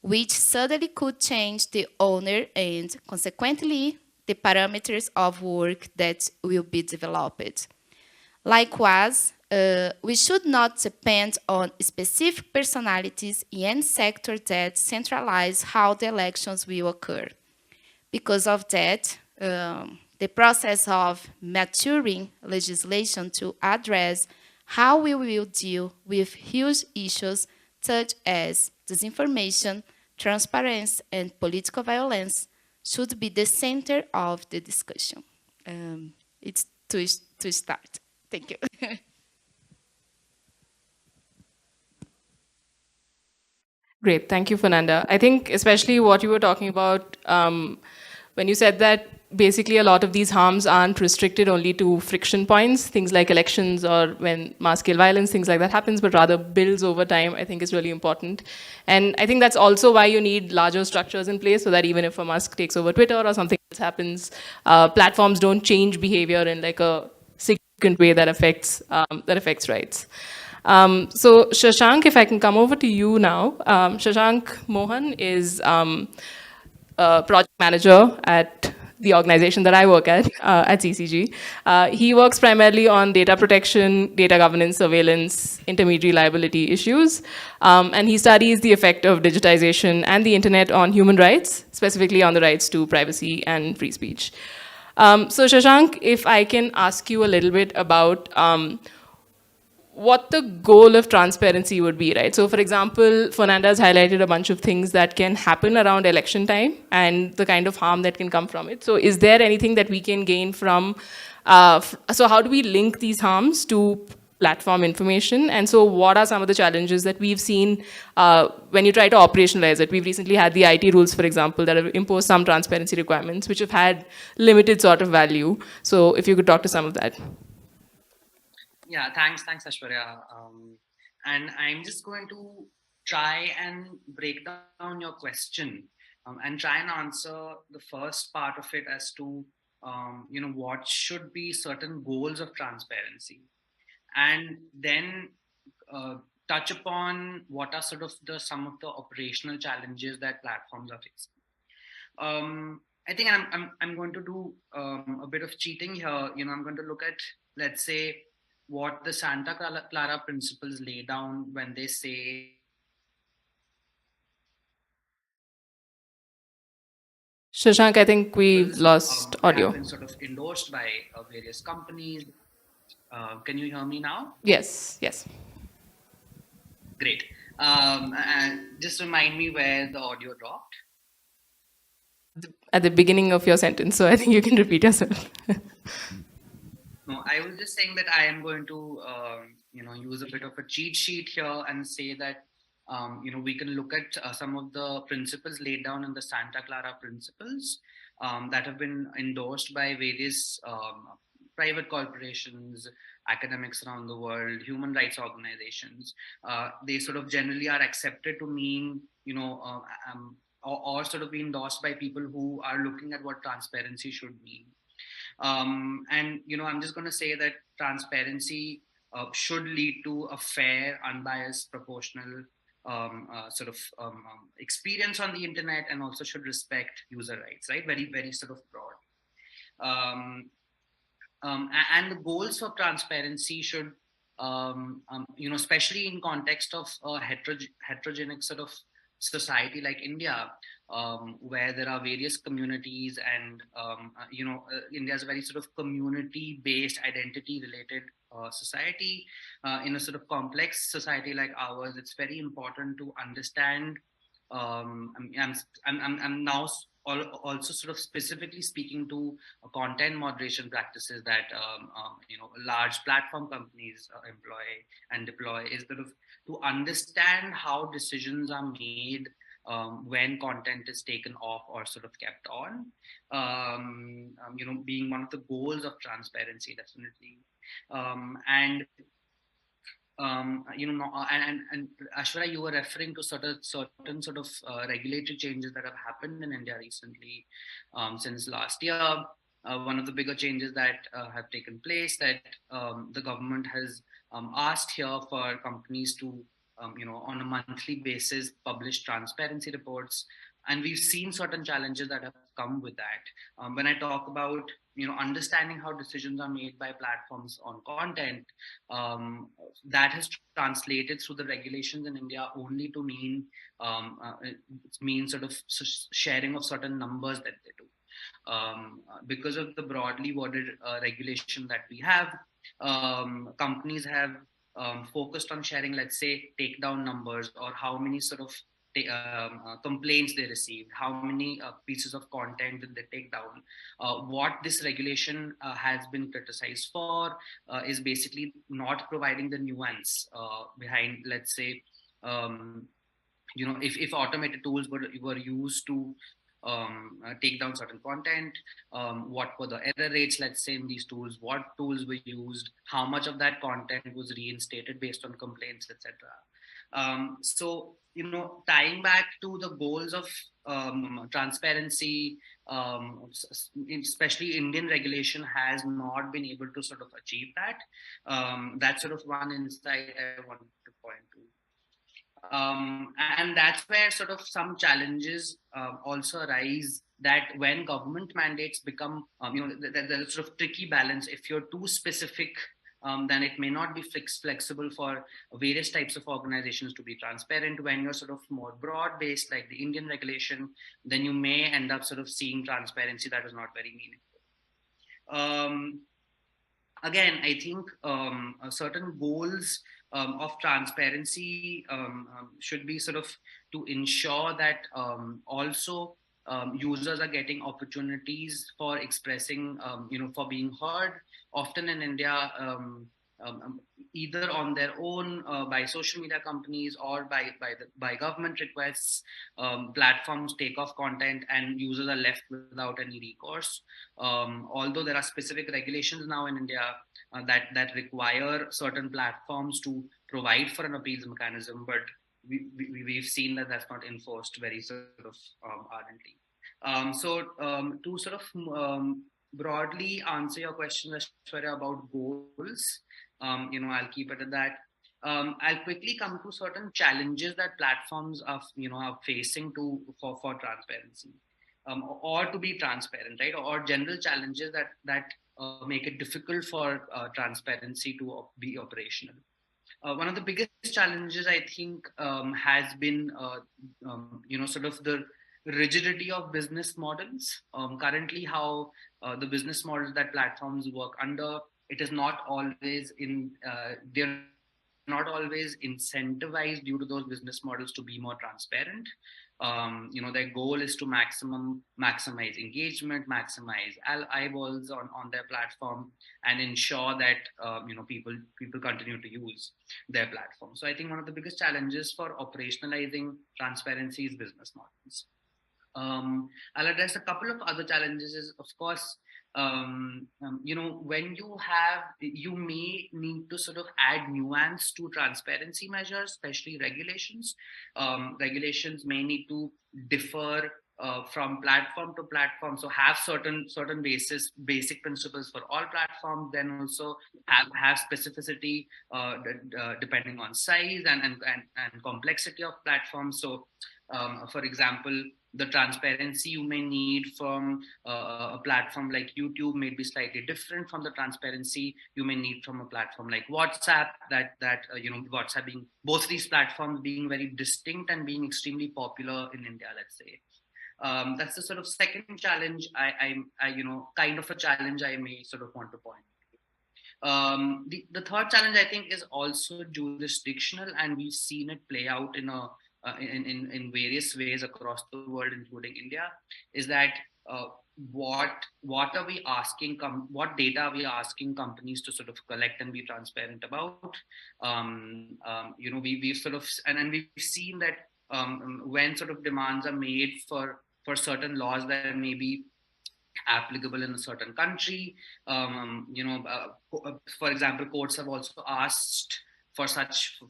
which suddenly could change the owner and, consequently, the parameters of work that will be developed. Likewise, we should not depend on specific personalities in any sector that centralize how the elections will occur. Because of that, the process of maturing legislation to address how we will deal with huge issues such as disinformation, transparency, and political violence should be the center of the discussion. It's to start. Thank you. Great, thank you, Fernanda. I think especially what you were talking about when you said that basically a lot of these harms aren't restricted only to friction points, things like elections or when mass-scale violence, things like that happens, but rather builds over time, I think is really important. And I think that's also why you need larger structures in place so that even if a Musk takes over Twitter or something else happens, platforms don't change behavior in like a significant way that affects rights. So Shashank, if I can come over to you now. Shashank Mohan is a project manager at the organization that I work at CCG. He works primarily on data protection, data governance, surveillance, intermediary liability issues. And he studies the effect of digitization and the internet on human rights, specifically on the rights to privacy and free speech. So Shashank, if I can ask you a little bit about what the goal of transparency would be, right? So for example, Fernanda has highlighted a bunch of things that can happen around election time and the kind of harm that can come from it. So is there anything that we can gain from, so how do we link these harms to platform information? And so what are some of the challenges that we've seen when you try to operationalize it? We've recently had the IT rules, for example, that have imposed some transparency requirements, which have had limited sort of value. So if you could talk to some of that. Yeah, thanks, Ashwarya. And I'm just going to try and break down your question and try and answer the first part of it as to, what should be certain goals of transparency, and then touch upon what are sort of some of the operational challenges that platforms are facing. I think I'm going to do a bit of cheating here. I'm going to look at, let's say, what the Santa Clara principles lay down when they say Shashank, I think we lost audio. have been sort of endorsed by various companies. Can you hear me now? Yes, yes. Great. And just remind me where the audio dropped. At the beginning of your sentence, so I think you can repeat yourself. No, I was just saying that I am going to, use a bit of a cheat sheet here and say that, we can look at some of the principles laid down in the Santa Clara principles that have been endorsed by various private corporations, academics around the world, human rights organizations. They sort of generally are accepted to mean, or sort of be endorsed by people who are looking at what transparency should mean. And I'm just going to say that transparency should lead to a fair, unbiased, proportional experience on the internet, and also should respect user rights, right? Very, very sort of broad. And the goals for transparency should, especially in context of a heterogenic sort of society like India, where there are various communities, and India is a very sort of community-based, identity-related society. In a sort of complex society like ours, it's very important to understand. I'm now also sort of specifically speaking to content moderation practices that large platform companies employ and deploy, is sort of to understand how decisions are made when content is taken off or sort of kept on, being one of the goals of transparency, definitely. And Ashwara, you were referring to certain sort of regulatory changes that have happened in India recently, since last year. One of the bigger changes that have taken place, that the government has asked here for companies to, on a monthly basis, publish transparency reports. And we've seen certain challenges that have come with that. When I talk about, understanding how decisions are made by platforms on content, that has translated through the regulations in India only to mean, sort of sharing of certain numbers that they do. Because of the broadly worded regulation that we have, companies have focused on sharing, let's say, takedown numbers, or how many sort of complaints they received, how many pieces of content did they take down. What this regulation has been criticized for is basically not providing the nuance behind, let's say, if automated tools were used to take down certain content, what were the error rates, let's say, in these tools, what tools were used, how much of that content was reinstated based on complaints, etc. So, tying back to the goals of transparency, especially Indian regulation has not been able to sort of achieve that. That's sort of one insight I wanted to point to. And that's where sort of some challenges also arise, that when government mandates become, there's sort of tricky balance. If you're too specific, then it may not be flexible for various types of organizations to be transparent. When you're sort of more broad-based, like the Indian regulation, then you may end up sort of seeing transparency that is not very meaningful. Again, I think certain goals of transparency should be sort of to ensure that also users are getting opportunities for expressing, for being heard. Often in India, either on their own, by social media companies, or by government requests, platforms take off content and users are left without any recourse. Although there are specific regulations now in India that require certain platforms to provide for an appeals mechanism, but we've seen that that's not enforced very sort of ardently. To sort of broadly answer your question, Aishwarya, about goals, I'll keep it at that. I'll quickly come to certain challenges that platforms are facing for transparency, or to be transparent, right? Or general challenges that make it difficult for transparency to be operational. One of the biggest challenges, I think, has been, sort of the rigidity of business models. Currently, how the business models that platforms work under, it is not always they're not always incentivized due to those business models to be more transparent. Their goal is to maximize engagement, maximize eyeballs on their platform, and ensure that people continue to use their platform. So I think one of the biggest challenges for operationalizing transparency is business models. I'll address a couple of other challenges. Is, of course, when you may need to sort of add nuance to transparency measures, especially regulations. Regulations may need to differ from platform to platform, so have certain basic principles for all platforms, then also have specificity depending on size and complexity of platforms. So for example, the transparency you may need from a platform like YouTube may be slightly different from the transparency you may need from a platform like WhatsApp. WhatsApp being, both these platforms being very distinct and being extremely popular in India, let's say. That's the sort of second challenge kind of a challenge I may sort of want to point. The third challenge, I think, is also jurisdictional, and we've seen it play out in various ways across the world, including India, is that what are we asking, what data are we asking companies to sort of collect and be transparent about? We've sort of, and we've seen that when sort of demands are made for certain laws that may be applicable in a certain country, for example, courts have also asked for such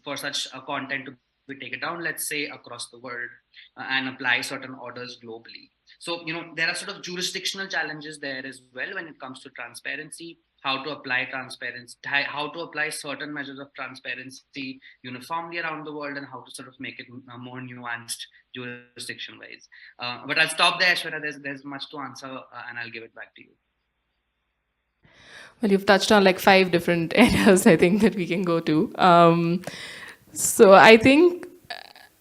content to we take it down, let's say, across the world, and apply certain orders globally. So, there are sort of jurisdictional challenges there as well when it comes to transparency, how to apply transparency, how to apply certain measures of transparency uniformly around the world, and how to sort of make it more nuanced jurisdiction-wise. But I'll stop there, Aishwarya. There's much to answer, and I'll give it back to you. Well, you've touched on like 5 different areas, I think, that we can go to. So I think,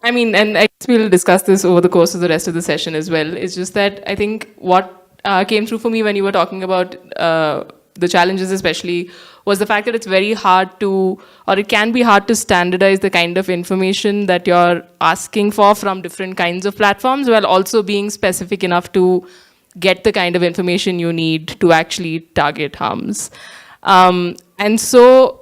and I guess we'll discuss this over the course of the rest of the session as well. It's just that I think what came through for me when you were talking about the challenges especially was the fact that it's very hard to, or it can be hard to standardize the kind of information that you're asking for from different kinds of platforms, while also being specific enough to get the kind of information you need to actually target harms. And so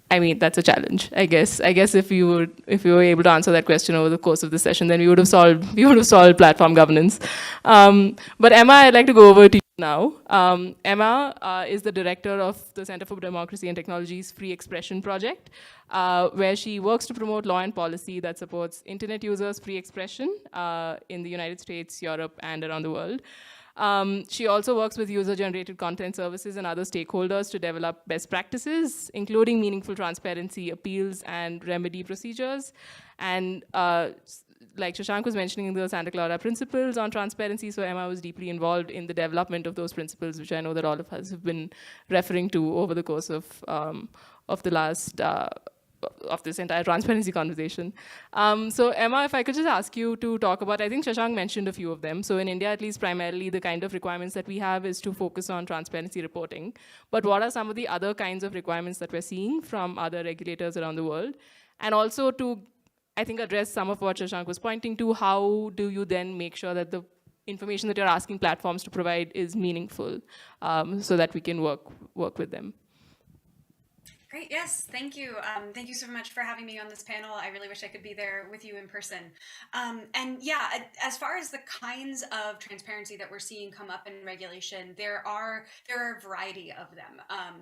I mean, that's a challenge, I guess. I guess if you were able to answer that question over the course of the session, then we would have solved platform governance. But Emma, I'd like to go over to you now. Emma is the director of the Center for Democracy and Technology's Free Expression Project, where she works to promote law and policy that supports internet users' free expression in the United States, Europe, and around the world. She also works with user-generated content services and other stakeholders to develop best practices, including meaningful transparency, appeals, and remedy procedures. And like Shashank was mentioning, the Santa Clara principles on transparency, so Emma was deeply involved in the development of those principles, which I know that all of us have been referring to over the course of the last of this entire transparency conversation. So Emma, if I could just ask you to talk about, I think Shashank mentioned a few of them. So in India, at least primarily, the kind of requirements that we have is to focus on transparency reporting. But what are some of the other kinds of requirements that we're seeing from other regulators around the world? And also to, I think, address some of what Shashank was pointing to, how do you then make sure that the information that you're asking platforms to provide is meaningful so that we can work with them? Great, yes, thank you. Thank you so much for having me on this panel. I really wish I could be there with you in person. And yeah, as far as the kinds of transparency that we're seeing come up in regulation, there are a variety of them.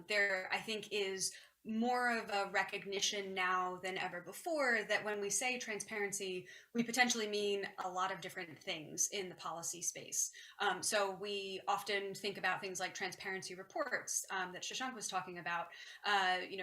There, I think, is more of a recognition now than ever before that when we say transparency, we potentially mean a lot of different things in the policy space. So we often think about things like transparency reports that Shashank was talking about.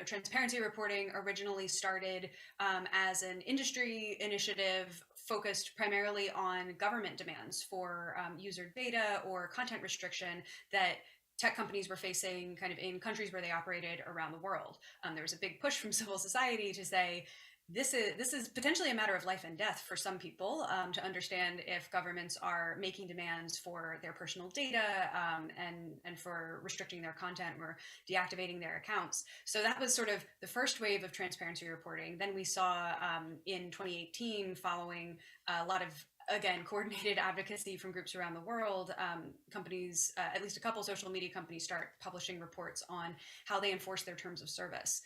Transparency reporting originally started as an industry initiative focused primarily on government demands for user data or content restriction that tech companies were facing kind of in countries where they operated around the world. There was a big push from civil society to say, this is potentially a matter of life and death for some people to understand if governments are making demands for their personal data and for restricting their content or deactivating their accounts. So that was sort of the first wave of transparency reporting. Then we saw in 2018, following a lot of again, coordinated advocacy from groups around the world, companies, at least a couple social media companies, start publishing reports on how they enforce their terms of service.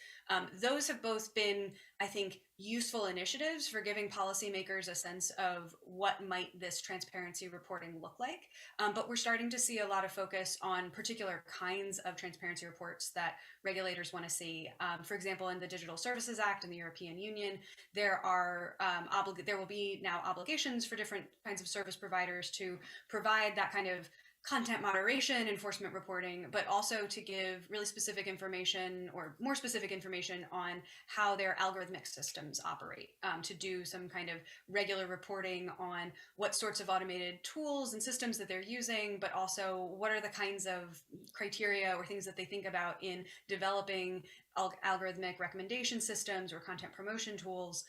Those have both been, I think, useful initiatives for giving policymakers a sense of what might this transparency reporting look like. But we're starting to see a lot of focus on particular kinds of transparency reports that regulators want to see. For example, in the Digital Services Act in the European Union, there will be now obligations for different kinds of service providers to provide that kind of content moderation, enforcement reporting, but also to give really specific information or more specific information on how their algorithmic systems operate, to do some kind of regular reporting on what sorts of automated tools and systems that they're using, but also what are the kinds of criteria or things that they think about in developing algorithmic recommendation systems or content promotion tools,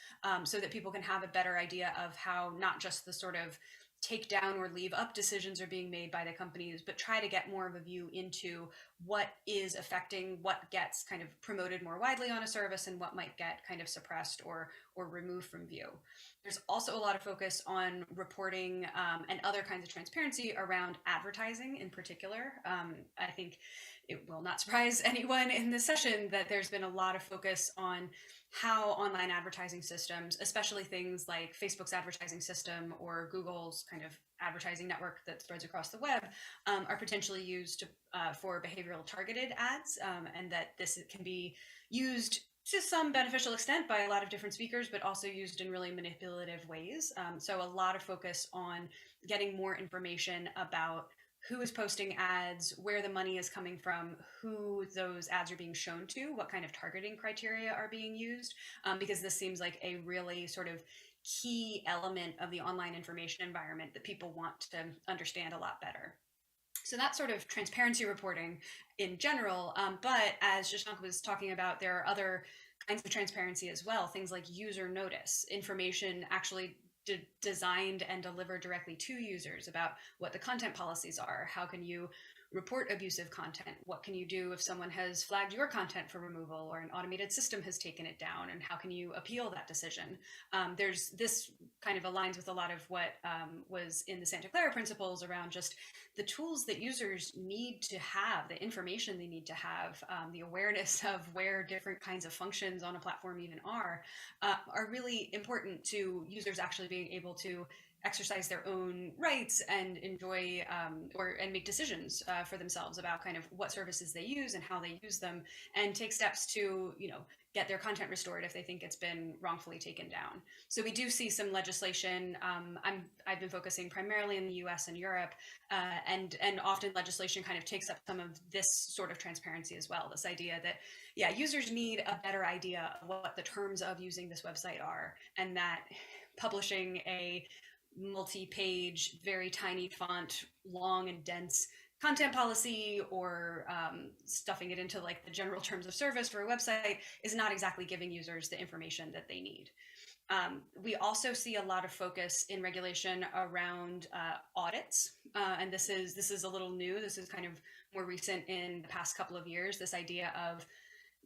so that people can have a better idea of how not just the sort of take down or leave up decisions are being made by the companies, but try to get more of a view into what is affecting what gets kind of promoted more widely on a service and what might get kind of suppressed or removed from view. There's also a lot of focus on reporting and other kinds of transparency around advertising in particular. I think it will not surprise anyone in this session that there's been a lot of focus on how online advertising systems, especially things like Facebook's advertising system or Google's kind of advertising network that spreads across the web, are potentially used for behavioral targeted ads, and that this can be used to some beneficial extent by a lot of different speakers, but also used in really manipulative ways. So a lot of focus on getting more information about who is posting ads, where the money is coming from, who those ads are being shown to, what kind of targeting criteria are being used, because this seems like a really sort of key element of the online information environment that people want to understand a lot better. So that's sort of transparency reporting in general, but as Shashank was talking about, there are other kinds of transparency as well, things like user notice, information actually designed and delivered directly to users about what the content policies are. How can you report abusive content? What can you do if someone has flagged your content for removal or an automated system has taken it down? And how can you appeal that decision? There's this kind of aligns with a lot of what was in the Santa Clara principles around just the tools that users need to have, the information they need to have, the awareness of where different kinds of functions on a platform even are really important to users actually being able to exercise their own rights and enjoy and make decisions for themselves about kind of what services they use and how they use them, and take steps to get their content restored if they think it's been wrongfully taken down. So we do see some legislation. I've been focusing primarily in the US and Europe, and often legislation kind of takes up some of this sort of transparency as well. This idea that, yeah, users need a better idea of what the terms of using this website are, and that publishing a multi-page, very tiny font, long and dense content policy, or stuffing it into like the general terms of service for a website is not exactly giving users the information that they need. We also see a lot of focus in regulation around audits, and this is a little new. This is kind of more recent in the past couple of years, this idea of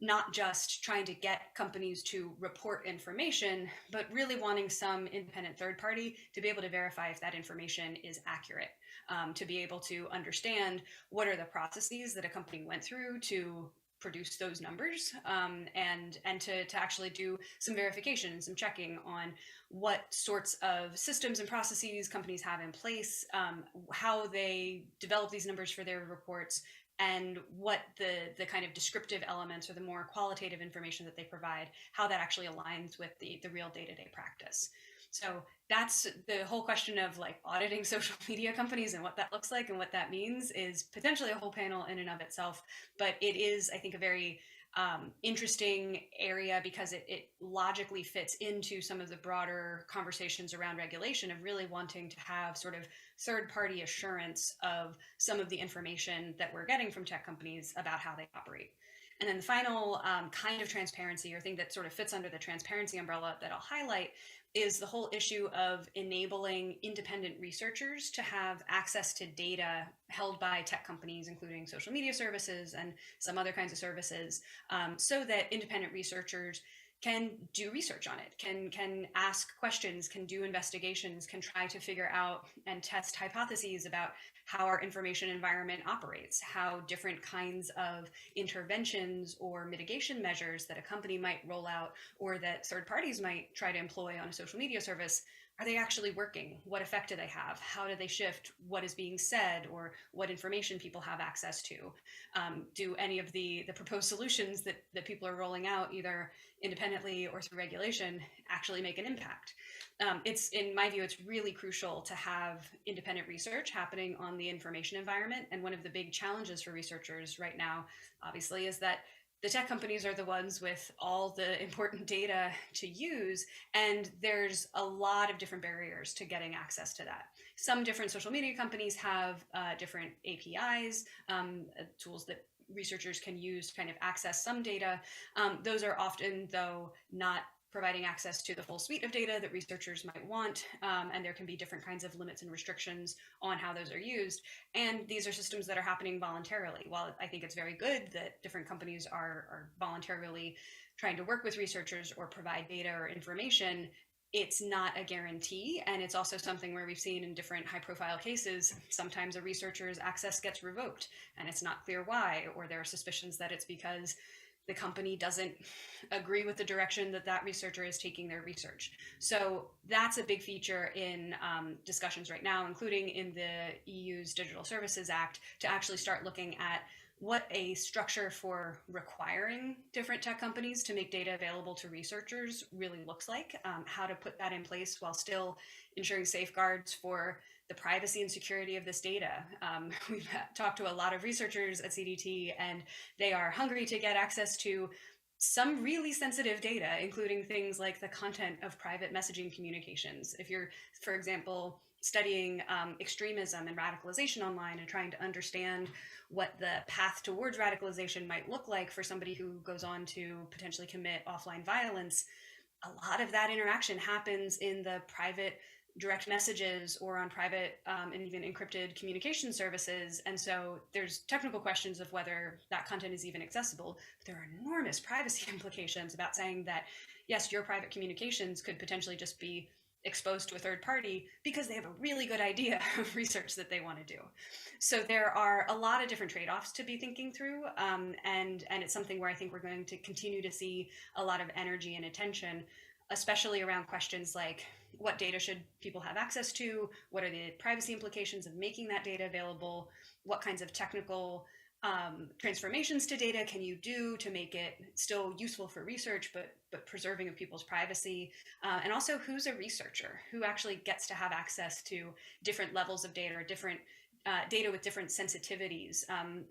not just trying to get companies to report information, but really wanting some independent third party to be able to verify if that information is accurate, to be able to understand what are the processes that a company went through to produce those numbers, and to actually do some verification and some checking on what sorts of systems and processes companies have in place, how they develop these numbers for their reports, and what the kind of descriptive elements or the more qualitative information that they provide, how that actually aligns with the real day-to-day practice. So that's the whole question of like auditing social media companies and what that looks like and what that means is potentially a whole panel in and of itself. But it is, I think, a very interesting area because it logically fits into some of the broader conversations around regulation of really wanting to have sort of third-party assurance of some of the information that we're getting from tech companies about how they operate. And then the final kind of transparency or thing that sort of fits under the transparency umbrella that I'll highlight is the whole issue of enabling independent researchers to have access to data held by tech companies, including social media services and some other kinds of services, so that independent researchers can do research on it, can ask questions, can do investigations, can try to figure out and test hypotheses about how our information environment operates, how different kinds of interventions or mitigation measures that a company might roll out or that third parties might try to employ on a social media service, are they actually working? What effect do they have? How do they shift what is being said or what information people have access to? Do any of the proposed solutions that people are rolling out, either independently or through regulation, actually make an impact? It's, in my view, it's really crucial to have independent research happening on the information environment. And one of the big challenges for researchers right now, obviously, is that the tech companies are the ones with all the important data to use, and there's a lot of different barriers to getting access to that. Some different social media companies have different APIs, tools that researchers can use to kind of access some data. Those are often, though, not providing access to the full suite of data that researchers might want, and there can be different kinds of limits and restrictions on how those are used. And these are systems that are happening voluntarily. While I think it's very good that different companies are voluntarily trying to work with researchers or provide data or information, it's not a guarantee. And it's also something where we've seen in different high-profile cases, sometimes a researcher's access gets revoked and it's not clear why, or there are suspicions that it's because the company doesn't agree with the direction that that researcher is taking their research. So that's a big feature in discussions right now, including in the EU's Digital Services Act, to actually start looking at what a structure for requiring different tech companies to make data available to researchers really looks like, how to put that in place while still ensuring safeguards for the privacy and security of this data. We've talked to a lot of researchers at CDT, and they are hungry to get access to some really sensitive data, including things like the content of private messaging communications. If you're, for example, studying extremism and radicalization online and trying to understand what the path towards radicalization might look like for somebody who goes on to potentially commit offline violence, a lot of that interaction happens in the private direct messages or on private and even encrypted communication services. And so there's technical questions of whether that content is even accessible. But there are enormous privacy implications about saying that, yes, your private communications could potentially just be exposed to a third party because they have a really good idea of research that they want to do. So there are a lot of different trade-offs to be thinking through, and it's something where I think we're going to continue to see a lot of energy and attention, especially around questions like what data should people have access to, what are the privacy implications of making that data available, what kinds of technical transformations to data can you do to make it still useful for research, but preserving of people's privacy, and also who's a researcher, who actually gets to have access to different levels of data or different data with different sensitivities.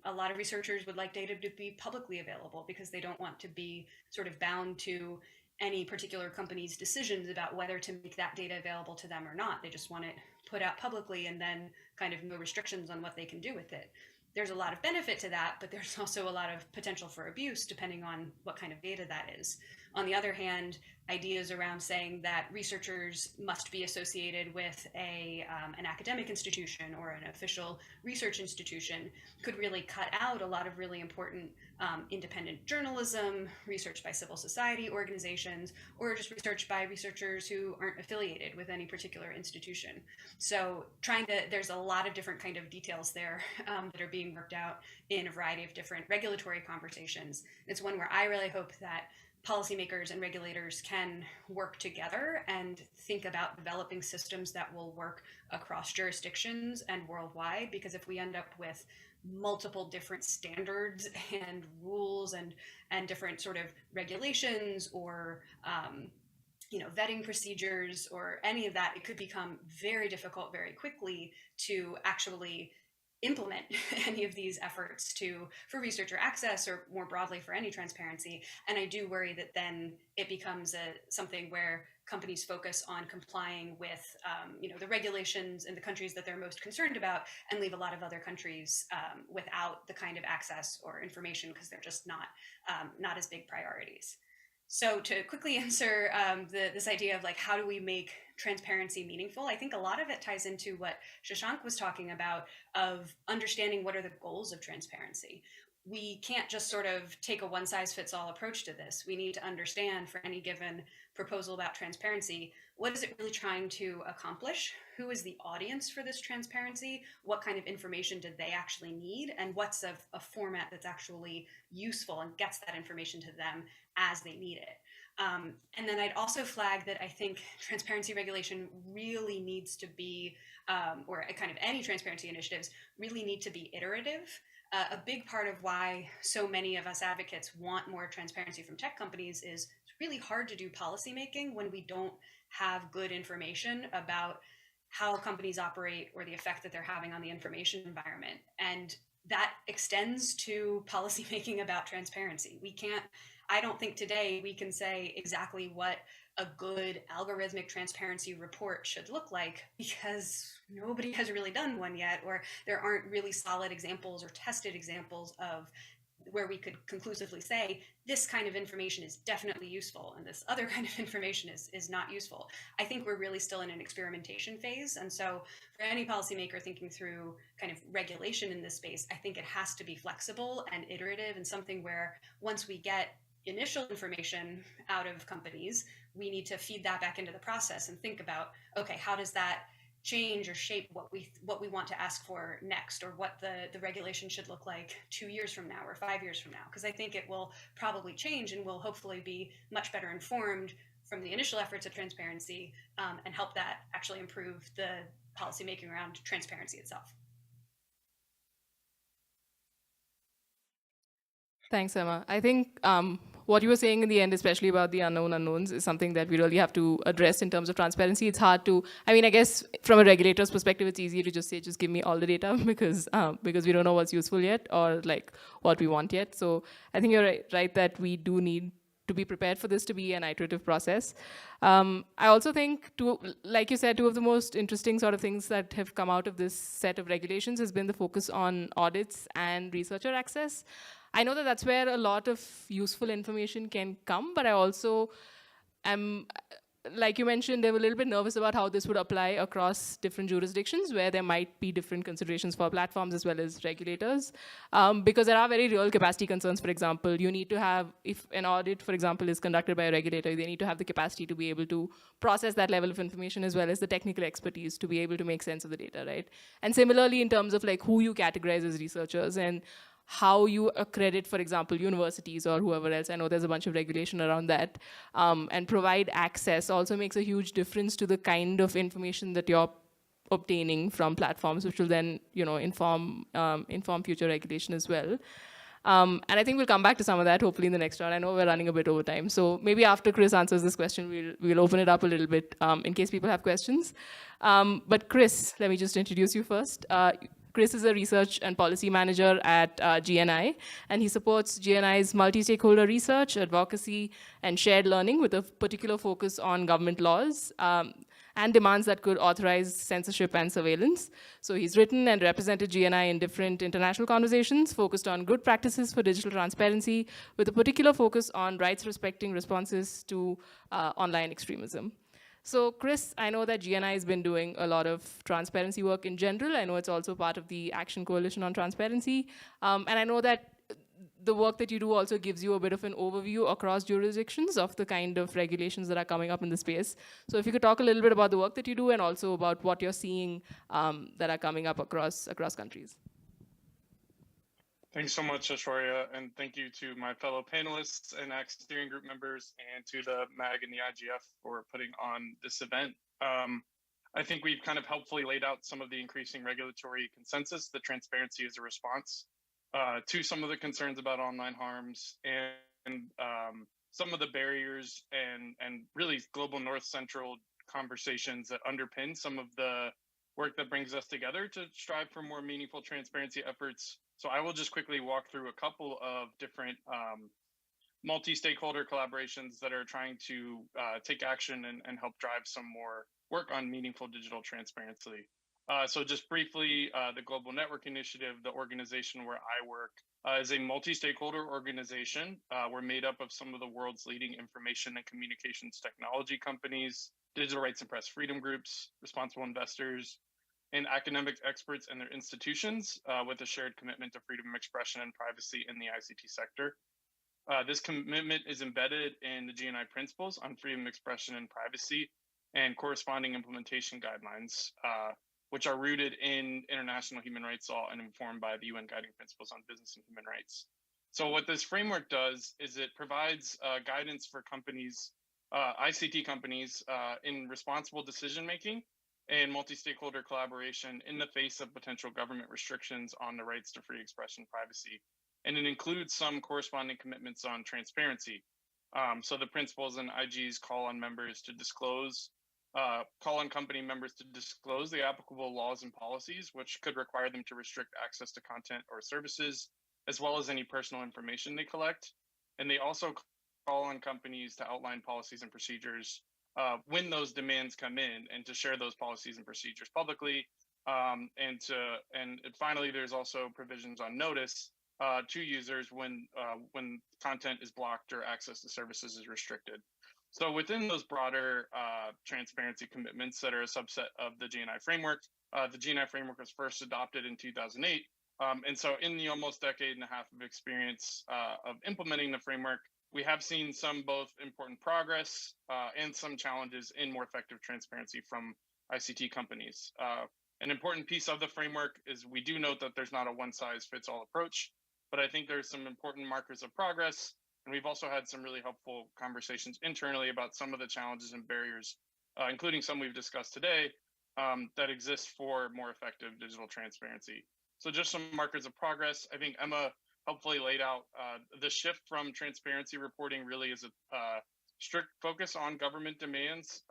A lot of researchers would like data to be publicly available because they don't want to be sort of bound to any particular company's decisions about whether to make that data available to them or not. They just want it put out publicly and then kind of no restrictions on what they can do with it. There's a lot of benefit to that, but there's also a lot of potential for abuse depending on what kind of data that is. On the other hand, ideas around saying that researchers must be associated with an academic institution or an official research institution could really cut out a lot of really important independent journalism, research by civil society organizations, or just research by researchers who aren't affiliated with any particular institution. So there's a lot of different kind of details there that are being worked out in a variety of different regulatory conversations. It's one where I really hope that policymakers and regulators can work together and think about developing systems that will work across jurisdictions and worldwide, because if we end up with multiple different standards and rules and different sort of regulations or vetting procedures or any of that, it could become very difficult very quickly to actually implement any of these efforts for researcher access or more broadly for any transparency. And I do worry that then it becomes something where companies focus on complying with the regulations in the countries that they're most concerned about and leave a lot of other countries without the kind of access or information because they're just not as big priorities. So to quickly answer this idea of like, how do we make transparency meaningful? I think a lot of it ties into what Shashank was talking about of understanding what are the goals of transparency. We can't just sort of take a one-size-fits-all approach to this. We need to understand for any given proposal about transparency, what is it really trying to accomplish? Who is the audience for this transparency? What kind of information do they actually need? And what's a format that's actually useful and gets that information to them as they need it? And then I'd also flag that I think transparency regulation really needs to be, or kind of any transparency initiatives really need to be iterative. A big part of why so many of us advocates want more transparency from tech companies is it's really hard to do policymaking when we don't have good information about how companies operate or the effect that they're having on the information environment. And that extends to policymaking about transparency. I don't think today we can say exactly what a good algorithmic transparency report should look like because nobody has really done one yet, or there aren't really solid examples or tested examples of where we could conclusively say this kind of information is definitely useful and this other kind of information is not useful. I think we're really still in an experimentation phase. And so for any policymaker thinking through kind of regulation in this space, I think it has to be flexible and iterative and something where once we get initial information out of companies, we need to feed that back into the process and think about, okay, how does that change or shape what we want to ask for next, or what the regulation should look like 2 years from now or 5 years from now? Because I think it will probably change and will hopefully be much better informed from the initial efforts of transparency and help that actually improve the policymaking around transparency itself. Thanks, Emma. I think what you were saying in the end, especially about the unknown unknowns, is something that we really have to address in terms of transparency. It's hard to, I mean, I guess from a regulator's perspective, it's easier to just say, just give me all the data because we don't know what's useful yet or like what we want yet. So I think you're right that we do need to be prepared for this to be an iterative process. I also think, like you said, two of the most interesting sort of things that have come out of this set of regulations has been the focus on audits and researcher access. I know that that's where a lot of useful information can come, but I also am like you mentioned, they were a little bit nervous about how this would apply across different jurisdictions where there might be different considerations for platforms as well as regulators. Because there are very real capacity concerns. For example, you need to have, if an audit, for example, is conducted by a regulator, they need to have the capacity to be able to process that level of information as well as the technical expertise to be able to make sense of the data, right? And similarly, in terms of like who you categorize as researchers and how you accredit, for example, universities or whoever else. I know there's a bunch of regulation around that. And provide access also makes a huge difference to the kind of information that you're obtaining from platforms, which will then, inform future regulation as well. And I think we'll come back to some of that hopefully in the next round. I know we're running a bit over time. So maybe after Chris answers this question, we'll open it up a little bit in case people have questions. But Chris, let me just introduce you first. Chris is a research and policy manager at GNI, and he supports GNI's multi-stakeholder research, advocacy, and shared learning with a particular focus on government laws and demands that could authorize censorship and surveillance. So he's written and represented GNI in different international conversations focused on good practices for digital transparency with a particular focus on rights-respecting responses to online extremism. So Chris, I know that GNI has been doing a lot of transparency work in general. I know it's also part of the Action Coalition on Transparency. And I know that the work that you do also gives you a bit of an overview across jurisdictions of the kind of regulations that are coming up in the space. So if you could talk a little bit about the work that you do and also about what you're seeing that are coming up across countries. Thanks so much, Aishwarya, and thank you to my fellow panelists and ACT steering group members and to the MAG and the IGF for putting on this event. I think we've kind of helpfully laid out some of the increasing regulatory consensus that transparency is a response to some of the concerns about online harms and some of the barriers and really global north-central conversations that underpin some of the work that brings us together to strive for more meaningful transparency efforts. So I will just quickly walk through a couple of different multi-stakeholder collaborations that are trying to take action and help drive some more work on meaningful digital transparency. So just briefly, the Global Network Initiative, the organization where I work, is a multi-stakeholder organization. We're made up of some of the world's leading information and communications technology companies, digital rights and press freedom groups, responsible investors, and academic experts and their institutions with a shared commitment to freedom of expression and privacy in the ICT sector. This commitment is embedded in the GNI principles on freedom of expression and privacy and corresponding implementation guidelines, which are rooted in international human rights law and informed by the UN Guiding Principles on Business and Human Rights. So what this framework does is it provides guidance for companies, ICT companies, in responsible decision-making and multi-stakeholder collaboration in the face of potential government restrictions on the rights to free expression and privacy. And it includes some corresponding commitments on transparency. So the principles and IGs call on members to disclose, call on company members to disclose the applicable laws and policies, which could require them to restrict access to content or services, as well as any personal information they collect. And they also call on companies to outline policies and procedures when those demands come in and to share those policies and procedures publicly. And finally, there's also provisions on notice to users when content is blocked or access to services is restricted. So within those broader transparency commitments that are a subset of the GNI framework, the GNI framework was first adopted in 2008. And so in the almost decade and a half of experience of implementing the framework, we have seen some both important progress and some challenges in more effective transparency from ICT companies. An important piece of the framework is we do note that there's not a one-size-fits-all approach, but I think there's some important markers of progress. And we've also had some really helpful conversations internally about some of the challenges and barriers, including some we've discussed today, that exist for more effective digital transparency. So just some markers of progress. I think Emma helpfully laid out the shift from transparency reporting really is a strict focus on government demands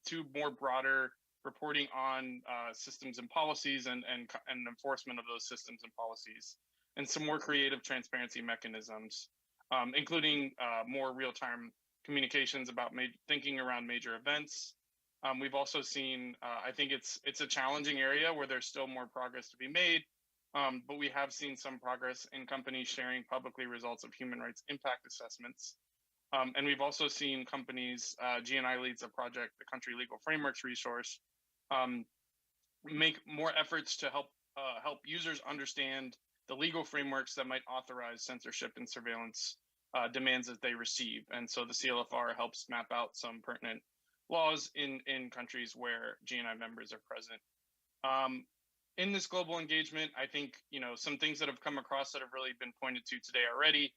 to more broader reporting on systems and policies and enforcement of those systems and policies, and some more creative transparency mechanisms, including more real-time communications about thinking around major events. We've also seen, I think it's a challenging area where there's still more progress to be made, but we have seen some progress in companies sharing publicly results of human rights impact assessments. And we've also seen companies, GNI leads a project, the Country Legal Frameworks Resource, make more efforts to help users understand the legal frameworks that might authorize censorship and surveillance demands that they receive. And so the CLFR helps map out some pertinent laws in countries where GNI members are present. In this global engagement, I think some things that have come across that have really been pointed to today already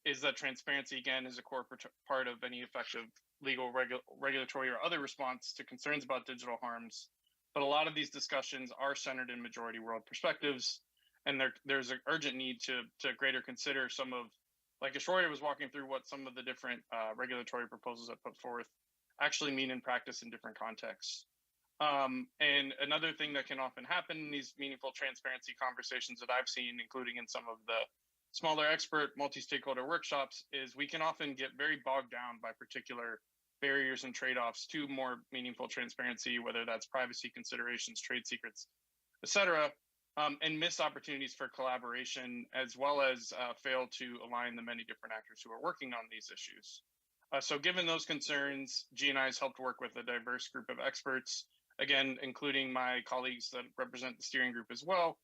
is that transparency, again, is a core part of any effective legal, regulatory, or other response to concerns about digital harms. But a lot of these discussions are centered in majority world perspectives, and there's an urgent need to greater consider some of, like Ashwarya was walking through, what some of the different regulatory proposals that put forth actually mean in practice in different contexts. And another thing that can often happen in these meaningful transparency conversations that I've seen, including in some of the smaller expert multi-stakeholder workshops, is we can often get very bogged down by particular barriers and trade-offs to more meaningful transparency, whether that's privacy considerations, trade secrets, et cetera, and miss opportunities for collaboration, as well as fail to align the many different actors who are working on these issues. So given those concerns, GNI has helped work with a diverse group of experts, again, including my colleagues that represent the steering group as well,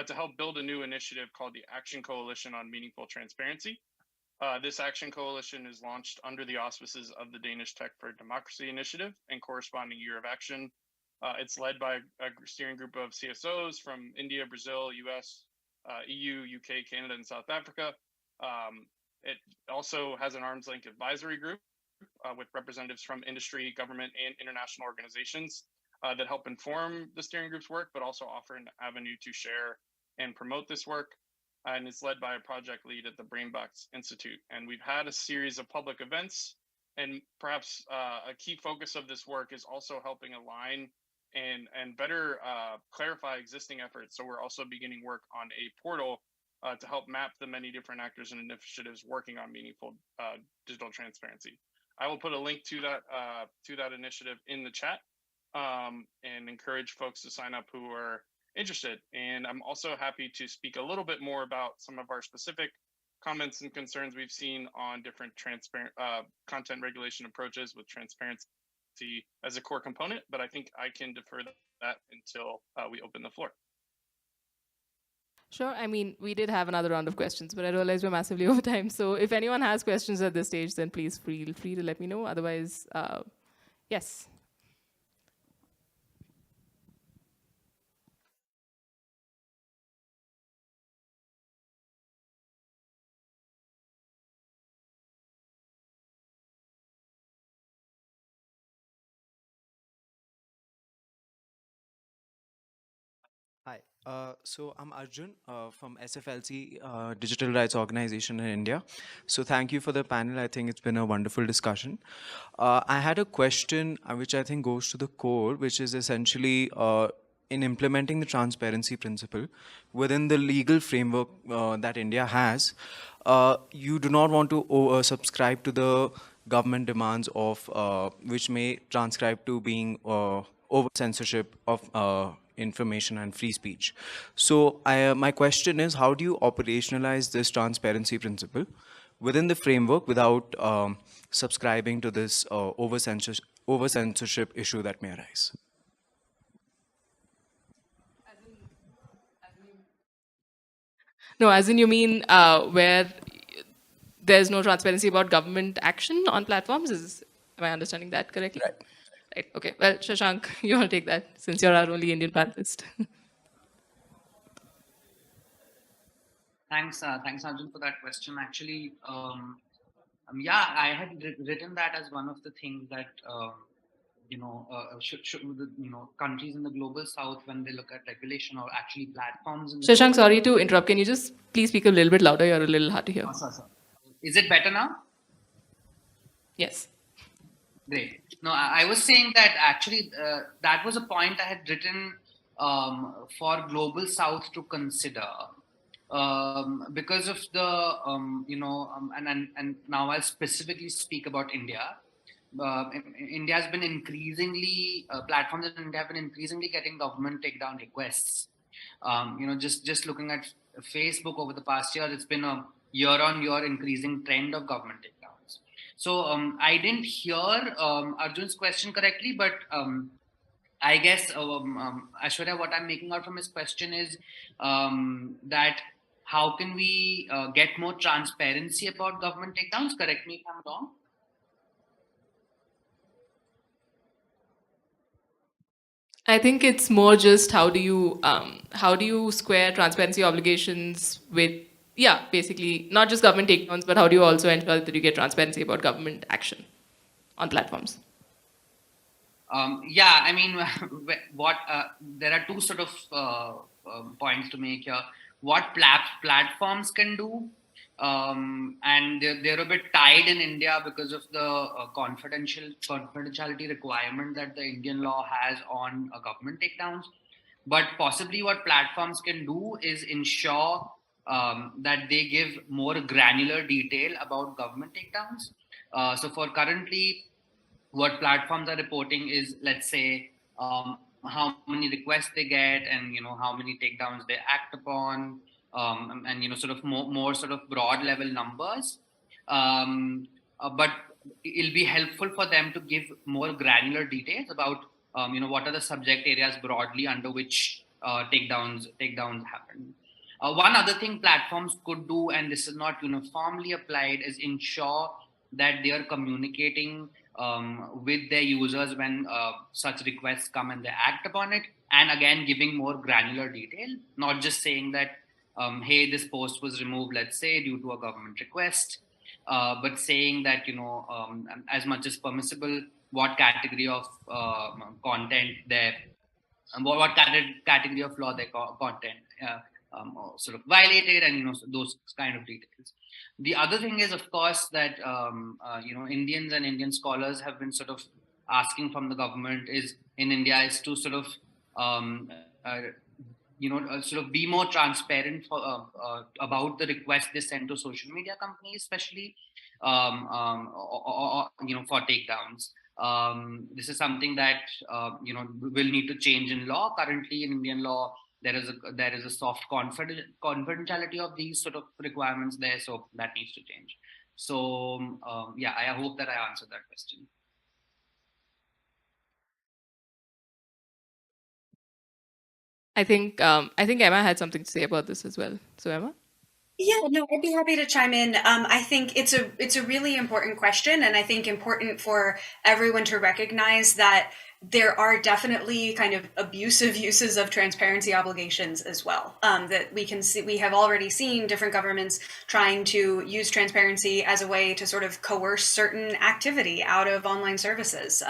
to help build a new initiative called the Action Coalition on Meaningful Transparency. This Action Coalition is launched under the auspices of the Danish Tech for Democracy Initiative and corresponding Year of Action. It's led by a steering group of CSOs from India, Brazil, US, EU, UK, Canada, and South Africa. It also has an arm's length advisory group with representatives from industry, government, and international organizations that help inform the steering group's work, but also offer an avenue to share and promote this work. And it's led by a project lead at the Brainbox Institute. And we've had a series of public events, and perhaps a key focus of this work is also helping align and better clarify existing efforts. So we're also beginning work on a portal to help map the many different actors and initiatives working on meaningful digital transparency. I will put a link to that initiative in the chat, and encourage folks to sign up who are interested. And I'm also happy to speak a little bit more about some of our specific comments and concerns we've seen on different transparent content regulation approaches with transparency as a core component, but I think I can defer that until we open the floor. Sure. I mean, we did have another round of questions, but I realize we're massively over time. So if anyone has questions at this stage, then please feel free to let me know. Otherwise, yes. Hi, so I'm Arjun from SFLC, Digital Rights Organization in India. So thank you for the panel. I think it's been a wonderful discussion. I had a question which I think goes to the core, which is essentially in implementing the transparency principle within the legal framework that India has. You do not want to subscribe to the government demands of which may transcribe to being over censorship of information and free speech. So my question is, how do you operationalize this transparency principle within the framework without subscribing to this over censorship issue that may arise? No, as in you mean where there's no transparency about government action on platforms? Am I understanding that correctly? Right. Right. Okay. Well, Shashank, you want to take that since you're our only Indian panelist. Thanks, Arjun, for that question. Actually, yeah, I had written that as one of the things that countries in the global south, when they look at regulation or actually platforms. Shashank, sorry to interrupt. Can you just please speak a little bit louder? You're a little hard to hear. Sorry. Is it better now? Yes. Great. No, I was saying that actually that was a point I had written for Global South to consider because of the, and now I'll specifically speak about India. India has been increasingly, platforms in India have been increasingly getting government takedown requests. Just looking at Facebook over the past year, it's been a year-on-year increasing trend of government takedowns. So I didn't hear Arjun's question correctly, but I guess, Aishwarya, what I'm making out from his question is that how can we get more transparency about government takedowns? Correct me if I'm wrong. I think it's more just how do you square transparency obligations with, yeah, basically not just government takedowns, but how do you also ensure that you get transparency about government action on platforms? Yeah, I mean, what there are two sort of points to make here. What platforms can do, and they're a bit tied in India because of the confidentiality requirement that the Indian law has on government takedowns. But possibly what platforms can do is ensure that they give more granular detail about government takedowns. So for currently, what platforms are reporting is, let's say, how many requests they get, and how many takedowns they act upon, and sort of more sort of broad level numbers. But it'll be helpful for them to give more granular details about what are the subject areas broadly under which takedowns happen. One other thing platforms could do, and this is not uniformly applied, is ensure that they are communicating with their users when such requests come and they act upon it, and again giving more granular detail, not just saying that hey, this post was removed, let's say, due to a government request, but saying that as much as permissible, what category of content there, what category of law their content sort of violated, and those kind of details. The other thing is, of course, that Indians and Indian scholars have been sort of asking from the government is in India is to sort of sort of be more transparent about the requests they send to social media companies, especially for takedowns. This is something that will need to change in law. Currently, in Indian law, there is a soft confidentiality of these sort of requirements there, so that needs to change. So yeah, I hope that I answered that question. I think Emma had something to say about this as well. So Emma? Yeah, no, I'd be happy to chime in. I think it's a really important question, and I think important for everyone to recognize that there are definitely kind of abusive uses of transparency obligations as well. That we have already seen different governments trying to use transparency as a way to sort of coerce certain activity out of online services.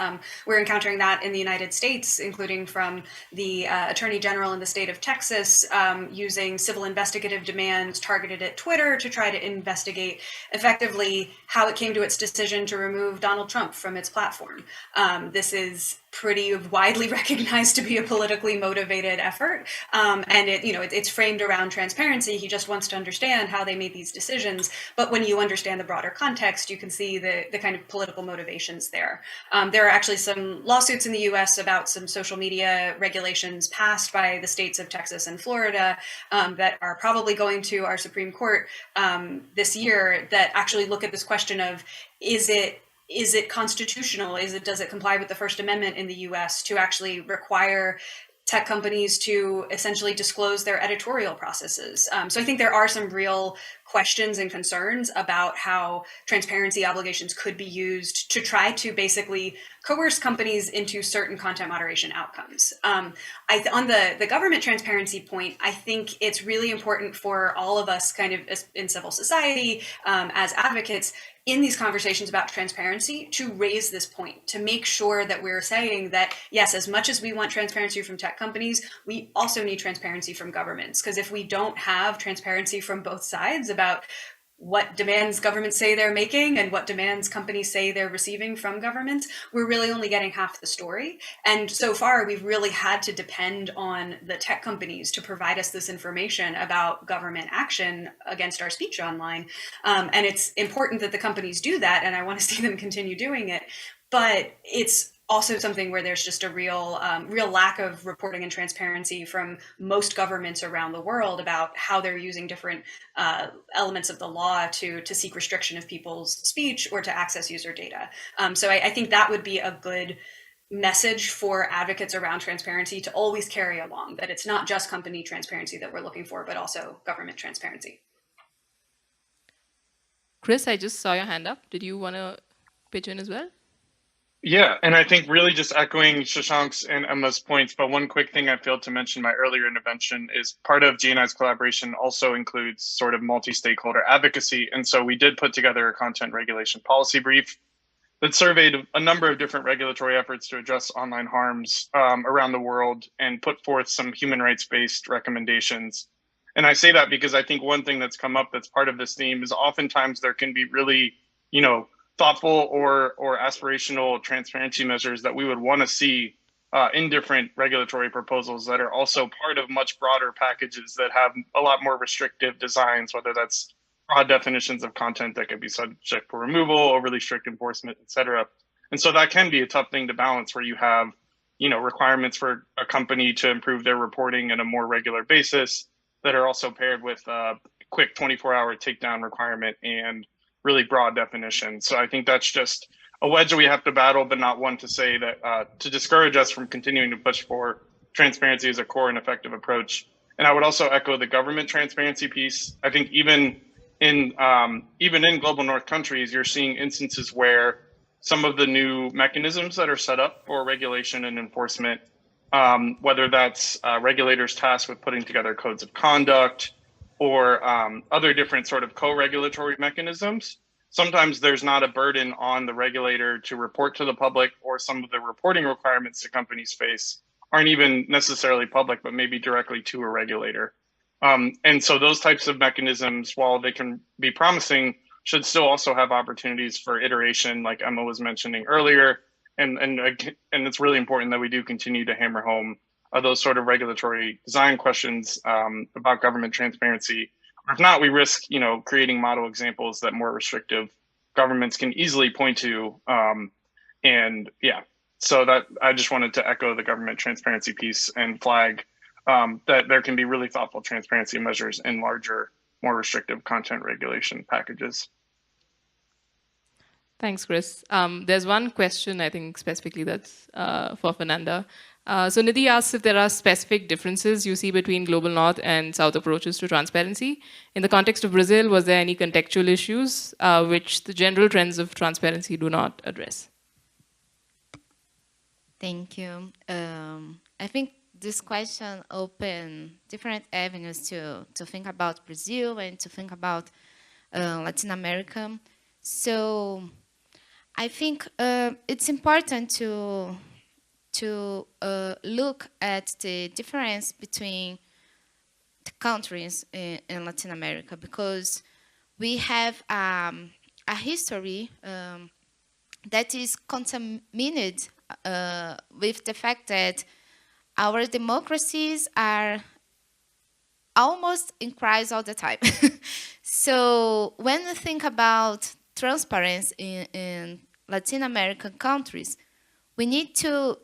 We're encountering that in the United States, including from the Attorney General in the state of Texas using civil investigative demands targeted at Twitter to try to investigate effectively how it came to its decision to remove Donald Trump from its platform. This is pretty widely recognized to be a politically motivated effort, and it's framed around transparency. He just wants to understand how they made these decisions. But when you understand the broader context, you can see the kind of political motivations there. There are actually some lawsuits in the U.S. about some social media regulations passed by the states of Texas and Florida that are probably going to our Supreme Court this year that actually look at this question of, is it constitutional? Does it comply with the First Amendment in the US to actually require tech companies to essentially disclose their editorial processes? So I think there are some real questions and concerns about how transparency obligations could be used to try to basically coerce companies into certain content moderation outcomes. On the government transparency point, I think it's really important for all of us kind of in civil society as advocates in these conversations about transparency to raise this point, to make sure that we're saying that, yes, as much as we want transparency from tech companies, we also need transparency from governments. Because if we don't have transparency from both sides about what demands governments say they're making and what demands companies say they're receiving from governments, we're really only getting half the story. And so far, we've really had to depend on the tech companies to provide us this information about government action against our speech online. And it's important that the companies do that, and I want to see them continue doing it. But it's also something where there's just a real lack of reporting and transparency from most governments around the world about how they're using different elements of the law to seek restriction of people's speech or to access user data. So I think that would be a good message for advocates around transparency to always carry along, that it's not just company transparency that we're looking for, but also government transparency. Chris, I just saw your hand up. Did you want to pitch in as well? Yeah, and I think really just echoing Shashank's and Emma's points, but one quick thing I failed to mention in my earlier intervention is part of GNI's collaboration also includes sort of multi-stakeholder advocacy. And so we did put together a content regulation policy brief that surveyed a number of different regulatory efforts to address online harms around the world and put forth some human rights-based recommendations. And I say that because I think one thing that's come up that's part of this theme is oftentimes there can be really, thoughtful or aspirational transparency measures that we would want to see in different regulatory proposals that are also part of much broader packages that have a lot more restrictive designs, whether that's broad definitions of content that could be subject for removal, overly strict enforcement, et cetera. And so that can be a tough thing to balance where you have, requirements for a company to improve their reporting on a more regular basis that are also paired with a quick 24-hour takedown requirement and really broad definition. So I think that's just a wedge that we have to battle, but not one to say that to discourage us from continuing to push for transparency as a core and effective approach. And I would also echo the government transparency piece. I think even in global North countries, you're seeing instances where some of the new mechanisms that are set up for regulation and enforcement, whether that's regulators tasked with putting together codes of conduct, or other different sort of co-regulatory mechanisms, sometimes there's not a burden on the regulator to report to the public, or some of the reporting requirements that companies face aren't even necessarily public, but maybe directly to a regulator. And so those types of mechanisms, while they can be promising, should still also have opportunities for iteration, like Emma was mentioning earlier. And it's really important that we do continue to hammer home those sort of regulatory design questions about government transparency. If not, we risk, creating model examples that more restrictive governments can easily point to. So that I just wanted to echo the government transparency piece and flag that there can be really thoughtful transparency measures in larger, more restrictive content regulation packages. Thanks, Chris. There's one question, I think, specifically that's for Fernanda. So Nidhi asks if there are specific differences you see between global North and South approaches to transparency. In the context of Brazil, was there any contextual issues which the general trends of transparency do not address? Thank you. I think this question opens different avenues to think about Brazil and to think about Latin America. So I think it's important to look at the difference between the countries in Latin America, because we have a history that is contaminated with the fact that our democracies are almost in crisis all the time. So when we think about transparency in Latin American countries, we need to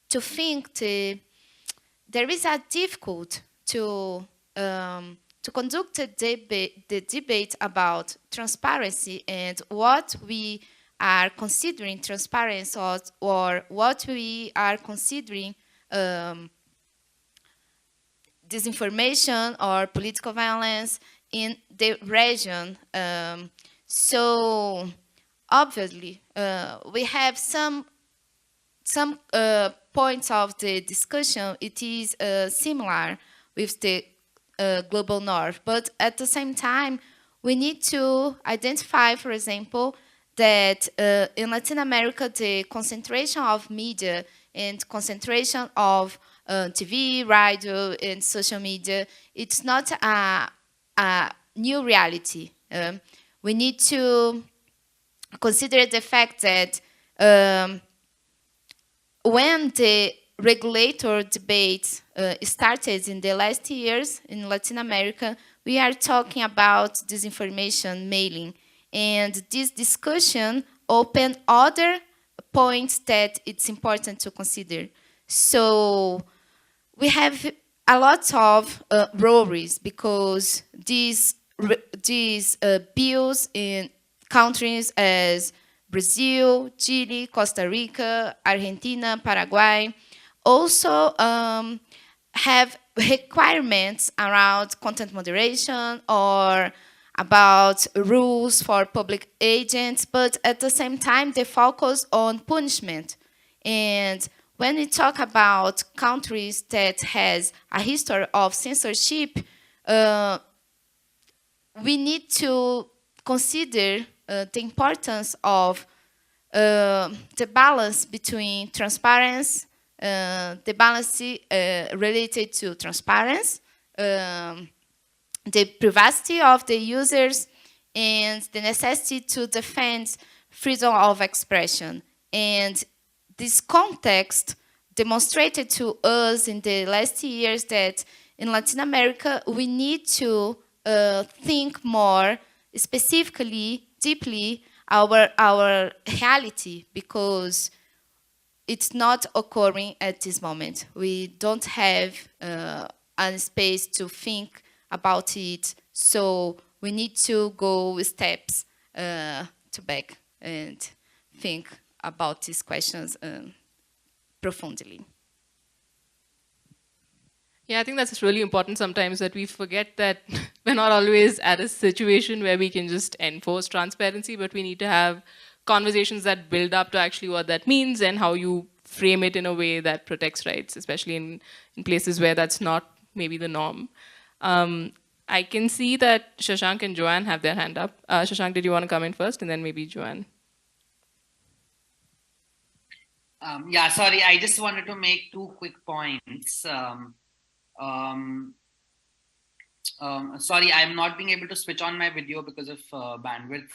think there is a difficulty to conduct the debate about transparency and what we are considering transparency or what we are considering disinformation or political violence in the region. So obviously, we have some points of the discussion. It is similar with the global North, but at the same time, we need to identify, for example, that in Latin America, the concentration of media and concentration of TV, radio, and social media, it's not a new reality. We need to consider the fact that when the regulator debate started in the last years in Latin America, we are talking about disinformation mailing. And this discussion opened other points that it's important to consider. So we have a lot of worries because these bills in countries as Brazil, Chile, Costa Rica, Argentina, Paraguay also have requirements around content moderation or about rules for public agents, but at the same time they focus on punishment. And when we talk about countries that has a history of censorship, we need to consider the importance of the balance between transparency, the balance related to transparency, the privacy of the users, and the necessity to defend freedom of expression. And this context demonstrated to us in the last years that in Latin America, we need to think more specifically, deeply, our reality, because it's not occurring at this moment. We don't have a space to think about it, so we need to go steps to back and think about these questions profoundly. Yeah, I think that's really important sometimes, that we forget that we're not always at a situation where we can just enforce transparency, but we need to have conversations that build up to actually what that means and how you frame it in a way that protects rights, especially in places where that's not maybe the norm. I can see that Shashank and Joanne have their hand up. Shashank, did you want to come in first, and then maybe Joanne? Yeah, sorry, I just wanted to make two quick points. Sorry, I'm not being able to switch on my video because of bandwidth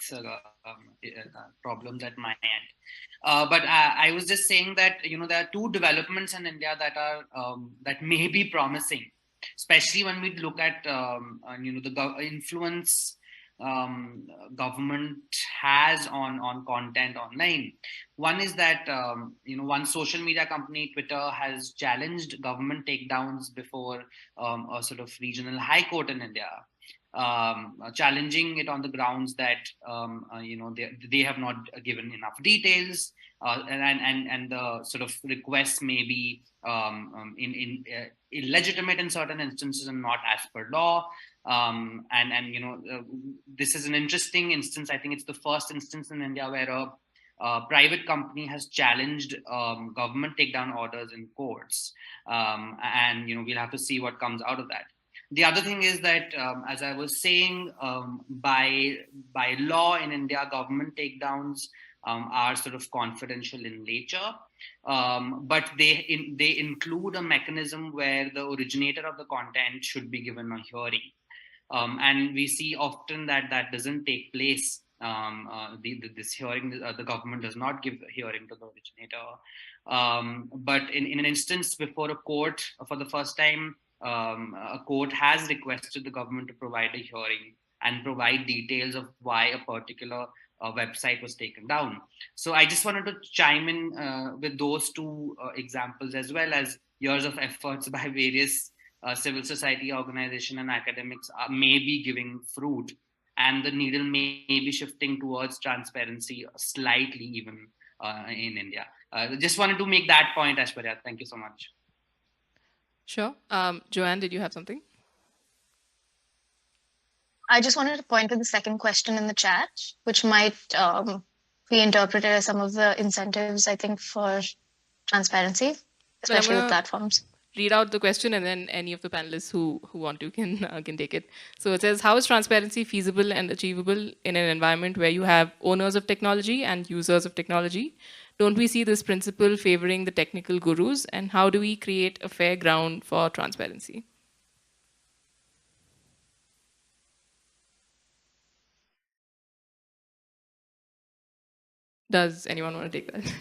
problems at my end. But I was just saying that there are two developments in India that are that may be promising, especially when we look at the influence government has on content online. One is that one social media company, Twitter, has challenged government takedowns before a sort of regional high court in India, challenging it on the grounds that they have not given enough details, and the sort of requests may be illegitimate in certain instances and not as per law. This is an interesting instance. I think it's the first instance in India where a private company has challenged government takedown orders in courts, and we'll have to see what comes out of that. The other thing is that, as I was saying, by law in India, government takedowns are sort of confidential in nature, but they include a mechanism where the originator of the content should be given a hearing. And we see often that doesn't take place. This hearing, the government does not give a hearing to the originator. But in an instance before a court, for the first time, a court has requested the government to provide a hearing and provide details of why a particular website was taken down. So I just wanted to chime in with those two examples, as well as years of efforts by various civil society organization and academics may be giving fruit, and the needle may be shifting towards transparency slightly even in India. Just wanted to make that point, Ashwarya. Thank you so much. Sure. Joanne, did you have something? I just wanted to point to the second question in the chat, which might be interpreted as some of the incentives, I think, for transparency, especially with platforms. Read out the question, and then any of the panelists who want to can take it. So it says, how is transparency feasible and achievable in an environment where you have owners of technology and users of technology? Don't we see this principle favoring the technical gurus? And how do we create a fair ground for transparency? Does anyone want to take that?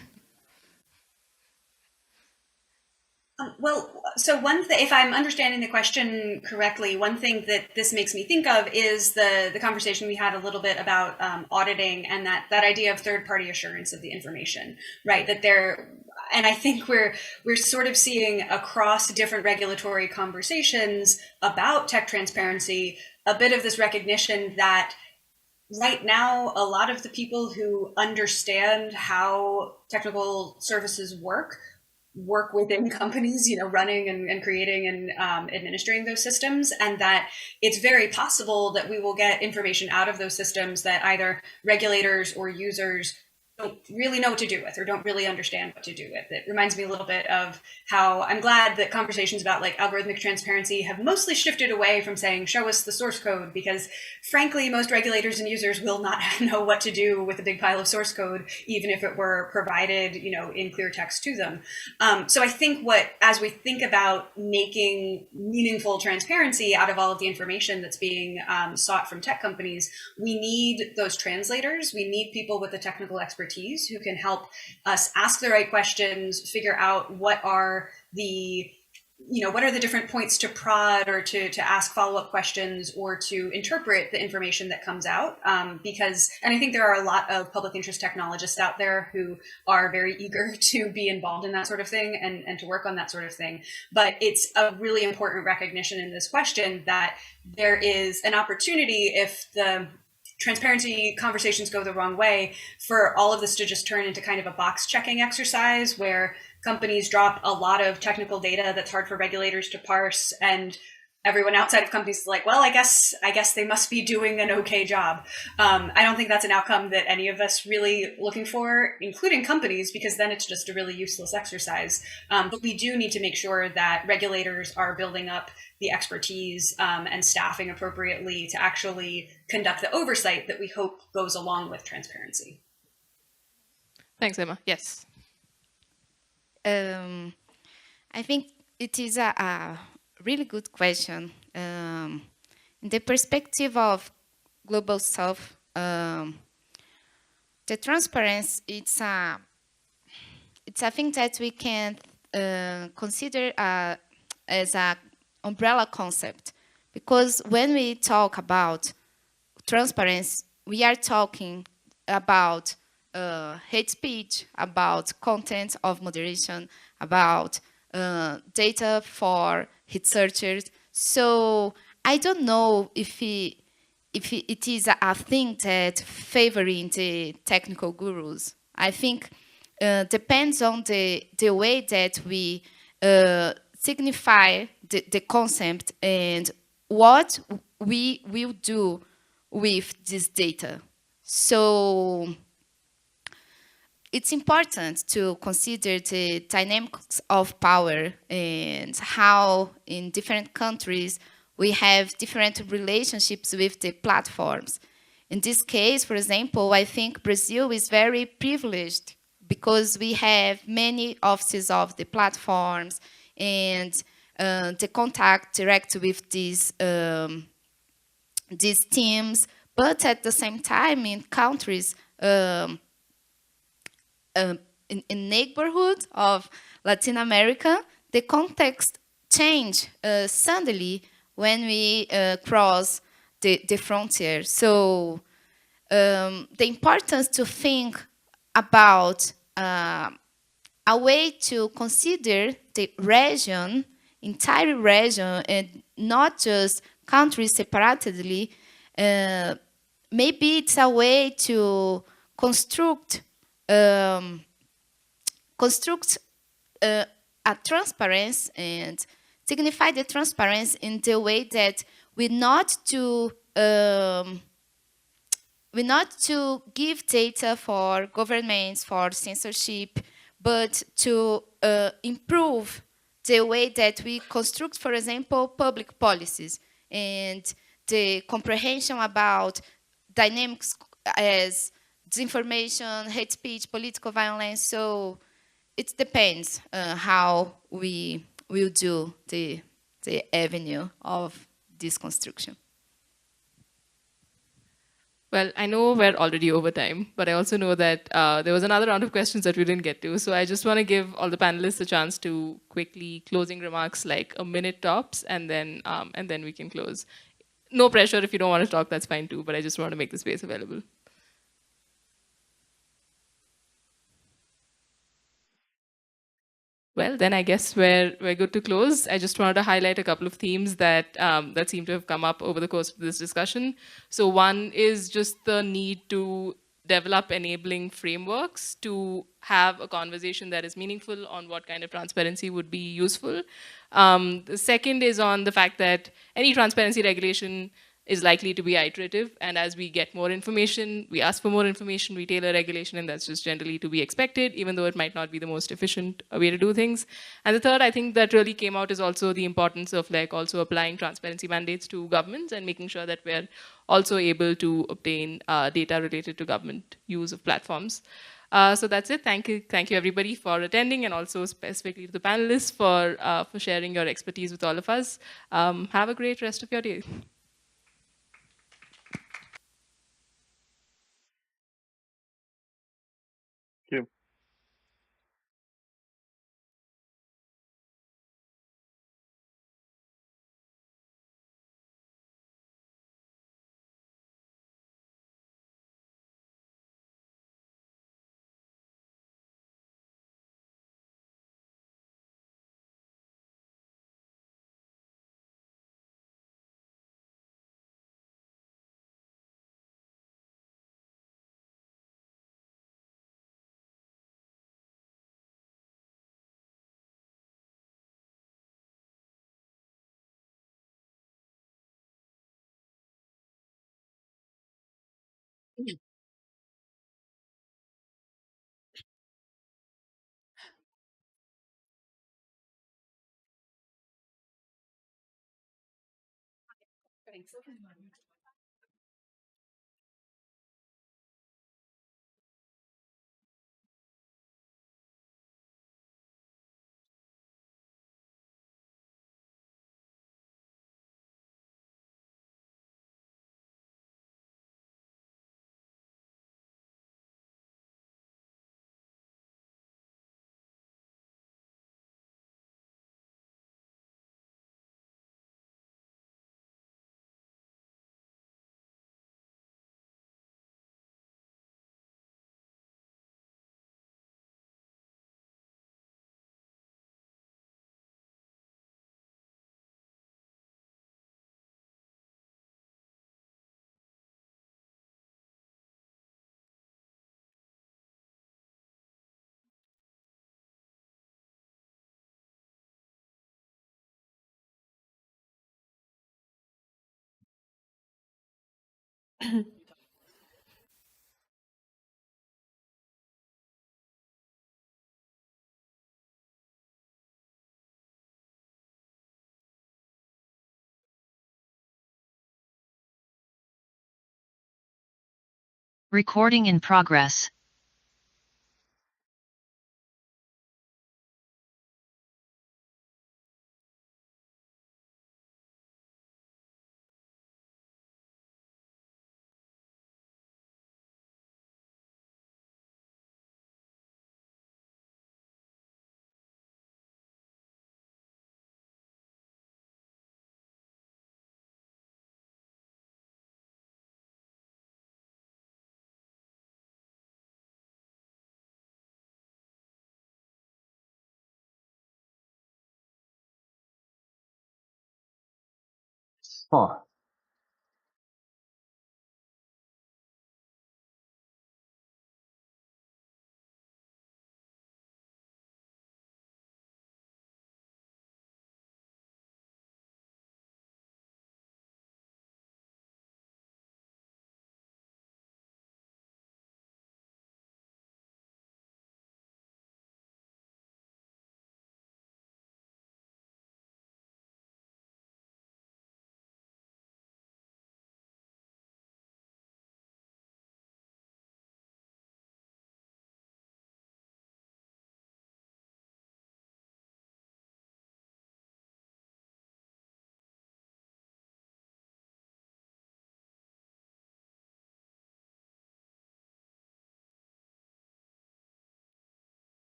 Well, so one thing, if I'm understanding the question correctly, one thing that this makes me think of is the conversation we had a little bit about auditing and that idea of third-party assurance of the information, right? That and I think we're sort of seeing across different regulatory conversations about tech transparency a bit of this recognition that right now a lot of the people who understand how technical services work within companies, running and creating and administering those systems, and that it's very possible that we will get information out of those systems that either regulators or users don't really know what to do with or don't really understand what to do with. It reminds me a little bit of how I'm glad that conversations about like algorithmic transparency have mostly shifted away from saying, show us the source code, because frankly, most regulators and users will not know what to do with a big pile of source code, even if it were provided, in clear text to them. So I think as we think about making meaningful transparency out of all of the information that's being sought from tech companies, we need those translators. We need people with the technical expertise who can help us ask the right questions, figure out what are the different points to prod or to ask follow-up questions or to interpret the information that comes out. And I think there are a lot of public interest technologists out there who are very eager to be involved in that sort of thing and to work on that sort of thing. But it's a really important recognition in this question that there is an opportunity, if the transparency conversations go the wrong way, for all of this to just turn into kind of a box checking exercise where companies drop a lot of technical data that's hard for regulators to parse, and everyone outside of companies is like, well, I guess they must be doing an okay job. I don't think that's an outcome that any of us really looking for, including companies, because then it's just a really useless exercise. But we do need to make sure that regulators are building up the expertise and staffing appropriately to actually conduct the oversight that we hope goes along with transparency. Thanks, Emma. Yes. I think it is a really good question. In the perspective of Global South, the transparency, it's a thing that we can consider as an umbrella concept, because when we talk about transparency, we are talking about hate speech, about content of moderation, about data for researchers. So I don't know if it is a thing that favoring the technical gurus. I think depends on the way that we signify the concept and what we will do with this data. So it's important to consider the dynamics of power and how in different countries we have different relationships with the platforms. In this case, for example, I think Brazil is very privileged because we have many offices of the platforms and the contact direct with these teams, but at the same time in countries in neighborhood of Latin America, the context change suddenly when we cross the frontier. So the importance to think about a way to consider the region, entire region, and not just countries separately, maybe it's a way to construct a transparency and signify the transparency in the way that we not to give data for governments for censorship, but to improve the way that we construct, for example, public policies and the comprehension about dynamics as disinformation, hate speech, political violence. So it depends how we will do the avenue of this construction. Well, I know we're already over time, but I also know that there was another round of questions that we didn't get to. So I just want to give all the panelists a chance to quickly closing remarks, like a minute tops, and then we can close. No pressure if you don't want to talk, that's fine too, but I just want to make the space available. Well, then I guess we're good to close. I just wanted to highlight a couple of themes that that seem to have come up over the course of this discussion. So one is just the need to develop enabling frameworks to have a conversation that is meaningful on what kind of transparency would be useful. The second is on the fact that any transparency regulation is likely to be iterative. And as we get more information, we ask for more information, we tailor regulation, and that's just generally to be expected, even though it might not be the most efficient way to do things. And the third, I think that really came out is also the importance of like also applying transparency mandates to governments and making sure that we're also able to obtain data related to government use of platforms. So that's it. Thank you everybody for attending, and also specifically to the panelists for sharing your expertise with all of us. Have a great rest of your day. Thank you. Recording in progress. Huh.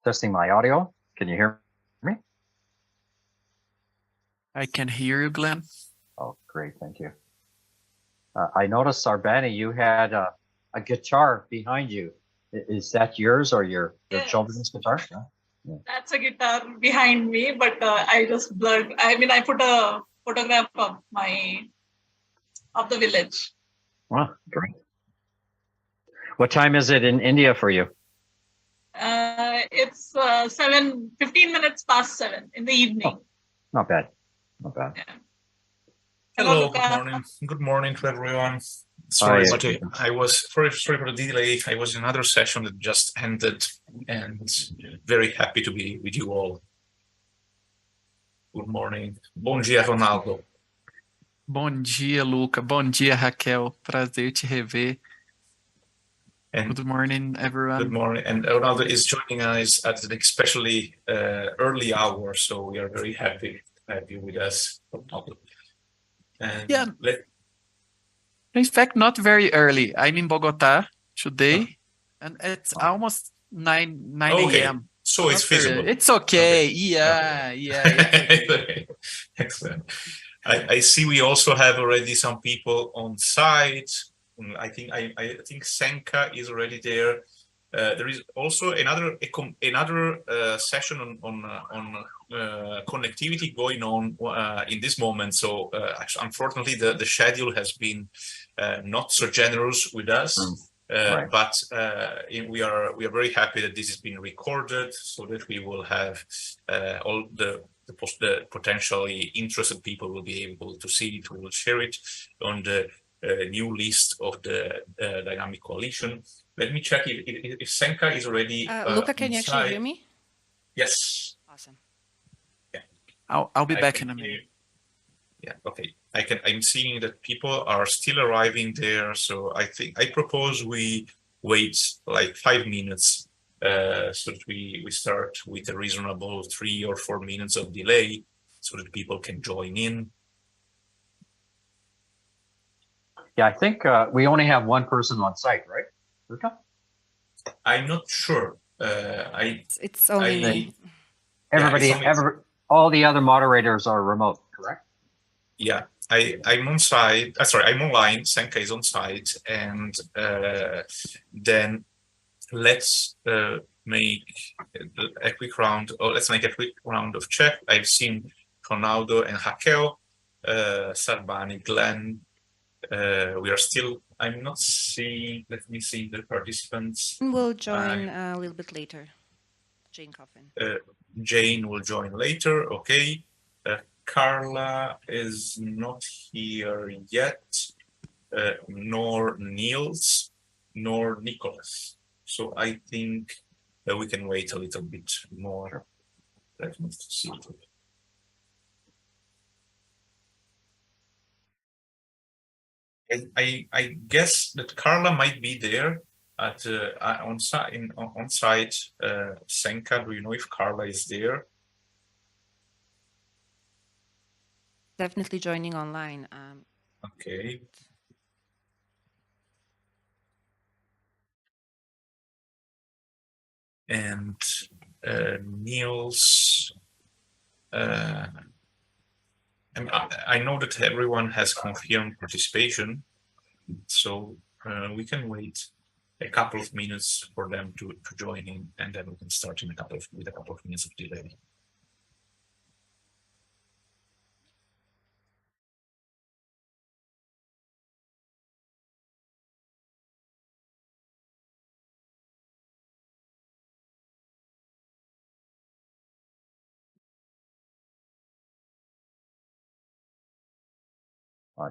Testing my audio. Can you hear me? I can hear you, Glenn. Oh, great. Thank you. I noticed, Sarbani, you had a guitar behind you. Is that yours or your children's guitar? Yeah. That's a guitar behind me, but I just blurred. I mean, I put a photograph of the village. Wow, great. What time is it in India for you? It's 15 minutes past 7 in the evening. Not bad. Not bad. Hello, good morning. Good morning to everyone. Sorry, but I was sorry for the delay. I was in another session that just ended, and very happy to be with you all. Good morning. Bom dia, Ronaldo. Bom dia, Luca. Bom dia, Raquel. Prazer te rever. And good morning, everyone. Good morning. And Ronaldo is joining us at an especially early hour, so we are very happy to have you with us, Ronaldo. And yeah. In fact, not very early. I'm in Bogota today, and it's almost 9 a.m. So it's feasible. It's okay. Yeah, it's okay. Excellent. I see we also have already some people on site. I think Senka is already there. There is also another session on connectivity going on in this moment. So unfortunately, the schedule has been not so generous with us. Right. But we are very happy that this is being recorded, so that we will have all the potentially interested people will be able to see it. We will share it on the new list of the Dynamic Coalition. Let me check if Senka is already Luca, can you actually hear me? Yes. Awesome. Yeah. I'll be back in a minute. Yeah, okay. I'm seeing that people are still arriving there, so I propose we wait like 5 minutes so that we start with a reasonable 3 or 4 minutes of delay so that people can join in. Yeah, I think we only have one person on site, right, Luca? I'm not sure. It's only me. All the other moderators are remote, correct? Yeah, I'm on site. I'm online. Senka is on site, and then let's make a quick round. Or let's make a quick round of chat. I've seen Ronaldo and Raquel, Sarbani, Glenn. We are still. I'm not seeing. Let me see the participants. We'll join a little bit later. Jane Coffin. Jane will join later. Okay. Carla is not here yet, nor Niels, nor Nicholas. So I think we can wait a little bit more. Let me see. I guess that Carla might be there at on site. Senka, do you know if Carla is there? Definitely joining online. Okay. And Niels, I know that everyone has confirmed participation, so we can wait a couple of minutes for them to join in, and then we can start in with a couple of minutes of delay.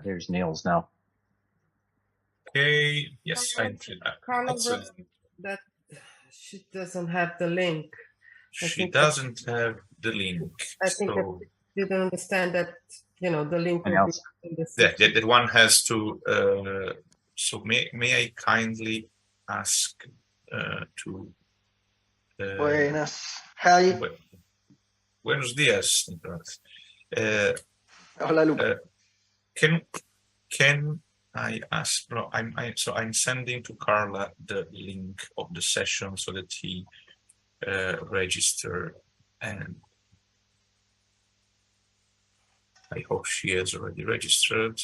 There's Niels now. Okay. Yes, Carla wrote that she doesn't have the link. She doesn't have the link. I think that you don't understand that, the link will be in the section. That one has to. So may I kindly ask to. Buenas. How are you? Buenos dias, Nicolas. Hola, Luca. Can I ask? No, I'm sending to Carla the link of the session so that he register, and I hope she has already registered.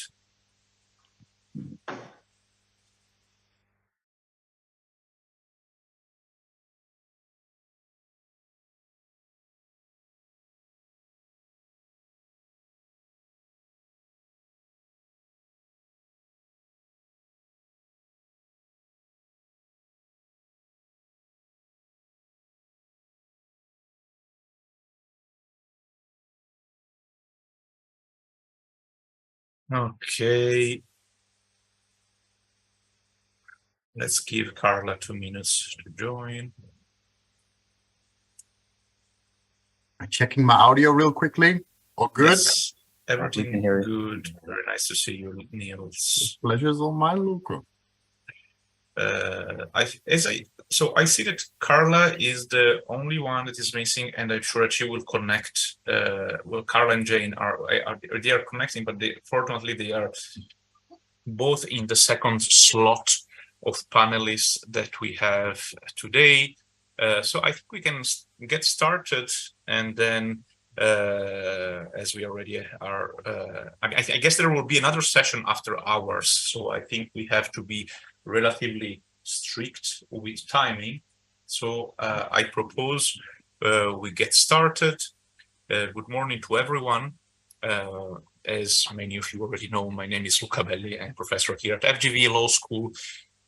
Okay. Let's give Carla 2 minutes to join. I'm checking my audio real quickly. All good? Yes, everything good. Very nice to see you, Niels. Pleasure's all mine, Luca. So I see that Carla is the only one that is missing, and I'm sure that she will connect. Well, Carla and Jane are connecting, but fortunately they are both in the second slot of panelists that we have today. So I think we can get started, and then as we already are, I guess there will be another session after hours. So I think we have to be relatively strict with timing. So I propose we get started. Good morning to everyone. As many of you already know, my name is Luca Belli. I'm a professor here at FGV Law School,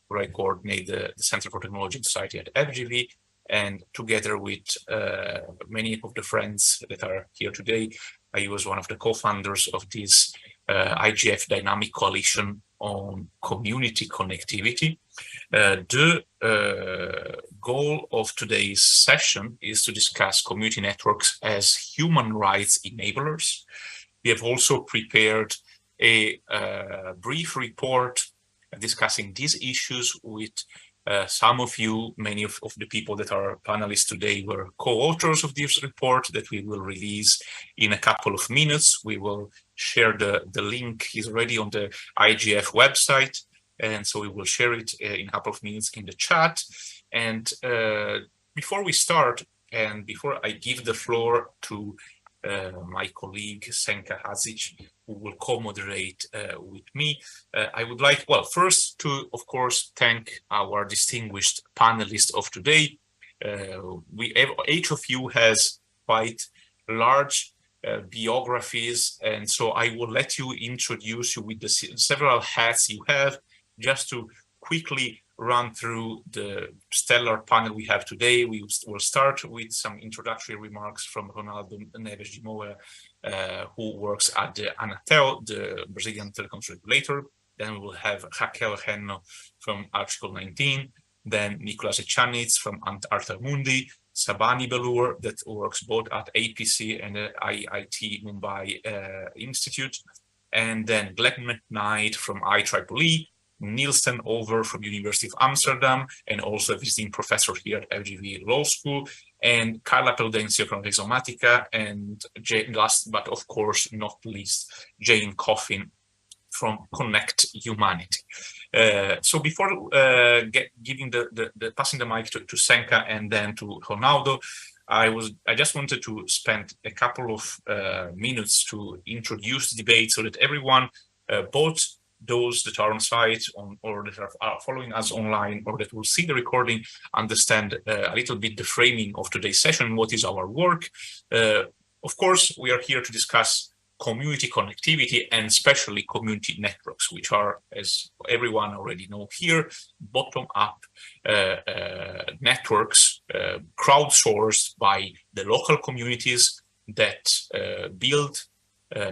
where I coordinate the Center for Technology and Society at FGV. And together with many of the friends that are here today, I was one of the co-founders of this IGF Dynamic Coalition on Community Connectivity. The goal of today's session is to discuss community networks as human rights enablers. We have also prepared a brief report discussing these issues with some of you. Many of the people that are panelists today were co-authors of this report that we will release in a couple of minutes. We will share the link. Is already on the IGF website, and so we will share it in a couple of minutes in the chat. And before we start, and before I give the floor to my colleague Senka Hazic, who will co-moderate with me, I would like, well, first to, of course, thank our distinguished panelists of today. Each of you has quite large biographies, and so I will let you introduce you with the several hats you have, just to quickly run through the stellar panel we have today. We will start with some introductory remarks from Ronaldo Neves de Moura, who works at the Anatel, the Brazilian telecoms regulator. Then we will have Raquel Renno from Article 19, then Nicolas Echanitz from Arthur Mundi, Sabani Belur, that works both at APC and the IIT Mumbai Institute, and then Glenn McKnight from IEEE, Nielsen Over from University of Amsterdam, and also a visiting professor here at FGV Law School, and Carla Peldencio from Rhizomatica, and last but of course not least, Jane Coffin from Connect Humanity. So before passing the mic to Senka and then to Ronaldo, I just wanted to spend a couple of minutes to introduce the debate so that everyone, both those that are on site or that are following us online or that will see the recording, understand a little bit the framing of today's session, what is our work. Of course, we are here to discuss community connectivity and especially community networks, which are, as everyone already know here, bottom-up networks crowdsourced by the local communities that build,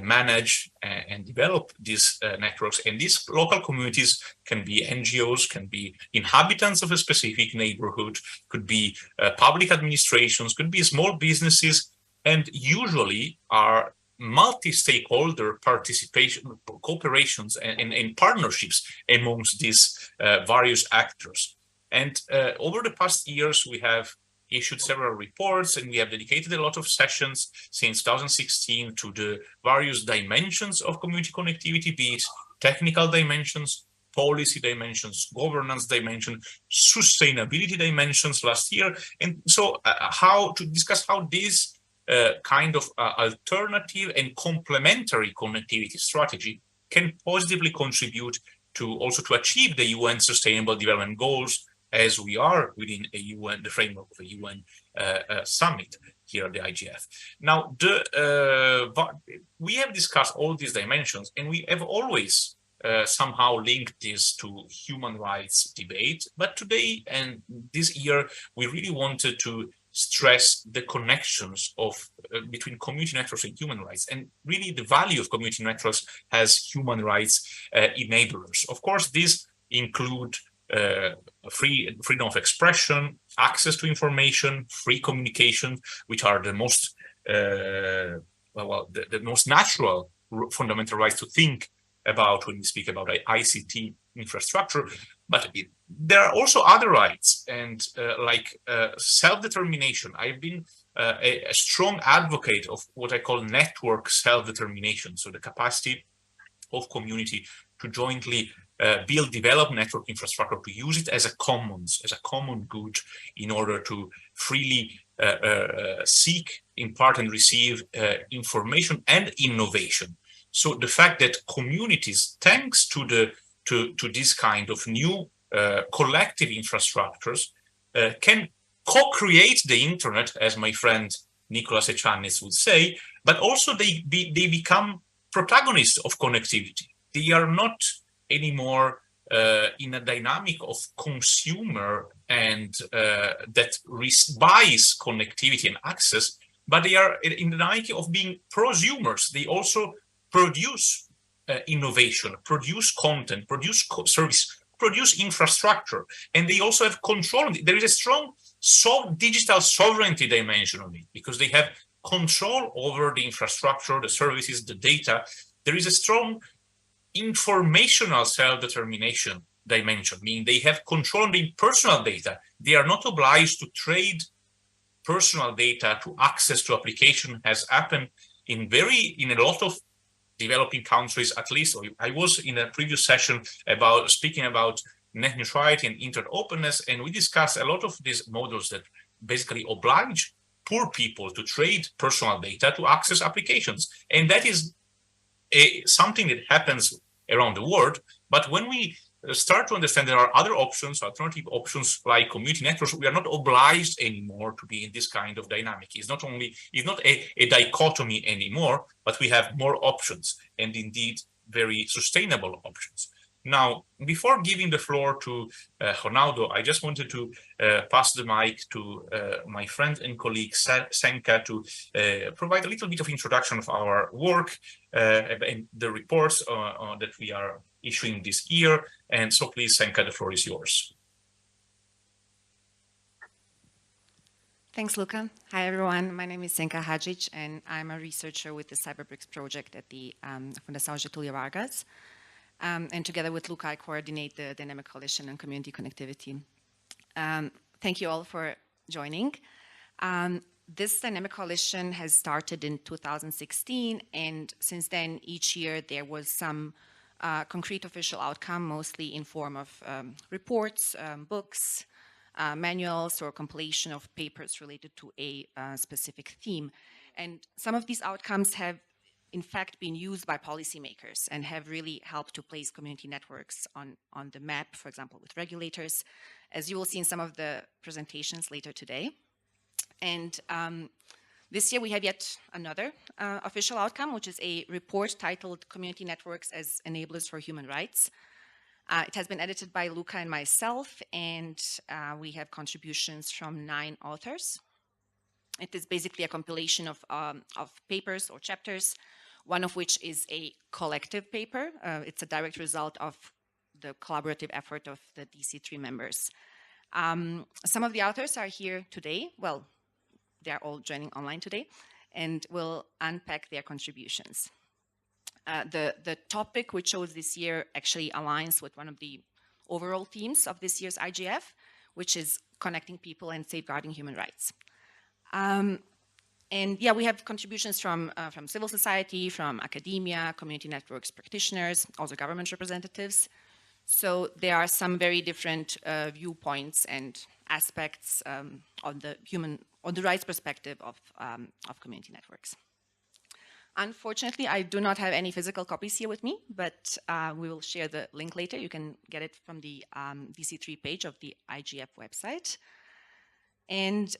manage and develop these networks. And these local communities can be NGOs, can be inhabitants of a specific neighborhood, could be public administrations, could be small businesses, and usually are multi-stakeholder participation, cooperations and partnerships amongst these various actors. And over the past years, we have issued several reports, and we have dedicated a lot of sessions since 2016 to the various dimensions of community connectivity, be it technical dimensions, policy dimensions, governance dimension, sustainability dimensions last year. And so how to discuss how this kind of alternative and complementary connectivity strategy can positively contribute to also to achieve the UN Sustainable Development Goals, as we are within a UN, the framework of a UN summit here at the IGF. Now, we have discussed all these dimensions, and we have always somehow linked this to human rights debate. But today and this year, we really wanted to stress the connections of between community networks and human rights, and really the value of community networks as human rights enablers. Of course, these include freedom of expression, access to information, free communication, which are the most the most natural fundamental rights to think about when we speak about ICT infrastructure. But there are also other rights, and like self-determination. I've been a strong advocate of what I call network self-determination, so the capacity of community to jointly develop network infrastructure, to use it as a commons, as a common good, in order to freely seek, impart, and receive information and innovation. So the fact that communities, thanks to this kind of new collective infrastructures, can co-create the internet, as my friend Nicolas Echanis would say, but also they become protagonists of connectivity. They are not anymore in a dynamic of consumer and that buys connectivity and access, but they are in the dynamic of being prosumers. They also produce innovation, produce content, produce service, produce infrastructure, and they also have control. There is a strong digital sovereignty dimension of it, because they have control over the infrastructure, the services, the data. There is a strong informational self-determination dimension, meaning they have control on the personal data. They are not obliged to trade personal data to access to application, has happened in a lot of developing countries, at least. I was in a previous session speaking about net neutrality and internet openness, and we discussed a lot of these models that basically oblige poor people to trade personal data to access applications. And that is something that happens around the world. But when we start to understand there are other options, alternative options like community networks, we are not obliged anymore to be in this kind of dynamic. It's not a dichotomy anymore, but we have more options, and indeed very sustainable options. Now, before giving the floor to Ronaldo, I just wanted to pass the mic to my friend and colleague Senka to provide a little bit of introduction of our work and the reports that we are issuing this year. And so please, Senka, the floor is yours. Thanks, Luca. Hi, everyone. My name is Senka Hadžić, and I'm a researcher with the CyberBRICS project at the Fundação Getúlio Vargas. And together with Luca, I coordinate the Dynamic Coalition on Community Connectivity. Thank you all for joining. This Dynamic Coalition has started in 2016, and since then, each year there was some concrete official outcome, mostly in form of reports, books, manuals, or compilation of papers related to a specific theme. And some of these outcomes have in fact been used by policymakers and have really helped to place community networks on the map, for example, with regulators, as you will see in some of the presentations later today. And this year we have yet another official outcome, which is a report titled Community Networks as Enablers for Human Rights. It has been edited by Luca and myself, and we have contributions from 9 authors. It is basically a compilation of papers or chapters, one of which is a collective paper. It's a direct result of the collaborative effort of the DC3 members. Some of the authors are here today. Well, they're all joining online today, and will unpack their contributions. The topic we chose this year actually aligns with one of the overall themes of this year's IGF, which is connecting people and safeguarding human rights. And yeah, we have contributions from civil society, from academia, community networks practitioners, also government representatives. So there are some very different viewpoints and aspects on the rights perspective of community networks. Unfortunately, I do not have any physical copies here with me, but we will share the link later. You can get it from the DC3 page of the IGF website. And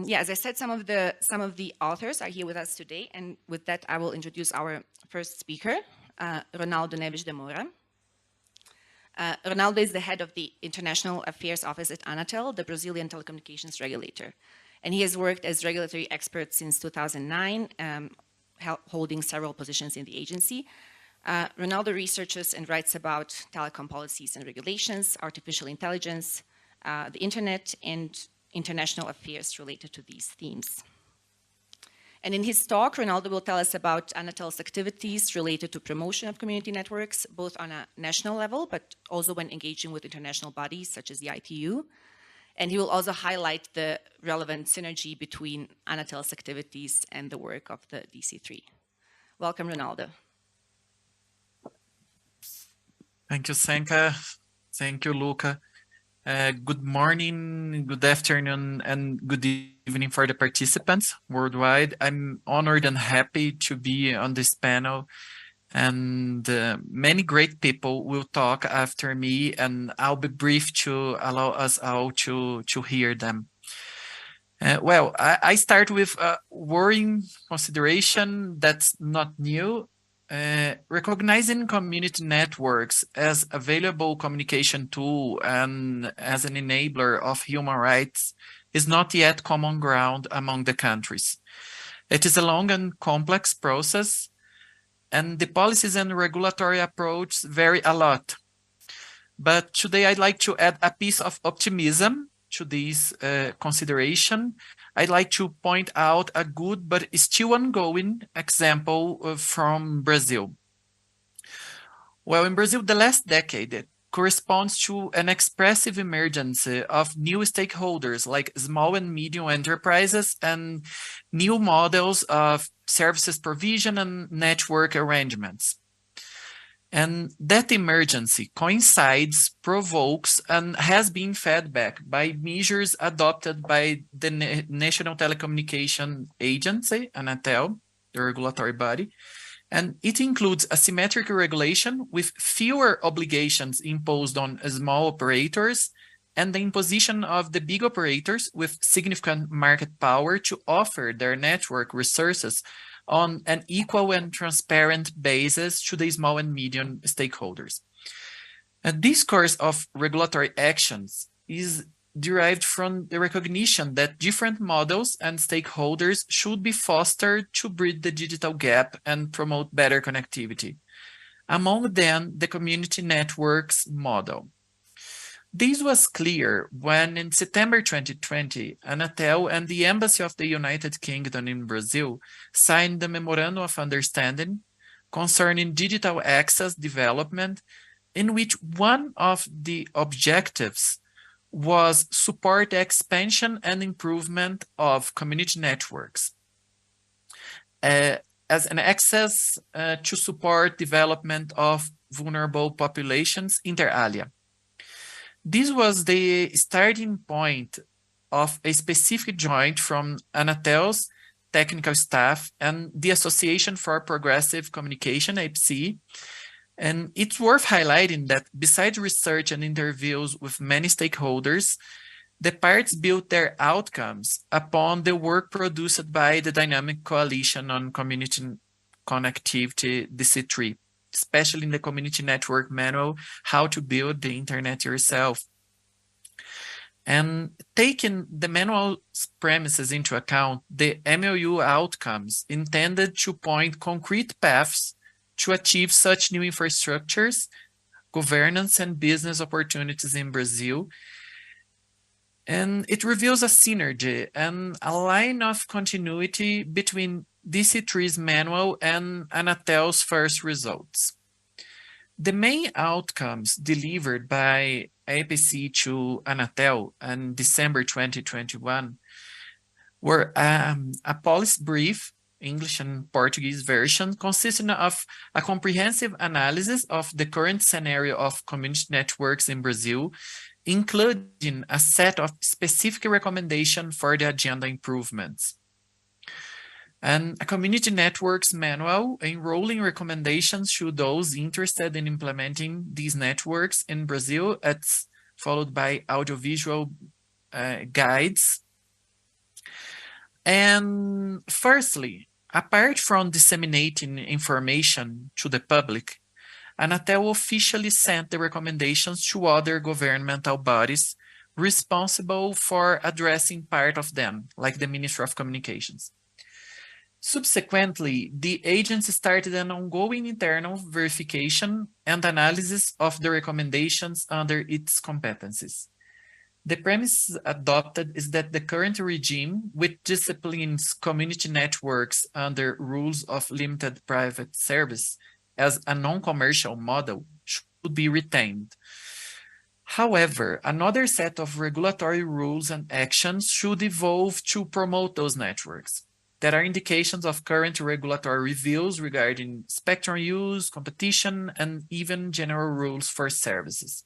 yeah, as I said, some of the authors are here with us today. And with that, I will introduce our first speaker, Ronaldo Neves de Moura. Ronaldo is the head of the International Affairs Office at Anatel, the Brazilian telecommunications regulator. And he has worked as regulatory expert since 2009, holding several positions in the agency. Ronaldo researches and writes about telecom policies and regulations, artificial intelligence, the internet, and international affairs related to these themes. And in his talk, Ronaldo will tell us about Anatel's activities related to promotion of community networks, both on a national level, but also when engaging with international bodies such as the ITU. And he will also highlight the relevant synergy between Anatel's activities and the work of the DC3. Welcome, Ronaldo. Thank you, Senka. Thank you, Luca. Good morning, good afternoon, and good evening for the participants worldwide. I'm honored and happy to be on this panel, and many great people will talk after me, and I'll be brief to allow us all to hear them. Well, I start with a worrying consideration that's not new. Recognizing community networks as a valuable communication tool and as an enabler of human rights is not yet common ground among the countries. It is a long and complex process, and the policies and regulatory approach vary a lot. But today I'd like to add a piece of optimism to this consideration. I'd like to point out a good but still ongoing example from Brazil. Well, in Brazil, the last decade corresponds to an expressive emergence of new stakeholders like small and medium enterprises and new models of services provision and network arrangements. And that emergency coincides, provokes, and has been fed back by measures adopted by the National Telecommunication Agency, Anatel, the regulatory body. And it includes asymmetric regulation with fewer obligations imposed on small operators and the imposition of the big operators with significant market power to offer their network resources on an equal and transparent basis to the small and medium stakeholders. This course of regulatory actions is derived from the recognition that different models and stakeholders should be fostered to bridge the digital gap and promote better connectivity. Among them, the community networks model. This was clear when in September 2020, Anatel and the Embassy of the United Kingdom in Brazil signed the Memorandum of Understanding concerning digital access development, in which one of the objectives was support the expansion and improvement of community networks as an access to support development of vulnerable populations inter alia. This was the starting point of a specific joint from Anatel's technical staff and the Association for Progressive Communication, APC. And it's worth highlighting that besides research and interviews with many stakeholders, the parts built their outcomes upon the work produced by the Dynamic Coalition on Community Connectivity, DC3. Especially in the community network manual, How to Build the Internet Yourself. And taking the manual's premises into account, the MOU outcomes intended to point concrete paths to achieve such new infrastructures, governance, and business opportunities in Brazil. And it reveals a synergy and a line of continuity between DC3's manual and Anatel's first results. The main outcomes delivered by APC to Anatel in December 2021 were a policy brief English and Portuguese version, consisting of a comprehensive analysis of the current scenario of community networks in Brazil, including a set of specific recommendations for the agenda improvements. And a community networks manual enrolling recommendations to those interested in implementing these networks in Brazil. It's followed by audiovisual guides. And firstly, apart from disseminating information to the public, Anatel officially sent the recommendations to other governmental bodies responsible for addressing part of them, like the Ministry of Communications. Subsequently, the agency started an ongoing internal verification and analysis of the recommendations under its competencies. The premise adopted is that the current regime, which disciplines community networks under rules of limited private service as a non-commercial model, should be retained. However, another set of regulatory rules and actions should evolve to promote those networks. There are indications of current regulatory reviews regarding spectrum use, competition, and even general rules for services.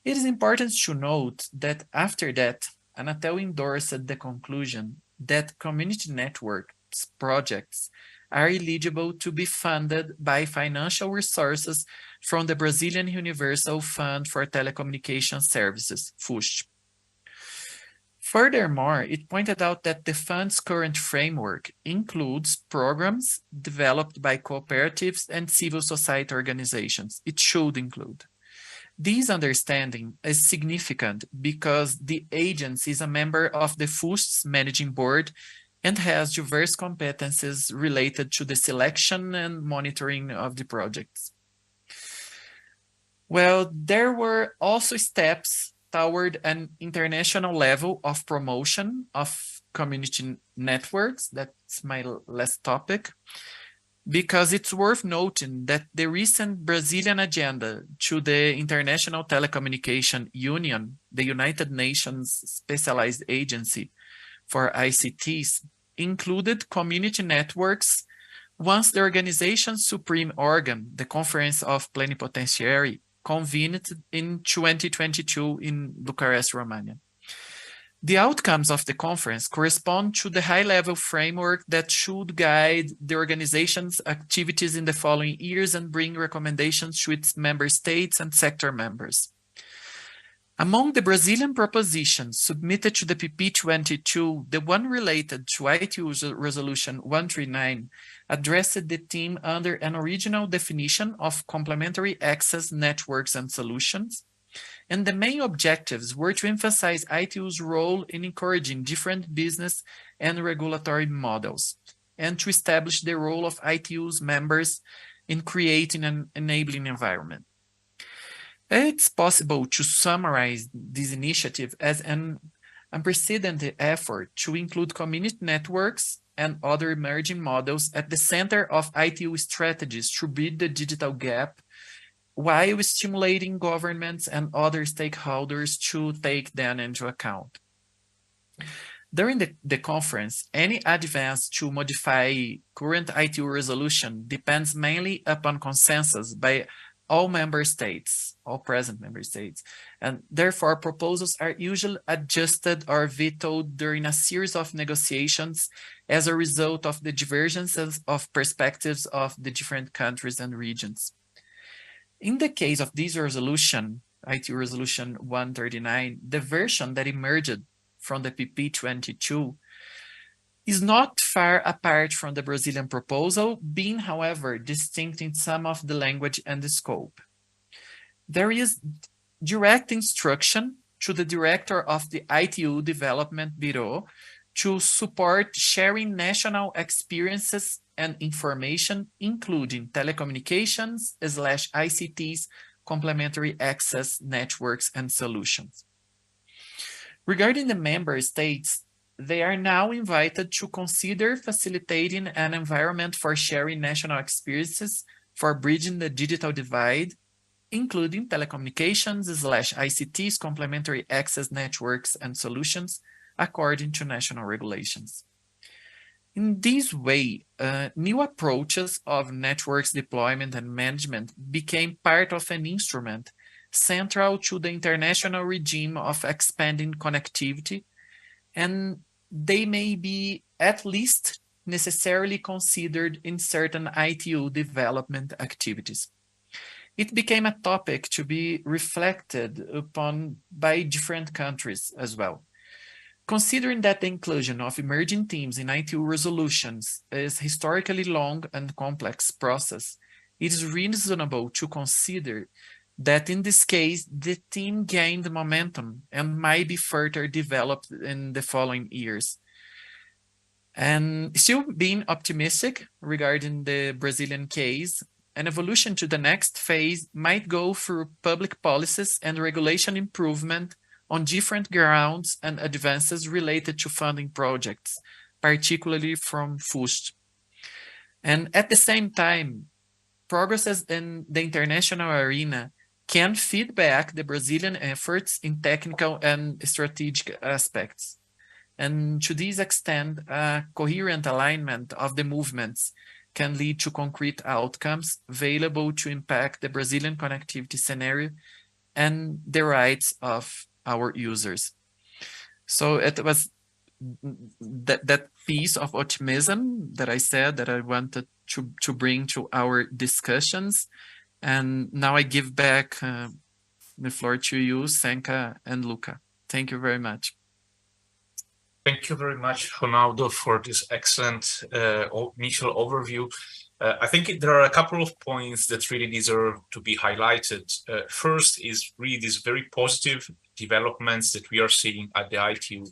It is important to note that after that, Anatel endorsed the conclusion that community networks projects are eligible to be funded by financial resources from the Brazilian Universal Fund for Telecommunication Services, FUST. Furthermore, it pointed out that the fund's current framework includes programs developed by cooperatives and civil society organizations. It should include. This understanding is significant because the agency is a member of the FUST's managing board and has diverse competencies related to the selection and monitoring of the projects. Well, there were also steps toward an international level of promotion of community networks. That's my last topic. Because it's worth noting that the recent Brazilian agenda to the International Telecommunication Union, the United Nations Specialized Agency for ICTs, included community networks once the organization's supreme organ, the Conference of Plenipotentiary, convened in 2022 in Bucharest, Romania. The outcomes of the conference correspond to the high-level framework that should guide the organization's activities in the following years and bring recommendations to its member states and sector members. Among the Brazilian propositions submitted to the PP22, the one related to ITU Resolution 139 addressed the theme under an original definition of complementary access networks and solutions, and the main objectives were to emphasize ITU's role in encouraging different business and regulatory models, and to establish the role of ITU's members in creating an enabling environment. It's possible to summarize this initiative as an unprecedented effort to include community networks and other emerging models at the center of ITU strategies to bridge the digital gap, while stimulating governments and other stakeholders to take them into account. During the conference, any advance to modify current ITU resolution depends mainly upon consensus by all member states, all present member states, and therefore proposals are usually adjusted or vetoed during a series of negotiations as a result of the divergences of perspectives of the different countries and regions. In the case of this resolution, ITU Resolution 139, the version that emerged from the PP22 is not far apart from the Brazilian proposal, being, however, distinct in some of the language and the scope. There is direct instruction to the director of the ITU Development Bureau to support sharing national experiences and information, including telecommunications/ICTs, complementary access networks and solutions. Regarding the member states, they are now invited to consider facilitating an environment for sharing national experiences for bridging the digital divide, including telecommunications/ICTs, complementary access networks and solutions, according to national regulations. In this way, new approaches of networks deployment and management became part of an instrument central to the international regime of expanding connectivity, and they may be at least necessarily considered in certain ITU development activities. It became a topic to be reflected upon by different countries as well. Considering that the inclusion of emerging themes in ITU resolutions is historically long and complex process, it is reasonable to consider that in this case, the theme gained momentum and might be further developed in the following years. And still being optimistic regarding the Brazilian case, an evolution to the next phase might go through public policies and regulation improvement on different grounds and advances related to funding projects, particularly from FUST. And at the same time, progresses in the international arena can feed back the Brazilian efforts in technical and strategic aspects. And to this extent, a coherent alignment of the movements can lead to concrete outcomes available to impact the Brazilian connectivity scenario and the rights of our users. So it was that piece of optimism that I said that I wanted to bring to our discussions. And now I give back the floor to you, Senka and Luca. Thank you very much. Thank you very much, Ronaldo, for this excellent initial overview. I think there are a couple of points that really deserve to be highlighted. First is really these very positive developments that we are seeing at the ITU.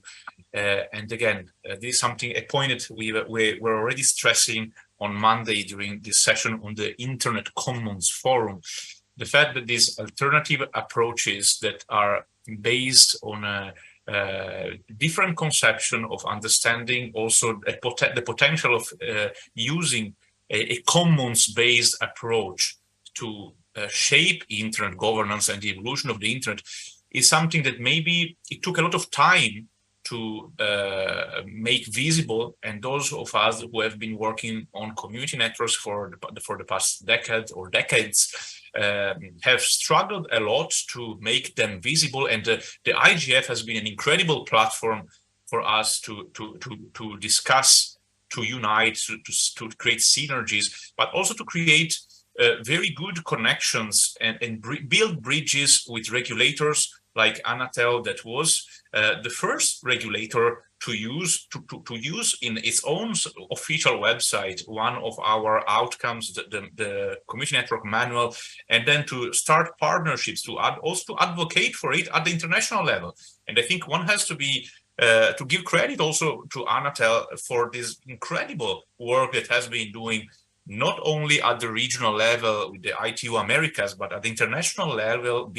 And again, this is something, a point that we were already stressing on Monday during this session on the Internet Commons Forum. The fact that these alternative approaches that are based on a different conception of understanding also the potential of using a commons-based approach to shape internet governance and the evolution of the internet is something that maybe it took a lot of time to make visible, and those of us who have been working on community networks for the past decade or decades have struggled a lot to make them visible, and the IGF has been an incredible platform for us to discuss, to unite, to create synergies, but also to create very good connections and build bridges with regulators like Anatel, that was the first regulator to use in its own official website one of our outcomes, the Community Network Manual, and then to start partnerships to also to advocate for it at the international level. And I think one has to be to give credit also to Anatel for this incredible work that has been doing not only at the regional level with the ITU Americas, but at the international level,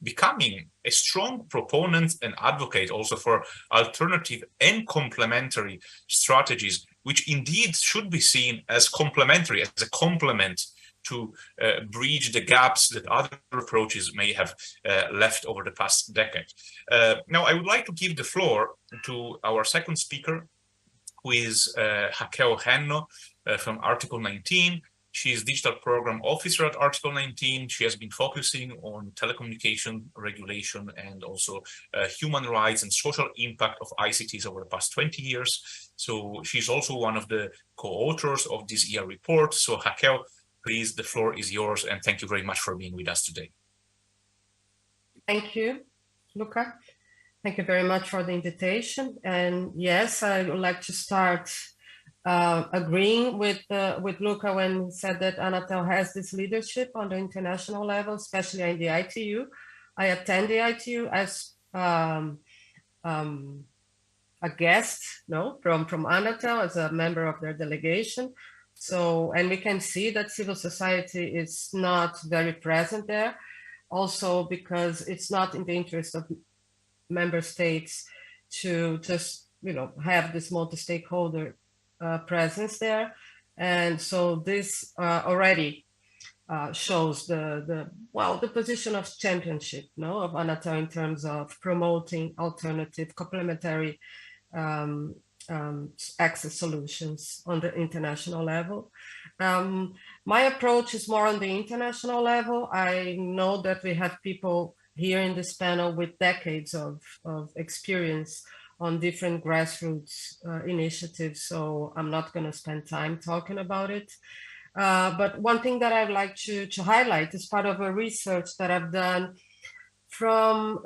becoming a strong proponent and advocate also for alternative and complementary strategies, which indeed should be seen as complementary, as a complement to bridge the gaps that other approaches may have left over the past decade. Now, I would like to give the floor to our second speaker, who is Raquel Henno, from Article 19. She is Digital Program Officer at Article 19. She has been focusing on telecommunication regulation and also human rights and social impact of ICTs over the past 20 years. So she's also one of the co-authors of this ER report. So Raquel, please, the floor is yours, and thank you very much for being with us today. Thank you, Luca. Thank you very much for the invitation. And yes, I would like to start agreeing with Luca when he said that Anatel has this leadership on the international level, especially in the ITU. I attend the ITU as a guest, from Anatel, as a member of their delegation. So, and we can see that civil society is not very present there, also because it's not in the interest of member states to just, have this multi-stakeholder presence there. And so this already shows the position of championship, of Anatel in terms of promoting alternative complementary access solutions on the international level. My approach is more on the international level. I know that we have people here in this panel with decades of experience on different grassroots initiatives, so I'm not going to spend time talking about it. But one thing that I'd like to highlight is part of a research that I've done from,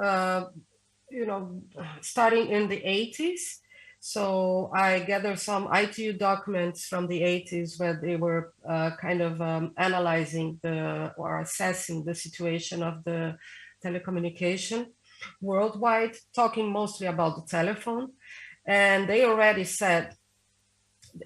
starting in the 80s. So I gathered some ITU documents from the 80s where they were kind of analyzing or assessing the situation of the telecommunication worldwide, talking mostly about the telephone. And they already said,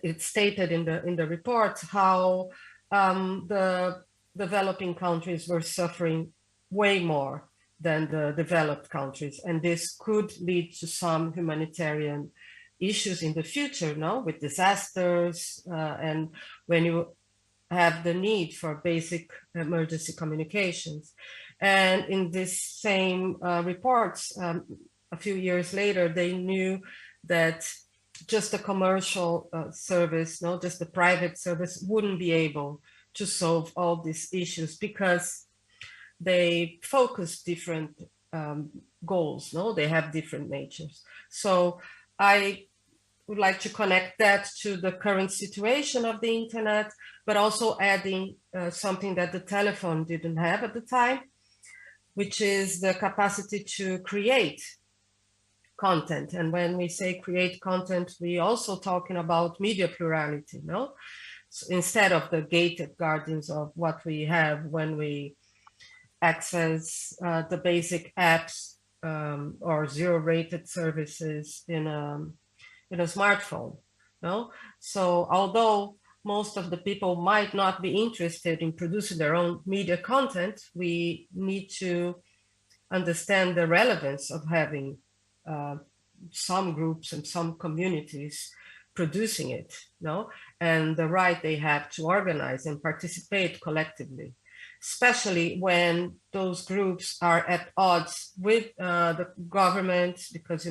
it stated in the report, how the developing countries were suffering way more than the developed countries. And this could lead to some humanitarian issues in the future, no, with disasters, and when you have the need for basic emergency communications. And in this same reports, a few years later, they knew that just a commercial service, no, just a private service wouldn't be able to solve all these issues because they focus different goals, no, they have different natures. So I would like to connect that to the current situation of the internet, but also adding something that the telephone didn't have at the time, which is the capacity to create content. And when we say create content, we also talking about media plurality, no? So instead of the gated gardens of what we have when we access the basic apps or zero-rated services in a smartphone, no? So although most of the people might not be interested in producing their own media content, we need to understand the relevance of having some groups and some communities producing it, no? And the right they have to organize and participate collectively, especially when those groups are at odds with the government, because,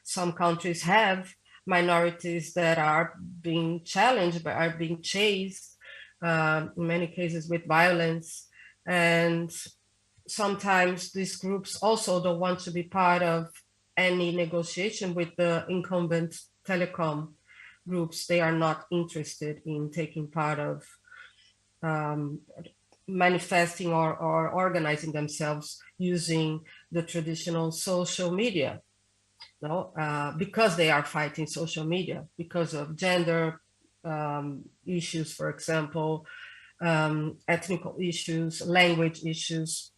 some countries have minorities that are being challenged, but are being chased, in many cases with violence. And sometimes these groups also don't want to be part of any negotiation with the incumbent telecom groups. They are not interested in taking part of manifesting or organizing themselves using the traditional social media, no? Because they are fighting social media, because of gender issues, for example, ethnical issues, language issues.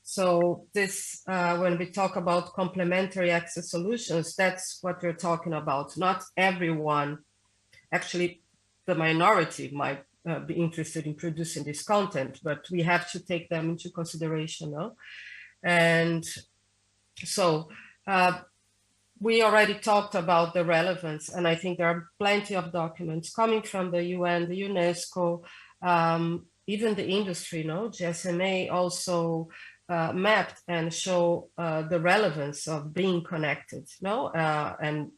So this, when we talk about complementary access solutions, that's what we're talking about. Not everyone, actually the minority might be interested in producing this content, but we have to take them into consideration, no? And so we already talked about the relevance, and I think there are plenty of documents coming from the UN, the UNESCO, even the industry, no? GSMA also mapped and show the relevance of being connected, no? And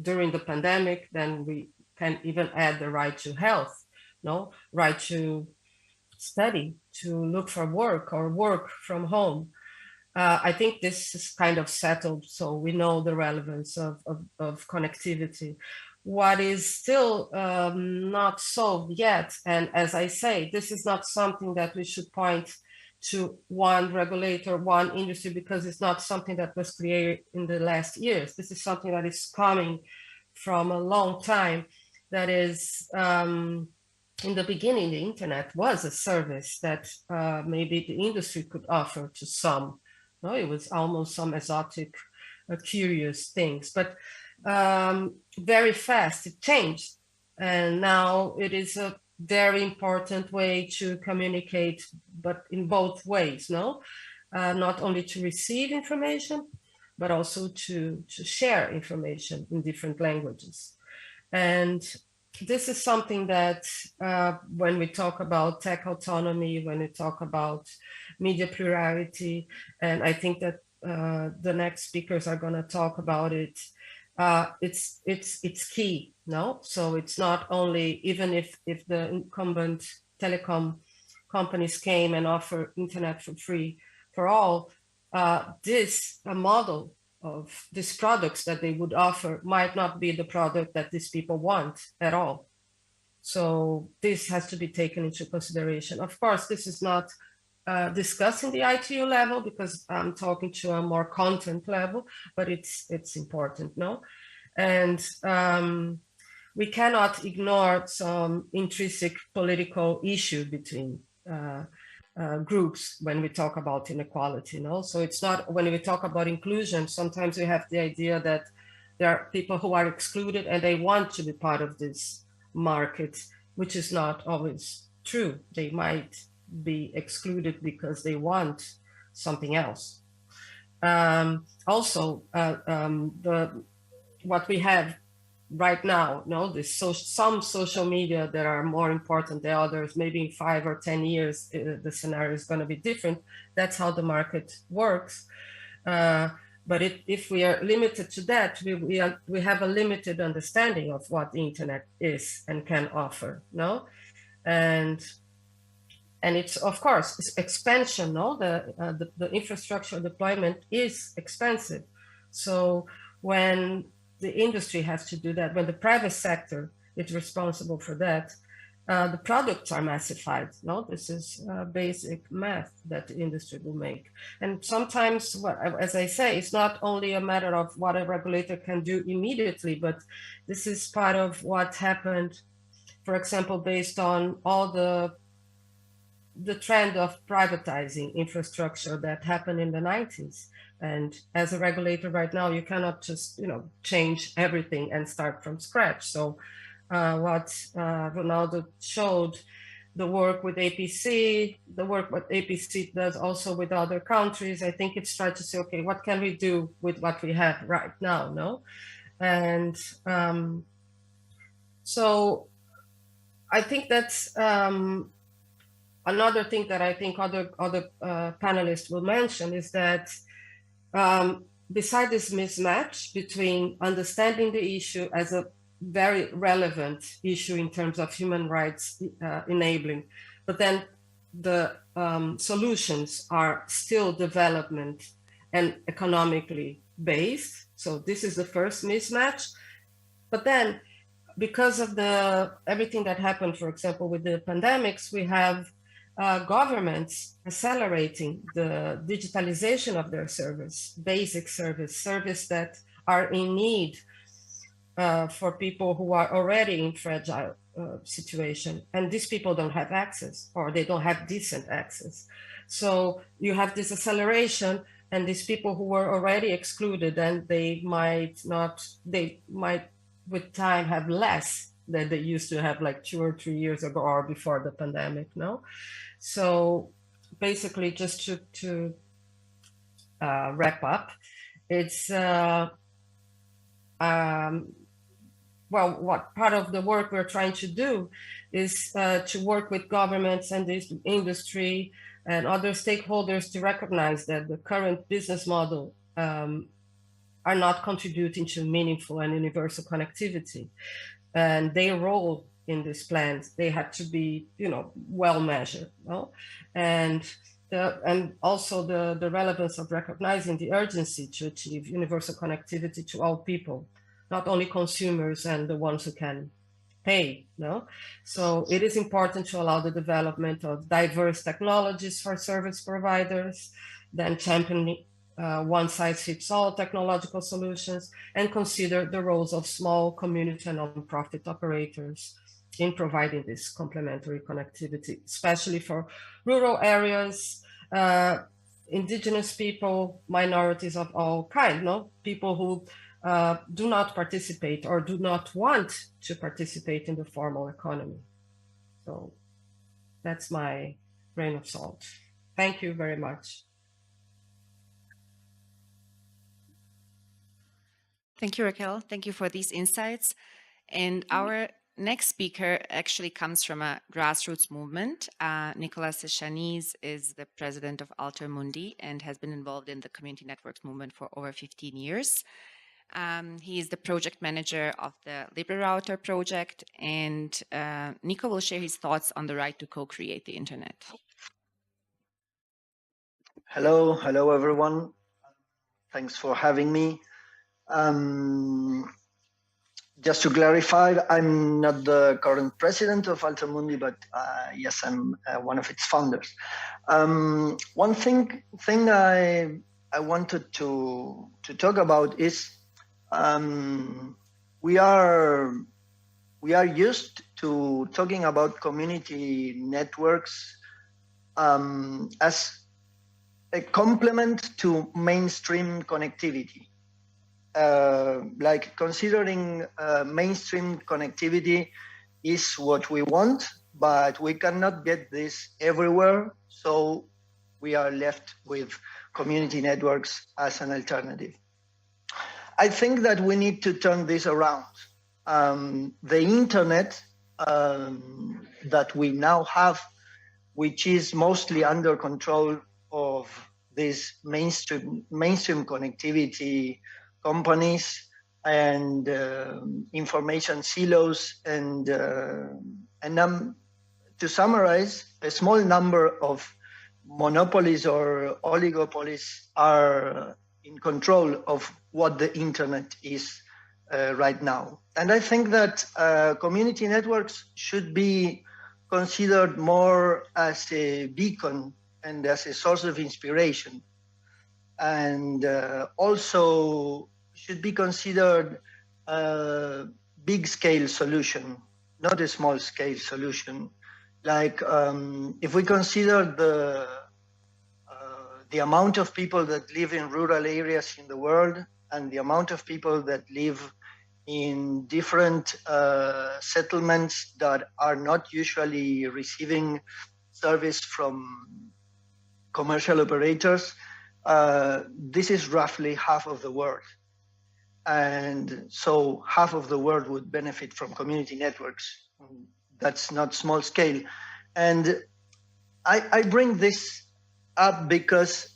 during the pandemic, then we can even add the right to health, no? Right to study, to look for work or work from home. I think this is kind of settled, so we know the relevance of connectivity. What is still not solved yet, and as I say, this is not something that we should point to one regulator, one industry, because it's not something that was created in the last years. This is something that is coming from a long time. That is, in the beginning, the internet was a service that maybe the industry could offer to some. No, it was almost some exotic, curious things, but very fast it changed. And now it is a very important way to communicate, but in both ways, no? Not only to receive information, but also to share information in different languages. And this is something that when we talk about tech autonomy, when we talk about media plurality, and I think that the next speakers are going to talk about it, it's key, no? So it's not only, even if the incumbent telecom companies came and offer internet for free for all, this model of these products that they would offer might not be the product that these people want at all. So this has to be taken into consideration. Of course, this is not discussing the ITU level because I'm talking to a more content level, but it's important, no? And we cannot ignore some intrinsic political issue between groups when we talk about inequality, no? So it's not, when we talk about inclusion, sometimes we have the idea that there are people who are excluded and they want to be part of this market, which is not always true. They might be excluded because they want something else. Also, what we have right now, no, some social media that are more important than others. Maybe in 5 or 10 years, the scenario is going to be different. That's how the market works. But if we are limited to that, we have a limited understanding of what the internet is and can offer, no? And it's, of course, it's expansion, no? The infrastructure deployment is expensive. So when the industry has to do that, when the private sector is responsible for that, the products are massified, no? This is basic math that the industry will make. And sometimes, as I say, it's not only a matter of what a regulator can do immediately, but this is part of what happened, for example, based on all the trend of privatizing infrastructure that happened in the 90s. And as a regulator right now, you cannot just, change everything and start from scratch. So what Ronaldo showed, the work with APC, the work what APC does also with other countries, I think it's trying to say, okay, what can we do with what we have right now, no? And so I think that's another thing that I think other panelists will mention is that beside this mismatch between understanding the issue as a very relevant issue in terms of human rights enabling, but then the solutions are still development and economically based. So this is the first mismatch. But then because of everything that happened, for example, with the pandemics, we have governments accelerating the digitalization of their service, basic service that are in need for people who are already in fragile situation. And these people don't have access, or they don't have decent access. So you have this acceleration, and these people who were already excluded, and they might with time have less than they used to have like 2 or 3 years ago or before the pandemic, no? So basically, just to wrap up, it's what part of the work we're trying to do is to work with governments and this industry and other stakeholders to recognize that the current business model are not contributing to meaningful and universal connectivity. And their role in these plans, they have to be, well measured, no? And also the relevance of recognizing the urgency to achieve universal connectivity to all people, not only consumers and the ones who can pay, no? So it is important to allow the development of diverse technologies for service providers, then championing one-size-fits-all technological solutions, and consider the roles of small community and non-profit operators in providing this complementary connectivity, especially for rural areas, indigenous people, minorities of all kinds, no? People who do not participate or do not want to participate in the formal economy. So that's my grain of salt. Thank you very much. Thank you, Raquel. Thank you for these insights. And our next speaker actually comes from a grassroots movement. Nicolas Chaniz is the president of Alter Mundi and has been involved in the community networks movement for over 15 years. He is the project manager of the LibreRouter project, and Nico will share his thoughts on the right to co-create the internet. Hello everyone. Thanks for having me. Just to clarify, I'm not the current president of Altermundi, but yes, I'm one of its founders. One thing I wanted to talk about is we are used to talking about community networks as a complement to mainstream connectivity. Like considering mainstream connectivity is what we want, but we cannot get this everywhere. So we are left with community networks as an alternative. I think that we need to turn this around. The internet that we now have, which is mostly under control of these mainstream connectivity companies and information silos, and to summarize, a small number of monopolies or oligopolies are in control of what the internet is right now. And I think that community networks should be considered more as a beacon and as a source of inspiration, and also should be considered a big scale solution, not a small scale solution. Like if we consider the amount of people that live in rural areas in the world and the amount of people that live in different settlements that are not usually receiving service from commercial operators, this is roughly half of the world. And so half of the world would benefit from community networks. That's not small scale. And I bring this up because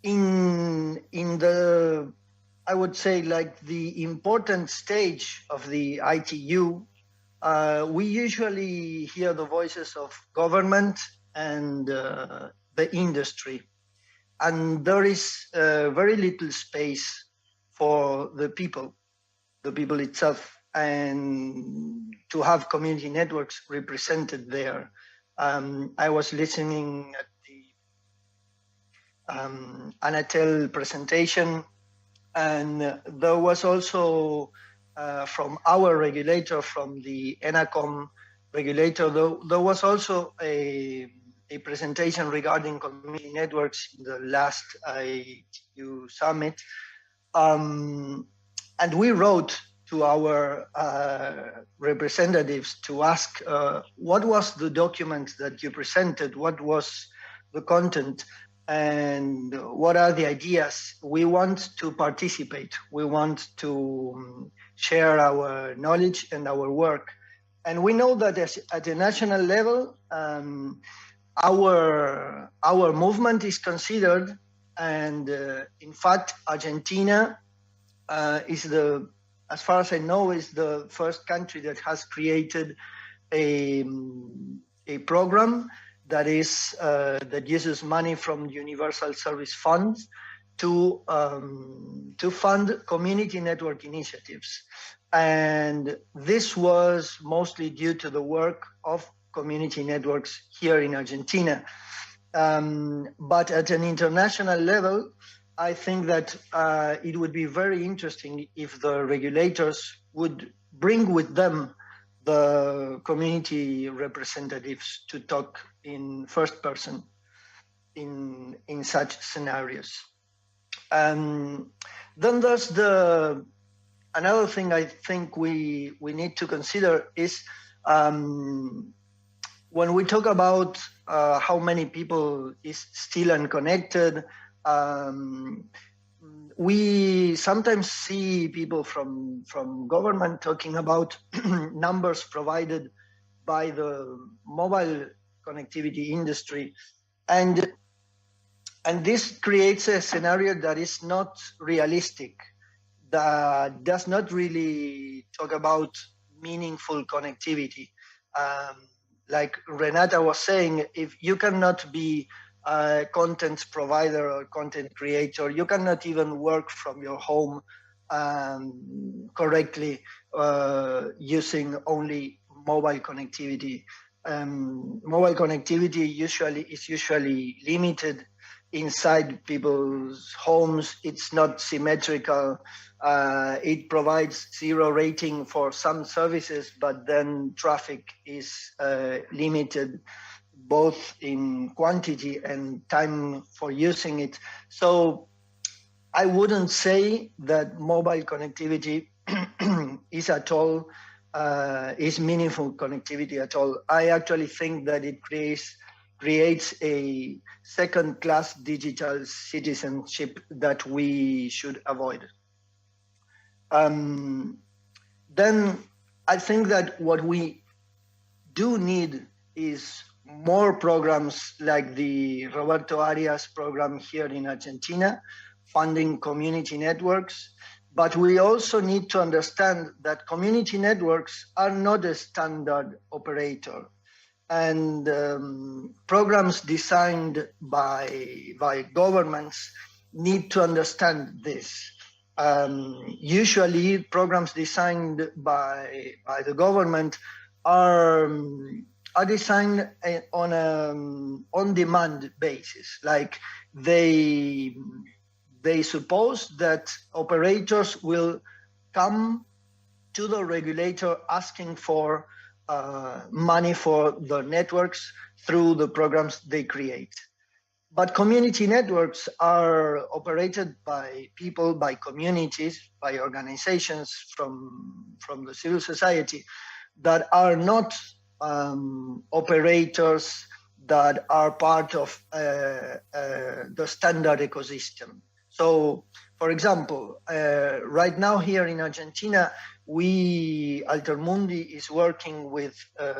in the, I would say, like the important stage of the ITU, we usually hear the voices of government and the industry. And there is very little space for the people itself, and to have community networks represented there. I was listening at the Anatel presentation, and there was also from our regulator, from the ENACOM regulator, there was also a presentation regarding community networks in the last ITU summit. And we wrote to our representatives to ask what was the document that you presented, what was the content, and what are the ideas. We want to participate. We want to share our knowledge and our work. And we know that at a national level, our movement is considered, and in fact, Argentina is the, as far as I know, is the first country that has created a program that is that uses money from Universal Service Funds to fund community network initiatives. And this was mostly due to the work of community networks here in Argentina. But at an international level, I think that it would be very interesting if the regulators would bring with them the community representatives to talk in first person in such scenarios. Then there's another thing I think we need to consider is when we talk about how many people is still unconnected, we sometimes see people from government talking about numbers provided by the mobile connectivity industry. And And this creates a scenario that is not realistic, that does not really talk about meaningful connectivity. Like Renata was saying, if you cannot be a content provider or content creator, you cannot even work from your home correctly using only mobile connectivity. Mobile connectivity is usually limited inside people's homes. It's not symmetrical. It provides 0 rating for some services, but then traffic is limited both in quantity and time for using it. So I wouldn't say that mobile connectivity is at all is meaningful connectivity at all. I actually think that it creates a second-class digital citizenship that we should avoid. Then I think that what we do need is more programs like the Roberto Arias program here in Argentina, funding community networks. But we also need to understand that community networks are not a standard operator. And programs designed by governments need to understand this. Usually programs designed by the government are designed on an on-demand basis. Like they suppose that operators will come to the regulator asking for money for the networks through the programs they create. But community networks are operated by people, by communities, by organizations from the civil society that are not operators that are part of the standard ecosystem. So, for example, right now here in Argentina, Altermundi is working with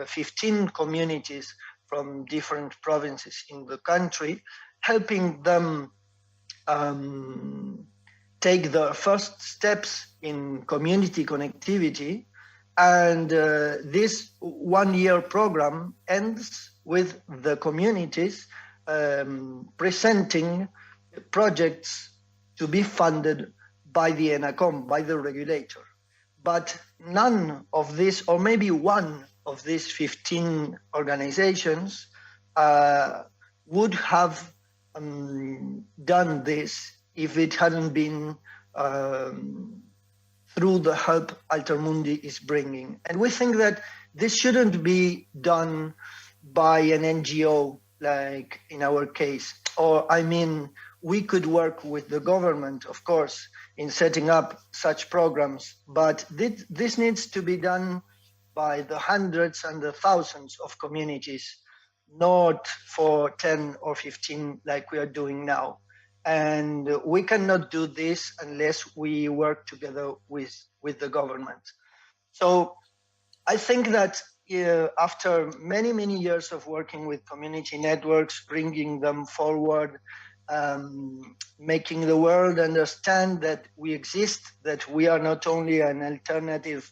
15 communities from different provinces in the country, helping them take the first steps in community connectivity. And this one-year program ends with the communities presenting projects to be funded by the ENACOM, by the regulator. But none of this, or maybe one of these 15 organizations would have done this if it hadn't been through the help Altermundi is bringing. And we think that this shouldn't be done by an NGO, like in our case. Or, I mean, we could work with the government, of course, in setting up such programs, but this needs to be done by the hundreds and the thousands of communities, not for 10 or 15 like we are doing now. And we cannot do this unless we work together with the government. So I think that after many, many years of working with community networks, bringing them forward, making the world understand that we exist, that we are not only an alternative,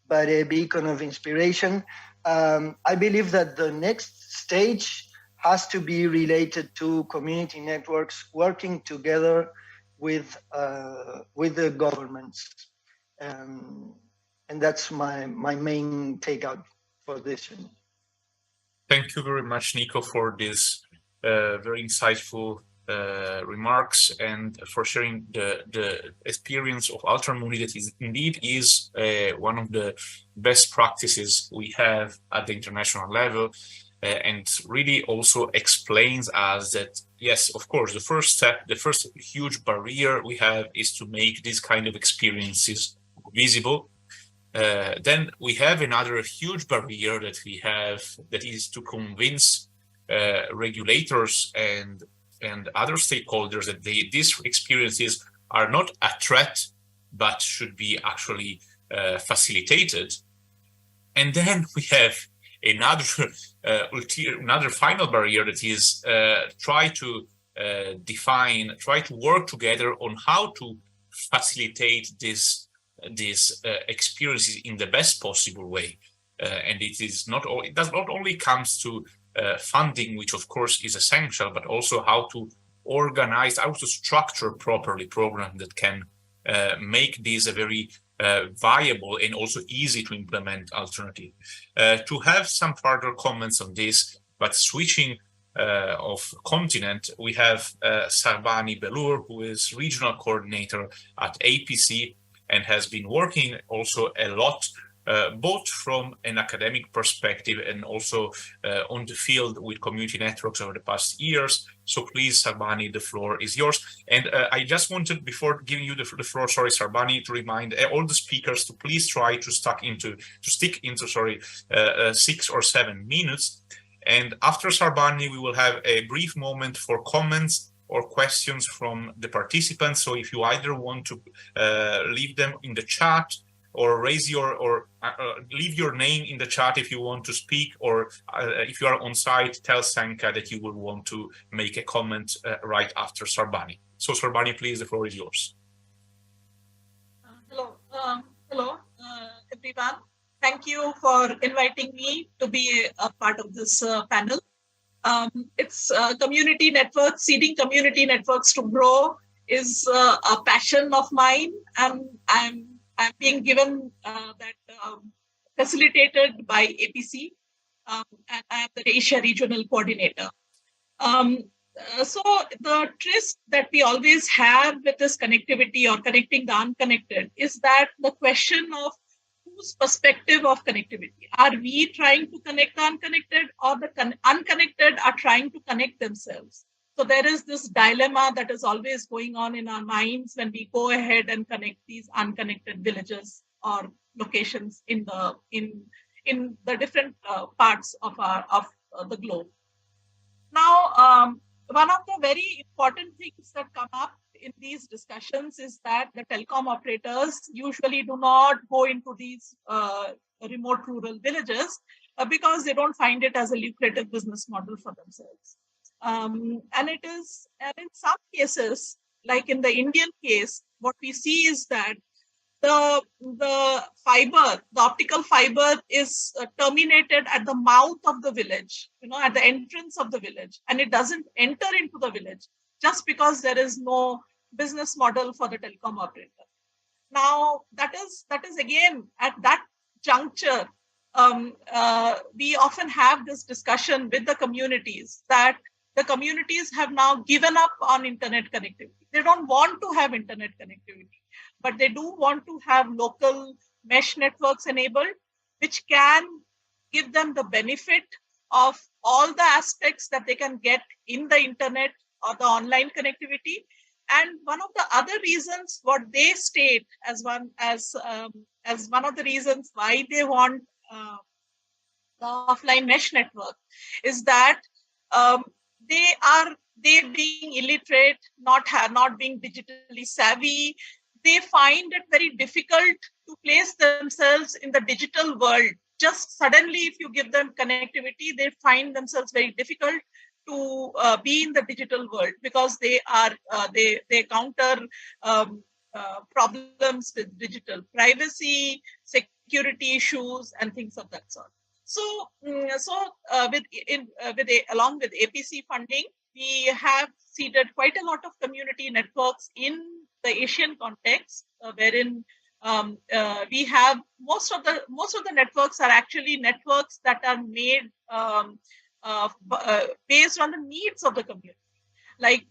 but a beacon of inspiration, I believe that the next stage has to be related to community networks working together with the governments. And that's my main takeout for this. Thank you very much, Nico, for this very insightful remarks and for sharing the experience of Altermundi that is indeed one of the best practices we have at the international level, and really also explains us that, yes, of course, the first step, the first huge barrier we have is to make these kind of experiences visible. Then we have another huge barrier that we have, that is to convince regulators and other stakeholders that these experiences are not a threat, but should be actually facilitated. And then we have another final barrier that is try to try to work together on how to facilitate these experiences in the best possible way. And it does not only comes to funding, which of course is essential, but also how to organize, how to structure properly programs that can make this a very viable and also easy to implement alternative. To have some further comments on this, but switching of continent, we have Sarbani Belur, who is regional coordinator at APC and has been working also a lot, both from an academic perspective and also on the field with community networks over the past years. So please, Sarbani, the floor is yours. And I just wanted, before giving you the floor, sorry, Sarbani, to remind all the speakers to please try to stick into 6 or 7 minutes. And after Sarbani, we will have a brief moment for comments or questions from the participants. So if you either want to leave them in the chat or raise your leave your name in the chat if you want to speak, or if you are on site, tell Sanka that you will want to make a comment right after Sarbani. So Sarbani, please, the floor is yours. Hello, everyone. Thank you for inviting me to be a part of this panel. It's community networks, seeding community networks to grow is a passion of mine, and I'm being given that facilitated by APC, and I'm the Asia Regional Coordinator. So the tryst that we always have with this connectivity or connecting the unconnected is that the question of whose perspective of connectivity. Are we trying to connect the unconnected, or the unconnected are trying to connect themselves? So there is this dilemma that is always going on in our minds when we go ahead and connect these unconnected villages or locations in the different parts of the globe. Now, one of the very important things that come up in these discussions is that the telecom operators usually do not go into these remote rural villages because they don't find it as a lucrative business model for themselves. And in some cases, like in the Indian case, what we see is that the optical fiber is terminated at the mouth of the village, at the entrance of the village, and it doesn't enter into the village just because there is no business model for the telecom operator. Now, that is again, at that juncture, we often have this discussion with the communities that the communities have now given up on internet connectivity. They don't want to have internet connectivity, but they do want to have local mesh networks enabled, which can give them the benefit of all the aspects that they can get in the internet or the online connectivity. And one of the other reasons, what they state as one of the reasons why they want the offline mesh network is that they being illiterate, not being digitally savvy, they find it very difficult to place themselves in the digital world. Just suddenly, if you give them connectivity, they find themselves very difficult to be in the digital world because they counter problems with digital privacy, security issues, and things of that sort. So, along with APC funding, we have seeded quite a lot of community networks in the Asian context, wherein we have most of the networks are actually networks that are made based on the needs of the community. Like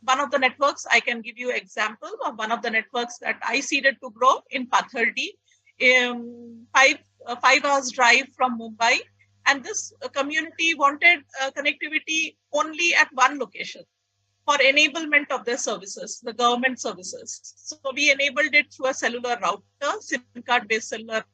one of the networks, I can give you an example of one of the networks that I seeded to grow in Pathardi, 5 hours drive from Mumbai. And this community wanted connectivity only at one location for enablement of their services, the government services. So we enabled it through a cellular router, SIM card-based cellular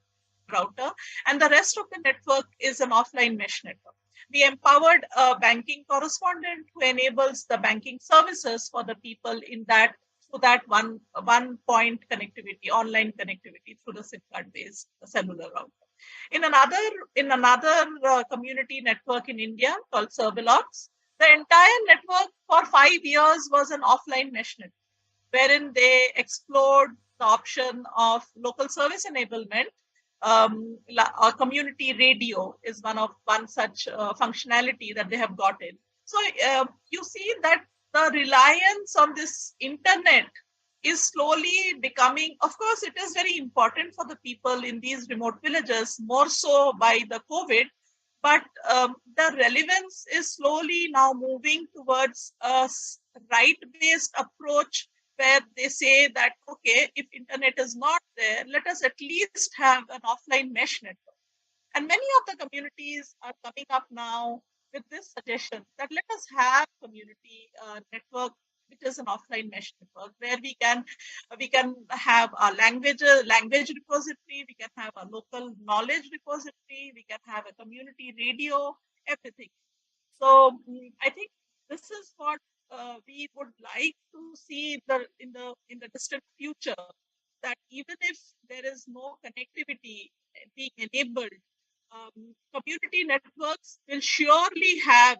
router, and the rest of the network is an offline mesh network. We empowered a banking correspondent who enables the banking services for the people in that, through that one point connectivity, online connectivity through the SIM card-based cellular router. In another community network in India called Servelox, the entire network for 5 5 years was an offline mesh network, wherein they explored the option of local service enablement. Community radio is one such functionality that they have gotten. So you see that the reliance on this internet is slowly becoming, of course, it is very important for the people in these remote villages, more so by the COVID, but the relevance is slowly now moving towards a right-based approach where they say that, okay, if internet is not there, let us at least have an offline mesh network. And many of the communities are coming up now with this suggestion that let us have community network, which is an offline mesh network, where we can have a language repository, we can have a local knowledge repository, we can have a community radio, everything. So I think this is what we would like to see in the distant future, that even if there is no connectivity being enabled, community networks will surely have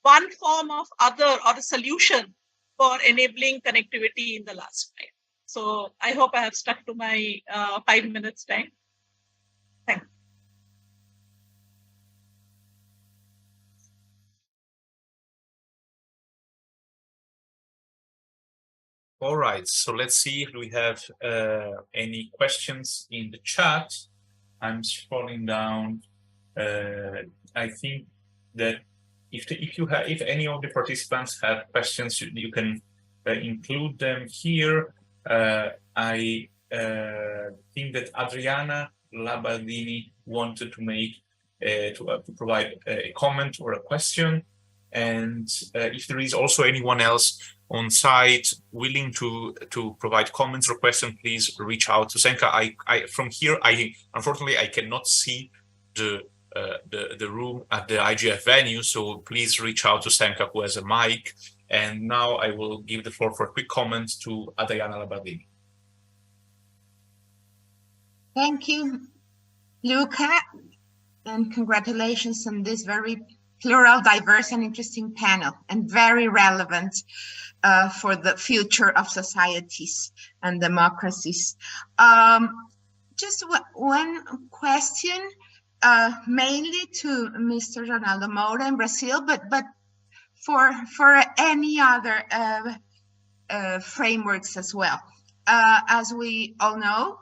one form of other or a solution for enabling connectivity in the last mile. So I hope I have stuck to my 5 minutes time. Thank you. All right, so let's see if we have any questions in the chat. I'm scrolling down. I think that if any of the participants have questions, you can include them here. I think that Adriana Labaldini wanted to make to provide a comment or a question, and if there is also anyone else on site willing to provide comments or questions, please reach out to Senka. I from here, unfortunately I cannot see the room at the IGF venue, so please reach out to Senka, who has a mic. And now I will give the floor for a quick comment to Adriana Labardini. Thank you, Luca, and congratulations on this very plural, diverse, and interesting panel, and very relevant for the future of societies and democracies. Just one question, mainly to Mr. Ronaldo Moura in Brazil, but for any other frameworks as well. As we all know,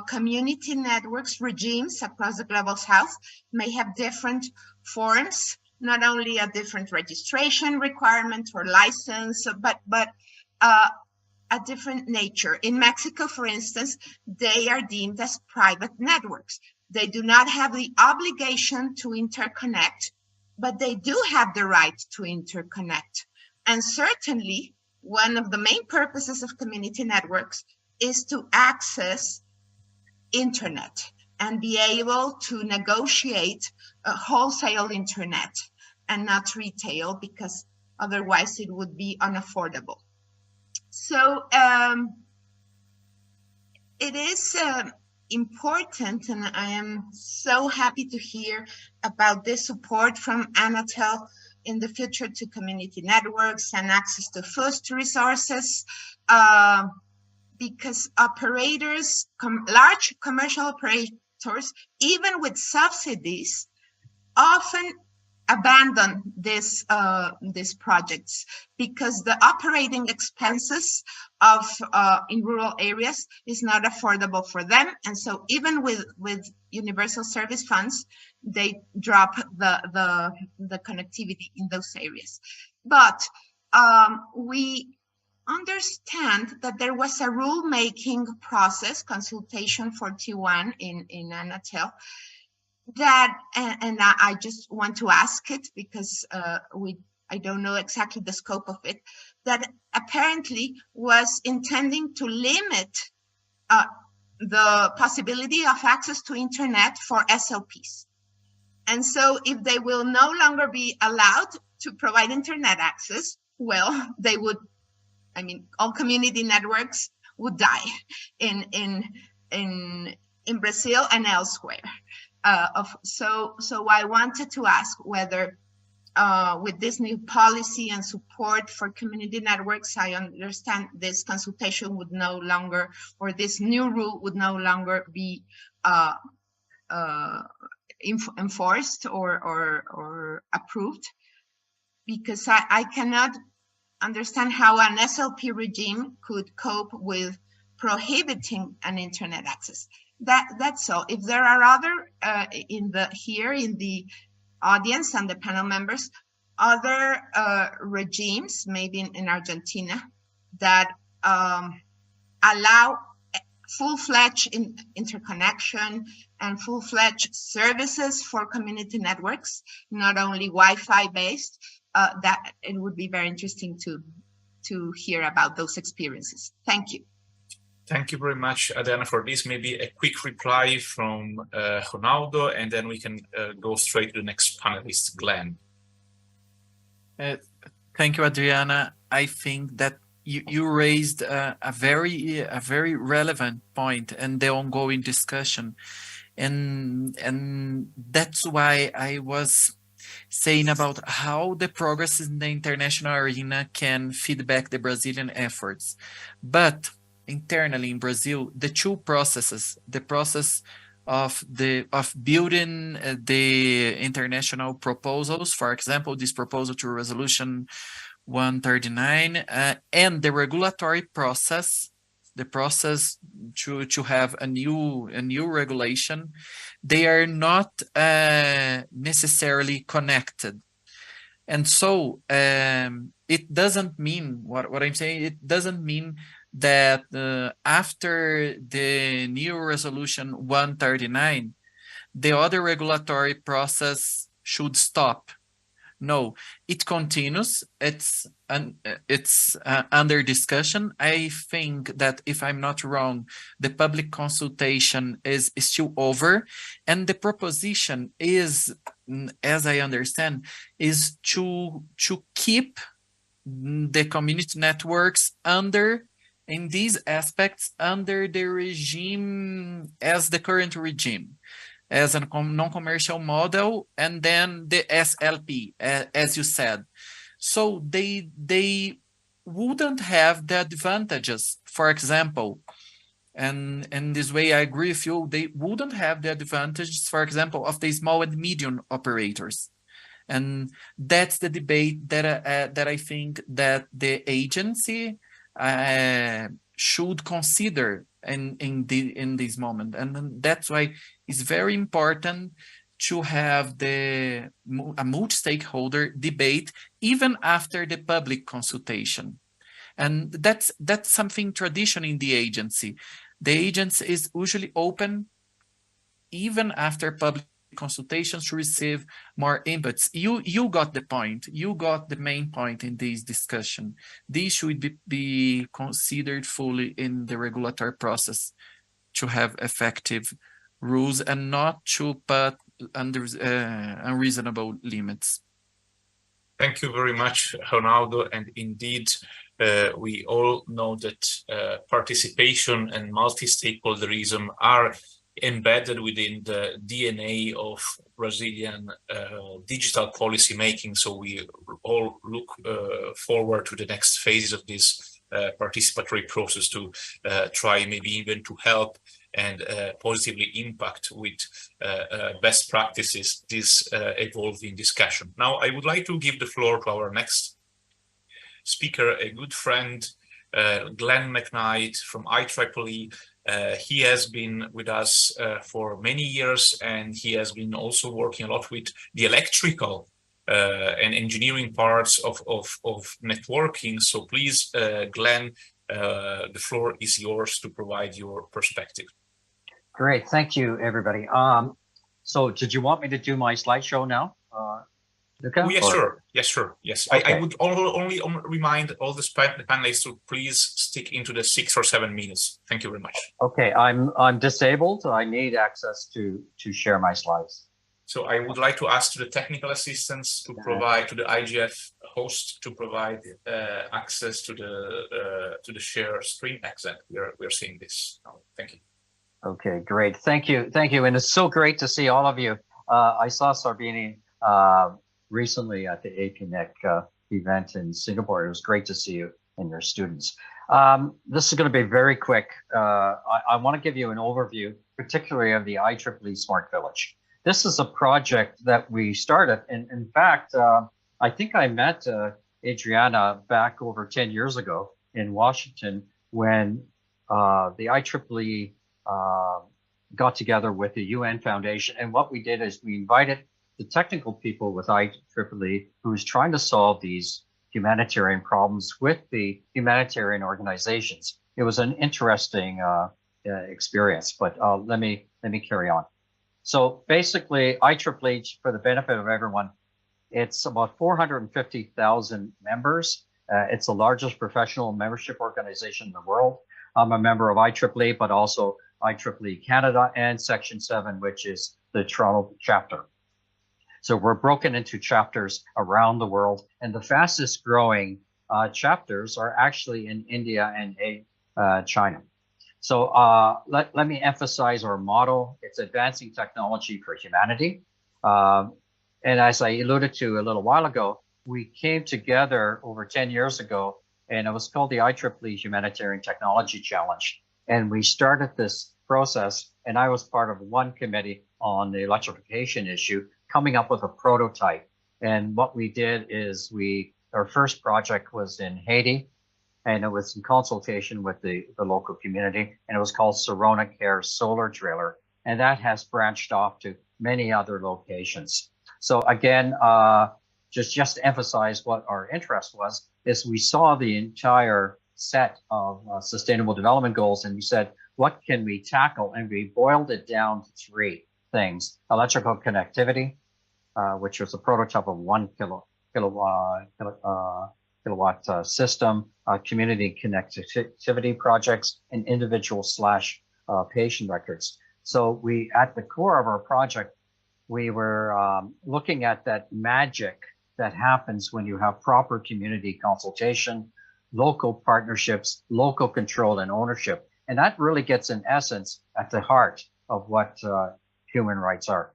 community networks regimes across the global south may have different forms, not only a different registration requirement or license, but a different nature. In Mexico, for instance, they are deemed as private networks. They do not have the obligation to interconnect, but they do have the right to interconnect. And certainly, one of the main purposes of community networks is to access internet and be able to negotiate a wholesale internet and not retail, because otherwise it would be unaffordable. So it is important, and I am so happy to hear about this support from Anatel in the future to community networks and access to first resources, because operators, large commercial operators, even with subsidies, often abandon these projects because the operating expenses of in rural areas is not affordable for them, and so even with universal service funds, they drop the connectivity in those areas. But we understand that there was a rulemaking process, consultation 41 in Anatel, that, and I just want to ask it because I don't know exactly the scope of it, that apparently was intending to limit the possibility of access to internet for SLPs. And so if they will no longer be allowed to provide internet access, well, they would, I mean, all community networks would die in Brazil and elsewhere. So I wanted to ask whether with this new policy and support for community networks, I understand this consultation would no longer, or this new rule would no longer be enforced or approved, because I cannot understand how an SLP regime could cope with prohibiting an internet access. That's all. If there are other in the audience and the panel members, other regimes, maybe in Argentina, that allow full-fledged interconnection and full-fledged services for community networks, not only Wi-Fi based, that it would be very interesting to hear about those experiences. Thank you. Thank you very much, Adriana, for this. Maybe a quick reply from Ronaldo, and then we can go straight to the next panelist, Glenn. Thank you, Adriana. I think that you raised a very relevant point in the ongoing discussion, and that's why I was saying about how the progress in the international arena can feedback the Brazilian efforts. But internally in Brazil, the two processes, the process of building the international proposals, for example, this proposal to resolution 139, and the regulatory process, the process to have a new regulation, they are not necessarily connected. And so it doesn't mean, what I'm saying, it doesn't mean that after the new resolution 139, the other regulatory process should stop. No, it continues. It's under discussion. I think that, if I'm not wrong, the public consultation is still over, and the proposition is, as I understand, is to keep the community networks in these aspects under the regime as the current regime, as a non-commercial model, and then the SLP, as you said. So they wouldn't have the advantages, for example, and in this way I agree with you, they wouldn't have the advantages, for example, of the small and medium operators. And that's the debate that I think that the agency should consider in this moment. And that's why it's very important to have a multi-stakeholder debate even after the public consultation. And that's something traditional in the agency. The agency is usually open even after public consultations to receive more inputs. You got the point. You got the main point in this discussion. These should be considered fully in the regulatory process to have effective rules and not to put under unreasonable limits. Thank you very much, Ronaldo. And indeed, we all know that participation and multi-stakeholderism are embedded within the DNA of Brazilian digital policy making. So we all look forward to the next phases of this participatory process to try maybe even to help and positively impact with best practices this evolving discussion. Now, I would like to give the floor to our next speaker, a good friend, Glenn McKnight from IEEE. He has been with us for many years, and he has been also working a lot with the electrical and engineering parts of networking. So please, Glenn, the floor is yours to provide your perspective. Great, thank you, everybody. So did you want me to do my slideshow now? Oh, yes, sure. Yes, sure. Yes, okay. I would only remind all the panelists to please stick into the 6 or 7 minutes. Thank you very much. Okay, I'm disabled. I need access to share my slides. So I would like to ask to the technical assistants to provide to the IGF host to provide access to the share screen accent. We're seeing this now. Thank you. Okay, great. Thank you, and it's so great to see all of you. I saw Sarbini recently at the APNIC event in Singapore. It was great to see you and your students. This is going to be very quick. I want to give you an overview, particularly of the IEEE Smart Village. This is a project that we started. And in fact, I think I met Adriana back over 10 years ago in Washington when the IEEE got together with the UN Foundation. And what we did is we invited the technical people with IEEE who's trying to solve these humanitarian problems with the humanitarian organizations. It was an interesting experience, but let me carry on. So basically, IEEE, for the benefit of everyone, it's about 450,000 members. It's the largest professional membership organization in the world. I'm a member of IEEE, but also IEEE Canada and Section 7, which is the Toronto chapter. So we're broken into chapters around the world, and the fastest growing chapters are actually in India and China. So let me emphasize our motto. It's advancing technology for humanity. And as I alluded to a little while ago, we came together over 10 years ago, and it was called the IEEE Humanitarian Technology Challenge. And we started this process, and I was part of one committee on the electrification issue, coming up with a prototype. And what we did is our first project was in Haiti, and it was in consultation with the local community, and it was called Sorona Care Solar Trailer. And that has branched off to many other locations. So again, just to emphasize what our interest was, is we saw the entire set of sustainable development goals, and we said, what can we tackle? And we boiled it down to three things: electrical connectivity, which was a prototype of 1 kilowatt system, community connectivity projects, and individual / patient records. So at the core of our project, we were looking at that magic that happens when you have proper community consultation, local partnerships, local control and ownership. And that really gets, in essence, at the heart of what human rights are.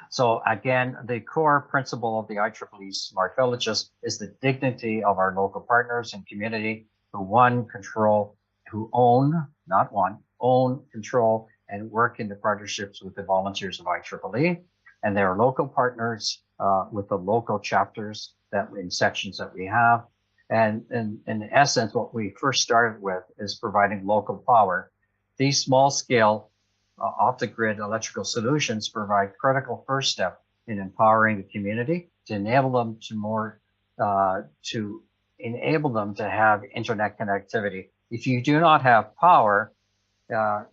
So again, the core principle of the IEEE Smart Villages is the dignity of our local partners and community who own, not one, own, control, and work in the partnerships with the volunteers of IEEE. And they are local partners with the local chapters in sections that we have. And in essence, what we first started with is providing local power. These small scale off-the-grid electrical solutions provide critical first step in empowering the community to enable them to have internet connectivity. If you do not have power,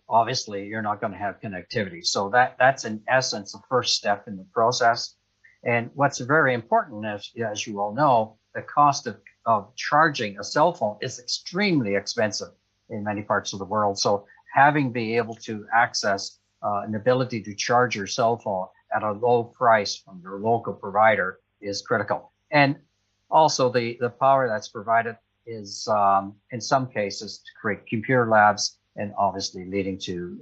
obviously you're not going to have connectivity. So that's in essence the first step in the process. And what's very important, as you all know, the cost of charging a cell phone is extremely expensive in many parts of the world. So be able to access an ability to charge your cell phone at a low price from your local provider is critical. And also the power that's provided is in some cases to create computer labs and obviously leading to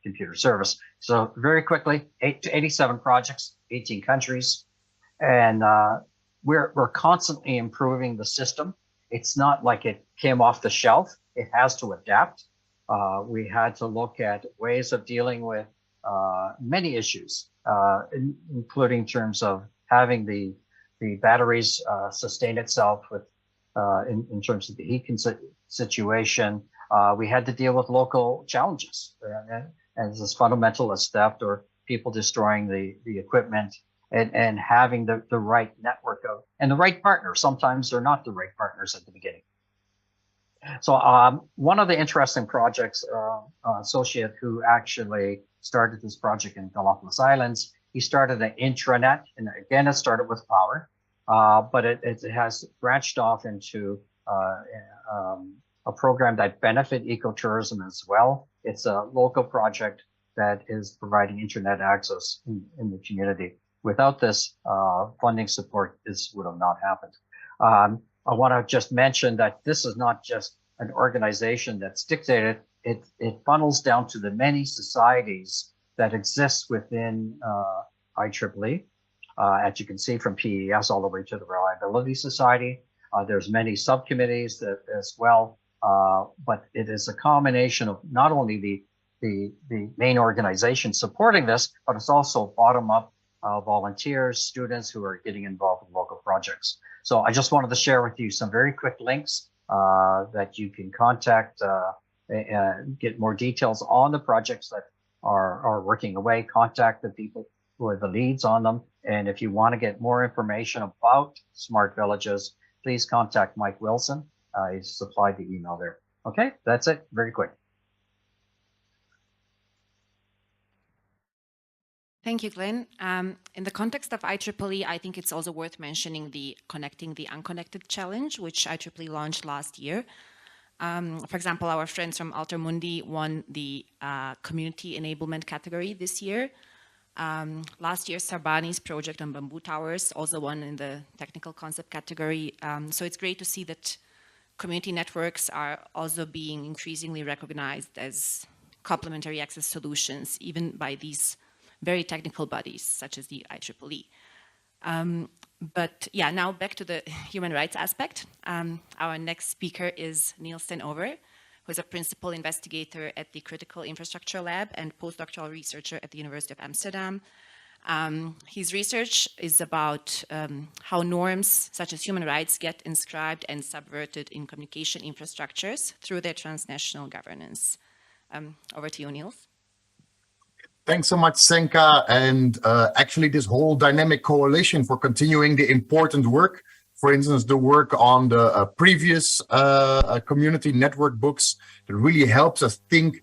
computer service. So very quickly, 87 projects, 18 countries. And we're constantly improving the system. It's not like it came off the shelf. It has to adapt. We had to look at ways of dealing with many issues, including in terms of having the batteries sustain itself with in terms of the heat situation. We had to deal with local challenges, as as fundamental as theft or people destroying the equipment, and having the right network and the right partner. Sometimes they're not the right partners at the beginning. So one of the interesting projects, associate who actually started this project in Galapagos Islands, he started an intranet, and again, it started with power, but it has branched off into a program that benefit ecotourism as well. It's a local project that is providing internet access in the community. Without this funding support, this would have not happened. I want to just mention that this is not just an organization that's dictated. It funnels down to the many societies that exist within IEEE. as you can see from PES all the way to the Reliability Society. There's many subcommittees as well, but it is a combination of not only the main organization supporting this, but it's also bottom-up volunteers, students who are getting involved in local projects. So I just wanted to share with you some very quick links that you can contact, get more details on the projects that are working away, contact the people who are the leads on them. And if you want to get more information about smart villages, please contact Mike Wilson. He's supplied the email there. Okay, that's it. Very quick. Thank you, Glenn. In the context of IEEE, I think it's also worth mentioning the Connecting the Unconnected Challenge, which IEEE launched last year. For example, our friends from Altermundi won the Community Enablement category this year. Last year, Sarbani's project on bamboo towers also won in the technical concept category. So it's great to see that community networks are also being increasingly recognized as complementary access solutions, even by these very technical bodies, such as the IEEE. But yeah, now back to the human rights aspect. Our next speaker is Niels ten Over, who is a principal investigator at the Critical Infrastructure Lab and postdoctoral researcher at the University of Amsterdam. His research is about how norms such as human rights get inscribed and subverted in communication infrastructures through their transnational governance. Over to you, Niels. Thanks so much, Senka. And actually, this whole dynamic coalition for continuing the important work, for instance, the work on the previous community network books, that really helps us think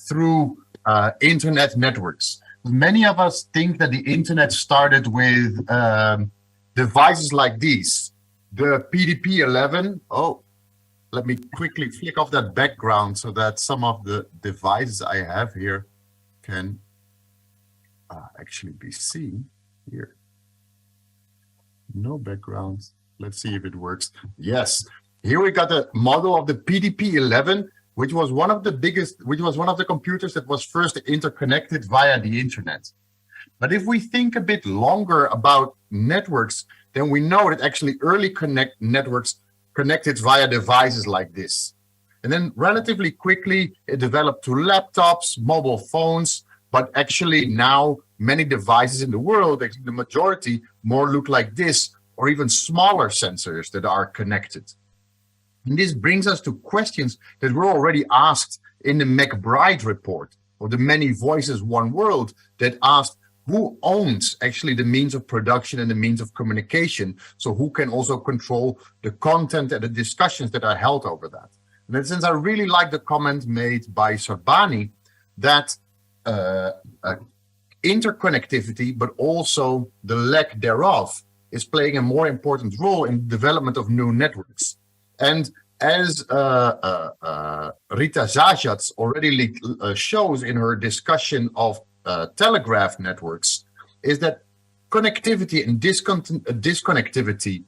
through internet networks. Many of us think that the internet started with devices like these. The PDP-11. Oh, let me quickly flick off that background so that some of the devices I have here can actually be seen here. No background. Let's see if it works. Yes, here we got a model of the PDP-11, which was one of the computers that was first interconnected via the internet. But if we think a bit longer about networks, then we know that actually early networks connected via devices like this. And then relatively quickly, it developed to laptops, mobile phones, but actually now many devices in the world, the majority, more look like this, or even smaller sensors that are connected. And this brings us to questions that were already asked in the McBride report, or the Many Voices, One World, that asked who owns actually the means of production and the means of communication, so who can also control the content and the discussions that are held over that. And in that sense, I really like the comment made by Sarbani that interconnectivity, but also the lack thereof, is playing a more important role in the development of new networks. And as Rita Zajats already shows in her discussion of telegraph networks, is that connectivity and disconnectivity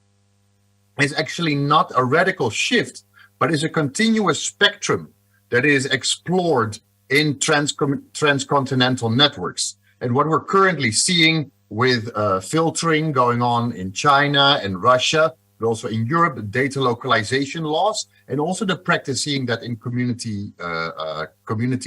is actually not a radical shift, but is a continuous spectrum that is explored in transcontinental networks. And what we're currently seeing with filtering going on in China and Russia, but also in Europe, the data localization laws, and also the practice seeing that in community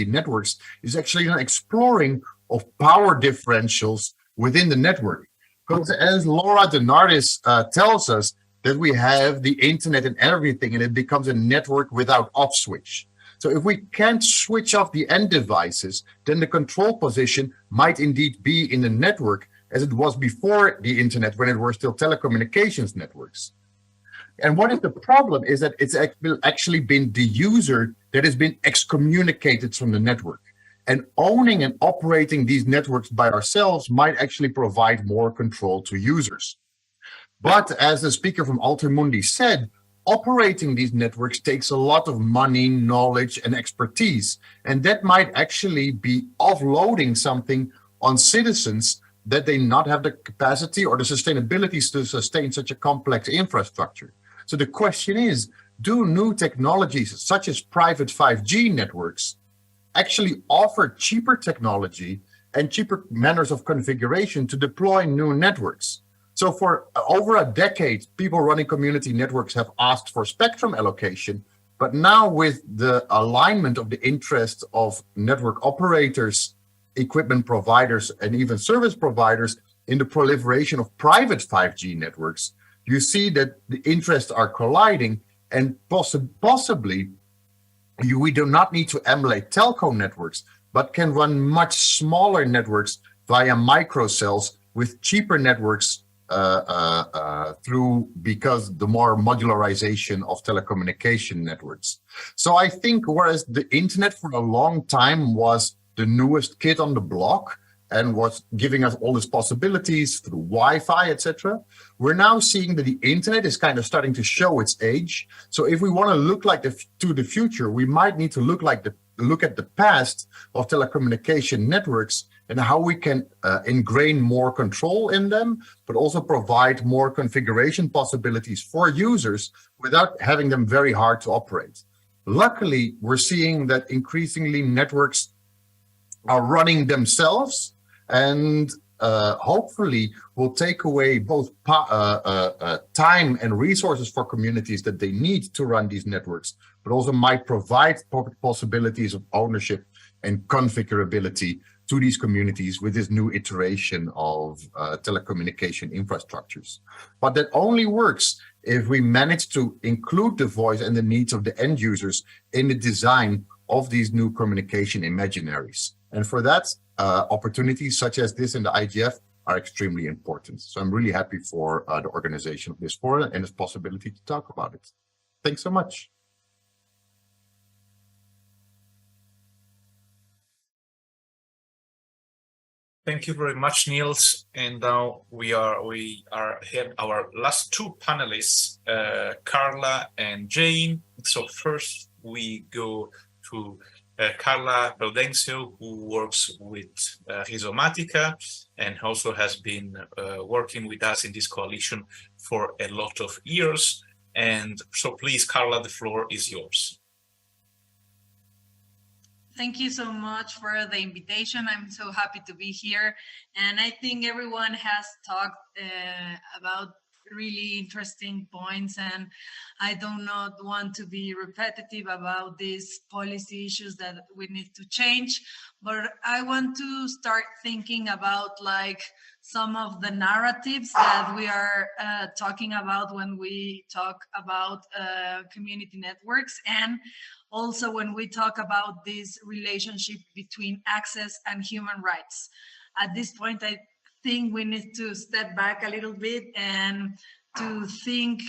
networks is actually an exploring of power differentials within the network. Because as Laura Denardis tells us, that we have the internet and everything, and it becomes a network without off switch. So if we can't switch off the end devices, then the control position might indeed be in the network as it was before the internet, when it were still telecommunications networks. And what is the problem is that it's actually been the user that has been excommunicated from the network. And owning and operating these networks by ourselves might actually provide more control to users. But as the speaker from Altermundi said, operating these networks takes a lot of money, knowledge, and expertise. And that might actually be offloading something on citizens that they not have the capacity or the sustainability to sustain such a complex infrastructure. So the question is, do new technologies such as private 5G networks actually offer cheaper technology and cheaper manners of configuration to deploy new networks? So for over a decade, people running community networks have asked for spectrum allocation, but now with the alignment of the interests of network operators, equipment providers, and even service providers in the proliferation of private 5G networks, you see that the interests are colliding, and possibly we do not need to emulate telco networks, but can run much smaller networks via microcells with cheaper networks because the more modularization of telecommunication networks. So I think whereas the internet for a long time was the newest kid on the block and was giving us all these possibilities through Wi-Fi, etc., we're now seeing that the internet is kind of starting to show its age. So if we want to look like to the future, we might need to look at the past of telecommunication networks and how we can ingrain more control in them, but also provide more configuration possibilities for users without having them very hard to operate. Luckily, we're seeing that increasingly networks are running themselves, and hopefully will take away both time and resources for communities that they need to run these networks, but also might provide possibilities of ownership and configurability to these communities with this new iteration of telecommunication infrastructures. But that only works if we manage to include the voice and the needs of the end users in the design of these new communication imaginaries. And for that, opportunities such as this in the IGF are extremely important. So I'm really happy for the organization of this forum and its possibility to talk about it. Thanks so much. Thank you very much, Niels. And now we are here our last two panelists, Carla and Jane. So first we go to Carla Prudencio, who works with Rhizomatica and also has been working with us in this coalition for a lot of years. And so please, Carla, the floor is yours. Thank you so much for the invitation. I'm so happy to be here. And I think everyone has talked about really interesting points, and I do not want to be repetitive about these policy issues that we need to change, but I want to start thinking about like some of the narratives that we are talking about when we talk about community networks, and also when we talk about this relationship between access and human rights. At this point, I think we need to step back a little bit and to think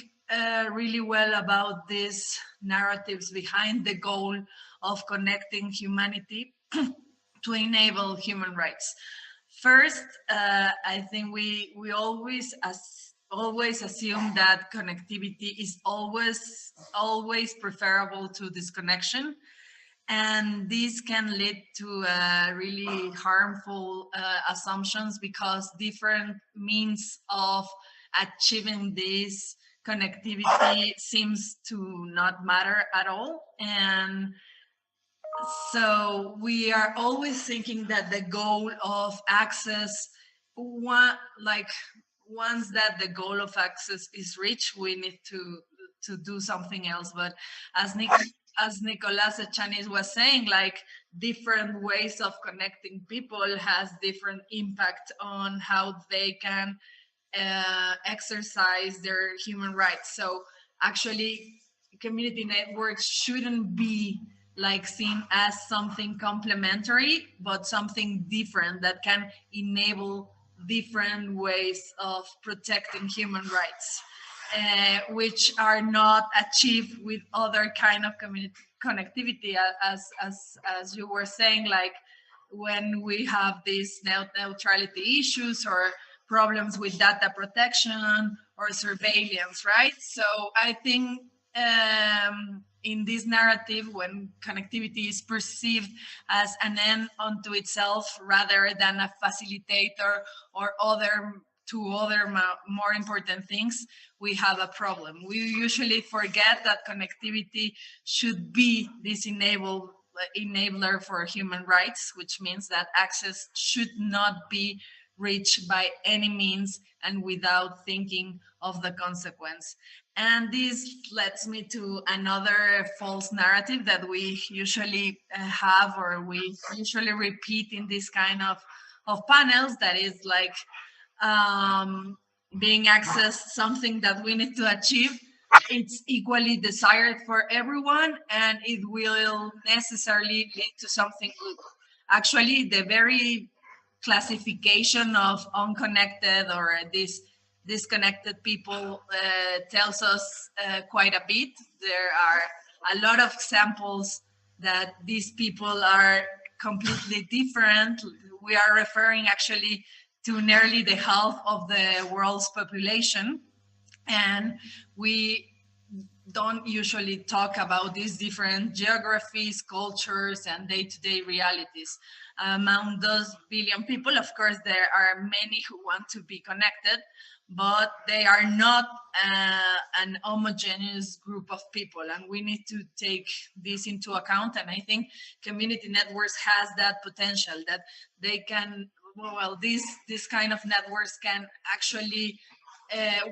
really well about these narratives behind the goal of connecting humanity to enable human rights. First, I think we always assume that connectivity is always preferable to disconnection. And this can lead to really harmful assumptions, because different means of achieving this connectivity seems to not matter at all. And so we are always thinking that the goal of access, once that the goal of access is reached, we need to do something else. But as Nicolas Echaniz was saying, like different ways of connecting people has different impact on how they can exercise their human rights. So actually, community networks shouldn't be like seen as something complementary, but something different that can enable different ways of protecting human rights, which are not achieved with other kind of community connectivity, as you were saying, like when we have these neutrality issues or problems with data protection or surveillance, right? So I think in this narrative, when connectivity is perceived as an end unto itself rather than a facilitator or other more important things, we have a problem. We usually forget that connectivity should be this enabler for human rights, which means that access should not be reach by any means and without thinking of the consequence. And this leads me to another false narrative that we usually have, or we usually repeat in this kind of panels, that is like being accessed something that we need to achieve. It's equally desired for everyone, and it will necessarily lead to something good. Actually, the very classification of unconnected or this disconnected people tells us quite a bit. There are a lot of examples that these people are completely different. We are referring actually to nearly the half of the world's population, and we don't usually talk about these different geographies, cultures, and day-to-day realities. Among those billion people, of course, there are many who want to be connected, but they are not an homogeneous group of people, and we need to take this into account. And I think community networks has that potential, that they can, well, this kind of networks can actually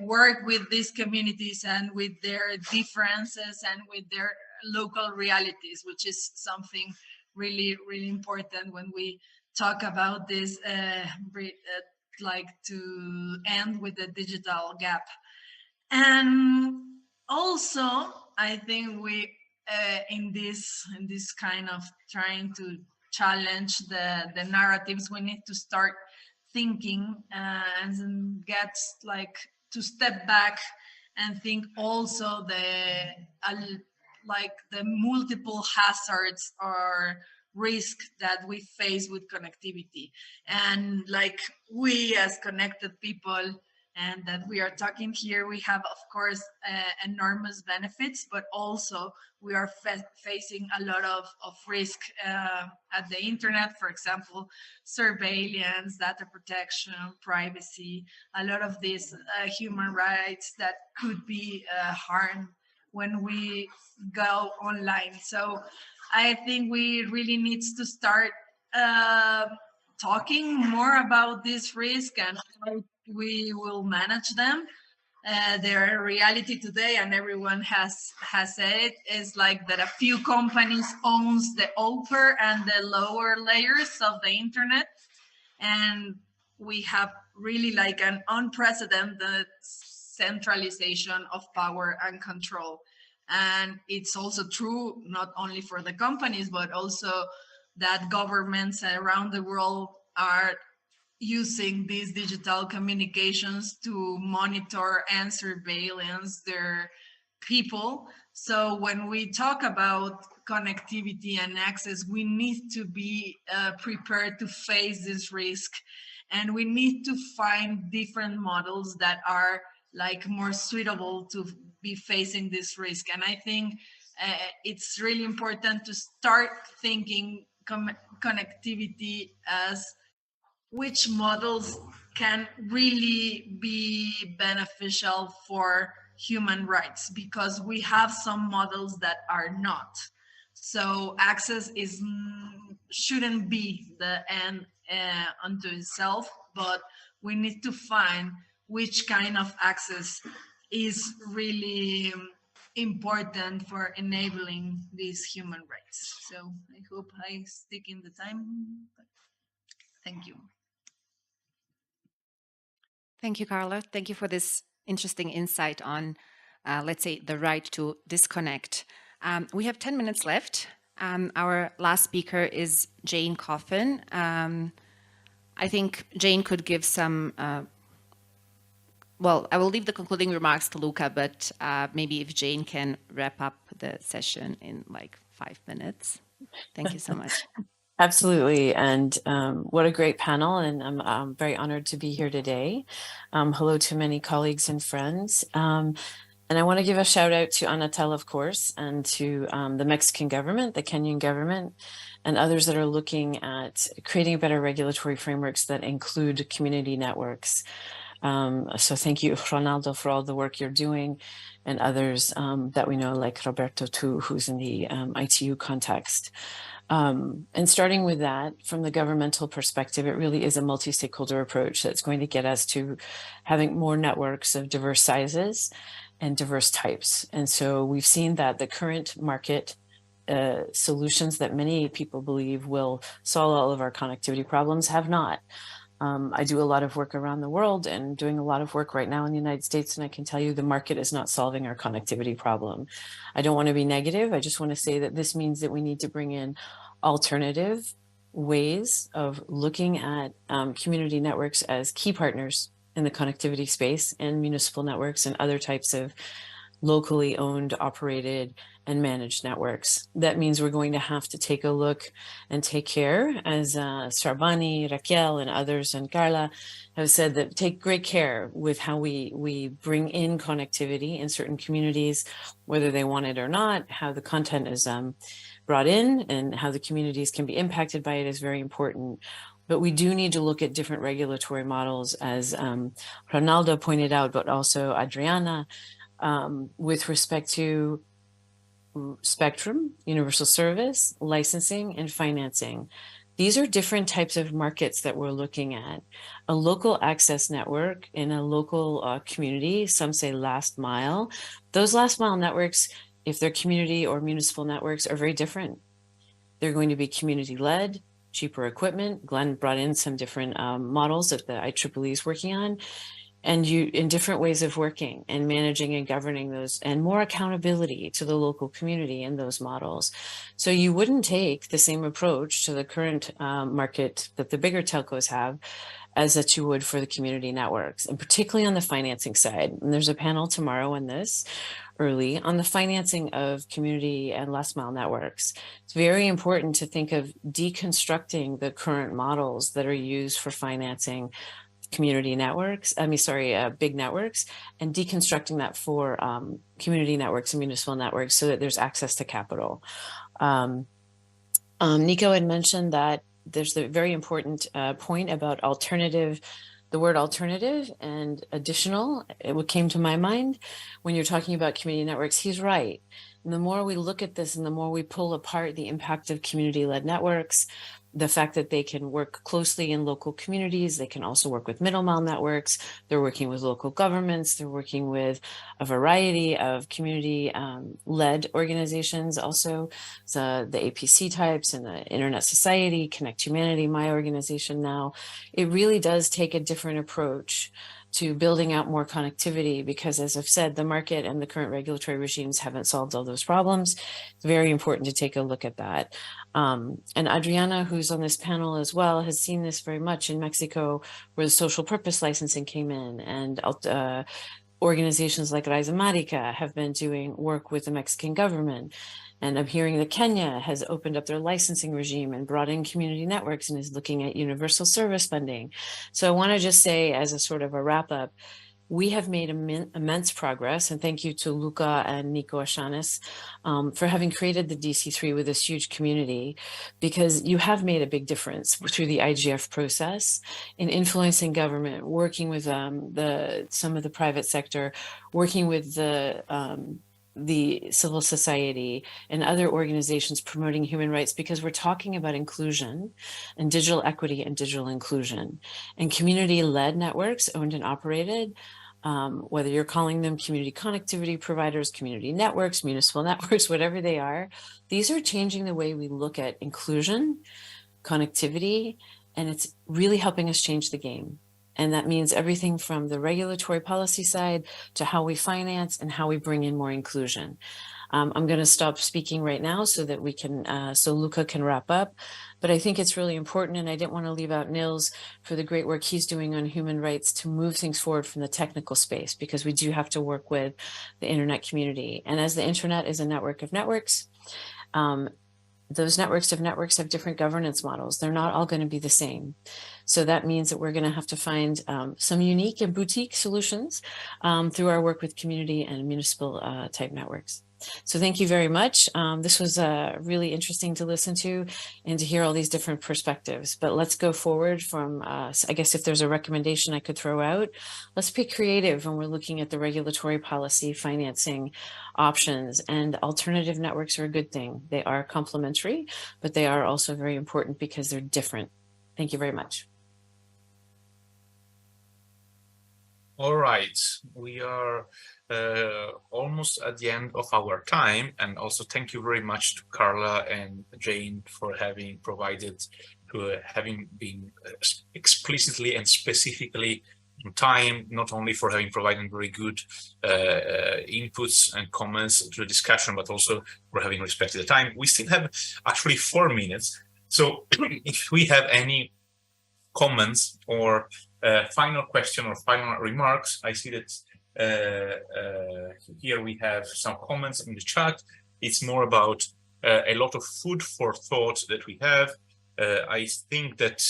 work with these communities and with their differences and with their local realities, which is something really, really important when we talk about this, like to end with the digital gap. And also, I think we, in this kind of trying to challenge the narratives, we need to start thinking and get like to step back and think also like the multiple hazards or risk that we face with connectivity. And like we as connected people and that we are talking here, we have of course enormous benefits, but also we are facing a lot of risk at the internet. For example, surveillance, data protection, privacy, a lot of these human rights that could be harmed when we go online. So I think we really need to start talking more about this risk and how we will manage them. Their reality today, and everyone has said it, is like that a few companies owns the upper and the lower layers of the internet, and we have really like an unprecedented centralization of power and control. And it's also true not only for the companies, but also that governments around the world are using these digital communications to monitor and surveillance their people. So when we talk about connectivity and access, we need to be prepared to face this risk, and we need to find different models that are like more suitable to be facing this risk. And I think it's really important to start thinking connectivity as which models can really be beneficial for human rights, because we have some models that are not. So access shouldn't be the end unto itself, but we need to find which kind of access is really important for enabling these human rights. So I hope I stick in the time. Thank you. Thank you, Carla. Thank you for this interesting insight on, let's say, the right to disconnect. We have 10 minutes left. Our last speaker is Jane Coffin. I think Jane could give some, well, I will leave the concluding remarks to Luca, but maybe if Jane can wrap up the session in like 5 minutes. Thank you so much. Absolutely. And what a great panel. And I'm very honored to be here today. Hello to many colleagues and friends. And I want to give a shout out to Anatel, of course, and to the Mexican government, the Kenyan government, and others that are looking at creating better regulatory frameworks that include community networks. So thank you, Ronaldo, for all the work you're doing, and others that we know, like Roberto too, who's in the ITU context. And starting with that, from the governmental perspective, it really is a multi-stakeholder approach that's going to get us to having more networks of diverse sizes and diverse types. And so we've seen that the current market solutions that many people believe will solve all of our connectivity problems have not. I do a lot of work around the world and doing a lot of work right now in the United States, and I can tell you the market is not solving our connectivity problem. I don't want to be negative. I just want to say that this means that we need to bring in alternative ways of looking at community networks as key partners in the connectivity space, and municipal networks and other types of locally owned, operated, and managed networks. That means we're going to have to take a look and take care, as Sarbani, Raquel, and others, and Carla have said, that take great care with how we bring in connectivity in certain communities, whether they want it or not. How the content is brought in and how the communities can be impacted by it is very important. But we do need to look at different regulatory models, as Ronaldo pointed out, but also Adriana, with respect to spectrum, universal service, licensing, and financing. These are different types of markets that we're looking at. A local access network in a local community, some say last mile. Those last mile networks, if they're community or municipal networks, are very different. They're going to be community-led, cheaper equipment. Glenn brought in some different models that the IEEE is working on. And in different ways of working and managing and governing those, and more accountability to the local community in those models. So you wouldn't take the same approach to the current market that the bigger telcos have as that you would for the community networks, and particularly on the financing side. And there's a panel tomorrow on this early on the financing of community and last mile networks. It's very important to think of deconstructing the current models that are used for financing community networks, big networks, and deconstructing that for community networks and municipal networks so that there's access to capital. Nico had mentioned that there's the very important point about alternative, the word alternative and additional. What came to my mind when you're talking about community networks, he's right. And the more we look at this and the more we pull apart the impact of community-led networks, the fact that they can work closely in local communities, they can also work with middle mile networks, they're working with local governments, they're working with a variety of community-led organizations, also the APC types and the Internet Society, Connect Humanity, my organization now. It really does take a different approach to building out more connectivity, because as I've said, the market and the current regulatory regimes haven't solved all those problems. It's very important to take a look at that. And Adriana, who's on this panel as well, has seen this very much in Mexico, where the social purpose licensing came in, and organizations like Raíz América have been doing work with the Mexican government. And I'm hearing that Kenya has opened up their licensing regime and brought in community networks and is looking at universal service funding. So I want to just say, as a sort of a wrap up, we have made immense progress, and thank you to Luca and Nico Ashanis for having created the DC3 with this huge community, because you have made a big difference through the IGF process in influencing government, working with some of the private sector, working with the civil society and other organizations promoting human rights, because we're talking about inclusion and digital equity and digital inclusion, and community-led networks owned and operated, whether you're calling them community connectivity providers, community networks, municipal networks, whatever they are, these are changing the way we look at inclusion, connectivity, and it's really helping us change the game. And that means everything from the regulatory policy side to how we finance and how we bring in more inclusion. I'm going to stop speaking right now so that we can, so Luca can wrap up. But I think it's really important, and I didn't want to leave out Nils for the great work he's doing on human rights to move things forward from the technical space, because we do have to work with the internet community. And as the internet is a network of networks, those networks of networks have different governance models. They're not all going to be the same. So that means that we're going to have to find some unique and boutique solutions through our work with community and municipal type networks. So thank you very much. This was really interesting to listen to and to hear all these different perspectives. But let's go forward from, I guess if there's a recommendation I could throw out, let's be creative when we're looking at the regulatory policy, financing options, and alternative networks are a good thing. They are complementary, but they are also very important because they're different. Thank you very much. All right, we are almost at the end of our time, and also thank you very much to Carla and Jane for having provided, having been explicitly and specifically on time, not only for having provided very good inputs and comments to the discussion, but also for having respected the time. We still have actually 4 minutes, so if we have any comments or final question or final remarks, I see that here we have some comments in the chat. It's more about a lot of food for thought that we have. I think that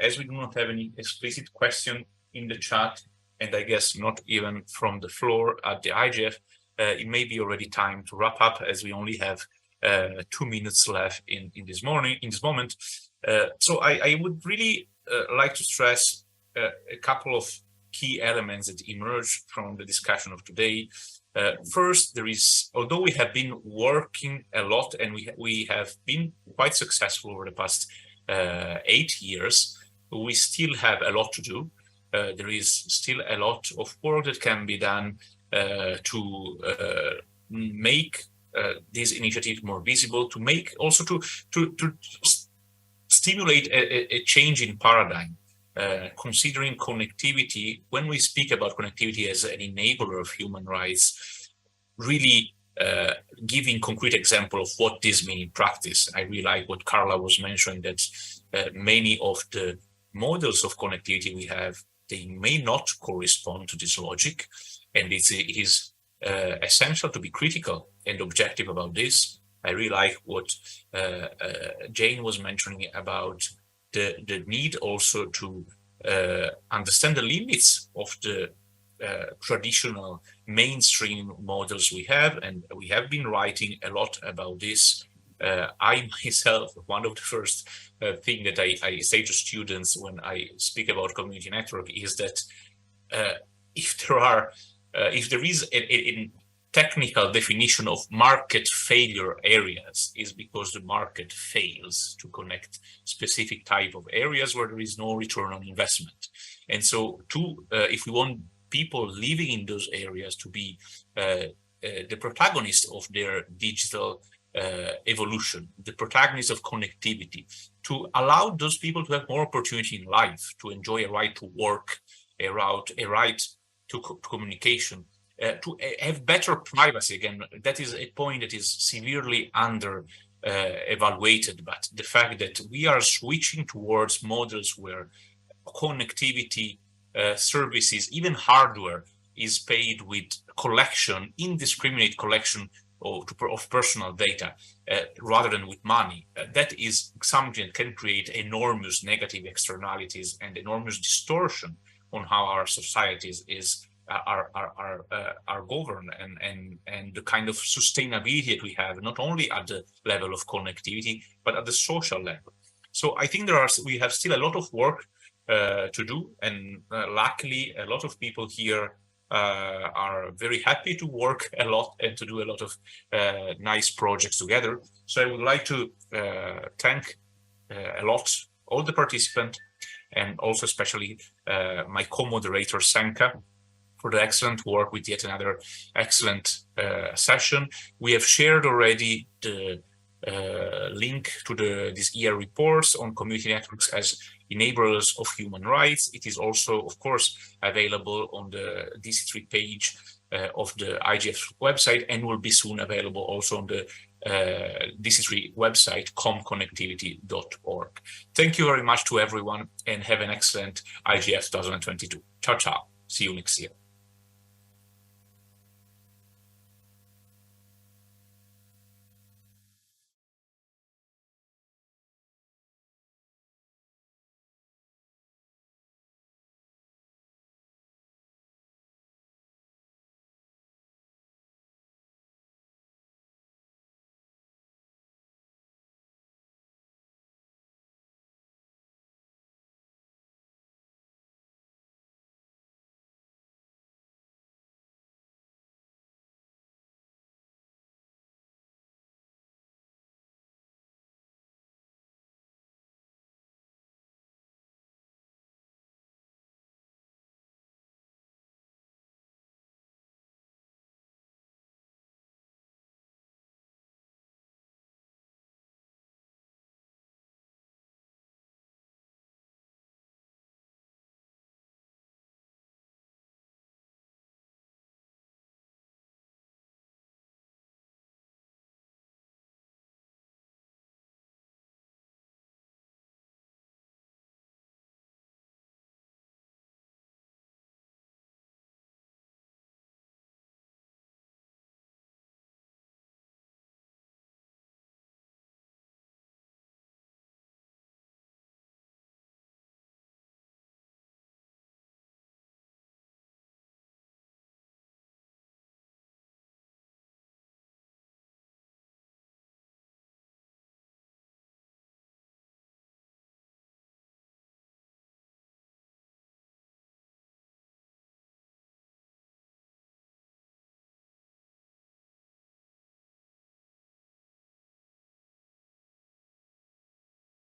as we do not have any explicit question in the chat, and I guess not even from the floor at the IGF, it may be already time to wrap up, as we only have 2 minutes left in this moment. So I would really like to stress a couple of key elements that emerge from the discussion of today. First, although we have been working a lot and we have been quite successful over the past 8 years, we still have a lot to do. There is still a lot of work that can be done to make this initiative more visible, to make also to stimulate a change in paradigm. Considering connectivity, when we speak about connectivity as an enabler of human rights, really giving concrete example of what this means in practice. I really like what Carla was mentioning, that many of the models of connectivity we have, they may not correspond to this logic, and it is essential to be critical and objective about this. I really like what Jane was mentioning about the need also to understand the limits of the traditional mainstream models we have, and we have been writing a lot about this. I myself, one of the first thing that I say to students when I speak about community network is that if there is a technical definition of market failure areas, is because the market fails to connect specific type of areas where there is no return on investment. And so if we want people living in those areas to be the protagonists of their digital evolution, the protagonists of connectivity, to allow those people to have more opportunity in life, to enjoy a right to work, a right to communication, to have better privacy. Again, that is a point that is severely under evaluated, but the fact that we are switching towards models where connectivity services, even hardware, is paid with indiscriminate collection of personal data rather than with money. That is something that can create enormous negative externalities and enormous distortion on how our societies are governed, and the kind of sustainability that we have, not only at the level of connectivity, but at the social level. So I think we have still a lot of work to do, and luckily a lot of people here are very happy to work a lot and to do a lot of nice projects together. So I would like to thank a lot all the participants, and also especially my co-moderator Senka for the excellent work with yet another excellent session. We have shared already the link to these ER reports on community networks as enablers of human rights. It is also, of course, available on the DC3 page of the IGF website, and will be soon available also on the DC3 website, comconnectivity.org. Thank you very much to everyone, and have an excellent IGF 2022. Ciao, ciao. See you next year.